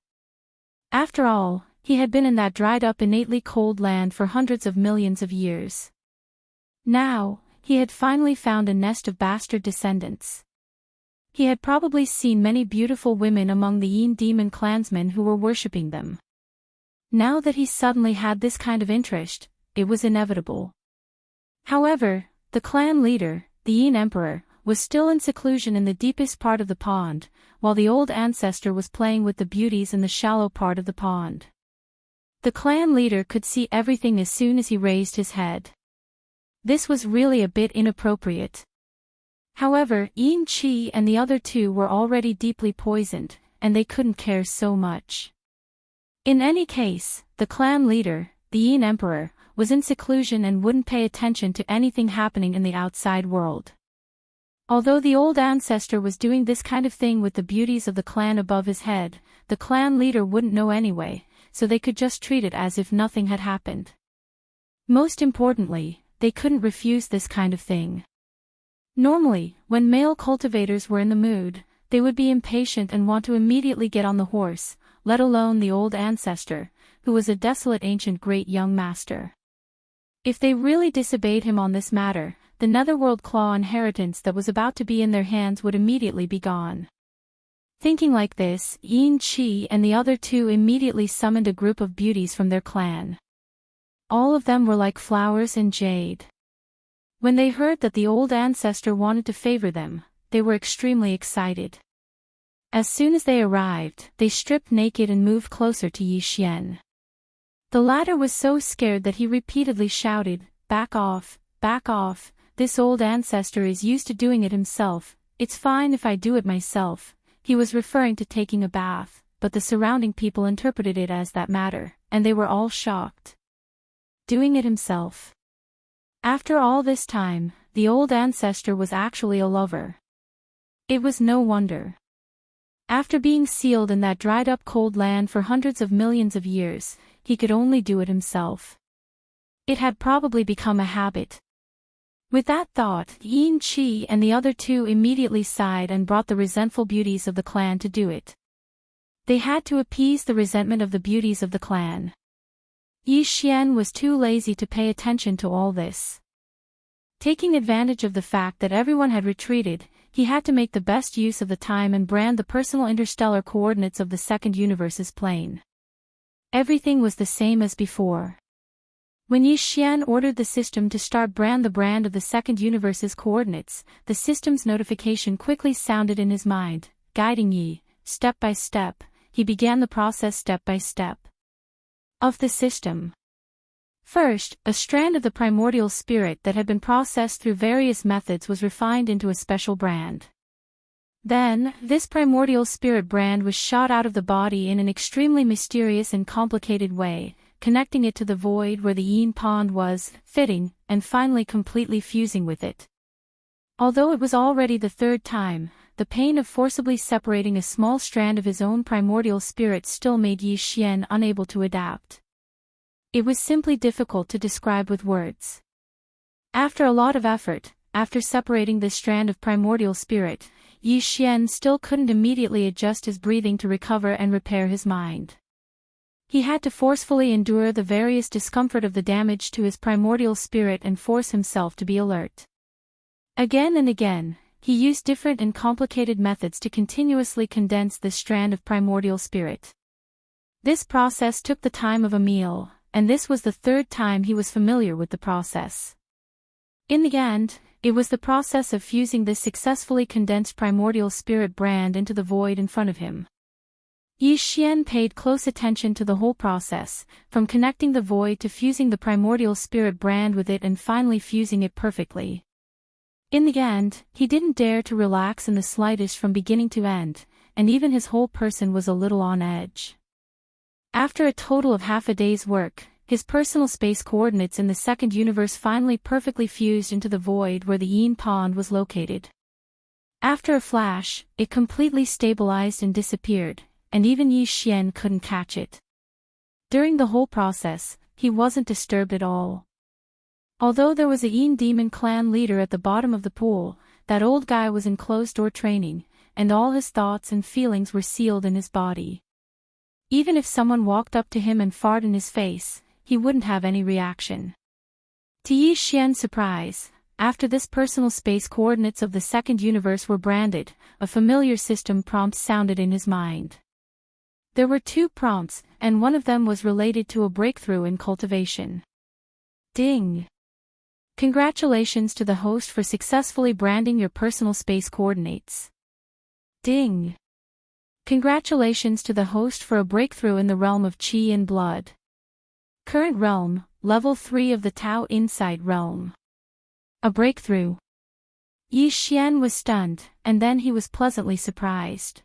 After all, he had been in that dried-up innately cold land for hundreds of millions of years. Now, he had finally found a nest of bastard descendants. He had probably seen many beautiful women among the Yin demon clansmen who were worshipping them. Now that he suddenly had this kind of interest, it was inevitable. However, the clan leader, the Yin Emperor, was still in seclusion in the deepest part of the pond, while the old ancestor was playing with the beauties in the shallow part of the pond. The clan leader could see everything as soon as he raised his head. This was really a bit inappropriate. However, Yin Qi and the other two were already deeply poisoned, and they couldn't care so much. In any case, the clan leader, the Yin Emperor, was in seclusion and wouldn't pay attention to anything happening in the outside world. Although the old ancestor was doing this kind of thing with the beauties of the clan above his head, the clan leader wouldn't know anyway, so they could just treat it as if nothing had happened. Most importantly, they couldn't refuse this kind of thing. Normally, when male cultivators were in the mood, they would be impatient and want to immediately get on the horse, let alone the old ancestor, who was a desolate ancient great young master. If they really disobeyed him on this matter, the netherworld claw inheritance that was about to be in their hands would immediately be gone. Thinking like this, Yin Qi and the other two immediately summoned a group of beauties from their clan. All of them were like flowers and jade. When they heard that the old ancestor wanted to favor them, they were extremely excited. As soon as they arrived, they stripped naked and moved closer to Yi Xian. The latter was so scared that he repeatedly shouted, "Back off, back off, this old ancestor is used to doing it himself, it's fine if I do it myself." He was referring to taking a bath, but the surrounding people interpreted it as that matter, and they were all shocked. Doing it himself. After all this time, the old ancestor was actually a lover. It was no wonder. After being sealed in that dried-up cold land for hundreds of millions of years, he could only do it himself. It had probably become a habit. With that thought, Yin Qi and the other two immediately sighed and brought the resentful beauties of the clan to do it. They had to appease the resentment of the beauties of the clan. Yi Xian was too lazy to pay attention to all this. Taking advantage of the fact that everyone had retreated, he had to make the best use of the time and brand the personal interstellar coordinates of the second universe's plane. Everything was the same as before. When Yi Xian ordered the system to start the brand of the second universe's coordinates, the system's notification quickly sounded in his mind, guiding Yi, step by step. He began the process step by step. Of the system. First, a strand of the primordial spirit that had been processed through various methods was refined into a special brand. Then, this primordial spirit brand was shot out of the body in an extremely mysterious and complicated way, connecting it to the void where the Yin pond was, fitting, and finally completely fusing with it. Although it was already the third time, the pain of forcibly separating a small strand of his own primordial spirit still made Yi Xian unable to adapt. It was simply difficult to describe with words. After a lot of effort, after separating this strand of primordial spirit, Yi Xian still couldn't immediately adjust his breathing to recover and repair his mind. He had to forcefully endure the various discomfort of the damage to his primordial spirit and force himself to be alert. Again and again, he used different and complicated methods to continuously condense this strand of primordial spirit. This process took the time of a meal, and this was the third time he was familiar with the process. In the end, it was the process of fusing this successfully condensed primordial spirit brand into the void in front of him. Yi Xian paid close attention to the whole process, from connecting the void to fusing the primordial spirit brand with it and finally fusing it perfectly. In the end, he didn't dare to relax in the slightest from beginning to end, and even his whole person was a little on edge. After a total of half a day's work, his personal space coordinates in the second universe finally perfectly fused into the void where the Yin Pond was located. After a flash, it completely stabilized and disappeared, and even Yi Xian couldn't catch it. During the whole process, he wasn't disturbed at all. Although there was a Yin demon clan leader at the bottom of the pool, that old guy was in closed-door training, and all his thoughts and feelings were sealed in his body. Even if someone walked up to him and farted in his face, he wouldn't have any reaction. To Yi Xian's surprise, after this personal space coordinates of the second universe were branded, a familiar system prompt sounded in his mind. There were 2 prompts, and one of them was related to a breakthrough in cultivation. Ding! Congratulations to the host for successfully branding your personal space coordinates. Ding! Congratulations to the host for a breakthrough in the realm of Qi and blood. Current realm, level 3 of the Tao Insight realm. A breakthrough. Yi Xian was stunned, and then he was pleasantly surprised.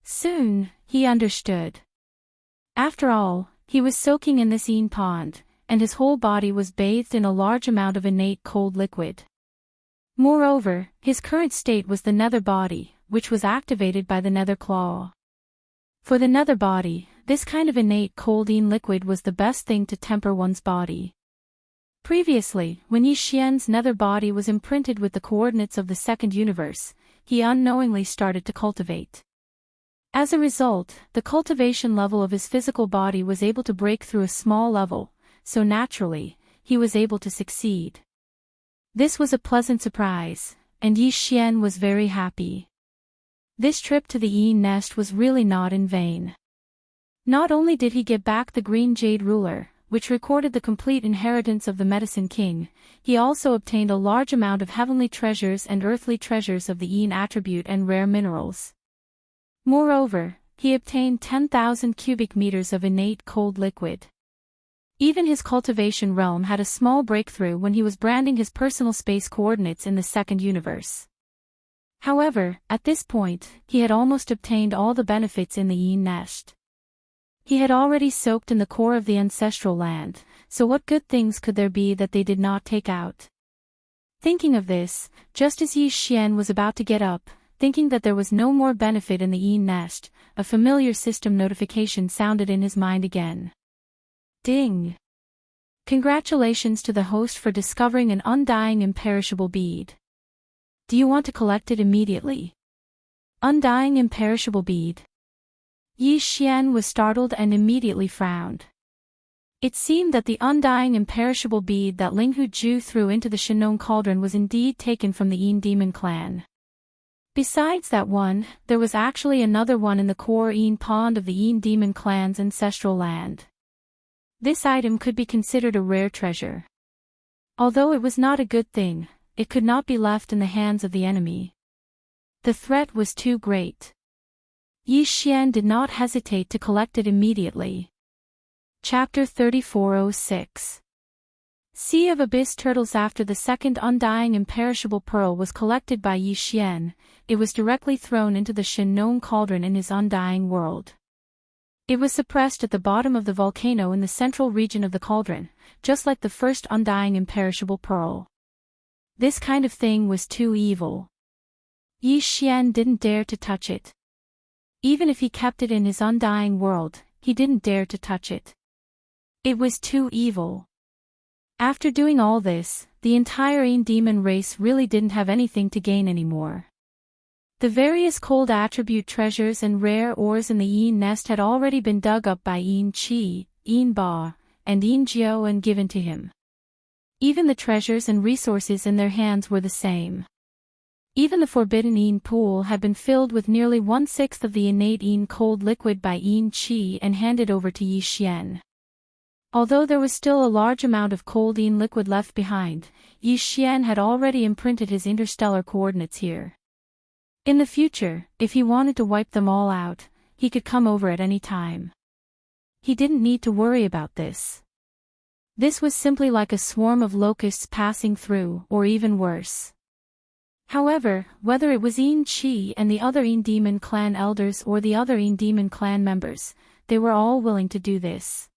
Soon, he understood. After all, he was soaking in this Yin pond, and his whole body was bathed in a large amount of innate cold liquid. Moreover, his current state was the nether body, which was activated by the nether claw. For the nether body, this kind of innate cold Yin liquid was the best thing to temper one's body. Previously, when Yi Xian's nether body was imprinted with the coordinates of the second universe, he unknowingly started to cultivate. As a result, the cultivation level of his physical body was able to break through a small level, so naturally, he was able to succeed. This was a pleasant surprise, and Yi Xian was very happy. This trip to the Yin nest was really not in vain. Not only did he get back the green jade ruler, which recorded the complete inheritance of the Medicine King, he also obtained a large amount of heavenly treasures and earthly treasures of the Yin attribute and rare minerals. Moreover, he obtained 10,000 cubic meters of innate cold liquid. Even his cultivation realm had a small breakthrough when he was branding his personal space coordinates in the second universe. However, at this point, he had almost obtained all the benefits in the Yin nest. He had already soaked in the core of the ancestral land, so what good things could there be that they did not take out? Thinking of this, just as Yi Xian was about to get up, thinking that there was no more benefit in the Yin nest, a familiar system notification sounded in his mind again. Ding! Congratulations to the host for discovering an undying imperishable bead. Do you want to collect it immediately? Undying imperishable bead. Yi Xian was startled and immediately frowned. It seemed that the undying imperishable bead that Ling Huju threw into the Shinong cauldron was indeed taken from the Yin demon clan. Besides that one, there was actually another one in the core Yin pond of the Yin demon clan's ancestral land. This item could be considered a rare treasure. Although it was not a good thing, it could not be left in the hands of the enemy. The threat was too great. Yi Xian did not hesitate to collect it immediately. Chapter 3406. Sea of Abyss Turtles. After the second undying imperishable pearl was collected by Yi Xian, it was directly thrown into the Shinong cauldron in his undying world. It was suppressed at the bottom of the volcano in the central region of the cauldron, just like the first undying imperishable pearl. This kind of thing was too evil. Yi Xian didn't dare to touch it. Even if he kept it in his undying world, he didn't dare to touch it. It was too evil. After doing all this, the entire Yin demon race really didn't have anything to gain anymore. The various cold attribute treasures and rare ores in the Yin nest had already been dug up by Yin Qi, Yin Ba, and Yin Jiao and given to him. Even the treasures and resources in their hands were the same. Even the forbidden Yin pool had been filled with nearly 1/6 of the innate Yin cold liquid by Yin Qi and handed over to Yi Xian. Although there was still a large amount of cold Yin liquid left behind, Yi Xian had already imprinted his interstellar coordinates here. In the future, if he wanted to wipe them all out, he could come over at any time. He didn't need to worry about this. This was simply like a swarm of locusts passing through, or even worse. However, whether it was Yin Qi and the other Yin Demon clan elders or the other Yin Demon clan members, they were all willing to do this.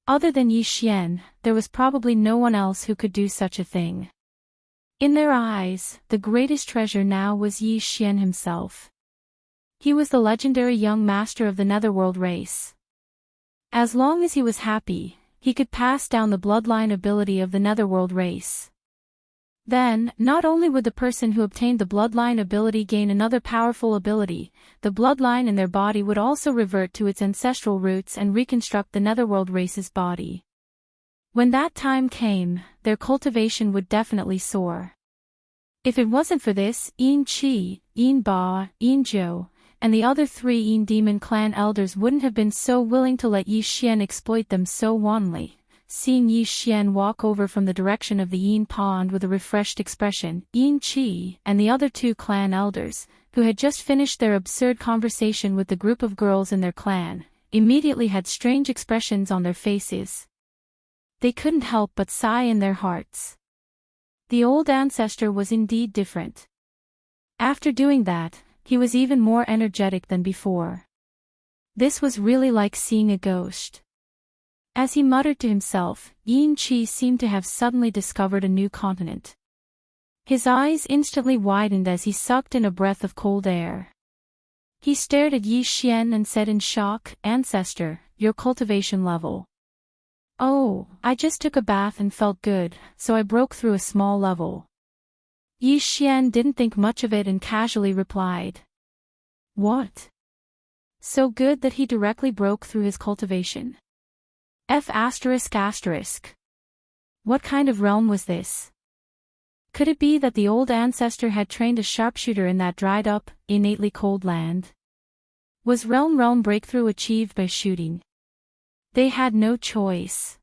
Other than Yi Xian, there was probably no one else who could do such a thing. In their eyes, the greatest treasure now was Yi Xian himself. He was the legendary young master of the Netherworld race. As long as he was happy, he could pass down the bloodline ability of the Netherworld race. Then, not only would the person who obtained the bloodline ability gain another powerful ability, the bloodline in their body would also revert to its ancestral roots and reconstruct the Netherworld race's body. When that time came, their cultivation would definitely soar. If it wasn't for this, Yin Qi, Yin Ba, Yin Zhou, and the other 3 Yin Demon clan elders wouldn't have been so willing to let Yi Xian exploit them so wantonly. Seeing Yi Xian walk over from the direction of the Yin pond with a refreshed expression, Yin Qi and the other 2 clan elders, who had just finished their absurd conversation with the group of girls in their clan, immediately had strange expressions on their faces. They couldn't help but sigh in their hearts. The old ancestor was indeed different. After doing that, he was even more energetic than before. This was really like seeing a ghost. As he muttered to himself, Yin Qi seemed to have suddenly discovered a new continent. His eyes instantly widened as he sucked in a breath of cold air. He stared at Yi Xian and said in shock, "Ancestor, your cultivation level." "Oh, I just took a bath and felt good, so I broke through a small level." Yi Xian didn't think much of it and casually replied. "What? So good that he directly broke through his cultivation? F*****. What kind of realm was this? Could it be that the old ancestor had trained a sharpshooter in that dried-up, innately cold land? Was realm breakthrough achieved by shooting? They had no choice.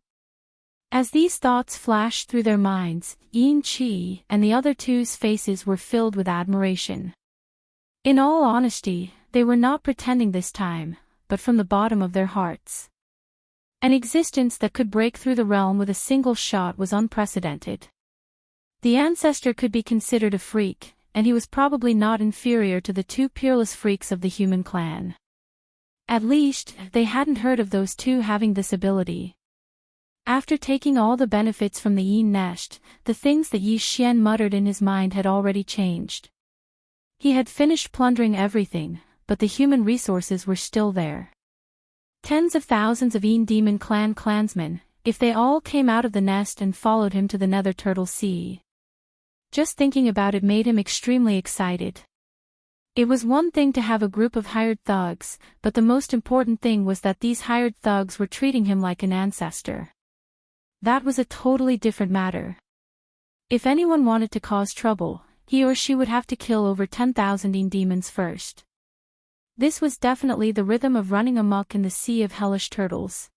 As these thoughts flashed through their minds, Yin Qi and the other 2's faces were filled with admiration. In all honesty, they were not pretending this time, but from the bottom of their hearts. An existence that could break through the realm with a single shot was unprecedented. The ancestor could be considered a freak, and he was probably not inferior to the 2 peerless freaks of the human clan. At least, they hadn't heard of those 2 having this ability. After taking all the benefits from the Yin nest, the things that Yi Xian muttered in his mind had already changed. He had finished plundering everything, but the human resources were still there. Tens of thousands of Yin Demon clan clansmen, if they all came out of the nest and followed him to the Nether Turtle Sea. Just thinking about it made him extremely excited. It was one thing to have a group of hired thugs, but the most important thing was that these hired thugs were treating him like an ancestor. That was a totally different matter. If anyone wanted to cause trouble, he or she would have to kill over 10,000 Yin demons first. This was definitely the rhythm of running amok in the sea of hellish turtles.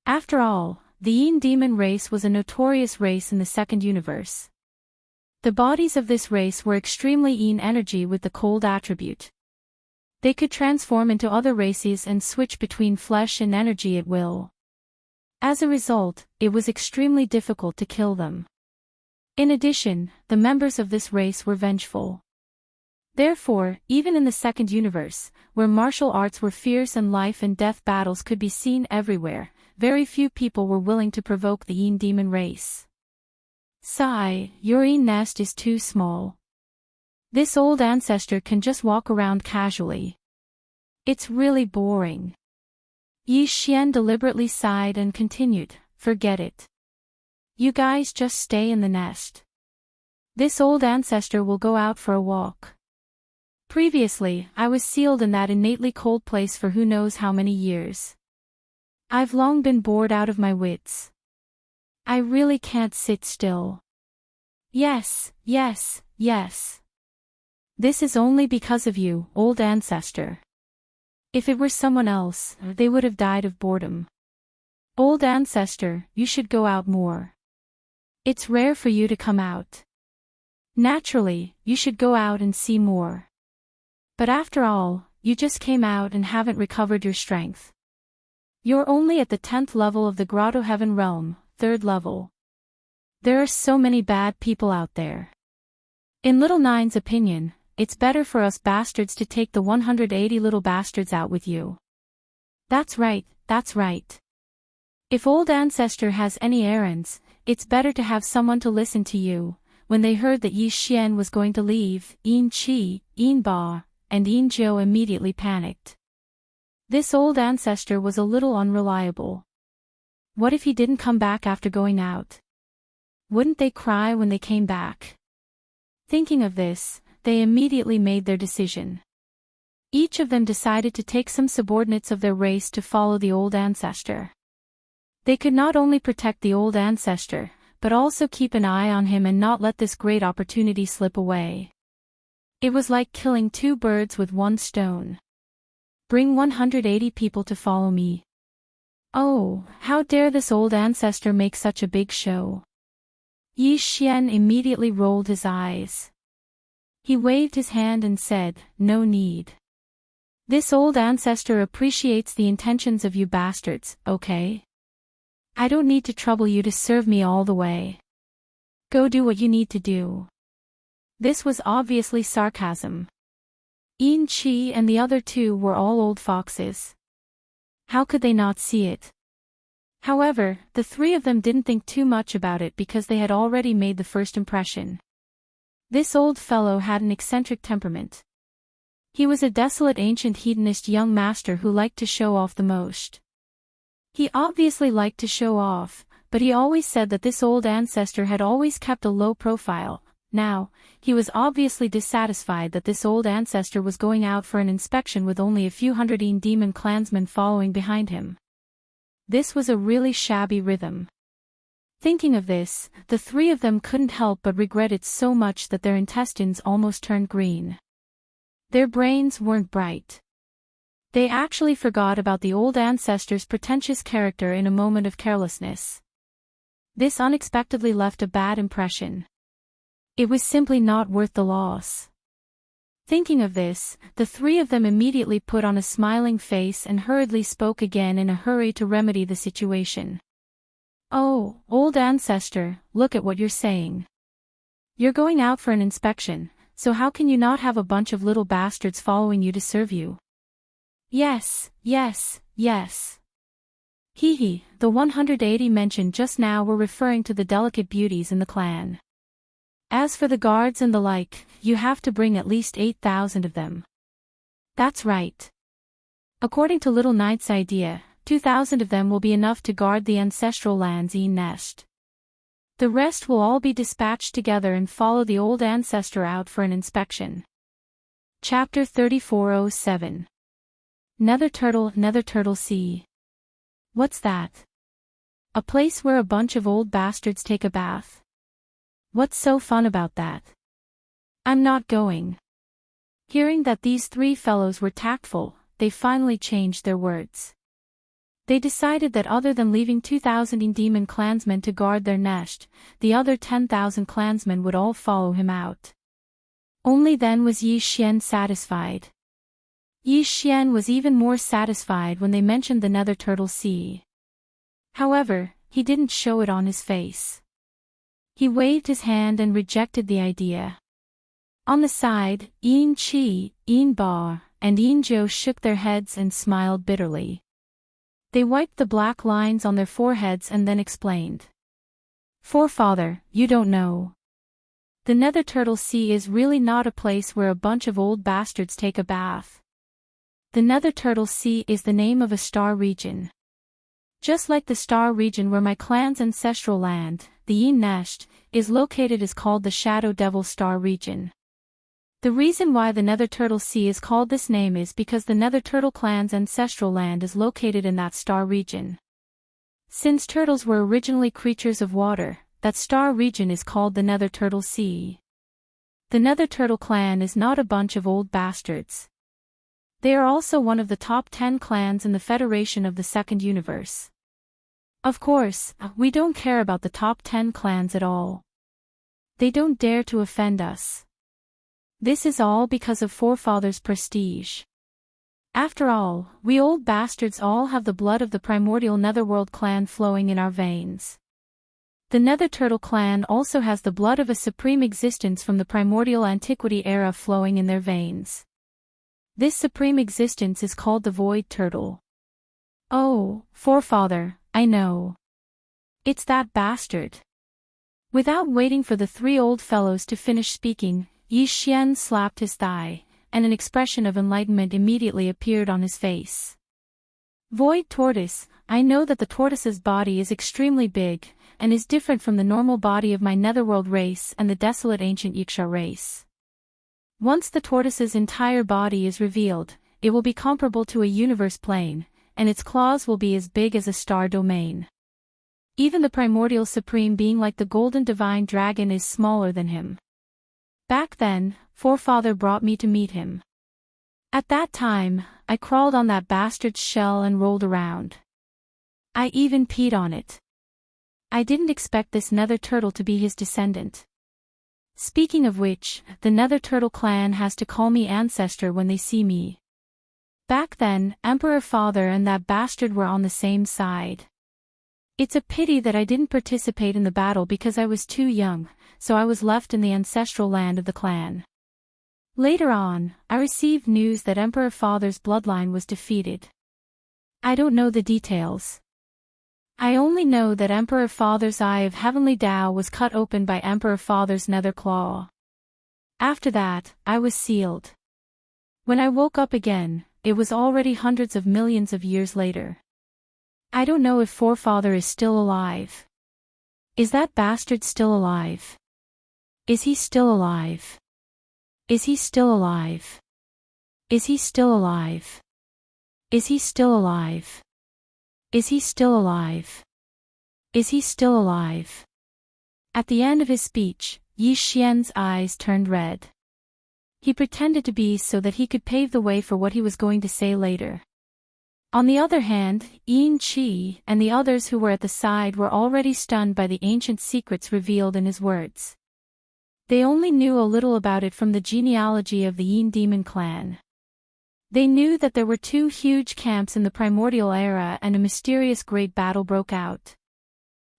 After all, the Yin demon race was a notorious race in the second universe. The bodies of this race were extremely Yin energy with the cold attribute. They could transform into other races and switch between flesh and energy at will. As a result, it was extremely difficult to kill them. In addition, the members of this race were vengeful. Therefore, even in the second universe, where martial arts were fierce and life and death battles could be seen everywhere, very few people were willing to provoke the Yin demon race. "Sigh, your Yin nest is too small. This old ancestor can just walk around casually. It's really boring." Yi Xian deliberately sighed and continued, "Forget it. You guys just stay in the nest. This old ancestor will go out for a walk. Previously, I was sealed in that innately cold place for who knows how many years. I've long been bored out of my wits. I really can't sit still. Yes, yes, yes. This is only because of you, old ancestor. If it were someone else, they would have died of boredom. Old ancestor, you should go out more. It's rare for you to come out. Naturally, you should go out and see more. But after all, you just came out and haven't recovered your strength. You're only at the 10th level of the Grotto Heaven realm, 3rd level. There are so many bad people out there. In Little Nine's opinion, it's better for us bastards to take the 180 little bastards out with you. That's right, that's right. If old ancestor has any errands, it's better to have someone to listen to you. When they heard that Yi Xian was going to leave, Yin Qi, Yin Ba, and Yin Zhou immediately panicked. This old ancestor was a little unreliable. What if he didn't come back after going out? Wouldn't they cry when they came back? Thinking of this, they immediately made their decision. Each of them decided to take some subordinates of their race to follow the old ancestor. They could not only protect the old ancestor, but also keep an eye on him and not let this great opportunity slip away. It was like killing 2 birds with 1 stone. Bring 180 people to follow me. Oh, how dare this old ancestor make such a big show? Yi Xian immediately rolled his eyes. He waved his hand and said, "No need. This old ancestor appreciates the intentions of you bastards, okay? I don't need to trouble you to serve me all the way. Go do what you need to do." This was obviously sarcasm. Yin Qi and the other 2 were all old foxes. How could they not see it? However, the 3 of them didn't think too much about it because they had already made the first impression. This old fellow had an eccentric temperament. He was a desolate ancient hedonist young master who liked to show off the most. He obviously liked to show off, but he always said that this old ancestor had always kept a low profile. Now, he was obviously dissatisfied that this old ancestor was going out for an inspection with only a few hundred demon clansmen following behind him. This was a really shabby rhythm. Thinking of this, the 3 of them couldn't help but regret it so much that their intestines almost turned green. Their brains weren't bright. They actually forgot about the old ancestor's pretentious character in a moment of carelessness. This unexpectedly left a bad impression. It was simply not worth the loss. Thinking of this, the 3 of them immediately put on a smiling face and hurriedly spoke again in a hurry to remedy the situation. "Oh, old ancestor, look at what you're saying. You're going out for an inspection, so how can you not have a bunch of little bastards following you to serve you?" "Yes, yes, yes. Hee, the 180 mentioned just now were referring to the delicate beauties in the clan. As for the guards and the like, you have to bring at least 8,000 of them." "That's right. According to Little Knight's idea, 2,000 of them will be enough to guard the ancestral land's nest. The rest will all be dispatched together and follow the old ancestor out for an inspection." Chapter 3407. Nether Turtle Sea. What's that? A place where a bunch of old bastards take a bath? What's so fun about that? I'm not going. Hearing that these 3 fellows were tactful, they finally changed their words. They decided that other than leaving 2,000 demon clansmen to guard their nest, the other 10,000 clansmen would all follow him out. Only then was Yi Xian satisfied. Yi Xian was even more satisfied when they mentioned the Nether Turtle Sea. However, he didn't show it on his face. He waved his hand and rejected the idea. On the side, Yin Qi, Yin Ba, and Yin Zhou shook their heads and smiled bitterly. They wiped the black lines on their foreheads and then explained. "Forefather, you don't know. The Nether Turtle Sea is really not a place where a bunch of old bastards take a bath. The Nether Turtle Sea is the name of a star region. Just like the star region where my clan's ancestral land, the Yin Nest, is located is called the Shadow Devil Star region. The reason why the Nether Turtle Sea is called this name is because the Nether Turtle clan's ancestral land is located in that star region. Since turtles were originally creatures of water, that star region is called the Nether Turtle Sea. The Nether Turtle clan is not a bunch of old bastards. They are also one of the top 10 clans in the Federation of the Second Universe. Of course, we don't care about the top 10 clans at all. They don't dare to offend us. This is all because of forefathers' prestige. After all, we old bastards all have the blood of the primordial Netherworld clan flowing in our veins. The Nether Turtle clan also has the blood of a supreme existence from the primordial antiquity era flowing in their veins. This supreme existence is called the Void Turtle. Oh, forefather, I know. It's that bastard. Without waiting for the three old fellows to finish speaking, Yi Xian slapped his thigh, and an expression of enlightenment immediately appeared on his face. Void Tortoise, I know that the tortoise's body is extremely big, and is different from the normal body of my Netherworld race and the desolate ancient Yiksha race. Once the tortoise's entire body is revealed, it will be comparable to a universe plane, and its claws will be as big as a star domain. Even the primordial supreme being like the golden divine dragon is smaller than him. Back then, forefather brought me to meet him. At that time, I crawled on that bastard's shell and rolled around. I even peed on it. I didn't expect this Nether Turtle to be his descendant. Speaking of which, the Nether Turtle clan has to call me ancestor when they see me. Back then, Emperor Father and that bastard were on the same side. It's a pity that I didn't participate in the battle because I was too young, so I was left in the ancestral land of the clan. Later on, I received news that Emperor Father's bloodline was defeated. I don't know the details. I only know that Emperor Father's Eye of Heavenly Tao was cut open by Emperor Father's Nether Claw. After that, I was sealed. When I woke up again, it was already hundreds of millions of years later. I don't know if forefather is still alive. Is that bastard still alive? Is he still alive? Is he still alive? Is he still alive? Is he still alive? Is he still alive? Is he still alive? At the end of his speech, Yi Xian's eyes turned red. He pretended to be so that he could pave the way for what he was going to say later. On the other hand, Yin Qi and the others who were at the side were already stunned by the ancient secrets revealed in his words. They only knew a little about it from the genealogy of the Yin Demon clan. They knew that there were two huge camps in the primordial era and a mysterious great battle broke out.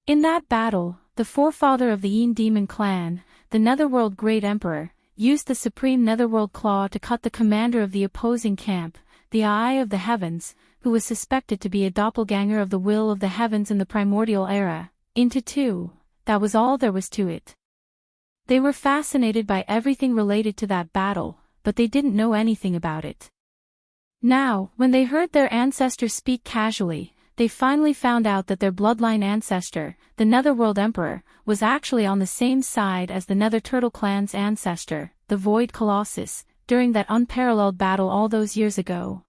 In that battle, the forefather of the Yin Demon clan, the Netherworld Great Emperor, used the supreme Netherworld Claw to cut the commander of the opposing camp, the Eye of the Heavens, who was suspected to be a doppelganger of the Will of the Heavens in the primordial era, into two. That was all there was to it. They were fascinated by everything related to that battle, but they didn't know anything about it. Now, when they heard their ancestors speak casually, they finally found out that their bloodline ancestor, the Netherworld Emperor, was actually on the same side as the Nether Turtle clan's ancestor, the Void Colossus, during that unparalleled battle all those years ago.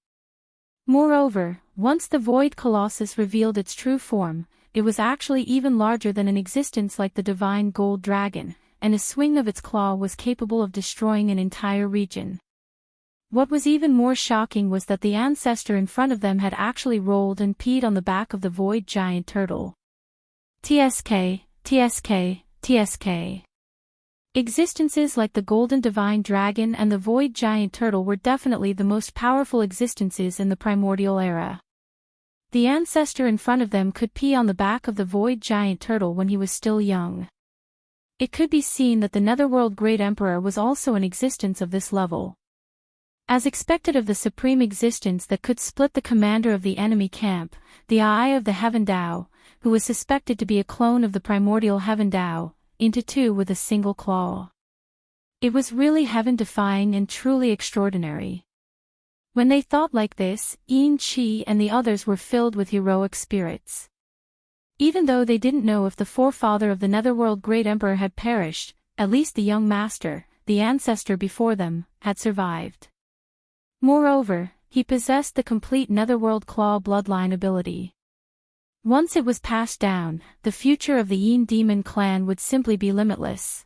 Moreover, once the Void Colossus revealed its true form, it was actually even larger than an existence like the divine gold dragon, and a swing of its claw was capable of destroying an entire region. What was even more shocking was that the ancestor in front of them had actually rolled and peed on the back of the Void Giant Turtle. TSK, TSK, TSK. Existences like the Golden Divine Dragon and the Void Giant Turtle were definitely the most powerful existences in the primordial era. The ancestor in front of them could pee on the back of the Void Giant Turtle when he was still young. It could be seen that the Netherworld Great Emperor was also an existence of this level. As expected of the supreme existence that could split the commander of the enemy camp, the Eye of the Heaven Tao, who was suspected to be a clone of the primordial Heaven Tao, into two with a single claw. It was really heaven-defying and truly extraordinary. When they thought like this, Yin Qi and the others were filled with heroic spirits. Even though they didn't know if the forefather of the Netherworld Great Emperor had perished, at least the young master, the ancestor before them, had survived. Moreover, he possessed the complete Netherworld Claw bloodline ability. Once it was passed down, the future of the Yin Demon clan would simply be limitless.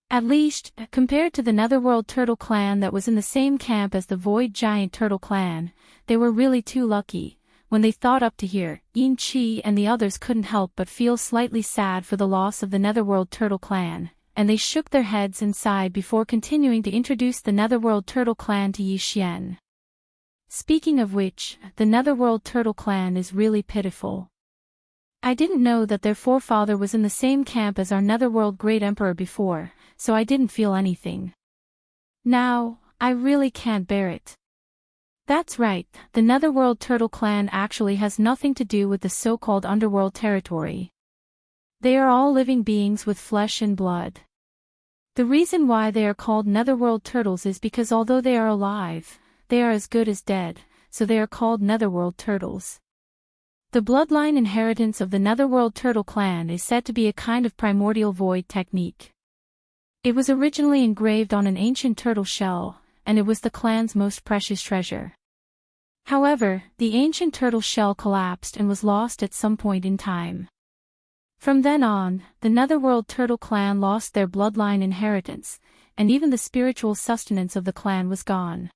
At least, compared to the Netherworld Turtle clan that was in the same camp as the Void Giant Turtle clan, they were really too lucky. When they thought up to here, Yin Qi and the others couldn't help but feel slightly sad for the loss of the Netherworld Turtle clan, and they shook their heads and sighed before continuing to introduce the Netherworld Turtle clan to Yi Xian. Speaking of which, the Netherworld Turtle clan is really pitiful. I didn't know that their forefather was in the same camp as our Netherworld Great Emperor before, so I didn't feel anything. Now, I really can't bear it. That's right, the Netherworld Turtle clan actually has nothing to do with the so-called underworld territory. They are all living beings with flesh and blood. The reason why they are called Netherworld Turtles is because although they are alive, they are as good as dead, so they are called Netherworld Turtles. The bloodline inheritance of the Netherworld Turtle clan is said to be a kind of primordial void technique. It was originally engraved on an ancient turtle shell, and it was the clan's most precious treasure. However, the ancient turtle shell collapsed and was lost at some point in time. From then on, the Netherworld Turtle clan lost their bloodline inheritance, and even the spiritual sustenance of the clan was gone.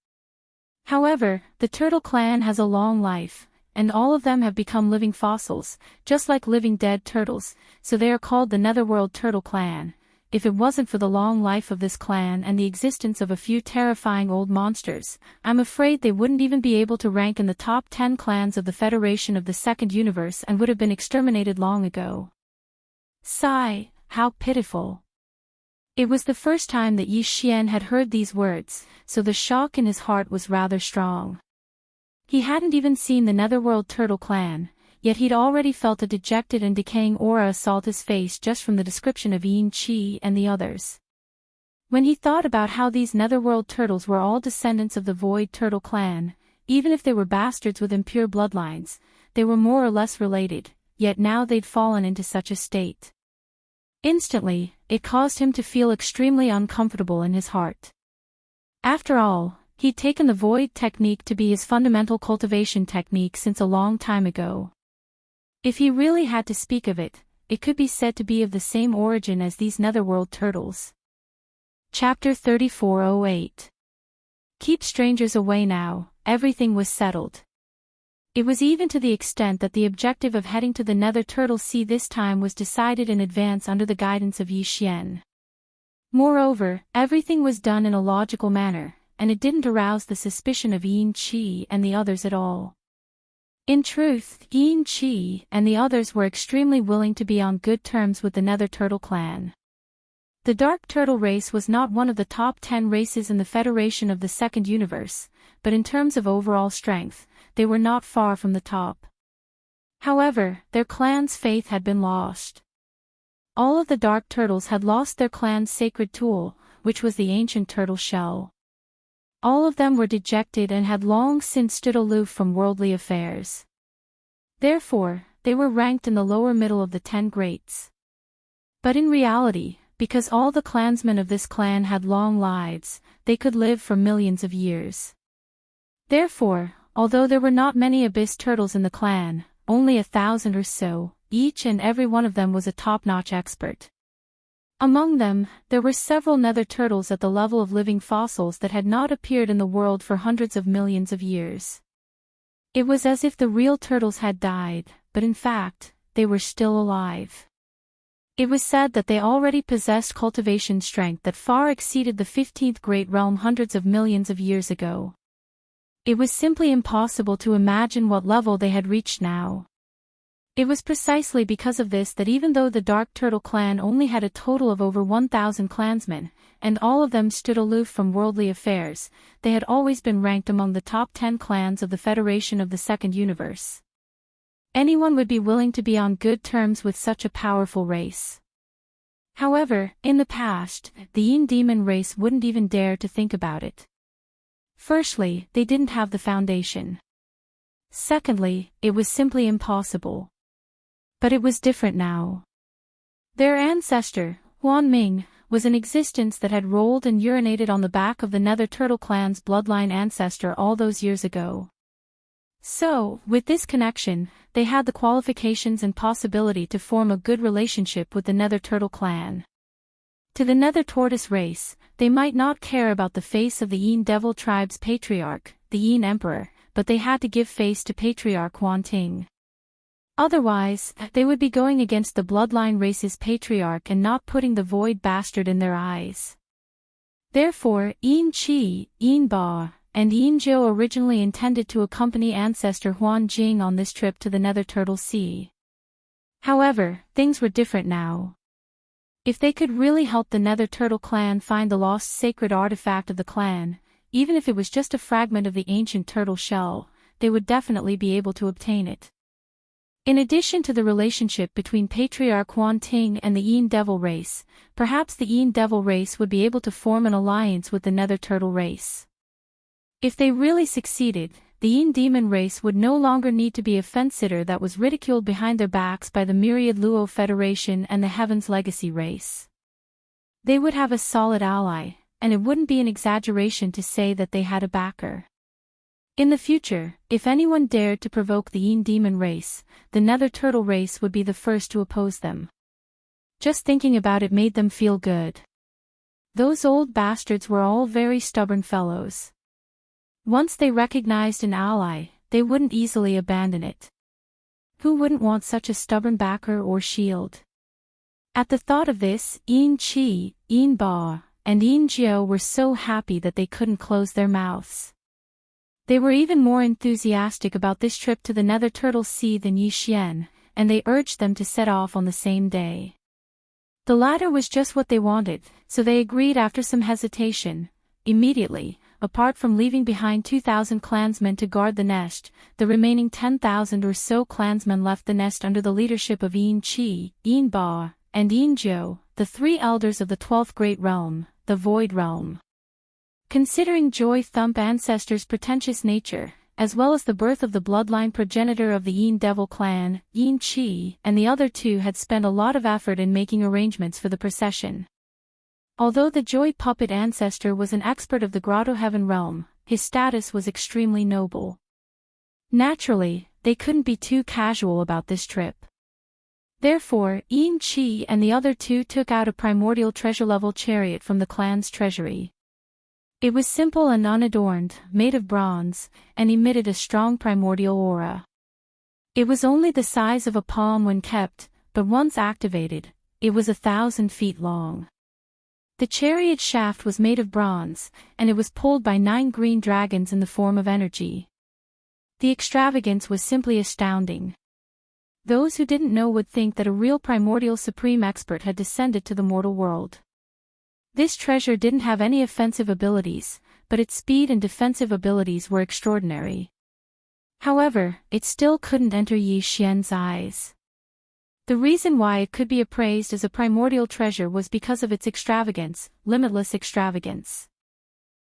However, the Turtle clan has a long life, and all of them have become living fossils, just like living dead turtles, so they are called the Netherworld Turtle clan. If it wasn't for the long life of this clan and the existence of a few terrifying old monsters, I'm afraid they wouldn't even be able to rank in the top 10 clans of the Federation of the Second Universe and would have been exterminated long ago. Sigh, how pitiful. It was the first time that Yi Xian had heard these words, so the shock in his heart was rather strong. He hadn't even seen the Netherworld Turtle clan, yet he'd already felt a dejected and decaying aura assault his face just from the description of Yin Qi and the others. When he thought about how these Netherworld Turtles were all descendants of the Void Turtle clan, even if they were bastards with impure bloodlines, they were more or less related, yet now they'd fallen into such a state. Instantly, it caused him to feel extremely uncomfortable in his heart. After all, he'd taken the void technique to be his fundamental cultivation technique since a long time ago. If he really had to speak of it, it could be said to be of the same origin as these Netherworld Turtles. Chapter 3408. Keep strangers away now, everything was settled. It was even to the extent that the objective of heading to the Nether Turtle Sea this time was decided in advance under the guidance of Yi Xian. Moreover, everything was done in a logical manner, and it didn't arouse the suspicion of Yin Qi and the others at all. In truth, Yin Qi and the others were extremely willing to be on good terms with the Nether Turtle clan. The Dark Turtle race was not one of the top 10 races in the Federation of the Second Universe, but in terms of overall strength, they were not far from the top. However, their clan's faith had been lost. All of the Dark Turtles had lost their clan's sacred tool, which was the ancient turtle shell. All of them were dejected and had long since stood aloof from worldly affairs. Therefore, they were ranked in the lower middle of the 10 greats. But in reality, because all the clansmen of this clan had long lives, they could live for millions of years. Therefore, although there were not many abyss turtles in the clan, only 1,000 or so, each and every one of them was a top-notch expert. Among them, there were several nether turtles at the level of living fossils that had not appeared in the world for hundreds of millions of years. It was as if the real turtles had died, but in fact, they were still alive. It was said that they already possessed cultivation strength that far exceeded the 15th Great Realm hundreds of millions of years ago. It was simply impossible to imagine what level they had reached now. It was precisely because of this that even though the Dark Turtle clan only had a total of over 1,000 clansmen, and all of them stood aloof from worldly affairs, they had always been ranked among the top 10 clans of the Federation of the Second Universe. Anyone would be willing to be on good terms with such a powerful race. However, in the past, the Yin Demon race wouldn't even dare to think about it. Firstly, they didn't have the foundation. Secondly, it was simply impossible. But it was different now. Their ancestor, Huan Ming, was an existence that had rolled and urinated on the back of the Nether Turtle clan's bloodline ancestor all those years ago. So, with this connection, they had the qualifications and possibility to form a good relationship with the Nether Turtle clan. To the Nether Tortoise race, they might not care about the face of the Yin Devil tribe's patriarch, the Yin Emperor, but they had to give face to Patriarch Huan Ting. Otherwise, they would be going against the bloodline race's patriarch and not putting the void bastard in their eyes. Therefore, Yin Qi, Yin Ba, and Yinzhou originally intended to accompany ancestor Huan Jing on this trip to the Nether Turtle Sea. However, things were different now. If they could really help the Nether Turtle clan find the lost sacred artifact of the clan, even if it was just a fragment of the ancient turtle shell, they would definitely be able to obtain it. In addition to the relationship between Patriarch Huan Ting and the Yin Devil race, perhaps the Yin Devil race would be able to form an alliance with the Nether Turtle race. If they really succeeded, the Yin Demon race would no longer need to be a fence-sitter that was ridiculed behind their backs by the myriad Luo Federation and the Heaven's Legacy race. They would have a solid ally, and it wouldn't be an exaggeration to say that they had a backer. In the future, if anyone dared to provoke the Yin Demon race, the Nether Turtle race would be the first to oppose them. Just thinking about it made them feel good. Those old bastards were all very stubborn fellows. Once they recognized an ally, they wouldn't easily abandon it. Who wouldn't want such a stubborn backer or shield? At the thought of this, Yin Qi, Yin Ba, and Yin Jiao were so happy that they couldn't close their mouths. They were even more enthusiastic about this trip to the Nether Turtle Sea than Yi Xian, and they urged them to set off on the same day. The latter was just what they wanted, so they agreed after some hesitation. Immediately, apart from leaving behind 2,000 clansmen to guard the nest, the remaining 10,000 or so clansmen left the nest under the leadership of Yin Qi, Yin Ba, and Yin Jiao, the three elders of the 12th Great Realm, the Void Realm. Considering Joy Thump ancestors' pretentious nature, as well as the birth of the bloodline progenitor of the Yin Devil clan, Yin Qi, and the other two had spent a lot of effort in making arrangements for the procession. Although the Joy Puppet ancestor was an expert of the Grotto Heaven realm, his status was extremely noble. Naturally, they couldn't be too casual about this trip. Therefore, Yin Qi and the other two took out a primordial treasure-level chariot from the clan's treasury. It was simple and unadorned, made of bronze, and emitted a strong primordial aura. It was only the size of a palm when kept, but once activated, it was 1,000 feet long. The chariot shaft was made of bronze, and it was pulled by 9 green dragons in the form of energy. The extravagance was simply astounding. Those who didn't know would think that a real primordial supreme expert had descended to the mortal world. This treasure didn't have any offensive abilities, but its speed and defensive abilities were extraordinary. However, it still couldn't enter Yi Xian's eyes. The reason why it could be appraised as a primordial treasure was because of its extravagance, limitless extravagance.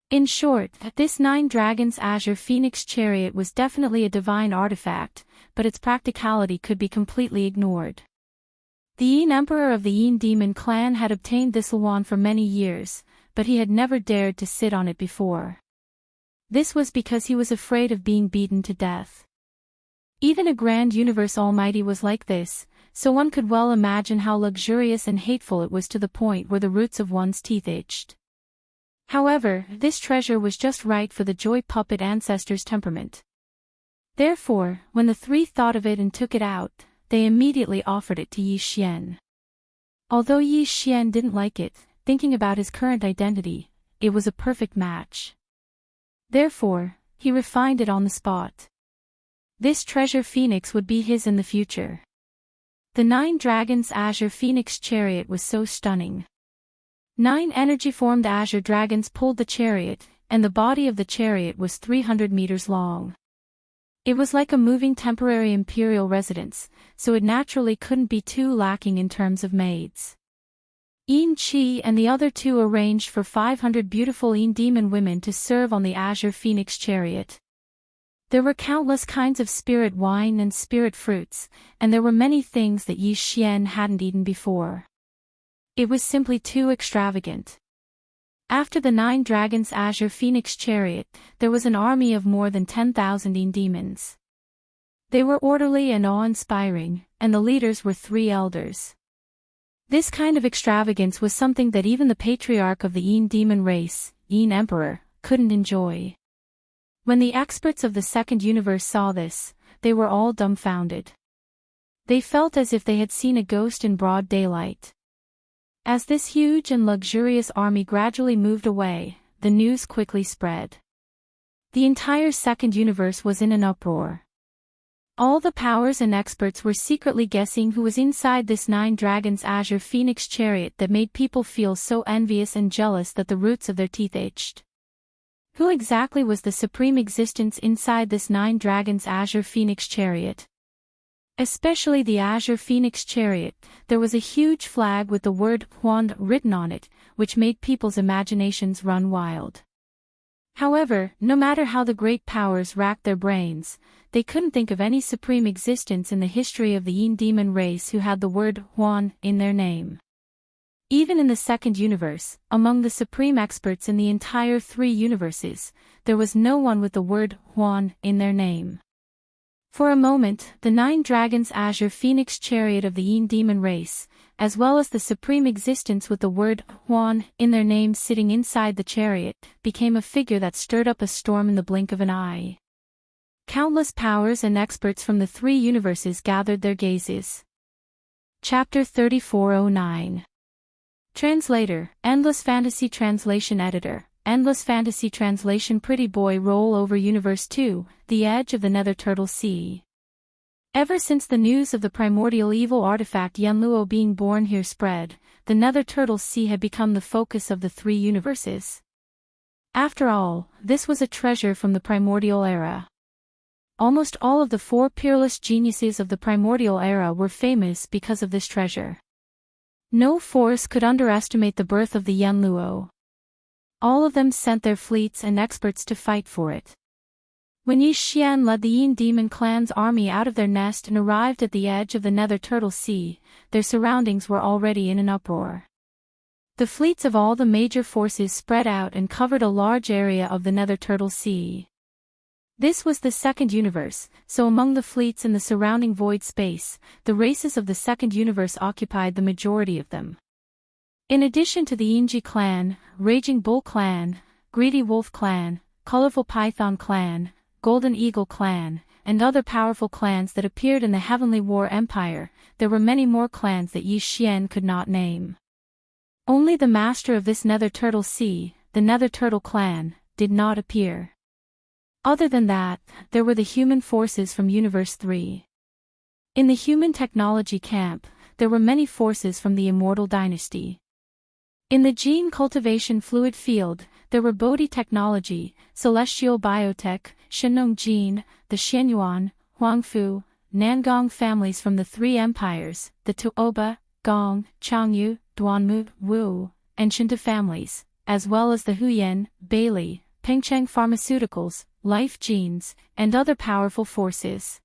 In short, this 9 Dragons Azure Phoenix chariot was definitely a divine artifact, but its practicality could be completely ignored. The Yin Emperor of the Yin Demon clan had obtained this Luan for many years, but he had never dared to sit on it before. This was because he was afraid of being beaten to death. Even a grand universe almighty was like this, so one could well imagine how luxurious and hateful it was to the point where the roots of one's teeth itched. However, this treasure was just right for the Joy Puppet ancestors' temperament. Therefore, when the three thought of it and took it out, they immediately offered it to Yi Xian. Although Yi Xian didn't like it, thinking about his current identity, it was a perfect match. Therefore, he refined it on the spot. This treasure phoenix would be his in the future. The 9 Dragons Azure Phoenix chariot was so stunning. 9 energy-formed azure dragons pulled the chariot, and the body of the chariot was 300 meters long. It was like a moving temporary imperial residence, so it naturally couldn't be too lacking in terms of maids. Yin Qi and the other two arranged for 500 beautiful Yin demon women to serve on the Azure Phoenix chariot. There were countless kinds of spirit wine and spirit fruits, and there were many things that Yi Xian hadn't eaten before. It was simply too extravagant. After the 9 Dragons Azure Phoenix chariot, there was an army of more than 10,000 Yin demons. They were orderly and awe-inspiring, and the leaders were 3 elders. This kind of extravagance was something that even the patriarch of the Yin demon race, Yin Emperor, couldn't enjoy. When the experts of the Second Universe saw this, they were all dumbfounded. They felt as if they had seen a ghost in broad daylight. As this huge and luxurious army gradually moved away, the news quickly spread. The entire second universe was in an uproar. All the powers and experts were secretly guessing who was inside this 9 dragons azure phoenix chariot that made people feel so envious and jealous that the roots of their teeth itched. Who exactly was the supreme existence inside this 9 dragons azure phoenix chariot? Especially the azure phoenix chariot, there was a huge flag with the word Huan written on it, which made people's imaginations run wild. However, no matter how the great powers racked their brains, they couldn't think of any supreme existence in the history of the Yin demon race who had the word Huan in their name. Even in the second universe, among the supreme experts in the entire 3 universes, there was no one with the word Huan in their name. For a moment, the 9 dragons azure phoenix chariot of the Yin demon race, as well as the supreme existence with the word Huan in their name sitting inside the chariot, became a figure that stirred up a storm in the blink of an eye. Countless powers and experts from the 3 universes gathered their gazes. Chapter 3409. Translator, Endless Fantasy Translation Editor, Endless Fantasy Translation Pretty Boy Roll Over Universe 2, The Edge of the Nether Turtle Sea. Ever since the news of the primordial evil artifact Yanluo being born here spread, the Nether Turtle Sea had become the focus of the 3 universes. After all, this was a treasure from the primordial era. Almost all of the 4 peerless geniuses of the primordial era were famous because of this treasure. No force could underestimate the birth of the Yanluo. All of them sent their fleets and experts to fight for it. When Yi Xian led the Yin Demon clan's army out of their nest and arrived at the edge of the Nether Turtle Sea, their surroundings were already in an uproar. The fleets of all the major forces spread out and covered a large area of the Nether Turtle Sea. This was the second universe, so among the fleets in the surrounding void space, the races of the second universe occupied the majority of them. In addition to the Yinji clan, Raging Bull clan, Greedy Wolf clan, Colorful Python clan, Golden Eagle clan, and other powerful clans that appeared in the Heavenly War Empire, there were many more clans that Yi Xian could not name. Only the master of this Nether Turtle Sea, the Nether Turtle clan, did not appear. Other than that, there were the human forces from Universe 3. In the human technology camp, there were many forces from the Immortal Dynasty. In the gene cultivation fluid field, there were Bodhi Technology, Celestial Biotech, Shenong Gene, the Xianyuan, Huangfu, Nangong families from the 3 empires, the Tuoba, Gong, Changyu, Duanmu, Wu, and Shinta families, as well as the Huyan, Bailey, Pengcheng Pharmaceuticals, Life Genes, and other powerful forces.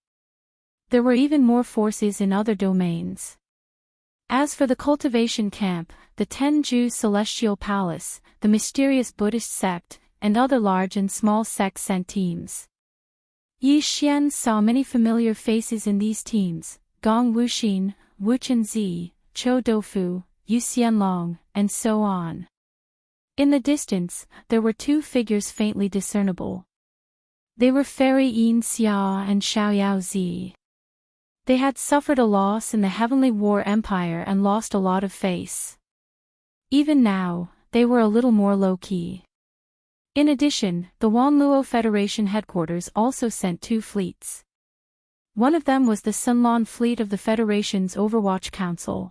There were even more forces in other domains. As for the cultivation camp, the Tenju Celestial Palace, the mysterious Buddhist sect, and other large and small sects sent teams. Yi Xian saw many familiar faces in these teams, Gong Wuxin, Wu Chenzi, Chou Doufu, Yu Xianlong, and so on. In the distance, there were 2 figures faintly discernible. They were Fairy Yin Xia and Xiaoyao Zi. They had suffered a loss in the Heavenly War Empire and lost a lot of face. Even now, they were a little more low-key. In addition, the Wanluo Federation headquarters also sent 2 fleets. One of them was the Sunlan fleet of the Federation's Overwatch Council.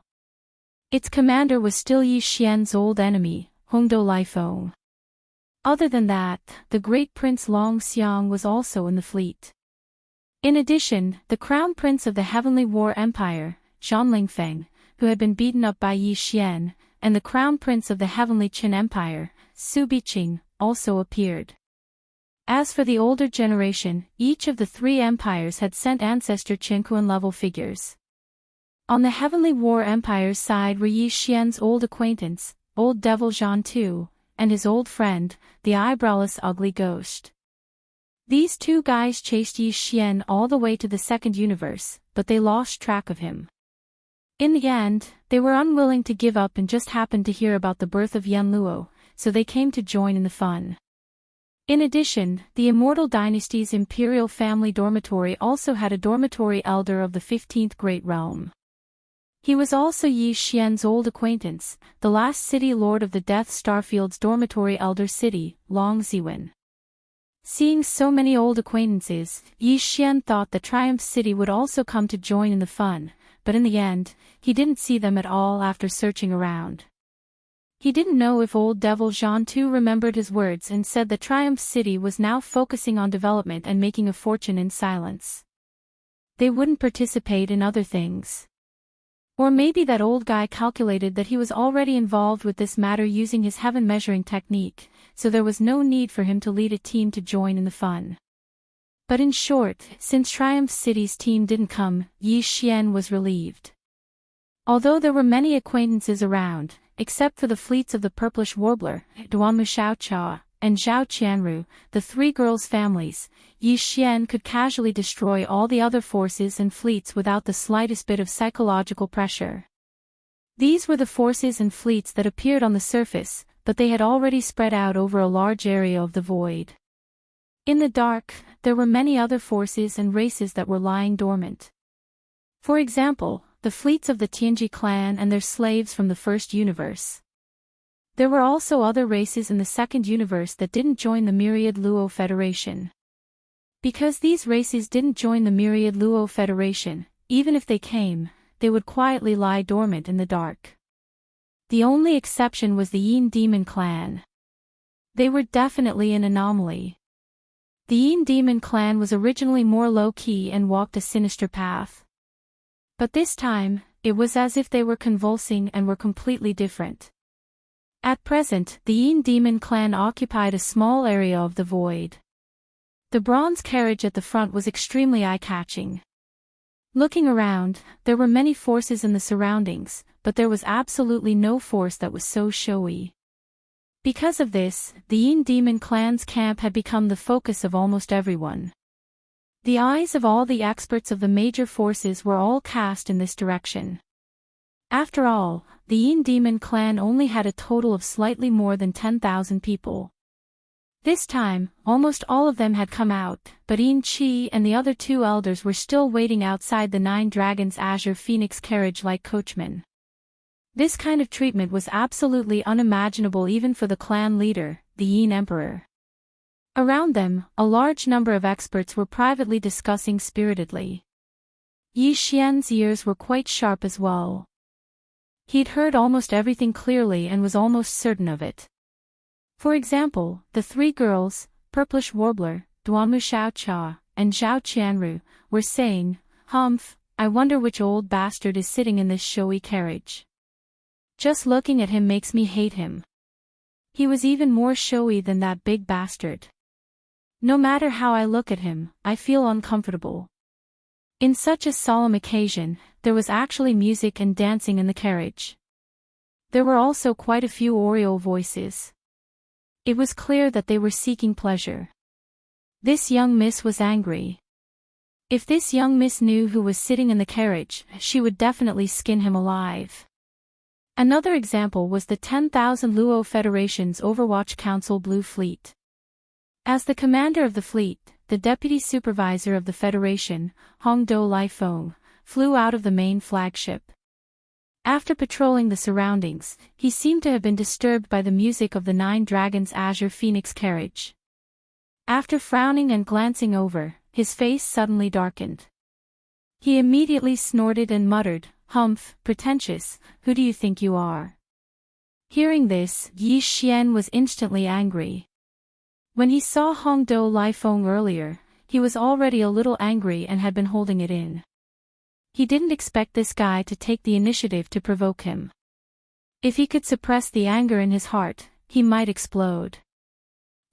Its commander was still Yi Xian's old enemy, Hongdou Lifeng. Other than that, the Great Prince Long Xiang was also in the fleet. In addition, the Crown Prince of the Heavenly War Empire, Zhan Lingfeng, who had been beaten up by Yi Xian, and the Crown Prince of the Heavenly Qin Empire, Su Biqing, also appeared. As for the older generation, each of the 3 empires had sent ancestor Qinquan-level figures. On the Heavenly War Empire's side were Yi Xian's old acquaintance, Old Devil Zhan Tu, and his old friend, the eyebrowless ugly ghost. These 2 guys chased Yi Xian all the way to the second universe, but they lost track of him. In the end, they were unwilling to give up and just happened to hear about the birth of Yanluo, so they came to join in the fun. In addition, the Immortal Dynasty's Imperial Family Dormitory also had a dormitory elder of the 15th Great Realm. He was also Yi Xian's old acquaintance, the last city lord of the Death Starfield's dormitory elder city, Long Ziwen. Seeing so many old acquaintances, Yi Xian thought the Triumph City would also come to join in the fun, but in the end, he didn't see them at all after searching around. He didn't know if old Devil Jean too remembered his words and said the Triumph City was now focusing on development and making a fortune in silence. They wouldn't participate in other things. Or maybe that old guy calculated that he was already involved with this matter using his heaven measuring technique, so there was no need for him to lead a team to join in the fun. But in short, since Triumph City's team didn't come, Yi Xian was relieved. Although there were many acquaintances around, except for the fleets of the Purplish Warbler, Duanmu Xiaocha, and Zhao Qianru, the three girls' families, Yi Xian could casually destroy all the other forces and fleets without the slightest bit of psychological pressure. These were the forces and fleets that appeared on the surface, but they had already spread out over a large area of the void. In the dark, there were many other forces and races that were lying dormant. For example, the fleets of the Tianji clan and their slaves from the first universe. There were also other races in the second universe that didn't join the Myriad Luo Federation. Because these races didn't join the Myriad Luo Federation, even if they came, they would quietly lie dormant in the dark. The only exception was the Yin Demon clan. They were definitely an anomaly. The Yin Demon clan was originally more low-key and walked a sinister path. But this time, it was as if they were convulsing and were completely different. At present, the Yin Demon clan occupied a small area of the void. The bronze carriage at the front was extremely eye-catching. Looking around, there were many forces in the surroundings, but there was absolutely no force that was so showy. Because of this, the Yin Demon clan's camp had become the focus of almost everyone. The eyes of all the experts of the major forces were all cast in this direction. After all, the Yin Demon clan only had a total of slightly more than 10,000 people. This time, almost all of them had come out, but Yin Qi and the other two elders were still waiting outside the Nine Dragons' Azure Phoenix carriage like coachmen. This kind of treatment was absolutely unimaginable even for the clan leader, the Yin Emperor. Around them, a large number of experts were privately discussing spiritedly. Yi Xian's ears were quite sharp as well. He'd heard almost everything clearly and was almost certain of it. For example, the three girls, Purplish Warbler, Duanmu Xiaocha, and Zhao Qianru, were saying, "Humph, I wonder which old bastard is sitting in this showy carriage. Just looking at him makes me hate him. He was even more showy than that big bastard. No matter how I look at him, I feel uncomfortable." In such a solemn occasion, there was actually music and dancing in the carriage. There were also quite a few Oriole voices. It was clear that they were seeking pleasure. This young miss was angry. If this young miss knew who was sitting in the carriage, she would definitely skin him alive. Another example was the 10,000 Luo Federation's Overwatch Council Blue Fleet. As the commander of the fleet, the deputy supervisor of the Federation, Hongdou Laifeng, flew out of the main flagship. After patrolling the surroundings, he seemed to have been disturbed by the music of the Nine Dragons' Azure Phoenix carriage. After frowning and glancing over, his face suddenly darkened. He immediately snorted and muttered, "Humph, pretentious, who do you think you are?" Hearing this, Yi Xian was instantly angry. When he saw Hongdou Laifeng earlier, he was already a little angry and had been holding it in. He didn't expect this guy to take the initiative to provoke him. If he could suppress the anger in his heart, he might explode.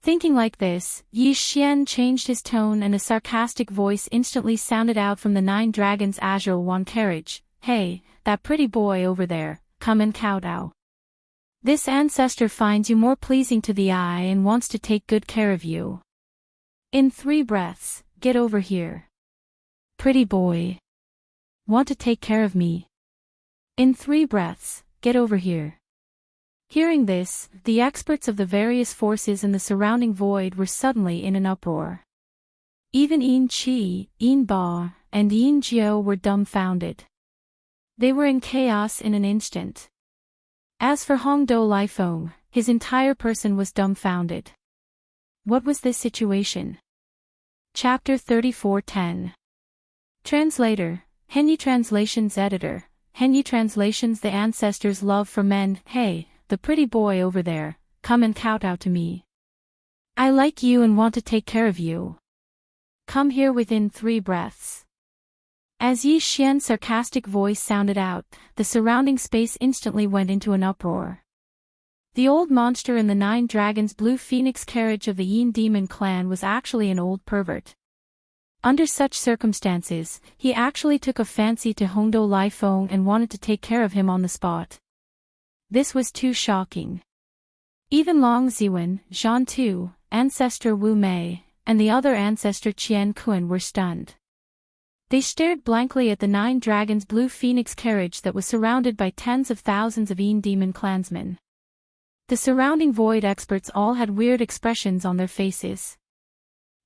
Thinking like this, Yi Xian changed his tone and a sarcastic voice instantly sounded out from the Nine Dragons' Azure One carriage, "Hey, that pretty boy over there, come and kowtow. This ancestor finds you more pleasing to the eye and wants to take good care of you. In 3 breaths, get over here. Pretty boy. Want to take care of me? In 3 breaths, get over here." Hearing this, the experts of the various forces in the surrounding void were suddenly in an uproar. Even Yin Qi, Yin Ba, and Yin Jiao were dumbfounded. They were in chaos in an instant. As for Hongdou Laifeng, his entire person was dumbfounded. What was this situation? Chapter 34:10. Translator, Henyi Translations Editor, Henyi Translations. The ancestors' love for men. Hey, the pretty boy over there, come and kowtow to me. I like you and want to take care of you. Come here within 3 breaths. As Yi Xian's sarcastic voice sounded out, the surrounding space instantly went into an uproar. The old monster in the 9 Dragons Blue Phoenix carriage of the Yin Demon clan was actually an old pervert. Under such circumstances, he actually took a fancy to Hongdou Lifeng and wanted to take care of him on the spot. This was too shocking. Even Long Ziwen, Zhan Tu, Ancestor Wu Mei, and the other ancestor Qian Kun were stunned. They stared blankly at the 9 Dragons Blue Phoenix carriage that was surrounded by tens of thousands of Yin Demon clansmen. The surrounding void experts all had weird expressions on their faces.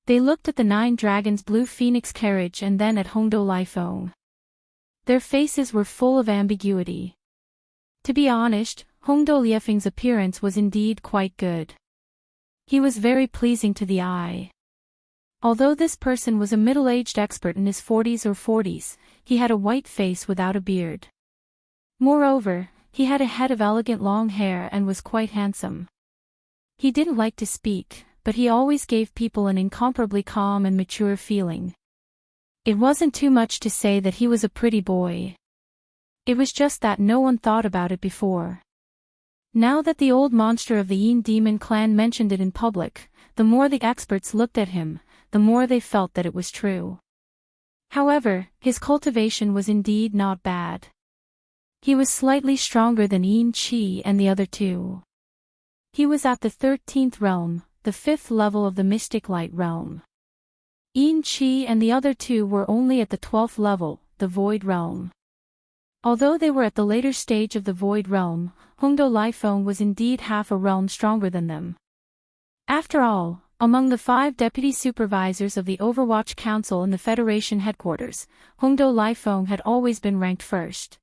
They looked at the 9 Dragons Blue Phoenix carriage and then at Hongdou Lifeng. Their faces were full of ambiguity. To be honest, Hongdou Liefeng's appearance was indeed quite good. He was very pleasing to the eye. Although this person was a middle-aged expert in his 40s, he had a white face without a beard. Moreover, he had a head of elegant long hair and was quite handsome. He didn't like to speak, but he always gave people an incomparably calm and mature feeling. It wasn't too much to say that he was a pretty boy. It was just that no one thought about it before. Now that the old monster of the Yin Demon clan mentioned it in public, the more the experts looked at him, the more they felt that it was true. However, his cultivation was indeed not bad. He was slightly stronger than Yin Qi and the other 2. He was at the 13th realm, the 5th level of the Mystic Light realm. Yin Qi and the other 2 were only at the 12th level, the Void realm. Although they were at the later stage of the Void realm, Hongdou Lifeng was indeed half a realm stronger than them. After all, among the 5 deputy supervisors of the Overwatch Council in the Federation headquarters, Hongdou Lifeng had always been ranked first.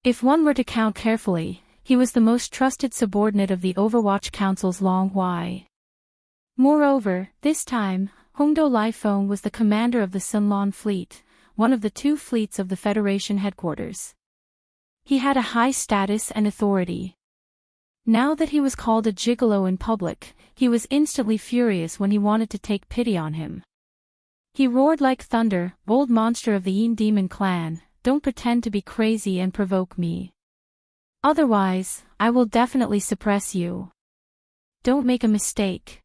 If one were to count carefully, he was the most trusted subordinate of the Overwatch Council's Long Hui. Moreover, this time, Hongdou Lifeng was the commander of the Sunlan Fleet, one of the 2 fleets of the Federation headquarters. He had a high status and authority. Now that he was called a gigolo in public, he was instantly furious when he wanted to take pity on him. He roared like thunder, "Old monster of the Yin Demon clan, don't pretend to be crazy and provoke me. Otherwise, I will definitely suppress you. Don't make a mistake."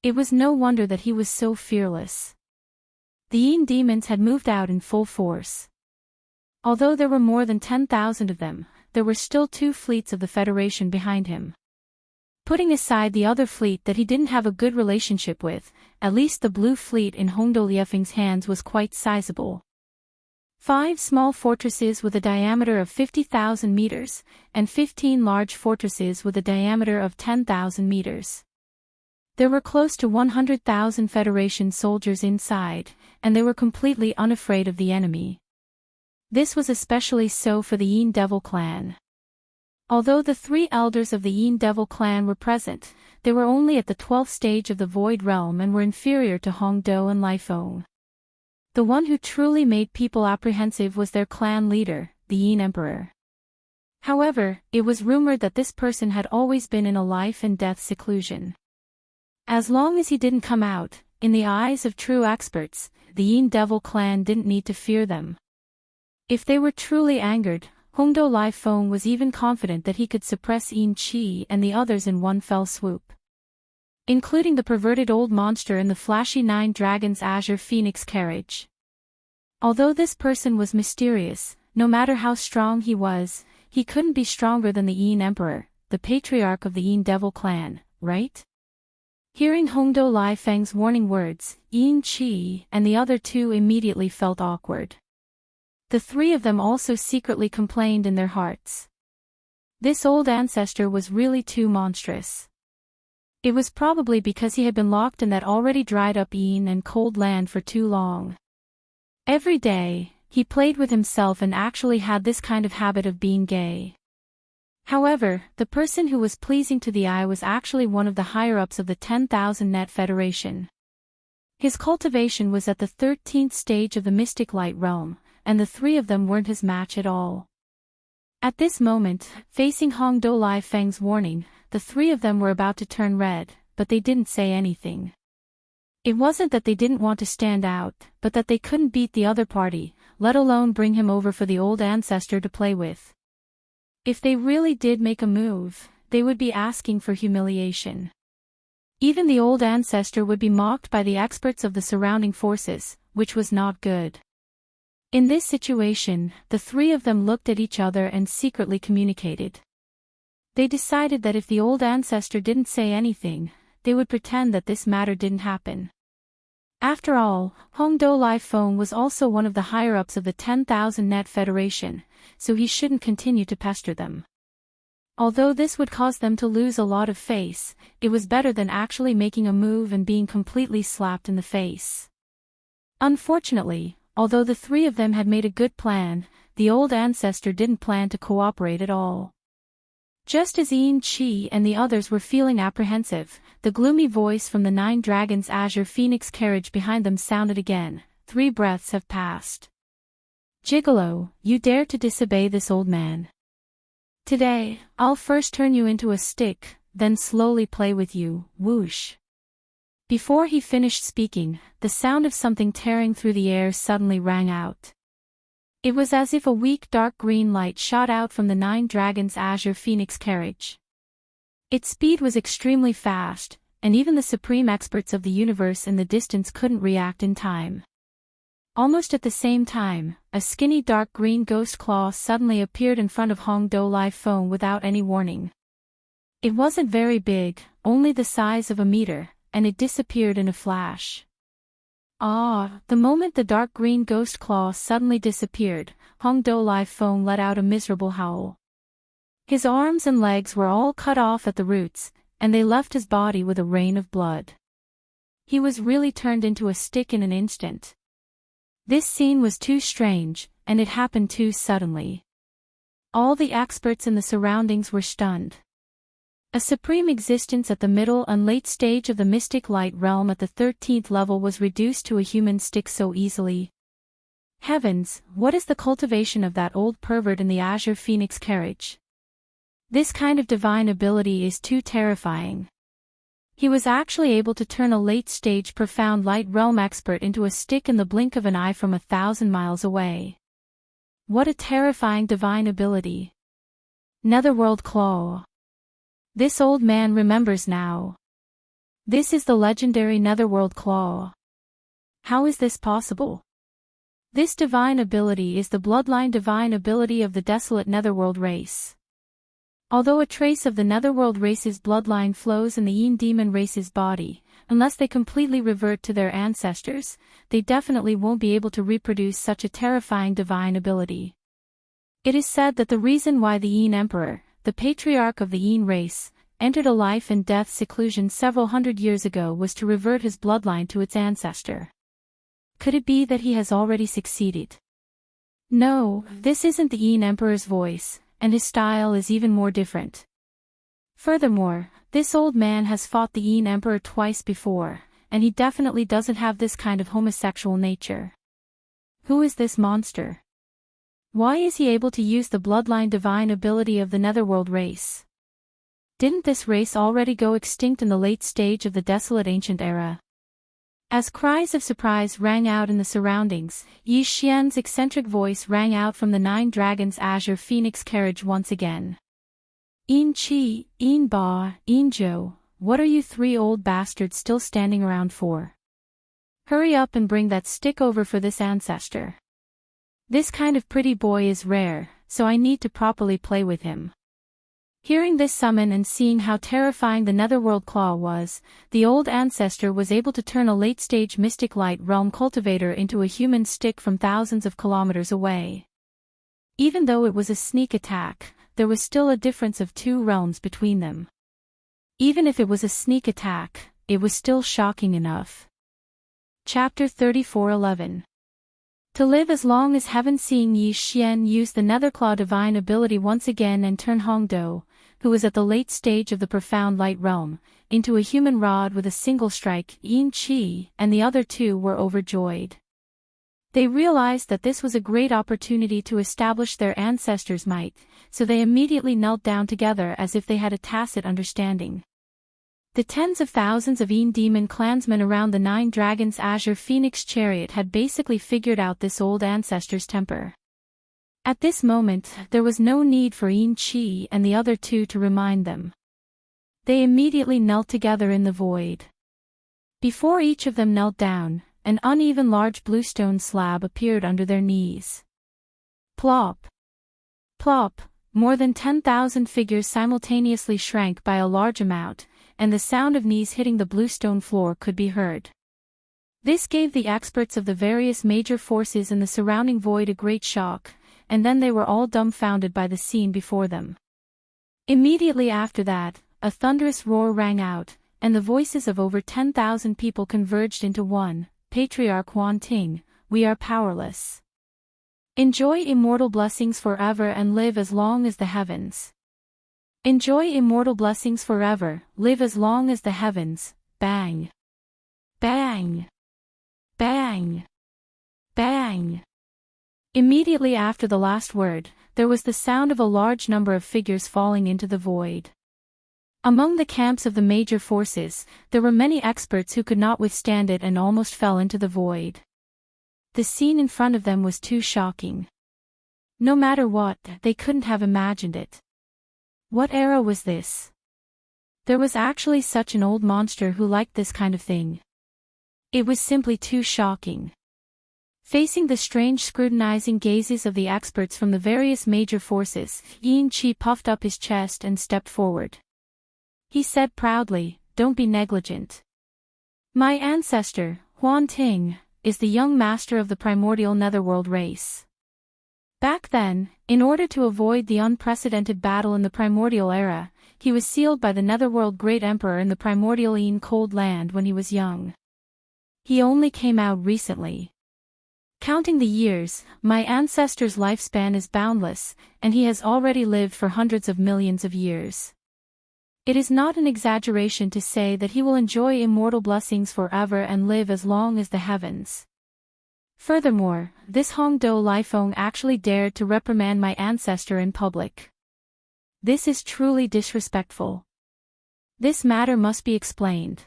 It was no wonder that he was so fearless. The Yin demons had moved out in full force. Although there were more than 10,000 of them, there were still 2 fleets of the Federation behind him. Putting aside the other fleet that he didn't have a good relationship with, at least the blue fleet in Hongdou Liefeng's hands was quite sizable. 5 small fortresses with a diameter of 50,000 meters, and 15 large fortresses with a diameter of 10,000 meters. There were close to 100,000 Federation soldiers inside, and they were completely unafraid of the enemy. This was especially so for the Yin Devil clan. Although the 3 elders of the Yin Devil clan were present, they were only at the 12th stage of the Void realm and were inferior to Hongdou and Lifeng. The one who truly made people apprehensive was their clan leader, the Yin Emperor. However, it was rumored that this person had always been in a life and death seclusion. As long as he didn't come out, in the eyes of true experts, the Yin Devil clan didn't need to fear them. If they were truly angered, Hongdou Lifeng was even confident that he could suppress Yin Qi and the others in one fell swoop. Including the perverted old monster in the flashy 9 Dragons Azure Phoenix carriage. Although this person was mysterious, no matter how strong he was, he couldn't be stronger than the Yin Emperor, the patriarch of the Yin Devil clan, right? Hearing Hongdou Lifeng's warning words, Yin Qi and the other 2 immediately felt awkward. The 3 of them also secretly complained in their hearts. This old ancestor was really too monstrous. It was probably because he had been locked in that already dried-up Yin and cold land for too long. Every day, he played with himself and actually had this kind of habit of being gay. However, the person who was pleasing to the eye was actually one of the higher-ups of the 10,000 Net Federation. His cultivation was at the 13th stage of the Mystic Light Realm, and the three of them weren't his match at all. At this moment, facing Hong Do Lai Feng's warning, the three of them were about to turn red, but they didn't say anything. It wasn't that they didn't want to stand out, but that they couldn't beat the other party, let alone bring him over for the old ancestor to play with. If they really did make a move, they would be asking for humiliation. Even the old ancestor would be mocked by the experts of the surrounding forces, which was not good. In this situation, the three of them looked at each other and secretly communicated. They decided that if the old ancestor didn't say anything, they would pretend that this matter didn't happen. After all, Hong Do Lai Feng was also one of the higher-ups of the 10,000 Net Federation, so he shouldn't continue to pester them. Although this would cause them to lose a lot of face, it was better than actually making a move and being completely slapped in the face. Unfortunately, although the three of them had made a good plan, the old ancestor didn't plan to cooperate at all. Just as Yin Qi and the others were feeling apprehensive, the gloomy voice from the Nine Dragons' Azure Phoenix carriage behind them sounded again. 3 breaths have passed. Gigolo, you dare to disobey this old man. Today, I'll first turn you into a stick, then slowly play with you, whoosh. Before he finished speaking, the sound of something tearing through the air suddenly rang out. It was as if a weak dark green light shot out from the Nine Dragons' Azure Phoenix carriage. Its speed was extremely fast, and even the supreme experts of the universe in the distance couldn't react in time. Almost at the same time, a skinny dark green ghost claw suddenly appeared in front of Hong Do Lai Feng without any warning. It wasn't very big, only the size of a meter, and it disappeared in a flash. The moment the dark green ghost claw suddenly disappeared, Hong Do Lai Feng let out a miserable howl. His arms and legs were all cut off at the roots, and they left his body with a rain of blood. He was really turned into a stick in an instant. This scene was too strange, and it happened too suddenly. All the experts in the surroundings were stunned. A supreme existence at the middle and late stage of the Mystic Light Realm at the 13th level was reduced to a human stick so easily. Heavens, what is the cultivation of that old pervert in the Azure Phoenix carriage? This kind of divine ability is too terrifying. He was actually able to turn a late-stage profound light realm expert into a stick in the blink of an eye from 1,000 miles away. What a terrifying divine ability. Netherworld Claw. This old man remembers now. This is the legendary Netherworld Claw. How is this possible? This divine ability is the bloodline divine ability of the desolate Netherworld race. Although a trace of the Netherworld race's bloodline flows in the Yin demon race's body, unless they completely revert to their ancestors, they definitely won't be able to reproduce such a terrifying divine ability. It is said that the reason why the Yin Emperor, the patriarch of the Yin race, entered a life and death seclusion several hundred years ago was to revert his bloodline to its ancestor. Could it be that he has already succeeded? No, this isn't the Yin Emperor's voice, and his style is even more different. Furthermore, this old man has fought the Yin Emperor twice before, and he definitely doesn't have this kind of homosexual nature. Who is this monster? Why is he able to use the bloodline divine ability of the Netherworld race? Didn't this race already go extinct in the late stage of the desolate ancient era? As cries of surprise rang out in the surroundings, Yi Xian's eccentric voice rang out from the Nine Dragons' Azure Phoenix carriage once again. Yin Qi, Yin Ba, Yin Zhou, what are you 3 old bastards still standing around for? Hurry up and bring that stick over for this ancestor. This kind of pretty boy is rare, so I need to properly play with him. Hearing this summon and seeing how terrifying the Netherworld Claw was, the old ancestor was able to turn a late-stage Mystic Light Realm cultivator into a human stick from thousands of kilometers away. Even though it was a sneak attack, there was still a difference of 2 realms between them. Even if it was a sneak attack, it was still shocking enough. Chapter 34:11. To live as long as heaven. Seeing Yi Xian use the Netherclaw divine ability once again and turn Hongdou, who was at the late stage of the profound light realm, into a human rod with a single strike, Yin Qi and the other two were overjoyed. They realized that this was a great opportunity to establish their ancestors' might, so they immediately knelt down together as if they had a tacit understanding. The tens of thousands of Yin demon clansmen around the Nine Dragons' Azure Phoenix chariot had basically figured out this old ancestor's temper. At this moment, there was no need for Yin Qi and the other two to remind them. They immediately knelt together in the void. Before each of them knelt down, an uneven large bluestone slab appeared under their knees. Plop! Plop! More than 10,000 figures simultaneously shrank by a large amount, and the sound of knees hitting the bluestone floor could be heard. This gave the experts of the various major forces in the surrounding void a great shock, and then they were all dumbfounded by the scene before them. Immediately after that, a thunderous roar rang out, and the voices of over 10,000 people converged into one. Patriarch Huan Ting, we are powerless. Enjoy immortal blessings forever and live as long as the heavens. Enjoy immortal blessings forever, live as long as the heavens. Bang! Bang! Bang! Bang! Immediately after the last word, there was the sound of a large number of figures falling into the void. Among the camps of the major forces, there were many experts who could not withstand it and almost fell into the void. The scene in front of them was too shocking. No matter what, they couldn't have imagined it. What era was this? There was actually such an old monster who liked this kind of thing. It was simply too shocking. Facing the strange scrutinizing gazes of the experts from the various major forces, Yin Qi puffed up his chest and stepped forward. He said proudly, "Don't be negligent. My ancestor, Huan Ting, is the young master of the primordial netherworld race. Back then, in order to avoid the unprecedented battle in the primordial era, he was sealed by the netherworld great emperor in the primordial Yin cold land when he was young. He only came out recently. Counting the years, my ancestor's lifespan is boundless, and he has already lived for hundreds of millions of years. It is not an exaggeration to say that he will enjoy immortal blessings forever and live as long as the heavens. Furthermore, this Hongdou Lifeng actually dared to reprimand my ancestor in public. This is truly disrespectful. This matter must be explained.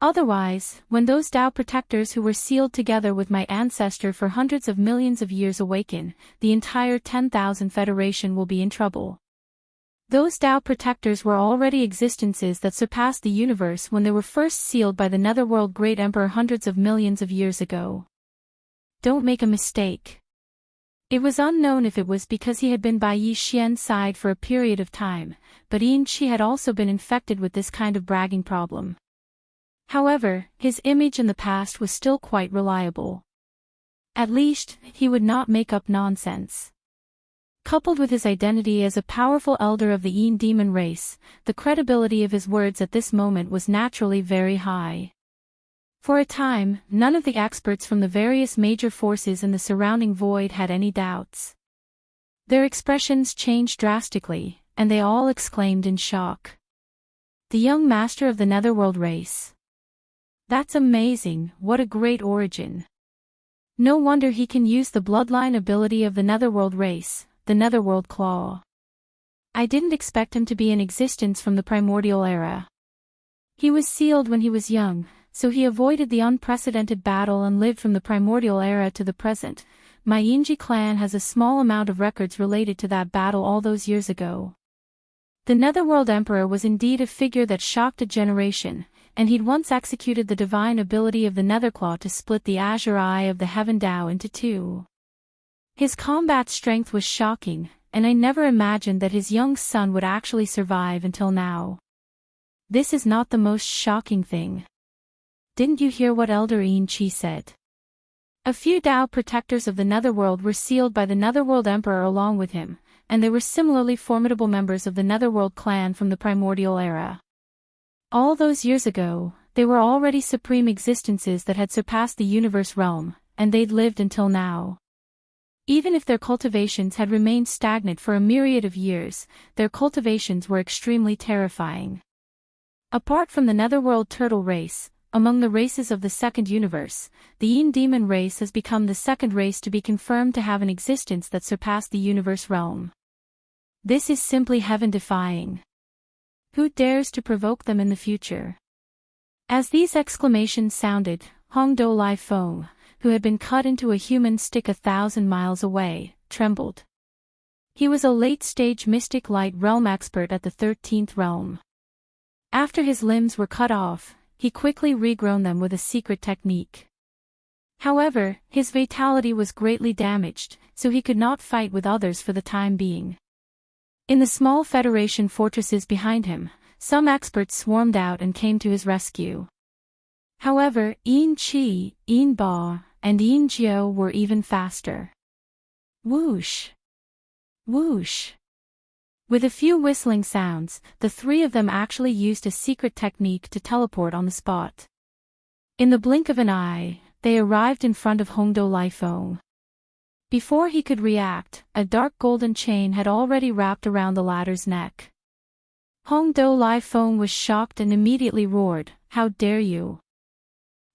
Otherwise, when those Tao protectors who were sealed together with my ancestor for hundreds of millions of years awaken, the entire 10,000 Federation will be in trouble. Those Tao protectors were already existences that surpassed the universe when they were first sealed by the Netherworld Great Emperor hundreds of millions of years ago. Don't make a mistake. It was unknown if it was because he had been by Yi Xian's side for a period of time, but Yin Qi had also been infected with this kind of bragging problem. However, his image in the past was still quite reliable. At least, he would not make up nonsense. Coupled with his identity as a powerful elder of the Yin demon race, the credibility of his words at this moment was naturally very high. For a time, none of the experts from the various major forces in the surrounding void had any doubts. Their expressions changed drastically, and they all exclaimed in shock. The young master of the Netherworld race. That's amazing, what a great origin. No wonder he can use the bloodline ability of the Netherworld race, the Netherworld Claw. I didn't expect him to be in existence from the primordial era. He was sealed when he was young, so he avoided the unprecedented battle and lived from the primordial era to the present. My Yinji clan has a small amount of records related to that battle all those years ago. The Netherworld Emperor was indeed a figure that shocked a generation, and he'd once executed the divine ability of the Netherclaw to split the Azure Eye of the Heaven Tao into two. His combat strength was shocking, and I never imagined that his young son would actually survive until now. This is not the most shocking thing. Didn't you hear what Elder Yin Qi said? A few Tao protectors of the Netherworld were sealed by the Netherworld Emperor along with him, and they were similarly formidable members of the Netherworld clan from the primordial era. All those years ago, they were already supreme existences that had surpassed the universe realm, and they'd lived until now. Even if their cultivations had remained stagnant for a myriad of years, their cultivations were extremely terrifying. Apart from the netherworld turtle race, among the races of the second universe, the Yin demon race has become the second race to be confirmed to have an existence that surpassed the universe realm. This is simply heaven-defying. Who dares to provoke them in the future? As these exclamations sounded, Hongdo Lai Feng, who had been cut into a human stick 1,000 miles away, trembled. He was a late-stage mystic light realm expert at the 13th realm. After his limbs were cut off, he quickly regrown them with a secret technique. However, his vitality was greatly damaged, so he could not fight with others for the time being. In the small Federation fortresses behind him, some experts swarmed out and came to his rescue. However, Yin Qi, Yin Ba, and Yin Jiao were even faster. Whoosh! Whoosh! With a few whistling sounds, the three of them actually used a secret technique to teleport on the spot. In the blink of an eye, they arrived in front of Hongdo Lai Feng. Before he could react, a dark golden chain had already wrapped around the latter's neck. Hongdo Lai Feng was shocked and immediately roared, "How dare you!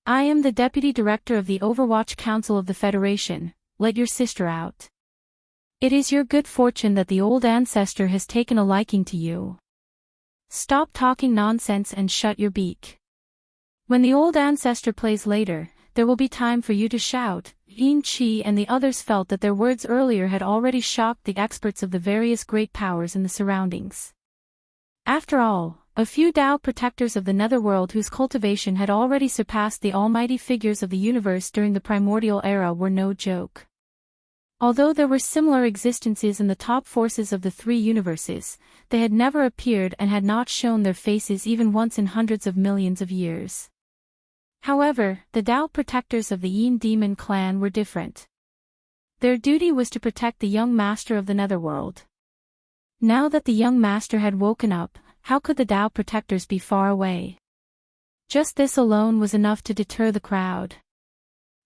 I am the Deputy Director of the Overwatch Council of the Federation, let your sister out. It is your good fortune that the old ancestor has taken a liking to you. Stop talking nonsense and shut your beak. When the old ancestor plays later, there will be time for you to shout." Yin Qi and the others felt that their words earlier had already shocked the experts of the various great powers in the surroundings. After all, a few Tao protectors of the netherworld whose cultivation had already surpassed the almighty figures of the universe during the primordial era were no joke. Although there were similar existences in the top forces of the three universes, they had never appeared and had not shown their faces even once in hundreds of millions of years. However, the Tao protectors of the Yin demon clan were different. Their duty was to protect the young master of the netherworld. Now that the young master had woken up, how could the Tao protectors be far away? Just this alone was enough to deter the crowd.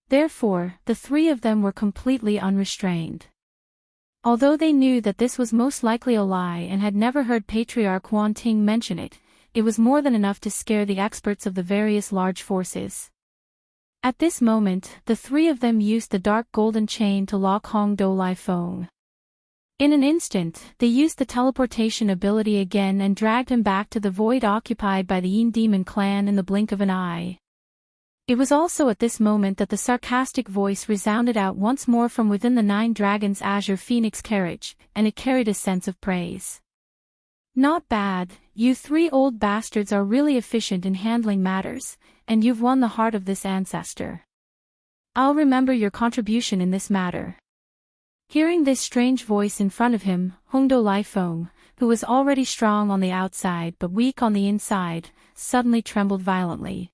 Therefore, the three of them were completely unrestrained. Although they knew that this was most likely a lie and had never heard Patriarch Huan Ting mention it, it was more than enough to scare the experts of the various large forces. At this moment, the three of them used the dark golden chain to lock Hongdo Lai Feng. In an instant, they used the teleportation ability again and dragged him back to the void occupied by the Yin demon clan in the blink of an eye. It was also at this moment that the sarcastic voice resounded out once more from within the Nine Dragons' Azure Phoenix carriage, and it carried a sense of praise. "Not bad, you three old bastards are really efficient in handling matters, and you've won the heart of this ancestor. I'll remember your contribution in this matter." Hearing this strange voice in front of him, Hongdo Lai Feng, who was already strong on the outside but weak on the inside, suddenly trembled violently.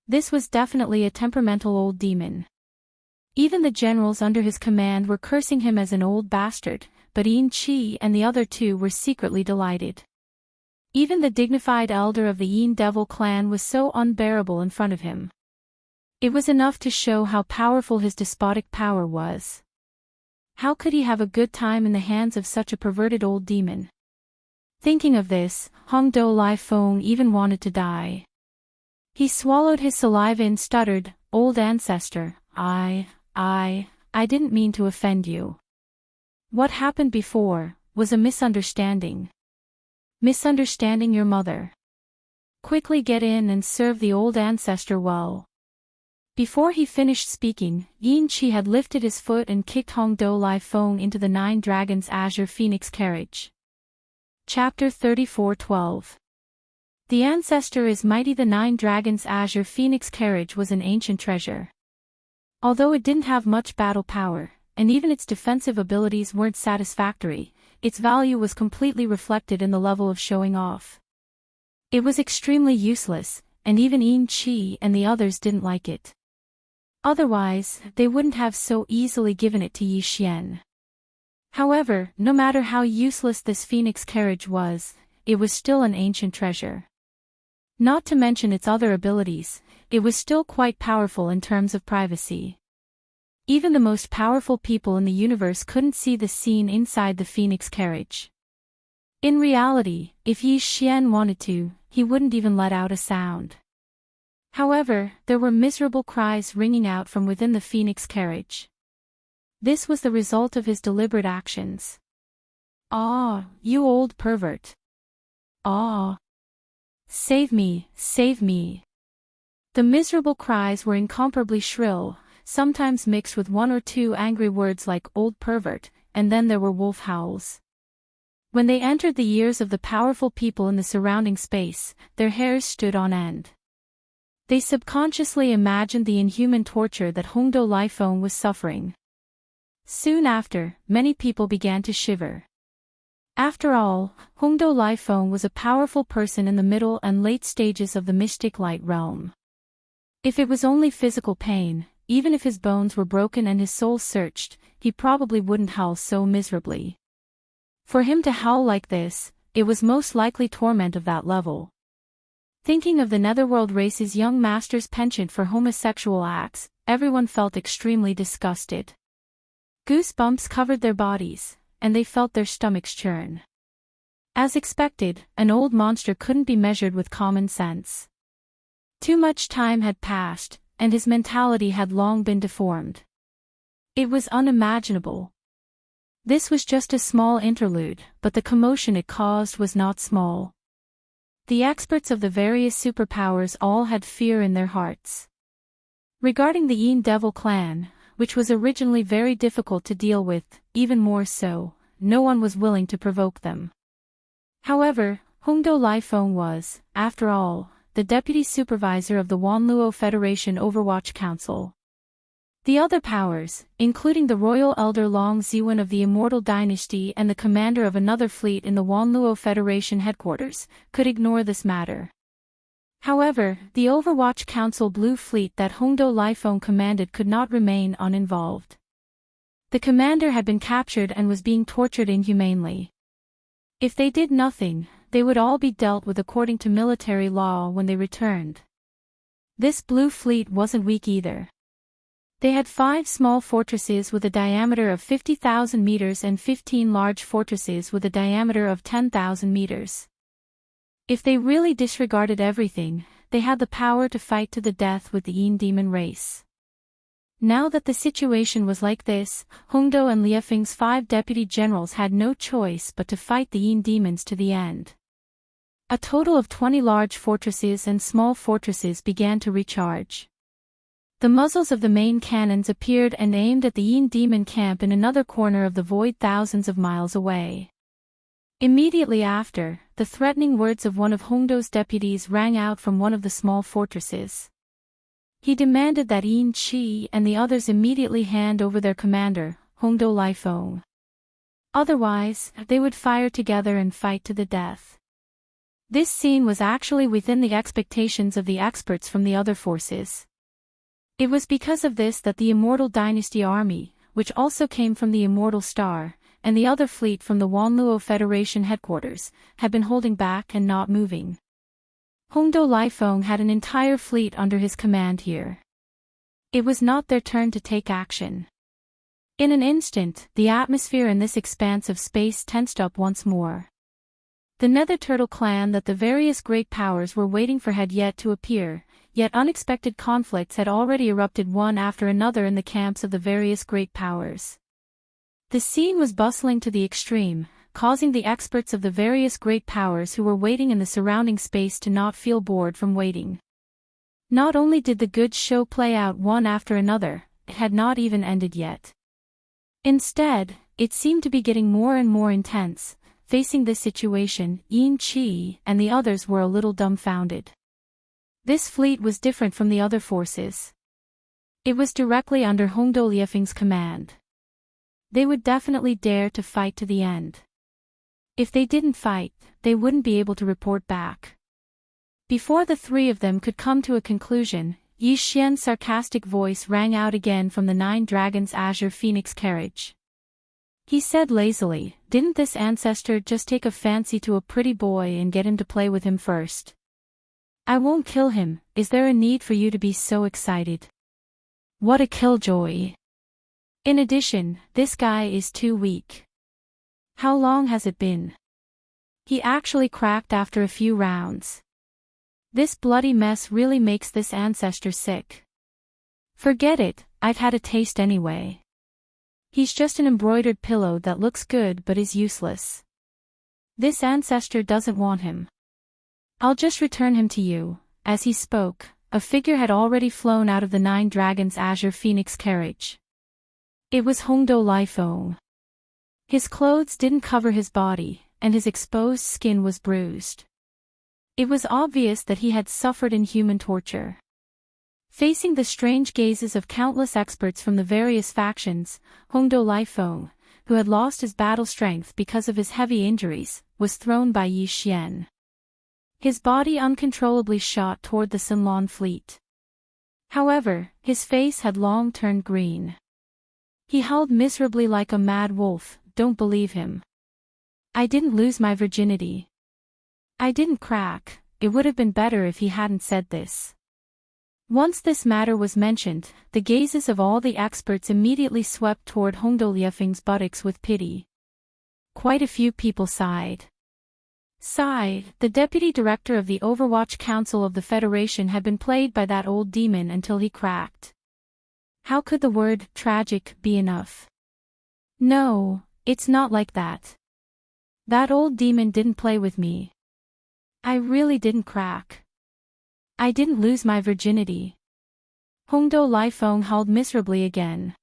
This was definitely a temperamental old demon. Even the generals under his command were cursing him as an old bastard, but Yin Qi and the other two were secretly delighted. Even the dignified elder of the Yin Devil clan was so unbearable in front of him. It was enough to show how powerful his despotic power was. How could he have a good time in the hands of such a perverted old demon? Thinking of this, Hongdo Lai Feng even wanted to die. He swallowed his saliva and stuttered, "Old ancestor, I didn't mean to offend you. What happened before was a misunderstanding." "Misunderstanding your mother. Quickly get in and serve the old ancestor well." Before he finished speaking, Yin Qi had lifted his foot and kicked Hongdo Lai Feng into the Nine Dragons' Azure Phoenix carriage. Chapter 34:12. The ancestor is mighty. The Nine Dragons' Azure Phoenix carriage was an ancient treasure. Although it didn't have much battle power, and even its defensive abilities weren't satisfactory, its value was completely reflected in the level of showing off. It was extremely useless, and even Yin Qi and the others didn't like it. Otherwise, they wouldn't have so easily given it to Yi Xian. However, no matter how useless this phoenix carriage was, it was still an ancient treasure. Not to mention its other abilities, it was still quite powerful in terms of privacy. Even the most powerful people in the universe couldn't see the scene inside the Phoenix carriage. In reality, if Yi Xian wanted to, he wouldn't even let out a sound. However, there were miserable cries ringing out from within the Phoenix carriage. This was the result of his deliberate actions. "Ah, you old pervert! Ah! Save me, save me!" The miserable cries were incomparably shrill, sometimes mixed with one or two angry words like "old pervert," and then there were wolf howls. When they entered the ears of the powerful people in the surrounding space, their hairs stood on end. They subconsciously imagined the inhuman torture that Hongdou Lifeng was suffering. Soon after, many people began to shiver. After all, Hongdou Lifeng was a powerful person in the middle and late stages of the mystic light realm. If it was only physical pain, even if his bones were broken and his soul searched, he probably wouldn't howl so miserably. For him to howl like this, it was most likely torment of that level. Thinking of the Netherworld race's young master's penchant for homosexual acts, everyone felt extremely disgusted. Goosebumps covered their bodies, and they felt their stomachs churn. As expected, an old monster couldn't be measured with common sense. Too much time had passed, and his mentality had long been deformed. It was unimaginable. This was just a small interlude, but the commotion it caused was not small. The experts of the various superpowers all had fear in their hearts. Regarding the Yin Devil clan, which was originally very difficult to deal with, even more so, no one was willing to provoke them. However, Hongdou Lifeng was, after all, the deputy supervisor of the Wanluo Federation Overwatch Council. The other powers, including the royal elder Long Ziwen of the Immortal Dynasty and the commander of another fleet in the Wanluo Federation headquarters, could ignore this matter. However, the Overwatch Council Blue Fleet that Hongdou Lifeng commanded could not remain uninvolved. The commander had been captured and was being tortured inhumanely. If they did nothing, they would all be dealt with according to military law when they returned. This Blue Fleet wasn't weak either. They had 5 small fortresses with a diameter of 50,000 meters and 15 large fortresses with a diameter of 10,000 meters. If they really disregarded everything, they had the power to fight to the death with the Yin demon race. Now that the situation was like this, Hongdou and Liefeng's 5 deputy generals had no choice but to fight the Yin demons to the end. A total of 20 large fortresses and small fortresses began to recharge. The muzzles of the main cannons appeared and aimed at the Yin demon camp in another corner of the void thousands of miles away. Immediately after, the threatening words of one of Hongdou's deputies rang out from one of the small fortresses. He demanded that Yin Qi and the others immediately hand over their commander, Hongdou Lifeng. Otherwise, they would fire together and fight to the death. This scene was actually within the expectations of the experts from the other forces. It was because of this that the Immortal Dynasty Army, which also came from the Immortal Star, and the other fleet from the Wanluo Federation headquarters, had been holding back and not moving. Hongdou Lifeng had an entire fleet under his command here. It was not their turn to take action. In an instant, the atmosphere in this expanse of space tensed up once more. The Nether Turtle clan that the various great powers were waiting for had yet to appear, yet unexpected conflicts had already erupted one after another in the camps of the various great powers. The scene was bustling to the extreme, causing the experts of the various great powers who were waiting in the surrounding space to not feel bored from waiting. Not only did the goods show play out one after another, it had not even ended yet. Instead, it seemed to be getting more and more intense. Facing this situation, Yin Qi and the others were a little dumbfounded. This fleet was different from the other forces. It was directly under Hongdou Liefeng's command. They would definitely dare to fight to the end. If they didn't fight, they wouldn't be able to report back. Before the 3 of them could come to a conclusion, Yi Xian's sarcastic voice rang out again from the 9 Dragons' Azure Phoenix carriage. He said lazily, "Didn't this ancestor just take a fancy to a pretty boy and get him to play with him first? I won't kill him, is there a need for you to be so excited? What a killjoy." In addition, this guy is too weak. How long has it been? He actually cracked after a few rounds. This bloody mess really makes this ancestor sick. Forget it, I've had a taste anyway. He's just an embroidered pillow that looks good but is useless. This ancestor doesn't want him. I'll just return him to you. As he spoke, a figure had already flown out of the Nine Dragons' Azure Phoenix carriage. It was Hongdo Lifeng. His clothes didn't cover his body, and his exposed skin was bruised. It was obvious that he had suffered inhuman torture. Facing the strange gazes of countless experts from the various factions, Hongdo Lifeng, who had lost his battle strength because of his heavy injuries, was thrown by Yi Xian. His body uncontrollably shot toward the Sinlan fleet. However, his face had long turned green. He howled miserably like a mad wolf. Don't believe him. I didn't lose my virginity. I didn't crack. It would have been better if he hadn't said this. Once this matter was mentioned, the gazes of all the experts immediately swept toward Hongdo Lifeng's buttocks with pity. Quite a few people sighed. The deputy director of the Overwatch Council of the Federation had been played by that old demon until he cracked. How could the word tragic be enough? No, it's not like that. That old demon didn't play with me. I really didn't crack. I didn't lose my virginity. Hongdo Lifeng howled miserably again.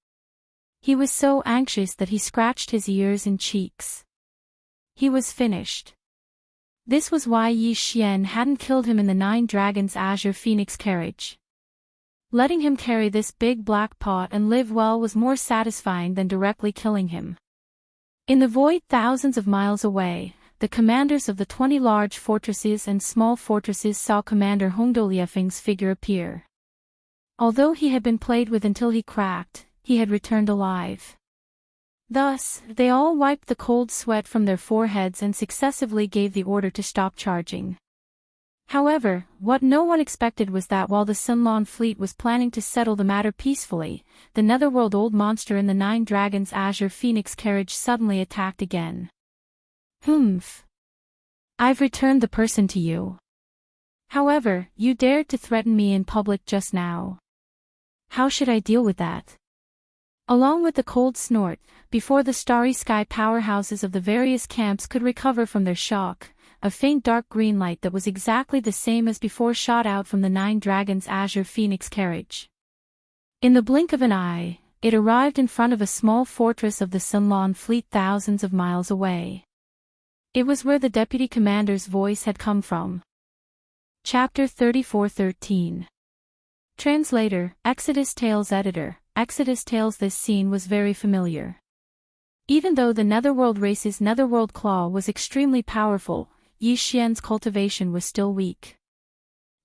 He was so anxious that he scratched his ears and cheeks. He was finished. This was why Yi Xian hadn't killed him in the Nine Dragons' Azure Phoenix carriage. Letting him carry this big black pot and live well was more satisfying than directly killing him. In the void thousands of miles away, the commanders of the 20 large fortresses and small fortresses saw Commander Hongdo Lifeng's figure appear. Although he had been played with until he cracked, he had returned alive. Thus, they all wiped the cold sweat from their foreheads and successively gave the order to stop charging. However, what no one expected was that while the Sinlan fleet was planning to settle the matter peacefully, the netherworld old monster in the Nine Dragons' Azure Phoenix carriage suddenly attacked again. Humph. I've returned the person to you. However, you dared to threaten me in public just now. How should I deal with that? Along with the cold snort, before the starry sky powerhouses of the various camps could recover from their shock, a faint dark green light that was exactly the same as before shot out from the Nine Dragons' Azure Phoenix carriage. In the blink of an eye, it arrived in front of a small fortress of the Sinlan fleet thousands of miles away. It was where the deputy commander's voice had come from. Chapter 34:13. Translator, Exodus Tales Editor, Exodus Tales. This scene was very familiar. Even though the Netherworld race's Netherworld Claw was extremely powerful, Yi Xian's cultivation was still weak.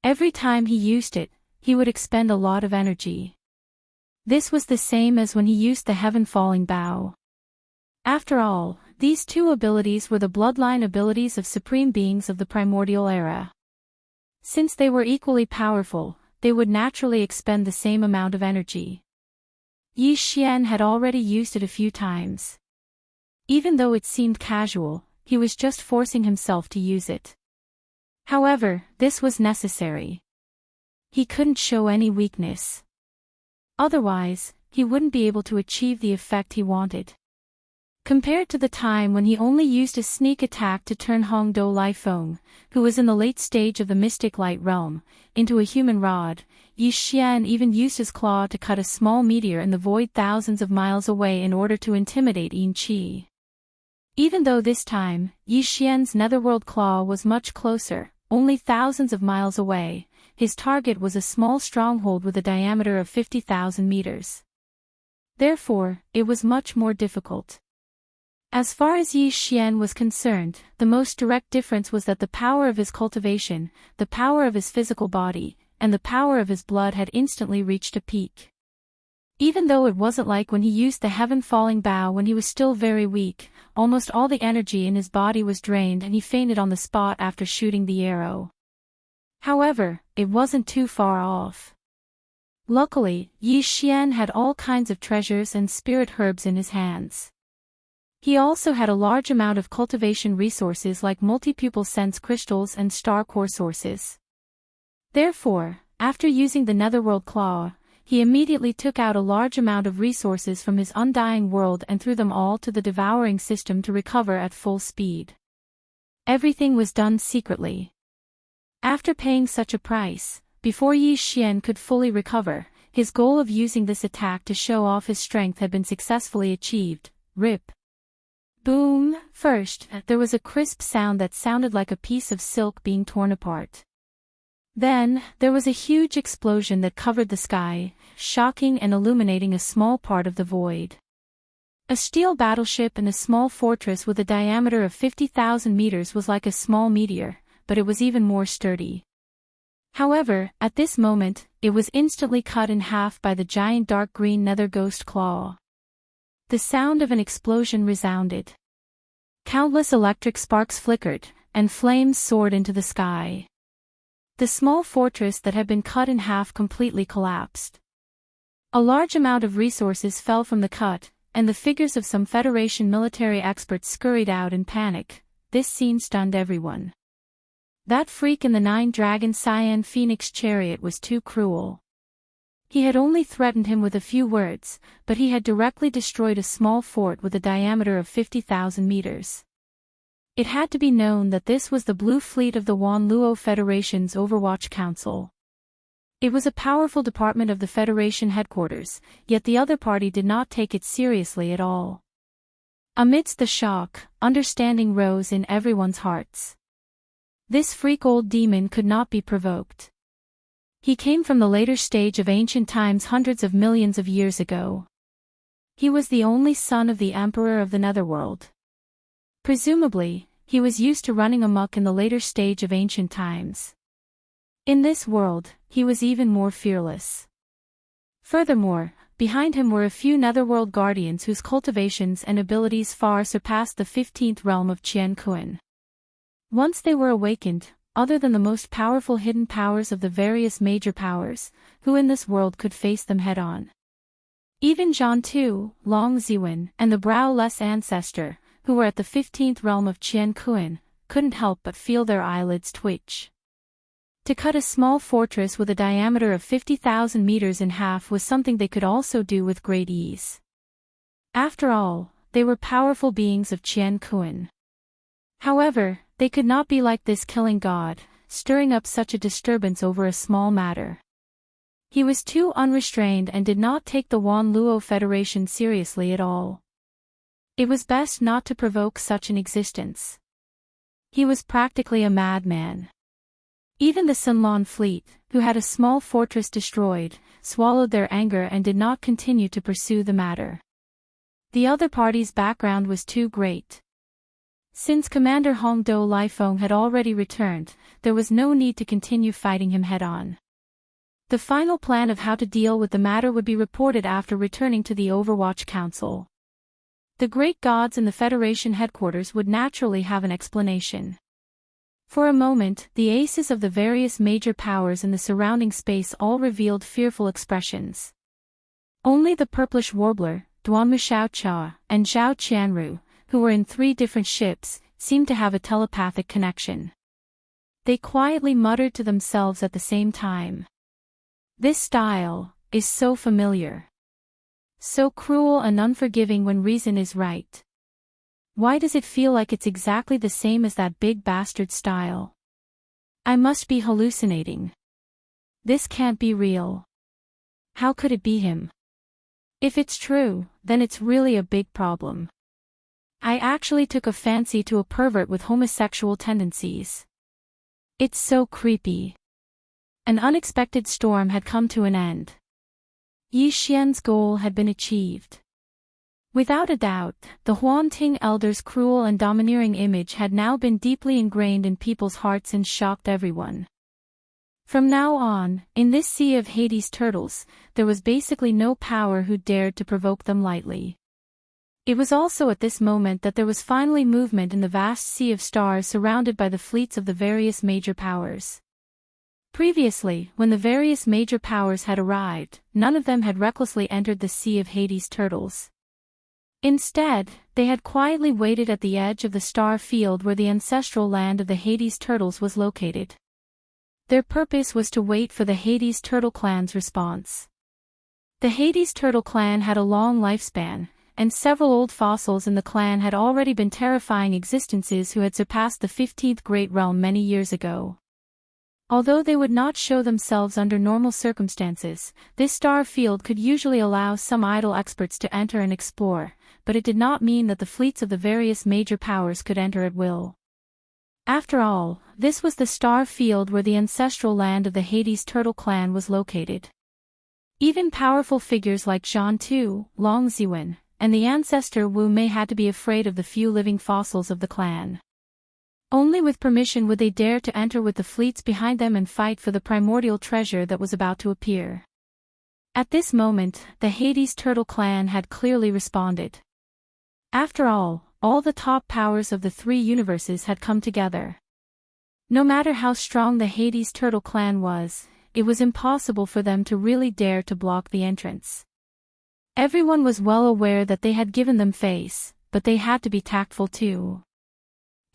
Every time he used it, he would expend a lot of energy. This was the same as when he used the Heaven-Falling Bow. After all, these two abilities were the bloodline abilities of supreme beings of the primordial era. Since they were equally powerful, they would naturally expend the same amount of energy. Yi Xian had already used it a few times. Even though it seemed casual, he was just forcing himself to use it. However, this was necessary. He couldn't show any weakness. Otherwise, he wouldn't be able to achieve the effect he wanted. Compared to the time when he only used a sneak attack to turn Hongdo Lifeng, who was in the late stage of the mystic light realm, into a human rod, Yi Xian even used his claw to cut a small meteor in the void thousands of miles away in order to intimidate Yin Qi. Even though this time, Yi Xian's netherworld claw was much closer, only thousands of miles away, his target was a small stronghold with a diameter of 50,000 meters. Therefore, it was much more difficult. As far as Yi Xian was concerned, the most direct difference was that the power of his cultivation, the power of his physical body, and the power of his blood had instantly reached a peak. Even though it wasn't like when he used the Heaven-Falling Bow when he was still very weak, almost all the energy in his body was drained and he fainted on the spot after shooting the arrow. However, it wasn't too far off. Luckily, Yi Xian had all kinds of treasures and spirit herbs in his hands. He also had a large amount of cultivation resources like multi-pupil sense crystals and star core sources. Therefore, after using the Netherworld Claw, he immediately took out a large amount of resources from his undying world and threw them all to the devouring system to recover at full speed. Everything was done secretly. After paying such a price, before Yi Xian could fully recover, his goal of using this attack to show off his strength had been successfully achieved. Rip. Boom! First, there was a crisp sound that sounded like a piece of silk being torn apart. Then, there was a huge explosion that covered the sky, shocking and illuminating a small part of the void. A steel battleship in a small fortress with a diameter of 50,000 meters was like a small meteor, but it was even more sturdy. However, at this moment, it was instantly cut in half by the giant dark green nether ghost claw. The sound of an explosion resounded. Countless electric sparks flickered, and flames soared into the sky. The small fortress that had been cut in half completely collapsed. A large amount of resources fell from the cut, and the figures of some Federation military experts scurried out in panic. This scene stunned everyone. That freak in the 9-dragon Cyan Phoenix chariot was too cruel. He had only threatened him with a few words, but he had directly destroyed a small fort with a diameter of 50,000 meters. It had to be known that this was the Blue Fleet of the Wan Luo Federation's Overwatch Council. It was a powerful department of the Federation headquarters, yet the other party did not take it seriously at all. Amidst the shock, understanding rose in everyone's hearts. This freak old demon could not be provoked. He came from the later stage of ancient times hundreds of millions of years ago. He was the only son of the Emperor of the Netherworld. Presumably, he was used to running amok in the later stage of ancient times. In this world, he was even more fearless. Furthermore, behind him were a few Netherworld guardians whose cultivations and abilities far surpassed the 15th realm of Qian Kun. Once they were awakened, other than the most powerful hidden powers of the various major powers, who in this world could face them head-on? Even Zhan Tu, Long Ziwen, and the Browless ancestor, who were at the 15th realm of Qian Kun, couldn't help but feel their eyelids twitch. To cut a small fortress with a diameter of 50,000 meters in half was something they could also do with great ease. After all, they were powerful beings of Qian Kun. However, they could not be like this killing god, stirring up such a disturbance over a small matter. He was too unrestrained and did not take the Wan Luo Federation seriously at all. It was best not to provoke such an existence. He was practically a madman. Even the Sunlan fleet, who had a small fortress destroyed, swallowed their anger and did not continue to pursue the matter. The other party's background was too great. Since Commander Hongdou Lifeng had already returned, there was no need to continue fighting him head-on. The final plan of how to deal with the matter would be reported after returning to the Overwatch Council. The great gods in the Federation headquarters would naturally have an explanation. For a moment, the aces of the various major powers in the surrounding space all revealed fearful expressions. Only the purplish warbler, Duanmu Xiaocha, and Zhao Qianru, who were in 3 different ships, seemed to have a telepathic connection. They quietly muttered to themselves at the same time. This style is so familiar. So cruel and unforgiving when reason is right. Why does it feel like it's exactly the same as that big bastard style? I must be hallucinating. This can't be real. How could it be him? If it's true, then it's really a big problem. I actually took a fancy to a pervert with homosexual tendencies. It's so creepy. An unexpected storm had come to an end. Yi Xian's goal had been achieved. Without a doubt, the Huanting Elder's cruel and domineering image had now been deeply ingrained in people's hearts and shocked everyone. From now on, in this sea of Hades turtles, there was basically no power who dared to provoke them lightly. It was also at this moment that there was finally movement in the vast sea of stars surrounded by the fleets of the various major powers. Previously, when the various major powers had arrived, none of them had recklessly entered the Sea of Hades turtles. Instead, they had quietly waited at the edge of the star field where the ancestral land of the Hades turtles was located. Their purpose was to wait for the Hades turtle clan's response. The Hades turtle clan had a long lifespan, and several old fossils in the clan had already been terrifying existences who had surpassed the 15th Great Realm many years ago. Although they would not show themselves under normal circumstances, this star field could usually allow some idle experts to enter and explore, but it did not mean that the fleets of the various major powers could enter at will. After all, this was the star field where the ancestral land of the Hades turtle clan was located. Even powerful figures like Zhan Tu, Long Ziwen, and the ancestor Wu Mei had to be afraid of the few living fossils of the clan. Only with permission would they dare to enter with the fleets behind them and fight for the primordial treasure that was about to appear. At this moment, the Hades turtle clan had clearly responded. After all the top powers of the three universes had come together. No matter how strong the Hades turtle clan was, it was impossible for them to really dare to block the entrance. Everyone was well aware that they had given them face, but they had to be tactful too.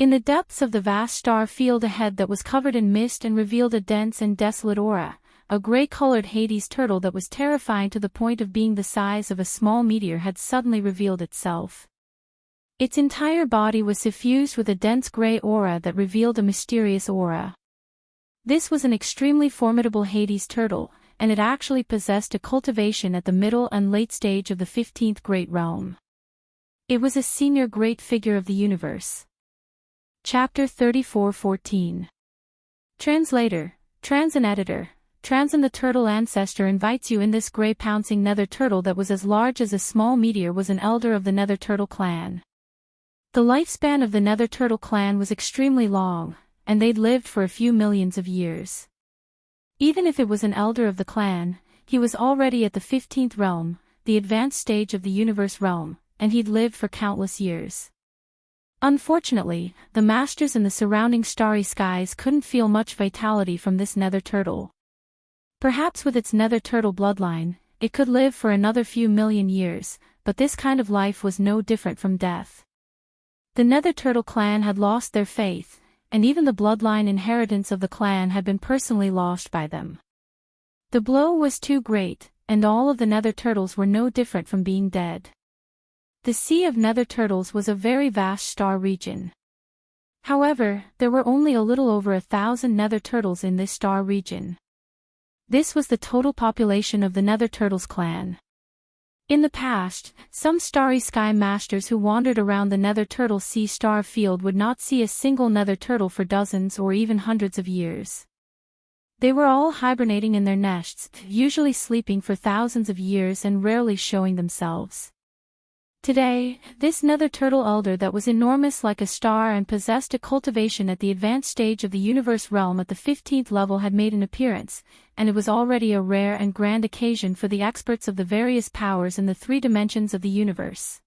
In the depths of the vast star field ahead that was covered in mist and revealed a dense and desolate aura, a gray-colored Hades turtle that was terrifying to the point of being the size of a small meteor had suddenly revealed itself. Its entire body was suffused with a dense gray aura that revealed a mysterious aura. This was an extremely formidable Hades turtle, and it actually possessed a cultivation at the middle and late stage of the 15th Great Realm. It was a senior great figure of the universe. Chapter 34:14. Translator, Transan Editor. Transan the turtle ancestor invites you in. This gray pouncing nether turtle that was as large as a small meteor was an elder of the nether turtle clan. The lifespan of the nether turtle clan was extremely long, and they'd lived for a few millions of years. Even if it was an elder of the clan, he was already at the 15th realm, the advanced stage of the universe realm, and he'd lived for countless years. Unfortunately, the masters in the surrounding starry skies couldn't feel much vitality from this nether turtle. Perhaps with its nether turtle bloodline, it could live for another few million years, but this kind of life was no different from death. The nether turtle clan had lost their faith, and even the bloodline inheritance of the clan had been personally lost by them. The blow was too great, and all of the nether turtles were no different from being dead. The Sea of Nether Turtles was a very vast star region. However, there were only a little over 1,000 nether turtles in this star region. This was the total population of the Nether Turtles clan. In the past, some starry sky masters who wandered around the Nether Turtle Sea star field would not see a single nether turtle for dozens or even hundreds of years. They were all hibernating in their nests, usually sleeping for thousands of years and rarely showing themselves. Today, this nether turtle elder that was enormous like a star and possessed a cultivation at the advanced stage of the universe realm at the 15th level had made an appearance, and it was already a rare and grand occasion for the experts of the various powers in the three dimensions of the universe.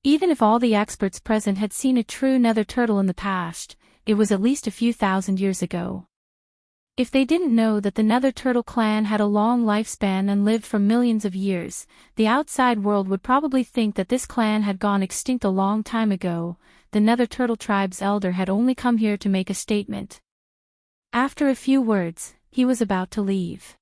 Even if all the experts present had seen a true nether turtle in the past, it was at least a few thousand years ago. If they didn't know that the Nether Turtle clan had a long lifespan and lived for millions of years, the outside world would probably think that this clan had gone extinct a long time ago. The Nether Turtle tribe's elder had only come here to make a statement. After a few words, he was about to leave.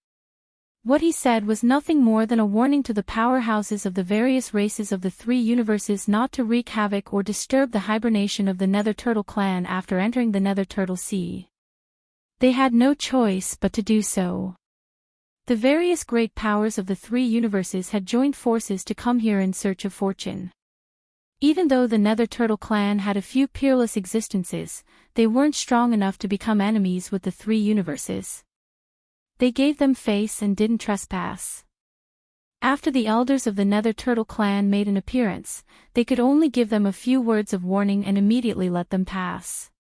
What he said was nothing more than a warning to the powerhouses of the various races of the three universes not to wreak havoc or disturb the hibernation of the Nether Turtle clan after entering the Nether Turtle Sea. They had no choice but to do so. The various great powers of the three universes had joined forces to come here in search of fortune. Even though the Nether Turtle clan had a few peerless existences, they weren't strong enough to become enemies with the three universes. They gave them face and didn't trespass. After the elders of the Nether Turtle clan made an appearance, they could only give them a few words of warning and immediately let them pass.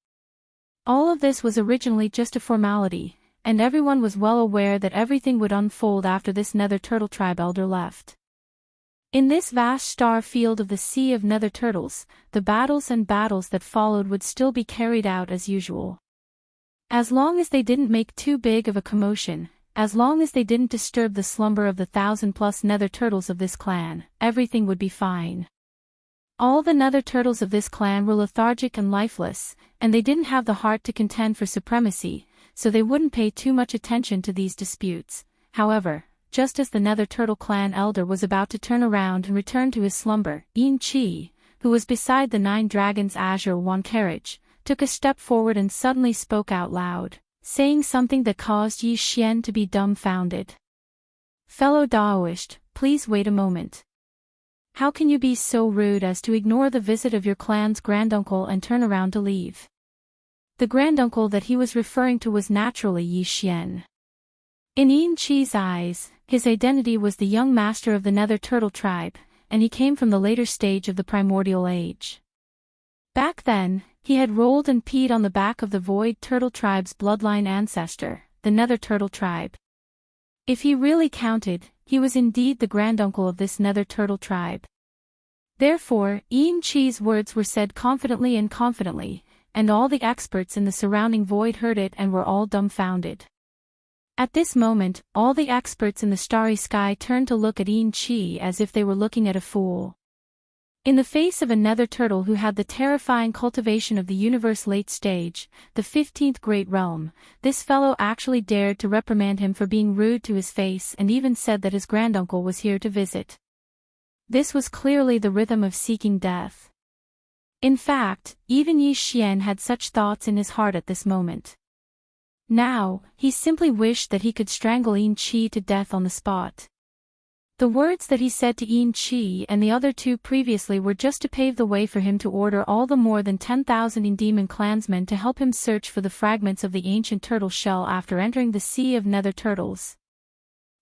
All of this was originally just a formality, and everyone was well aware that everything would unfold after this Nether Turtle tribe elder left. In this vast star field of the Sea of Nether Turtles, the battles that followed would still be carried out as usual. As long as they didn't make too big of a commotion, as long as they didn't disturb the slumber of the 1,000+ nether turtles of this clan, everything would be fine. All the nether turtles of this clan were lethargic and lifeless, and they didn't have the heart to contend for supremacy, so they wouldn't pay too much attention to these disputes. However, just as the nether turtle clan elder was about to turn around and return to his slumber, Chi, who was beside the 9 dragons' azure wand carriage, took a step forward and suddenly spoke out loud, saying something that caused Yi Xian to be dumbfounded. "Fellow Daoist, please wait a moment. How can you be so rude as to ignore the visit of your clan's granduncle and turn around to leave?" The granduncle that he was referring to was naturally Yi Xian. In Chi's eyes, his identity was the young master of the nether turtle tribe, and he came from the later stage of the primordial age. Back then, he had rolled and peed on the back of the void turtle tribe's bloodline ancestor, the nether turtle tribe. If he really counted, he was indeed the granduncle of this nether turtle tribe. Therefore, Chi's words were said confidently, and all the experts in the surrounding void heard it and were all dumbfounded. At this moment, all the experts in the starry sky turned to look at Chi as if they were looking at a fool. In the face of a nether turtle who had the terrifying cultivation of the universe late stage, the 15th great realm, this fellow actually dared to reprimand him for being rude to his face and even said that his granduncle was here to visit. This was clearly the rhythm of seeking death. In fact, even Yi Xian had such thoughts in his heart at this moment. Now, he simply wished that he could strangle Chi to death on the spot. The words that he said to Chi and the other 2 previously were just to pave the way for him to order all the more than 10,000 demon clansmen to help him search for the fragments of the ancient turtle shell after entering the Sea of Nether Turtles.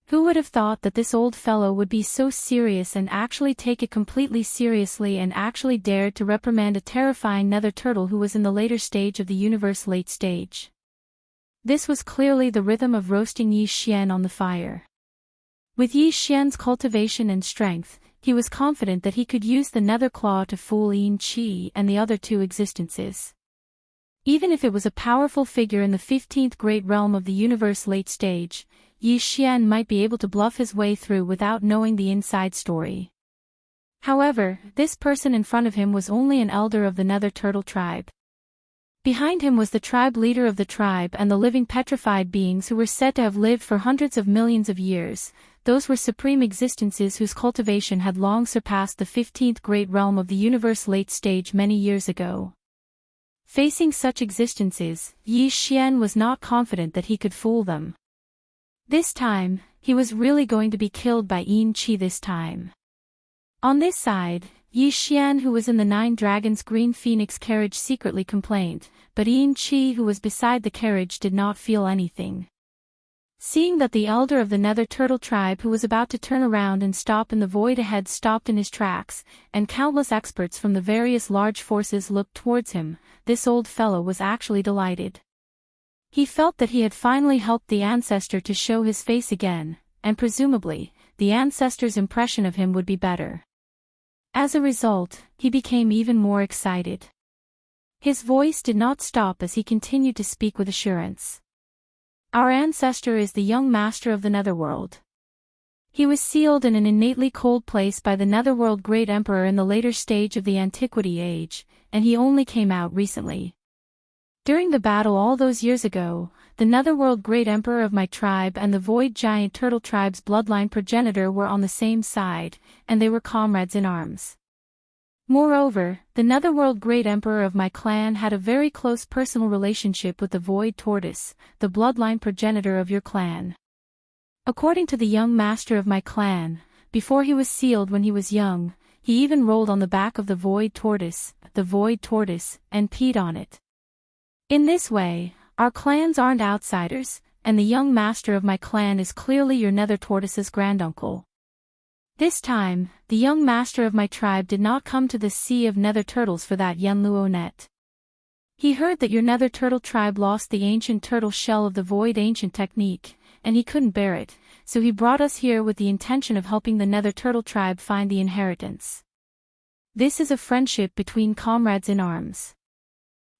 Who would have thought that this old fellow would be so serious and actually take it completely seriously and actually dared to reprimand a terrifying nether turtle who was in the later stage of the universe late stage? This was clearly the rhythm of roasting Yi Xian on the fire. With Yi Xian's cultivation and strength, he was confident that he could use the nether claw to fool Chi and the other 2 existences. Even if it was a powerful figure in the 15th great realm of the universe late stage, Yi Xian might be able to bluff his way through without knowing the inside story. However, this person in front of him was only an elder of the nether turtle tribe. Behind him was the tribe leader of the tribe and the living petrified beings who were said to have lived for hundreds of millions of years. Those were supreme existences whose cultivation had long surpassed the 15th great realm of the universe late stage many years ago. Facing such existences, Yi Xian was not confident that he could fool them. This time, he was really going to be killed by Chi this time. On this side, Yi Xian, who was in the 9 dragons' green phoenix carriage, secretly complained, but Chi, who was beside the carriage, did not feel anything. Seeing that the elder of the nether turtle tribe who was about to turn around and stop in the void ahead stopped in his tracks, and countless experts from the various large forces looked towards him, this old fellow was actually delighted. He felt that he had finally helped the ancestor to show his face again, and presumably, the ancestor's impression of him would be better. As a result, he became even more excited. His voice did not stop as he continued to speak with assurance. Our ancestor is the young master of the Netherworld. He was sealed in an innately cold place by the Netherworld Great Emperor in the later stage of the Antiquity Age, and he only came out recently. During the battle all those years ago, the Netherworld Great Emperor of my tribe and the Void Giant Turtle tribe's bloodline progenitor were on the same side, and they were comrades in arms. Moreover, the Netherworld Great Emperor of my clan had a very close personal relationship with the Void Tortoise, the bloodline progenitor of your clan. According to the young master of my clan, before he was sealed when he was young, he even rolled on the back of the Void Tortoise, and peed on it. In this way, our clans aren't outsiders, and the young master of my clan is clearly your Nether Tortoise's granduncle. This time, the young master of my tribe did not come to the Sea of Nether Turtles for that Yenluo net. He heard that your Nether Turtle tribe lost the ancient turtle shell of the Void Ancient technique, and he couldn't bear it, so he brought us here with the intention of helping the Nether Turtle tribe find the inheritance. This is a friendship between comrades in arms.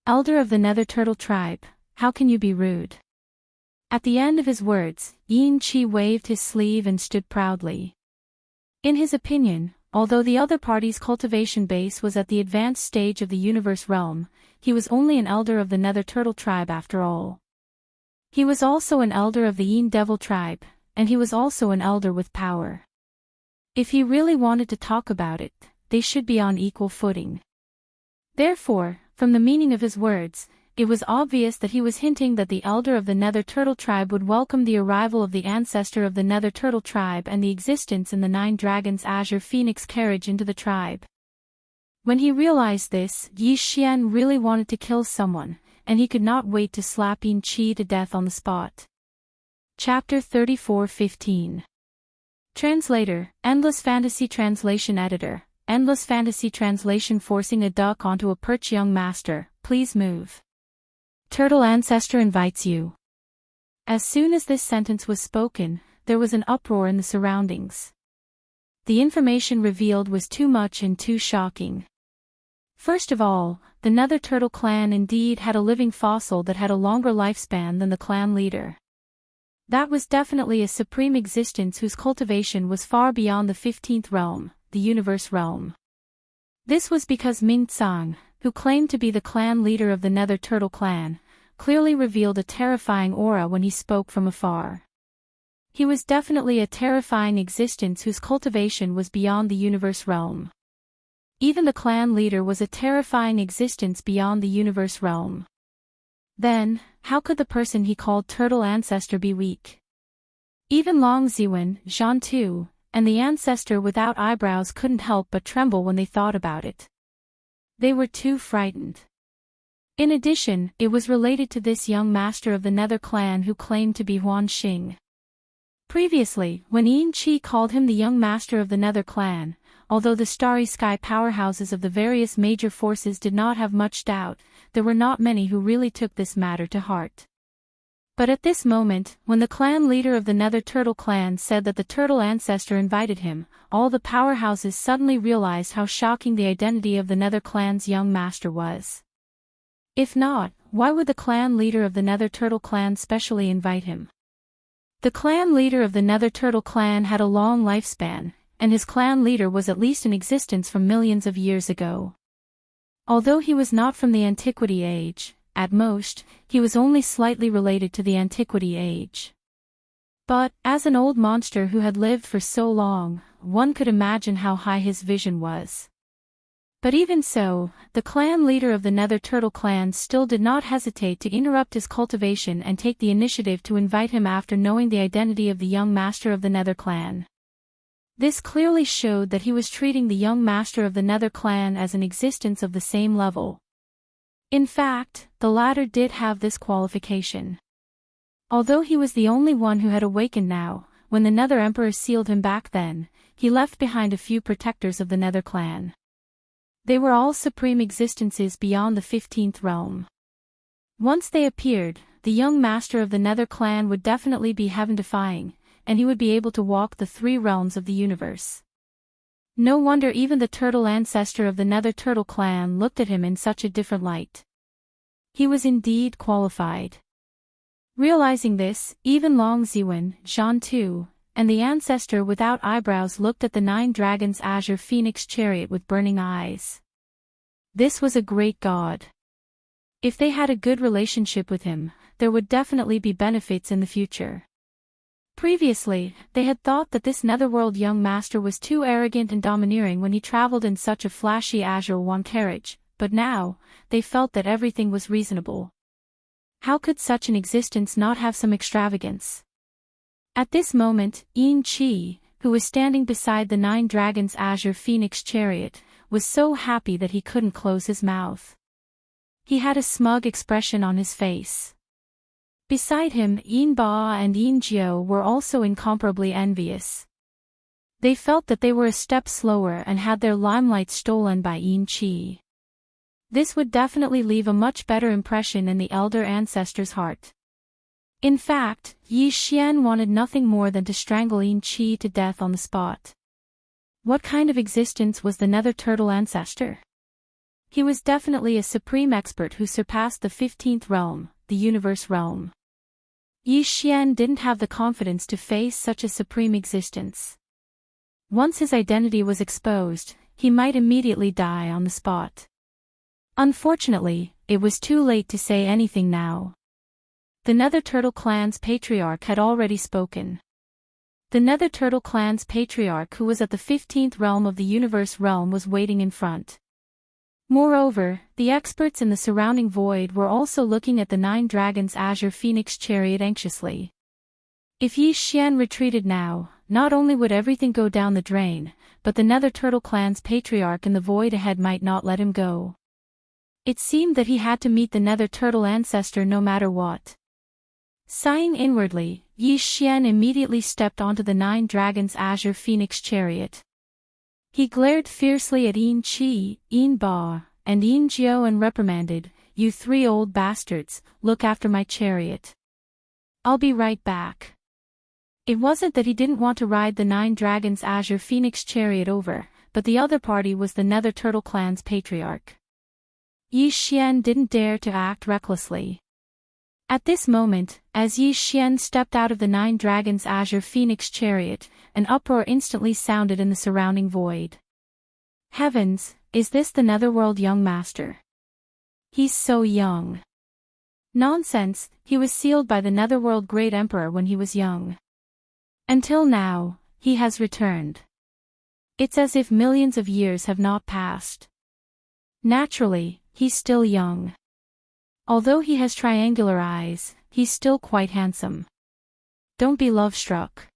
Elder of the Nether Turtle tribe, how can you be rude? At the end of his words, Yin Chi waved his sleeve and stood proudly. In his opinion, although the other party's cultivation base was at the advanced stage of the universe realm, he was only an elder of the Nether Turtle tribe after all. He was also an elder of the Yin Devil tribe, and he was also an elder with power. If he really wanted to talk about it, they should be on equal footing. Therefore, from the meaning of his words, it was obvious that he was hinting that the elder of the Nether Turtle tribe would welcome the arrival of the ancestor of the Nether Turtle tribe and the existence in the 9 Dragons Azure Phoenix carriage into the tribe. When he realized this, Yi Xian really wanted to kill someone, and he could not wait to slap Yin Chi to death on the spot. Chapter 34:15. Translator, Endless Fantasy Translation Editor, Endless Fantasy Translation. Forcing a duck onto a perch. Young master, please move. Turtle ancestor invites you. As soon as this sentence was spoken, there was an uproar in the surroundings. The information revealed was too much and too shocking. First of all, the Nether Turtle clan indeed had a living fossil that had a longer lifespan than the clan leader. That was definitely a supreme existence whose cultivation was far beyond the 15th realm, the universe realm. This was because Ming Tsang, who claimed to be the clan leader of the Nether Turtle clan, clearly revealed a terrifying aura when he spoke from afar. He was definitely a terrifying existence whose cultivation was beyond the universe realm. Even the clan leader was a terrifying existence beyond the universe realm. Then, how could the person he called Turtle Ancestor be weak? Even Long Ziwen, Zhan Tu, and the ancestor without eyebrows couldn't help but tremble when they thought about it. They were too frightened. In addition, it was related to this young master of the Nether clan who claimed to be Huan Xing. Previously, when Yin Chi called him the young master of the Nether clan, although the starry sky powerhouses of the various major forces did not have much doubt, there were not many who really took this matter to heart. But at this moment, when the clan leader of the Nether Turtle clan said that the turtle ancestor invited him, all the powerhouses suddenly realized how shocking the identity of the Nether clan's young master was. If not, why would the clan leader of the Nether Turtle clan specially invite him? The clan leader of the Nether Turtle clan had a long lifespan, and his clan leader was at least in existence from millions of years ago. Although he was not from the Antiquity Age, at most, he was only slightly related to the Antiquity Age. But, as an old monster who had lived for so long, one could imagine how high his vision was. But even so, the clan leader of the Nether Turtle clan still did not hesitate to interrupt his cultivation and take the initiative to invite him after knowing the identity of the young master of the Nether clan. This clearly showed that he was treating the young master of the Nether clan as an existence of the same level. In fact, the latter did have this qualification. Although he was the only one who had awakened now, when the Nether Emperor sealed him back then, he left behind a few protectors of the Nether clan. They were all supreme existences beyond the 15th realm. Once they appeared, the young master of the Nether clan would definitely be heaven-defying, and he would be able to walk the 3 realms of the universe. No wonder even the turtle ancestor of the Nether Turtle clan looked at him in such a different light. He was indeed qualified. Realizing this, even Long Ziwen, Zhan Tu, and the ancestor without eyebrows looked at the 9 Dragons Azure Phoenix chariot with burning eyes. This was a great god. If they had a good relationship with him, there would definitely be benefits in the future. Previously, they had thought that this netherworld young master was too arrogant and domineering when he traveled in such a flashy Azure One carriage, but now, they felt that everything was reasonable. How could such an existence not have some extravagance? At this moment, Yin Chi, who was standing beside the 9 Dragons Azure Phoenix chariot, was so happy that he couldn't close his mouth. He had a smug expression on his face. Beside him, Yin Ba and Yin Jiao were also incomparably envious. They felt that they were a step slower and had their limelight stolen by Yin Chi. This would definitely leave a much better impression in the elder ancestor's heart. In fact, Yi Xian wanted nothing more than to strangle Yin Chi to death on the spot. What kind of existence was the Nether Turtle ancestor? He was definitely a supreme expert who surpassed the 15th realm, the universe realm. Yi Xian didn't have the confidence to face such a supreme existence. Once his identity was exposed, he might immediately die on the spot. Unfortunately, it was too late to say anything now. The Nether Turtle Clan's patriarch had already spoken. The Nether Turtle Clan's patriarch, who was at the 15th realm of the universe realm, was waiting in front. Moreover, the experts in the surrounding void were also looking at the 9 dragons' azure phoenix chariot anxiously. If Yi Xian retreated now, not only would everything go down the drain, but the Nether Turtle Clan's patriarch in the void ahead might not let him go. It seemed that he had to meet the Nether Turtle ancestor no matter what. Sighing inwardly, Yi Xian immediately stepped onto the 9 dragons' azure phoenix chariot. He glared fiercely at Yin Qi, Yin Ba, and Yin Jiao and reprimanded, "You 3 old bastards, look after my chariot. I'll be right back." It wasn't that he didn't want to ride the 9 dragons' azure phoenix chariot over, but the other party was the Nether Turtle Clan's patriarch. Yi Xian didn't dare to act recklessly. At this moment, as Yi Xian stepped out of the 9 dragons' azure phoenix chariot, an uproar instantly sounded in the surrounding void. Heavens, is this the Netherworld young master? He's so young. Nonsense, he was sealed by the Netherworld Great Emperor when he was young. Until now, he has returned. It's as if millions of years have not passed. Naturally, he's still young. Although he has triangular eyes, he's still quite handsome. Don't be love-struck.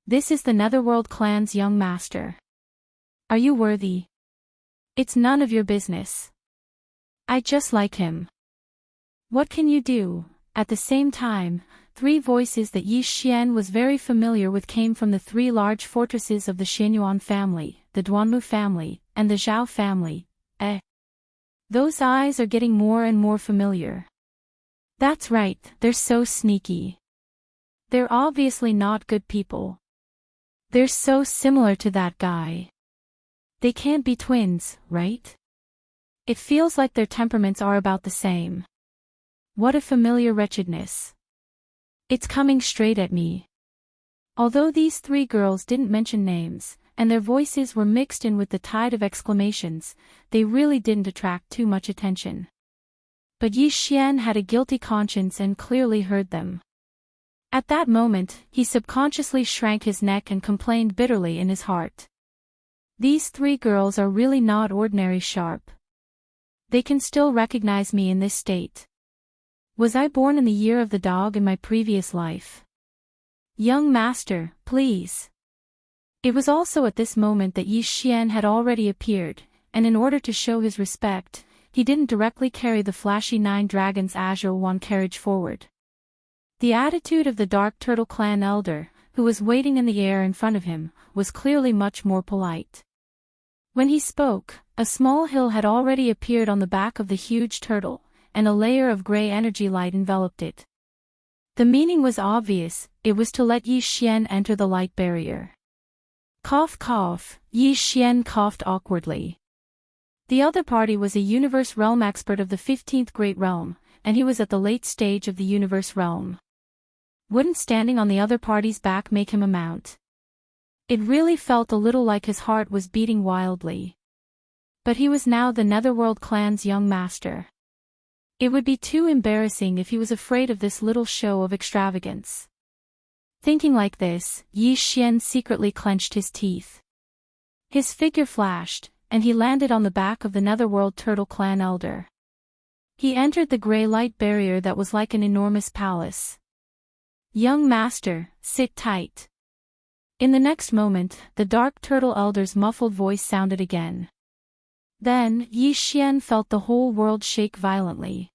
This is the Netherworld Clan's young master. Are you worthy? It's none of your business. I just like him. What can you do? At the same time, 3 voices that Yi Xian was very familiar with came from the 3 large fortresses of the Xianyuan family, the Duanmu family, and the Zhao family. Those eyes are getting more and more familiar. That's right, they're so sneaky. They're obviously not good people. They're so similar to that guy. They can't be twins, right? It feels like their temperaments are about the same. What a familiar wretchedness. It's coming straight at me. Although these 3 girls didn't mention names, and their voices were mixed in with the tide of exclamations, they really didn't attract too much attention. But Yi Xian had a guilty conscience and clearly heard them. At that moment, he subconsciously shrank his neck and complained bitterly in his heart. These 3 girls are really not ordinary sharp. They can still recognize me in this state. Was I born in the year of the dog in my previous life? Young master, please. It was also at this moment that Yi Xian had already appeared, and in order to show his respect, he didn't directly carry the flashy 9 dragons azure wand carriage forward. The attitude of the Dark Turtle Clan elder, who was waiting in the air in front of him, was clearly much more polite. When he spoke, a small hill had already appeared on the back of the huge turtle, and a layer of gray energy light enveloped it. The meaning was obvious, it was to let Yi Xian enter the light barrier. Cough cough, Yi Xian coughed awkwardly. The other party was a universe realm expert of the 15th Great Realm, and he was at the late stage of the universe realm. Wouldn't standing on the other party's back make him a mount? It really felt a little like his heart was beating wildly. But he was now the Netherworld Clan's young master. It would be too embarrassing if he was afraid of this little show of extravagance. Thinking like this, Yi Xian secretly clenched his teeth. His figure flashed, and he landed on the back of the Netherworld Turtle Clan elder. He entered the gray light barrier that was like an enormous palace. Young master, sit tight. In the next moment, the Dark Turtle elder's muffled voice sounded again. Then, Yi Xian felt the whole world shake violently.